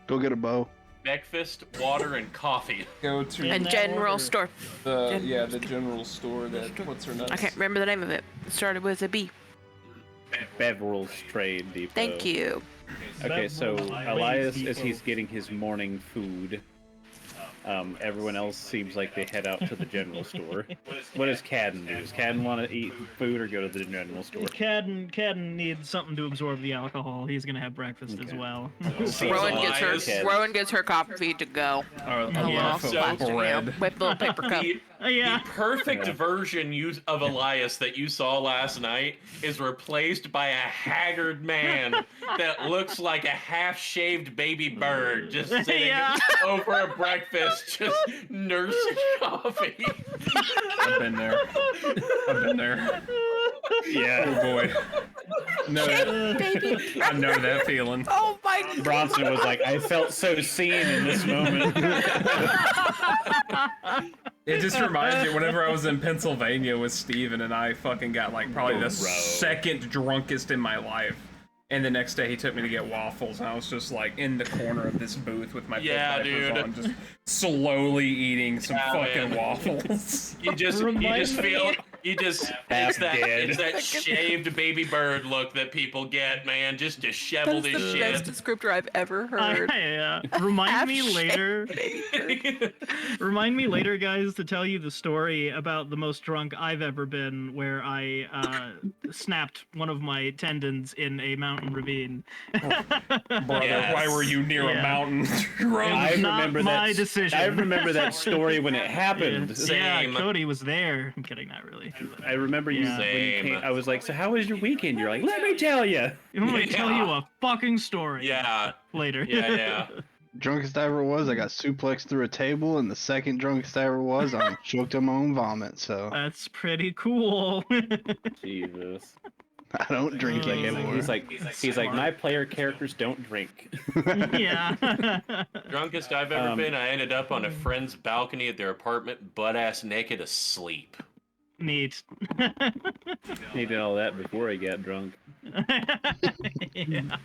Go get a bow. Breakfast, water, and coffee. Go to And that general order. store. the general store that what's her nuts. I can't remember the name of it. It started with a B. Beverell's Trade Depot. Thank you. Okay, so Beverell's Elias, Trade as he's Depot. getting his morning food, everyone else seems like they head out to the general store. What does Khadden do? Does Khadden want to eat food or go to the general store? Khadden needs something to absorb the alcohol. He's gonna have breakfast as Okay. well. So Elias- Rowan gets her coffee to go. A Yeah. loaf of So- bread. With a little paper cup. Yeah. The perfect Yeah. version of Elias that you saw last night is replaced by a haggard man that looks like a half-shaved baby bird just sitting Yeah. over a breakfast, just nursing coffee. I've been there. I've been there. Yeah. Oh boy. No, that, I know that feeling. Oh my god. Bronson was like, I felt so seen in this moment. It just reminds me whenever I was in Pennsylvania with Steven and I fucking got like probably the Bro. second drunkest in my life. And the next day he took me to get waffles and I was just like in the corner of this booth with my Yeah, diapers dude. on, just slowly eating some Yeah, fucking man. waffles. You just Remind feel me. Half dead. it's that shaved baby bird look that people get, man, just disheveled That's as the best shit. descriptor I've ever heard. Remind me Half-shaved later. baby bird. Remind me later, guys, to tell you the story about the most drunk I've ever been, where I snapped one of my tendons in a mountain ravine. Brother, Yes. why were you near Yeah. a mountain drunk? I not remember my that. decision. I remember that story when it happened. Yeah, Same. Cody was there. I'm kidding, not really. I remember you Yeah. when you Same. came. I was like, "So how was your weekend?" You're like, "Let me tell you." I'm gonna tell you Yeah. a fucking story. Yeah, Later. yeah. Drunkest I ever was, I got suplexed through a table, and the second drunkest I ever was, I choked on my own vomit. So That's pretty cool. Jesus. I don't drink He's anymore. He's like, my player characters don't drink. Yeah. Drunkest I've ever Um, been, I ended up on a friend's balcony at their apartment, butt-ass naked, asleep. Neat. He did all that before he got drunk. Yeah.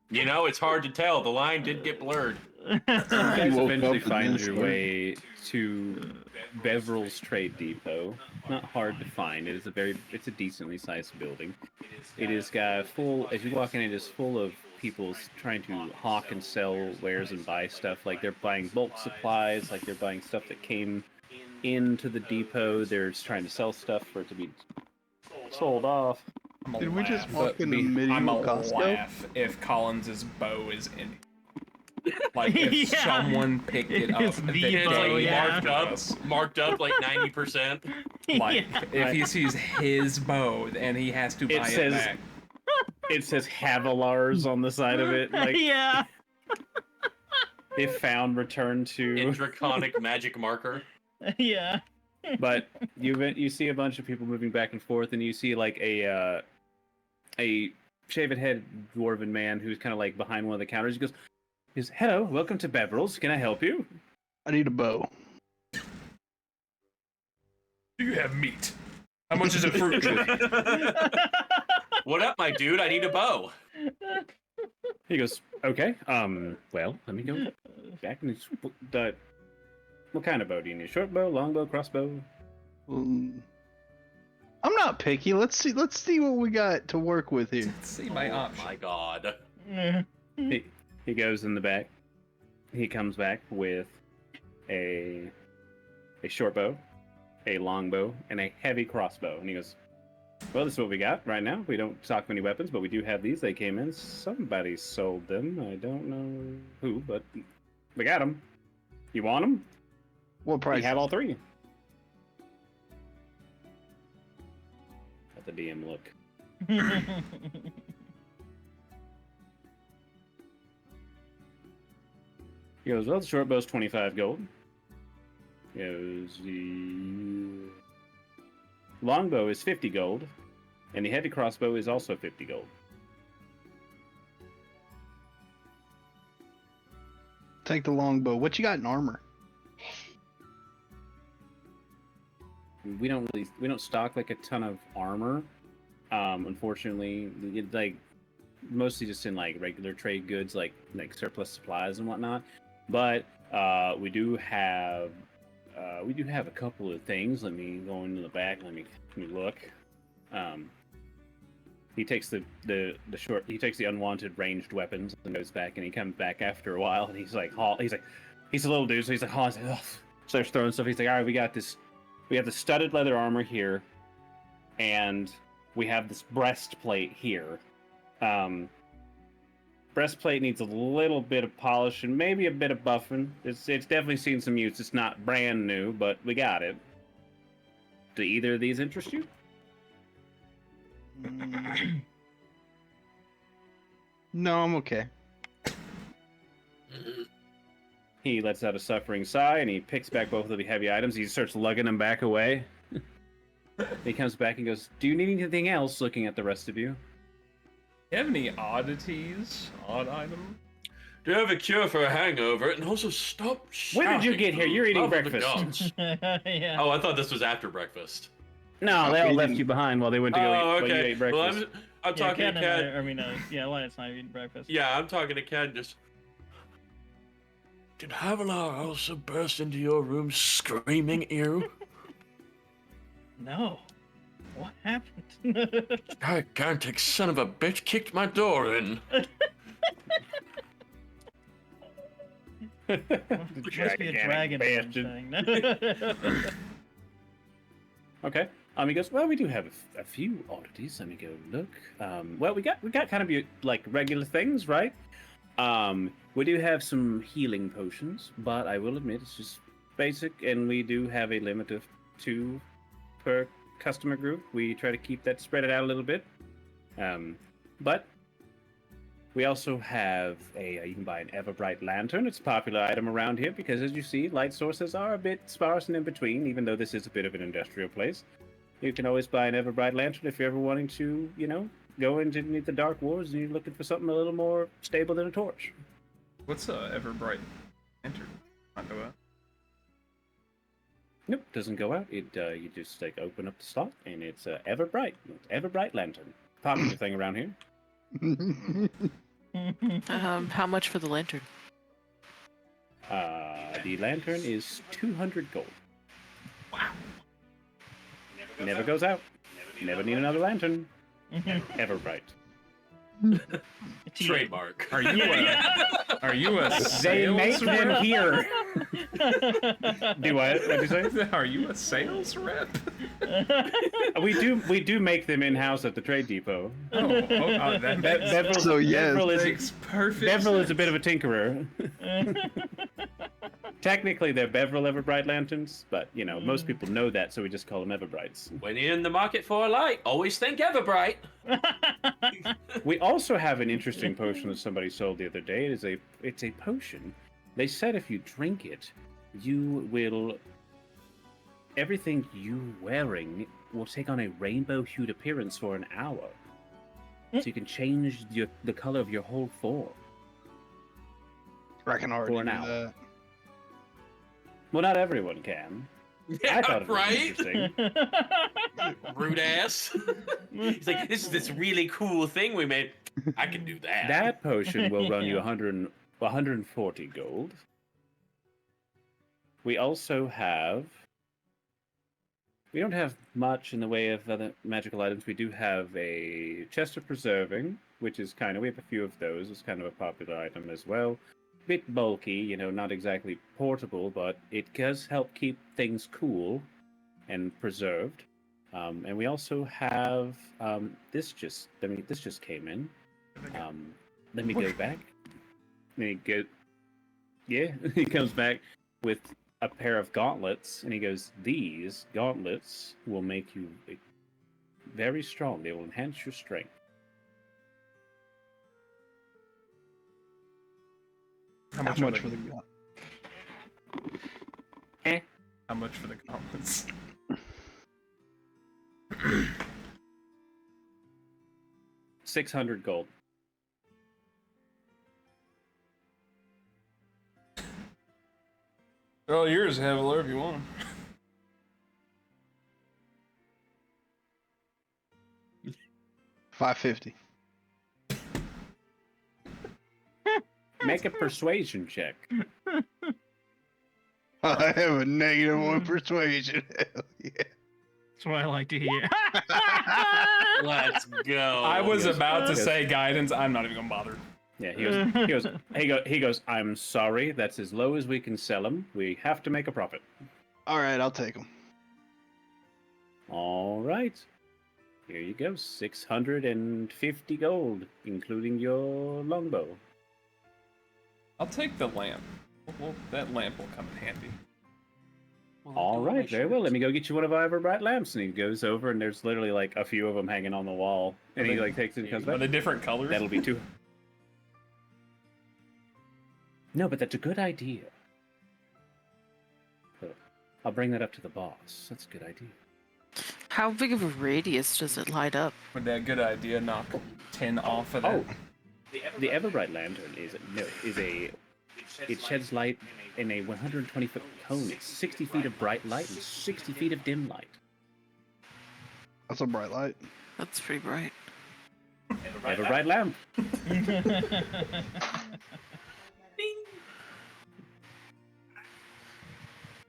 You know, it's hard to tell. The line did get blurred. You guys woke eventually up in find this your story. way to Beverell's Trade Depot. Not hard to find. It's a decently sized building. It is full. As you walk in, it is full of people trying to hawk and sell wares and buy stuff. Like they're buying bulk supplies. Like they're buying stuff that came into the depot. They're just trying to sell stuff for it to be sold off. Did we just laugh. walk into I'm medieval a Costco? laugh if Collins's bow is in it. Like if Yeah. someone picked it up It's the the day bow, yeah. Marked up like 90%. Like Yeah. if he sees his bow and he has to buy it says- back. It says Havilars on the side of it. Like Yeah. if found, returned to. In draconic magic marker. Yeah. But you see a bunch of people moving back and forth, and you see like a shaven head dwarven man who's kind of like behind one of the counters. He goes, "Hello, welcome to Beverell's. Can I help you?" I need a bow. Do you have meat? How much is a fruit tree? What up, my dude? I need a bow. He goes, "Okay. Well, let me go back and what kind of bow do you need? Short bow, long bow, crossbow?" I'm not picky. Let's see what we got to work with here. Let's see my Oh option. my god. He goes in the back. He comes back with a short bow, a longbow, and a heavy crossbow. And he goes, well, this is what we got right now. We don't stock many weapons, but we do have these. They came in. Somebody sold them. I don't know who, but we got them. You want them? What price? We have all three. Let the DM look. He goes, well, the short bow's 25 gold. He goes, the longbow is 50 gold, and the heavy crossbow is also 50 gold. Take the longbow. What you got in armor? We don't stock like a ton of armor. Unfortunately, like mostly just in like regular trade goods, like surplus supplies and whatnot. But we do have a couple of things. Let me go into the back. Let me look. He takes the unwanted ranged weapons and goes back, and he comes back after a while, and he's like he's a little dude, so he's like, starts throwing stuff. He's like, all right, we got the studded leather armor here, and we have this breastplate here. Breastplate needs a little bit of polish and maybe a bit of buffing. It's definitely seen some use. It's not brand new, but we got it. Do either of these interest you? No, I'm okay. He lets out a suffering sigh, and he picks back both of the heavy items. He starts lugging them back away. He comes back and goes, do you need anything else, looking at the rest of you? You have any oddities? Odd item? Do you have a cure for a hangover? And also stop When did you shouting get here? for You're eating love of the breakfast. gods. Yeah. Oh, I thought this was after breakfast. No, they all Okay, left then- you behind while they went to go eat, Oh, while you okay. ate Well, breakfast. I'm talking to Khadden Cat. and Elias and I are eating breakfast. Yeah, I'm talking to Cat. Just. Did Havilar also burst into your room screaming ew? No. What happened? Gigantic son of a bitch kicked my door in. It must be a dragon thing. Okay. He goes, well, we do have a few oddities. Let me go look. Well, we got kind of like regular things, right? We do have some healing potions, but I will admit it's just basic, and we do have a limit of 2 per customer group. We try to keep that spread it out a little bit. But we also have you can buy an Everbright lantern. It's a popular item around here because, as you see, light sources are a bit sparse and in between, even though this is a bit of an industrial place. You can always buy an Everbright lantern if you're ever wanting to, go into the Dark Wars and you're looking for something a little more stable than a torch. What's Everbright lantern? Not go out. Nope, doesn't go out. It you just open up the slot and it's Everbright. Everbright lantern. Popular thing around here. How much for the lantern? The lantern is 200 gold. Wow. Never goes out. Never need another lantern. Everbright. Trademark. Are you are you a They make sales them rep? here. Do what? What'd you say? Are you a sales rep? We do make them in house at the trade depot. That makes, Beverl, So, yes. makes perfect Beverl is a sense. bit of a tinkerer. Technically, they're Beverl Everbright lanterns, but most people know that, so we just call them Everbrights. When you're in the market for a light, always think Everbright. We also have an interesting potion that somebody sold the other day. It's a potion. They said if you drink it, everything you wearing will take on a rainbow-hued appearance for an hour. So you can change the color of your whole form. I can already For an do hour. that. Well, not everyone can. Yeah, I thought it was right? interesting. Rude ass. He's like, this is this really cool thing we made. I can do that. That potion will run you 140 gold. We also have... We don't have much in the way of other magical items. We do have a chest of preserving, which is we have a few of those. It's kind of a popular item as well. Bit bulky, not exactly portable, but it does help keep things cool. and preserved. And we also have this just came in. Let me go back. Yeah, he comes back with a pair of gauntlets, and he goes, "These gauntlets will make you very strong. They will enhance your strength." How How much, much for the gun? How much for the gauntlets? $600 gold. They're all yours, Havilar, if you want them. $550. Make a persuasion check. I have a -1 persuasion. Hell yeah. That's what I like to hear. Let's go. I was about to Yes. say guidance. I'm not even gonna bother. Yeah, he goes, "I'm sorry, that's as low as we can sell them. We have to make a profit." All right, I'll take them. All right. Here you go, 650 gold, including your longbow. I'll take the lamp. Well, that lamp will come in handy. Well, All I'm doing right, my very well. shirt. Let me go get you one of our ever-bright lamps. And he goes over, and there's literally like a few of them hanging on the wall. And he like takes it and comes Are back. they different colors? That'll be two. No, but that's a good idea. So, I'll bring that up to the boss. That's a good idea. How big of a radius does it light up? Would that good idea knock 10 off of that? Oh, the ever-bright lantern is a. It sheds light in a 120-foot cone. It's 60 feet of bright light and 60 feet of dim light. That's a bright light. That's pretty bright. Ever-bright lamp.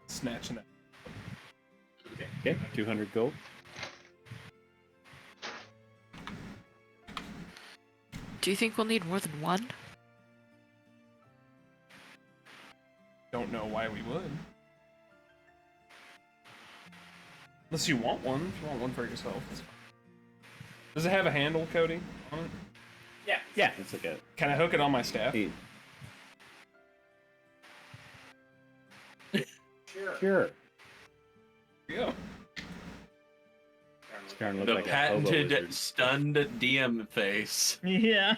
Snatching that. Okay, 200 gold. Do you think we'll need more than one? Don't know why we would. Unless you want one. If you want one for yourself. That's fine. Does it have a handle, Cody, on it? Yeah, it's like a. Can I hook it on my staff? Sure. Yeah. It's starting to The look like a hobo patented wizard. stunned DM face. Yeah.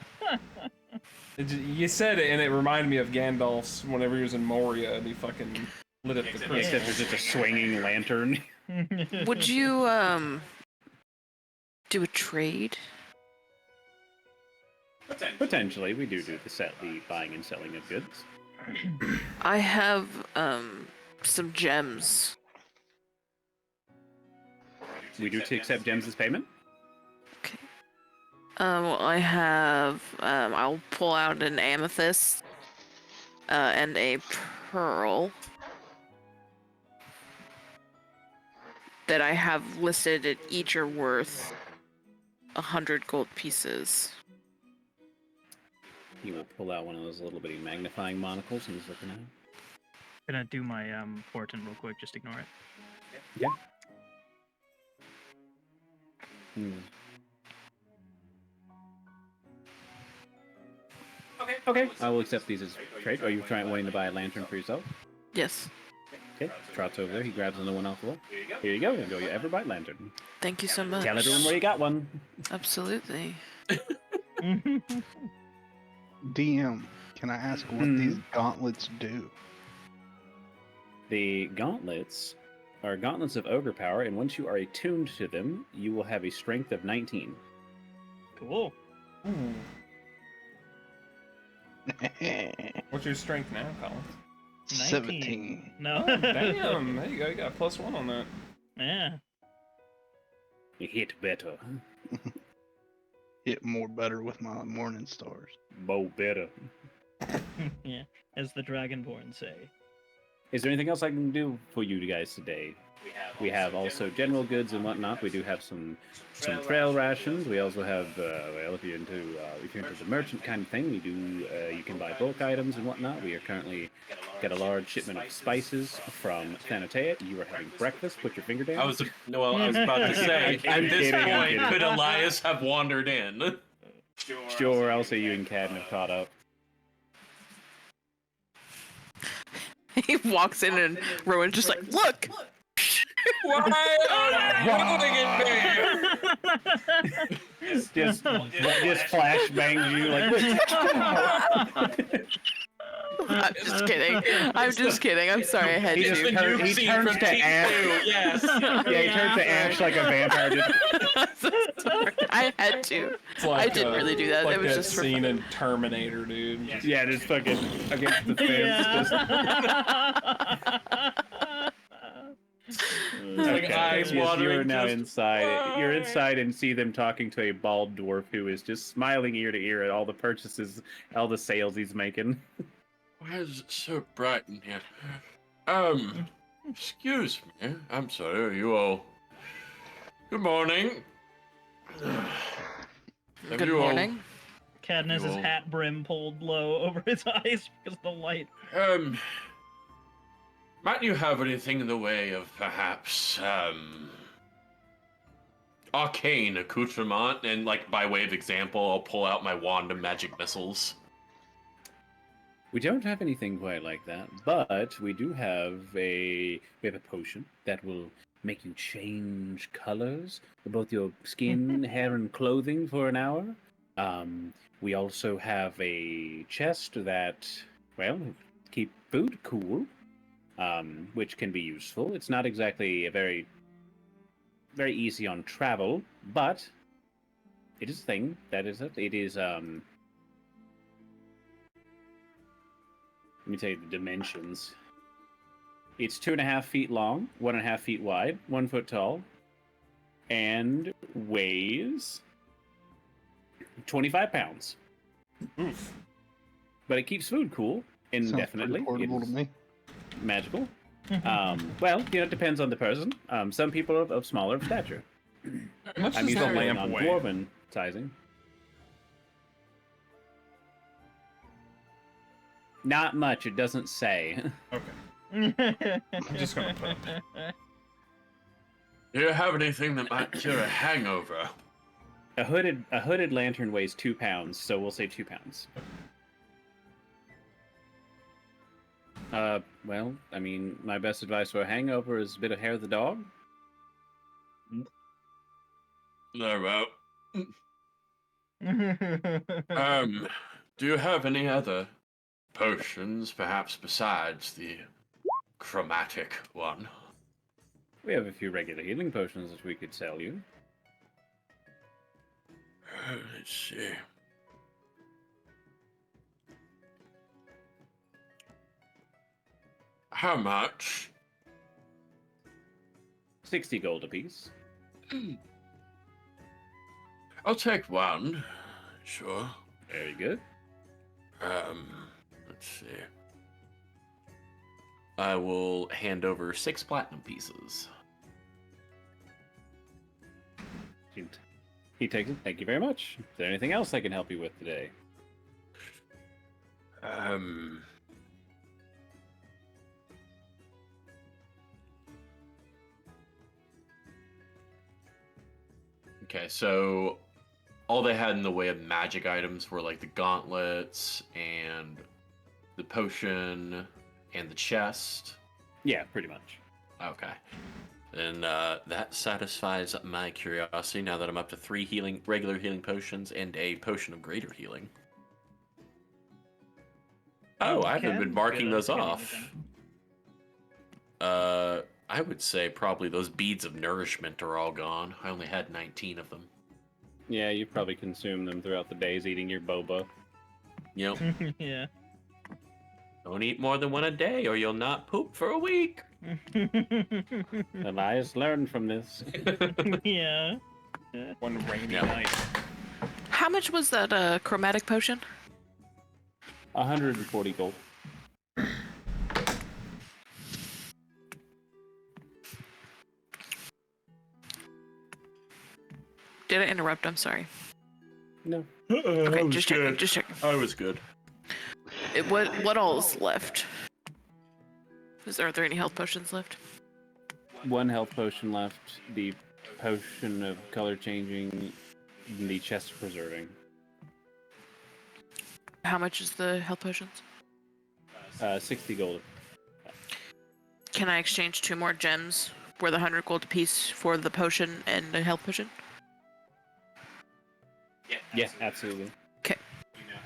You said it, and it reminded me of Gandalf's whenever he was in Moria, and he fucking lit up the crystal. Except there's just a swinging lantern. Would you do a trade? Potentially, we do the buying and selling of goods. I have some gems. We do accept gems as payment. Okay. Well, I have I'll pull out an amethyst and a pearl that I have listed at each are worth 100 gold pieces. He will pull out one of those little bitty magnifying monocles and he's looking at it. Gonna do my portent real quick. Just ignore it. Yeah. Hmm. Okay. I will accept these as trade. Are you wanting to buy a lantern for yourself? Yes. Okay. Trots over there. He grabs another one off the wall. Here you go. Enjoy your Everbright lantern. Thank you so much. Tell everyone where you got one. Absolutely. DM, can I ask what these gauntlets do? The gauntlets are gauntlets of ogre power, and once you are attuned to them, you will have a strength of 19. Cool. Ooh. What's your strength now, Colin? 17. No. Damn, there you go. You got a +1 on that. Yeah. You hit better. Hit more better with my morning stars. Mo better. Yeah. As the Dragonborn say. Is there anything else I can do for you guys today? We have also general goods and whatnot. We do have some trail rations. We also have, well, if you're into the merchant kind of thing, we do. You can buy bulk items and whatnot. We are currently got a large shipment of spices from Thanatea. You are having breakfast. Put your finger down. I was about to say, at this point, could Elias have wandered in? Sure, I'll say you and Khadden have caught up. He walks in and Rowan's just like, look! Why are you putting it there? Just flashbangs you like. I'm just kidding. I'm just kidding. I'm sorry I had He to. just he turns to Ash. Yes. Yeah, he turns to Ash like a vampire. I had to. Like, I didn't really do that. Like It was that just for scene in Terminator, dude. Yeah, just fucking against the fence. like eyes watering, you're now just, inside. You're inside and see them talking to a bald dwarf who is just smiling ear to ear at all the purchases, all the sales he's making. Why is it so bright in here? Excuse me. I'm sorry, are you all... Good morning. Have Good you all- morning. Khadden has his Yo. hat brim pulled low over his eyes because of the light. Might you have anything in the way of perhaps, arcane accoutrement? And, like, by way of example, I'll pull out my wand of magic missiles. We don't have anything quite like that, but we do have a potion that will make you change colors of both your skin, hair, and clothing for an hour. We also have a chest that, well, keep food cool, which can be useful. It's not exactly a very easy on travel, but it is a thing. That is it. It is Let me tell you the dimensions. It's 2.5 feet long, 1.5 feet wide, 1 foot tall, and weighs 25 pounds. Oof. But it keeps food cool indefinitely. Sounds pretty portable to me. Magical. Well, it depends on the person. Some people are of smaller stature. How much I'm does that usually lamp on weigh? dwarven sizing. Not much. It doesn't say. Okay. I'm just gonna put it. Do you have anything that might cure a hangover? A hooded lantern weighs 2 pounds, so we'll say 2 pounds. Well, I mean, my best advice for a hangover is a bit of hair of the dog. No, well. Do you have any other potions, perhaps besides the chromatic one? We have a few regular healing potions that we could sell you. Let's see. How much? 60 gold apiece. I'll take one. Sure. Very good. Let's see. I will hand over 6 platinum pieces. He takes it. Thank you very much. Is there anything else I can help you with today? Okay, so all they had in the way of magic items were like the gauntlets and the potion and the chest. Yeah, pretty much. Okay. And that satisfies my curiosity now that I'm up to 3 regular healing potions and a potion of greater healing. Oh, I haven't been marking those off. I would say probably those beads of nourishment are all gone. I only had 19 of them. Yeah, you probably consumed them throughout the days eating your boba. Yep. Yeah. Don't eat more than one a day or you'll not poop for a week. Elias learned from this. Yeah. One rainy Yeah. night. How much was that chromatic potion? 140 gold. Did I interrupt? I'm sorry. No. Okay, just checking. Just checking. I was good. What all's left? Are there any health potions left? One health potion left. The potion of color changing. The chest preserving. How much is the health potions? 60 gold. Can I exchange 2 more gems worth 100 gold apiece for the potion and the health potion? Yeah, absolutely. Okay.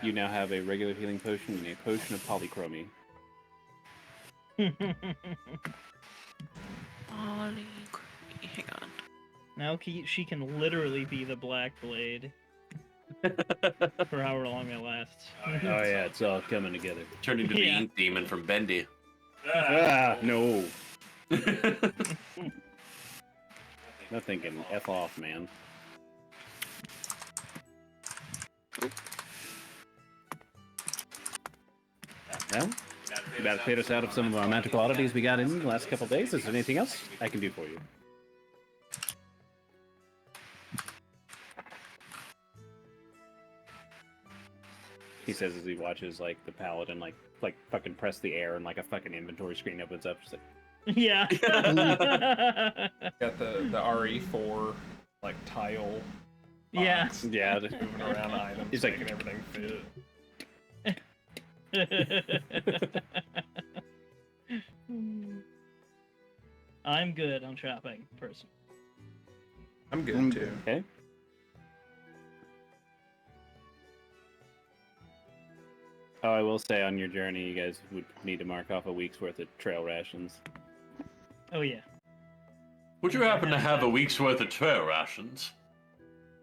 You now have a regular healing potion and a potion of polychromy. Hang on. Now she can literally be the Black Blade for however long that lasts. Oh yeah, it's all coming together. Turned into the Yeah. ink demon from Bendy. No. Nothing can F off, man. Well, you about to clear us out of some of our magical oddities we got in the last couple of days. Is there anything else I can do for you? He says as he watches like the paladin like fucking press the air and like a fucking inventory screen opens up. Just like, Yeah. Got the RE4 like tile. Yeah. box, yeah, moving around items, He's like- making everything fit. I'm good on shopping, personally. I'm good I'm too. okay. Oh, I will say on your journey, you guys would need to mark off a week's worth of trail rations. Oh yeah. Would you happen to have a week's worth of trail rations?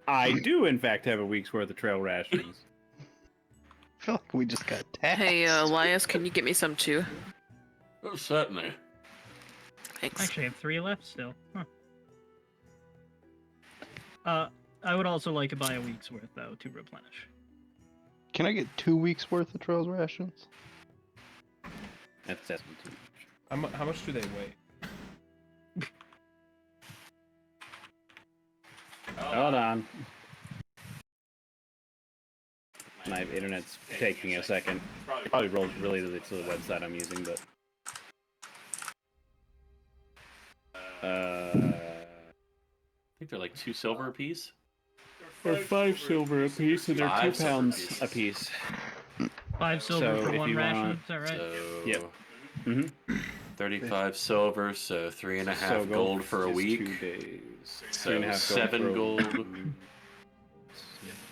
I do, in fact, have a week's worth of trail rations. I feel like we just got taxed. Hey, Elias, can you get me some too? Oh, certainly. Thanks. Actually, I have 3 left still. Huh. I would also like to buy a week's worth though to replenish. Can I get 2 weeks worth of trails rations? That's too much. How much do they weigh? Hold on. My internet's taking a second. Probably rolled really to the website I'm using, but... I think they're like 2 silver apiece. Or 5 silver a piece, and they're 2 5 silver pounds pieces. a piece. 5 silver So for if 1 you ration, want- is that right? So, Yep. Mm-hmm. 35 silver, so 3.5 gold for a is week. 2 days. So 3.5 7 for a gold. week.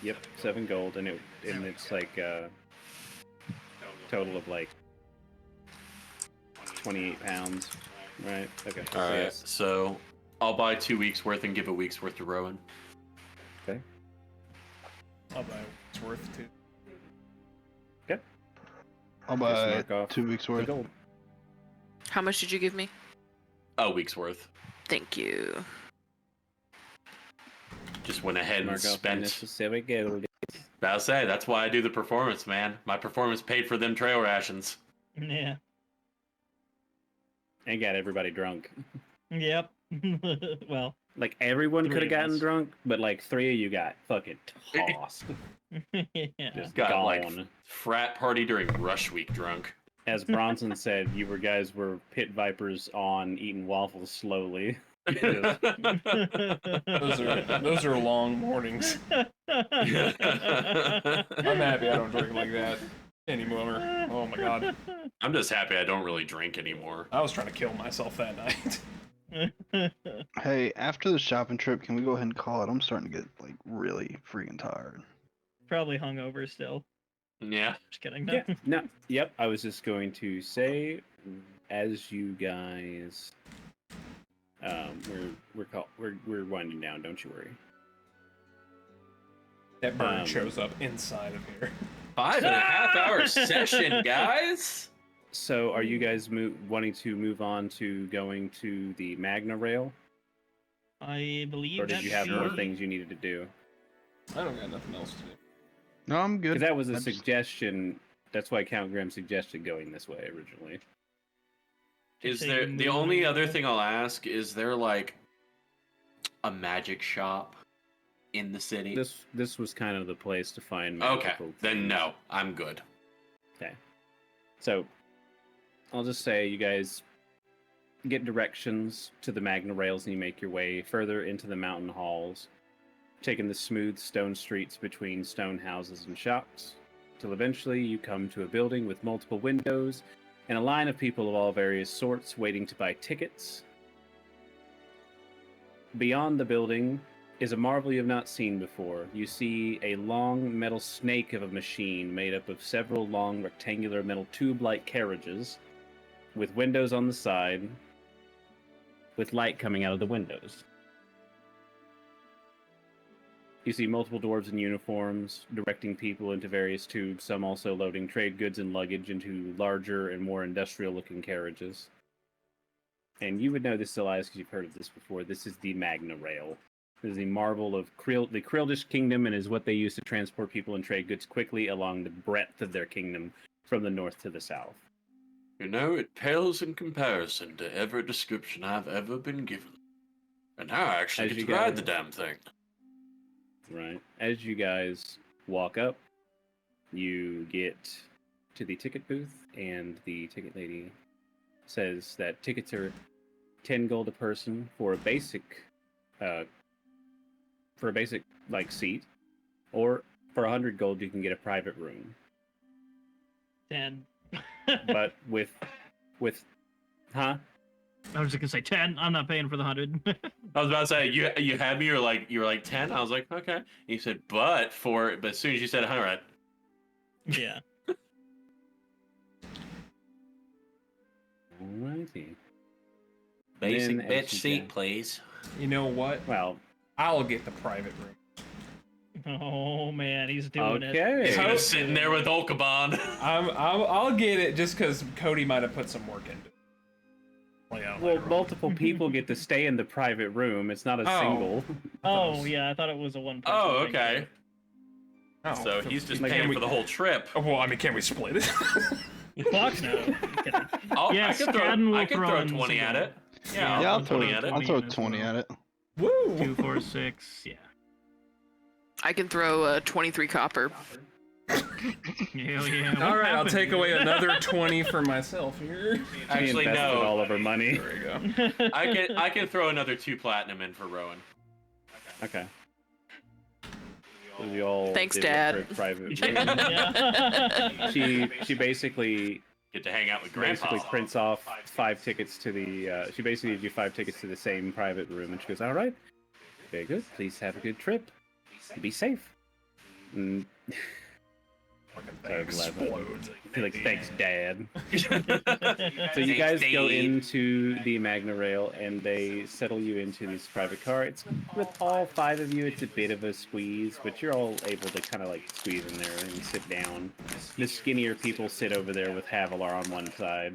Yep, 7 gold, and it's like total of like 28 pounds, right? Okay. so Alright, yes. so I'll buy 2 weeks worth and give a week's worth to Rowan. Okay. I'll buy it's worth too. I'll Just buy mark off 2 weeks the worth. gold. How much did you give me? A week's worth. Thank you. Just went ahead and Mark off the spent. necessary gold. About to say, that's why I do the performance, man. My performance paid for them trail rations. Yeah. And got everybody drunk. Yep. Well, Like everyone 3 could have of gotten us. drunk, but like 3 of you got fucking tossed. yeah. Just Got gone. like frat party during rush week drunk. As Bronson said, you guys were pit vipers on eating waffles slowly. Those are long mornings. I'm happy I don't drink like that anymore. Oh my god. I'm just happy I don't really drink anymore. I was trying to kill myself that night. Hey, after the shopping trip, can we go ahead and call it? I'm starting to get like really freaking tired. Probably hungover still. Yeah. Just kidding. Yeah. No. Yep. I was just going to say, as you guys, we're winding down. Don't you worry. That bird shows up inside of here. 5.5 hour session, guys. So, are you guys wanting to move on to going to the Magna Rail, I believe. or did that you have more should- things you needed to do? I don't got nothing else to do. No, I'm good. Because that was a I just- suggestion. That's why Count Graham suggested going this way originally. Is Say there you the move only on. other thing I'll ask? Is there like a magic shop in the city? This was kind of the place to find Okay, magical then things. no, I'm good. Okay. So, I'll just say you guys get directions to the Magna Rails and you make your way further into the mountain halls, taking the smooth stone streets between stone houses and shops, till eventually you come to a building with multiple windows and a line of people of all various sorts waiting to buy tickets. Beyond the building is a marvel you have not seen before. You see a long metal snake of a machine made up of several long rectangular metal tube-like carriages with windows on the side with light coming out of the windows. You see multiple dwarves in uniforms directing people into various tubes, some also loading trade goods and luggage into larger and more industrial-looking carriages. And you would know this, Elias, because you've heard of this before. This is the Magna Rail. This is the marvel of the Krildish kingdom and is what they use to transport people and trade goods quickly along the breadth of their kingdom from the north to the south. You know, it pales in comparison to every description I've ever been given. And now I actually As get you to ride guys- the damn thing. Right. As you guys walk up, you get to the ticket booth, and the ticket lady says that tickets are 10 gold a person for a basic like seat, or for 100 gold you can get a private room. 10. But with huh? I was just gonna say 10. I'm not paying for the 100. I was about to say, you had me, you were like 10? I was like, okay. And you said, but as soon as you said 100, Yeah. Alrighty. basic Then bitch as you seat, go- please. You know what? Well, I'll get the private room. Oh man, he's doing it. okay. He's gonna sit in there with Olkaban. I'll get it just because Cody might have put some work into it. Well, multiple people get to stay in the private room. It's not a Oh. single. Oh yeah, I thought it was a one person. Oh, thing, okay. Oh, So he's just Like, paying can we- for the whole trip. Well, I mean, can we split it? Fuck no. I'm kidding. Yes, Khadden will I could throw throw in 20 some at gold. it. Yeah, Yeah, I'll throw 20 at it. I'll throw as 20 well. at it. Woo! 2, 4, 6. Yeah. I can throw 23 copper. Hell yeah. All What right, I'll happened? take away another 20 for myself here. Actually, we invested all no. of our money. There we go. I can throw another 2 platinum in for Rowan. Okay. So you all Thanks, did Dad. it for a private Yeah. she basically Get to hang out with Grandpa. prints off 5 tickets to the. She basically gives you 5 tickets to the same private room, and she goes, "All right, very good. Please have a good trip. Be safe." And Explodes. like, thanks, Dad. So you Thanks, guys go Dad. into the Magna Rail, and they settle you into this private car. It's with all 5 of you. It's a bit of a squeeze, but you're all able to kind of like squeeze in there and sit down. The skinnier people sit over there with Havilar on one side,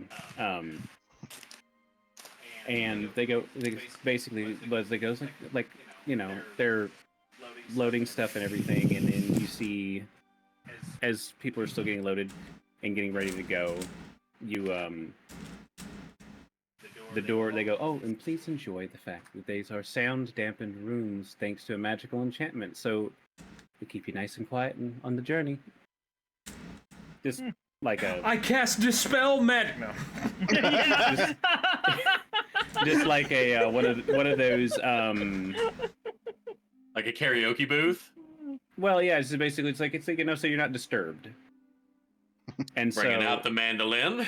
and they basically as they go like you know they're loading stuff and everything, and then you see as people are still getting loaded and getting ready to go, you the door they go, "Oh, and please enjoy the fact that these are sound dampened rooms thanks to a magical enchantment, so we keep you nice and quiet and on the journey." Just like a I cast Dispel Magna. just like a one of those Like a karaoke booth. well, yeah, it's basically it's like so you're not disturbed. And Bringing so out the mandolin.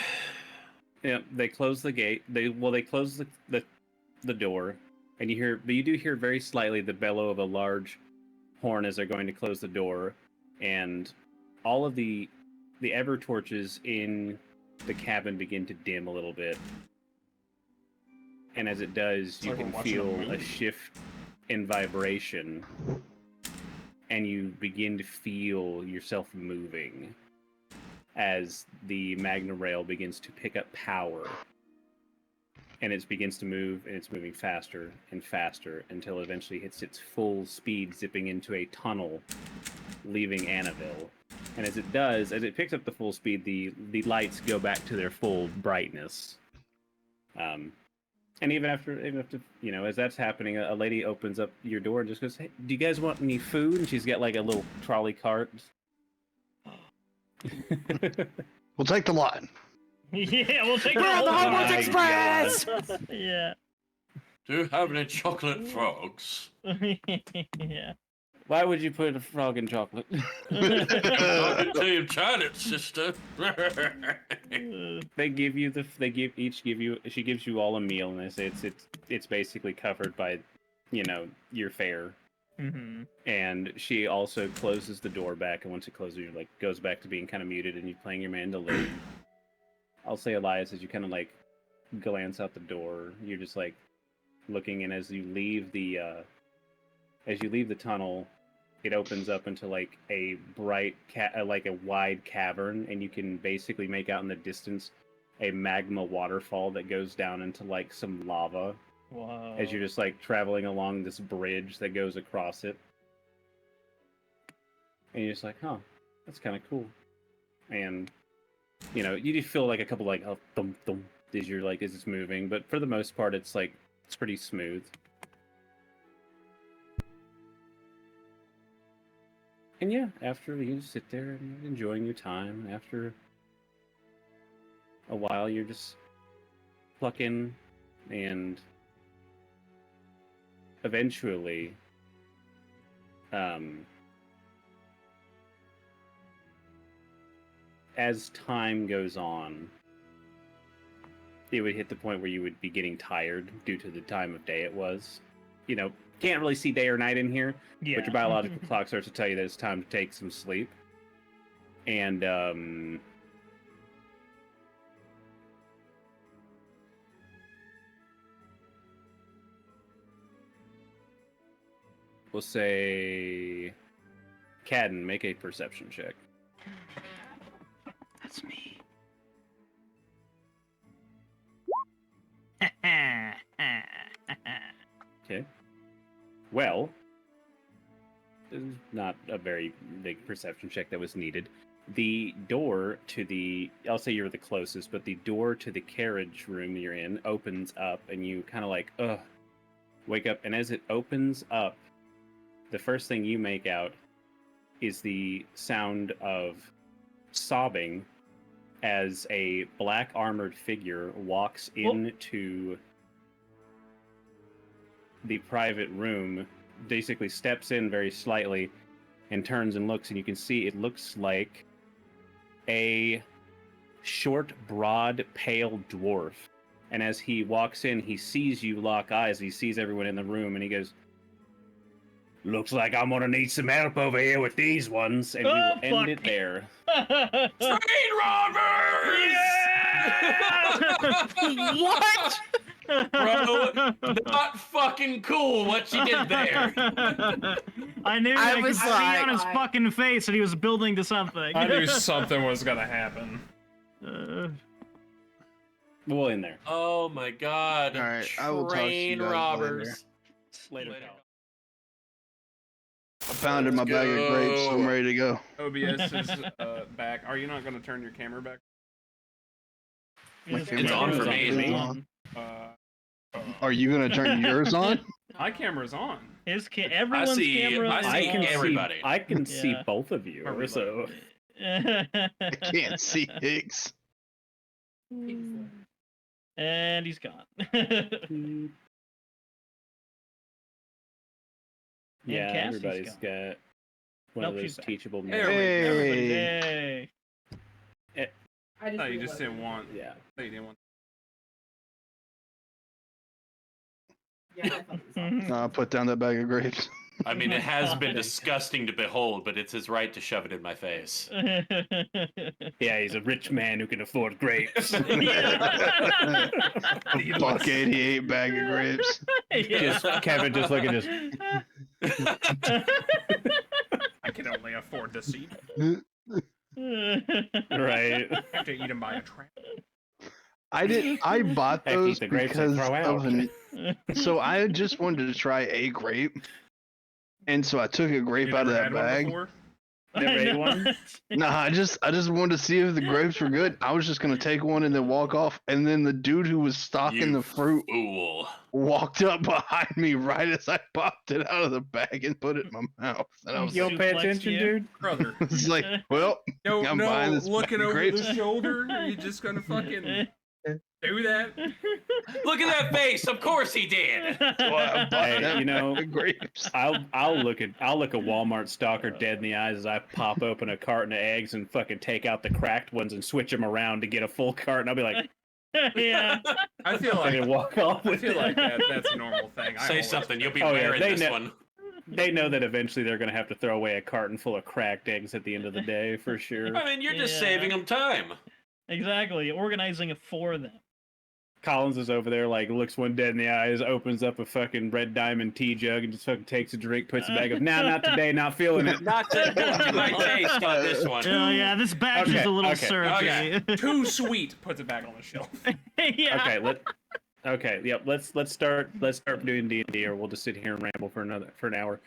yeah, they close the gate. They close the door, and you do hear very slightly the bellow of a large horn as they're going to close the door, and all of the ever torches in the cabin begin to dim a little bit. And as it does, you like we're can watching a feel a movie. shift in vibration, and you begin to feel yourself moving as the Magna Rail begins to pick up power. And it begins to move, and it's moving faster and faster until it eventually hits its full speed, zipping into a tunnel, leaving Annaville. And as it does, as it picks up the full speed, the lights go back to their full brightness. And And even after, as that's happening, a lady opens up your door and just goes, "Hey, do you guys want any food?" And she's got like a little trolley cart. We'll take the lot. Yeah, we'll take We're on the Hogwarts my Express! Yeah. Do you have any chocolate frogs? Yeah. Why would you put a frog in chocolate? Talking to your child, sister. She gives you all a meal, and they say it's basically covered by, your fare. Mm-hmm. And she also closes the door back, and once it closes, you goes back to being kind of muted, and you're playing your mandolin. I'll say, Elias, as you kind of glance out the door, you're just looking, and as you leave the tunnel, it opens up into a bright a wide cavern, and you can basically make out in the distance a magma waterfall that goes down into some lava. Wow. As you're just traveling along this bridge that goes across it, and you're just huh, that's kind of cool. And you just feel a couple oh, thump thump as you're as it's moving, but for the most part it's it's pretty smooth. And yeah, after you sit there and enjoying your time, after a while you're just plucking, and eventually as time goes on, it would hit the point where you would be getting tired due to the time of day it was. Can't really see day or night in here, Yeah. but your biological clock starts to tell you that it's time to take some sleep. And we'll say, Khadden, make a perception check. That's me. Okay. Well, not a very big perception check that was needed. The door to the, I'll say you're the closest, but the door to the carriage room you're in opens up, and you kind of wake up. And as it opens up, the first thing you make out is the sound of sobbing as a black armored figure walks into the private room, basically steps in very slightly and turns and looks, and you can see it looks like a short, broad, pale dwarf. And as he walks in, he sees you lock eyes, he sees everyone in the room, and he goes, "Looks like I'm gonna need some help over here with these ones," and we will end it there. Train robbers! What? Bro, not fucking cool what you did there. I knew I I could was see like- on his fucking face that he was building to something. I knew something was gonna happen. We'll end there. Oh my god. All right, I will talk to you Train guys robbers. Later, pal. I pounded my Let's bag of grapes, so I'm go. ready to go. OBS is back. Are you not gonna turn your camera back? My It's camera on is for me. It's on. Are you gonna turn yours on? My camera's on. Everyone's camera. I is see on. everybody. I can see Yeah. both of you. Everybody. So I can't see Higgs. And he's gone. yeah, Cassie's everybody's gone. got one Nope, of those she's back. teachable There moments. we go. Hey. Hey. No, you just didn't want. Yeah. No, you didn't want. No, I put down that bag of grapes. I mean, it has been disgusting to behold, but it's his right to shove it in my face. Yeah, he's a rich man who can afford grapes. Fuck 88 bag of grapes. Just Kevin just looking just I can only afford to see. right. I have to eat them by a trap. I bought Heck, eat those the grapes and because throw of out. so I just wanted to try a grape, and so I took a grape You out of never that had one bag. before? Never ate one? Nah, I just wanted to see if the grapes were good. I was just gonna take one and then walk off, and then the dude who was stocking You the fruit fool. walked up behind me right as I popped it out of the bag and put it in my mouth. And I was You like, don't pay Suplex attention, you. dude? Brother. it's like, well, No, I'm buying no, this looking bag of over grapes. the shoulder. Are you just gonna fucking do that? Look at that face. Of course he did. Well, I bought Hey, that you know, bag of grapes. I'll look a Walmart stalker dead in the eyes as I pop open a carton of eggs and fucking take out the cracked ones and switch them around to get a full carton. I'll be like, Yeah. I feel and then like walk off I with feel it. like that's a normal thing. I Say always something. You'll be Oh, yeah, wearing they this know- one. They know that eventually they're gonna have to throw away a carton full of cracked eggs at the end of the day for sure. I mean, you're just Yeah. saving them time. Exactly. Organizing it for them. Collins is over there, like, looks one dead in the eyes, opens up a fucking red diamond tea jug and just fucking takes a drink, puts it back, goes, nah, not today, not feeling it. Not to my taste on this one. Oh yeah, this batch is Okay, a little okay, syrupy. too sweet. Puts it back on the shelf. Yeah. Okay, let's start doing D&D, or we'll just sit here and ramble for an hour.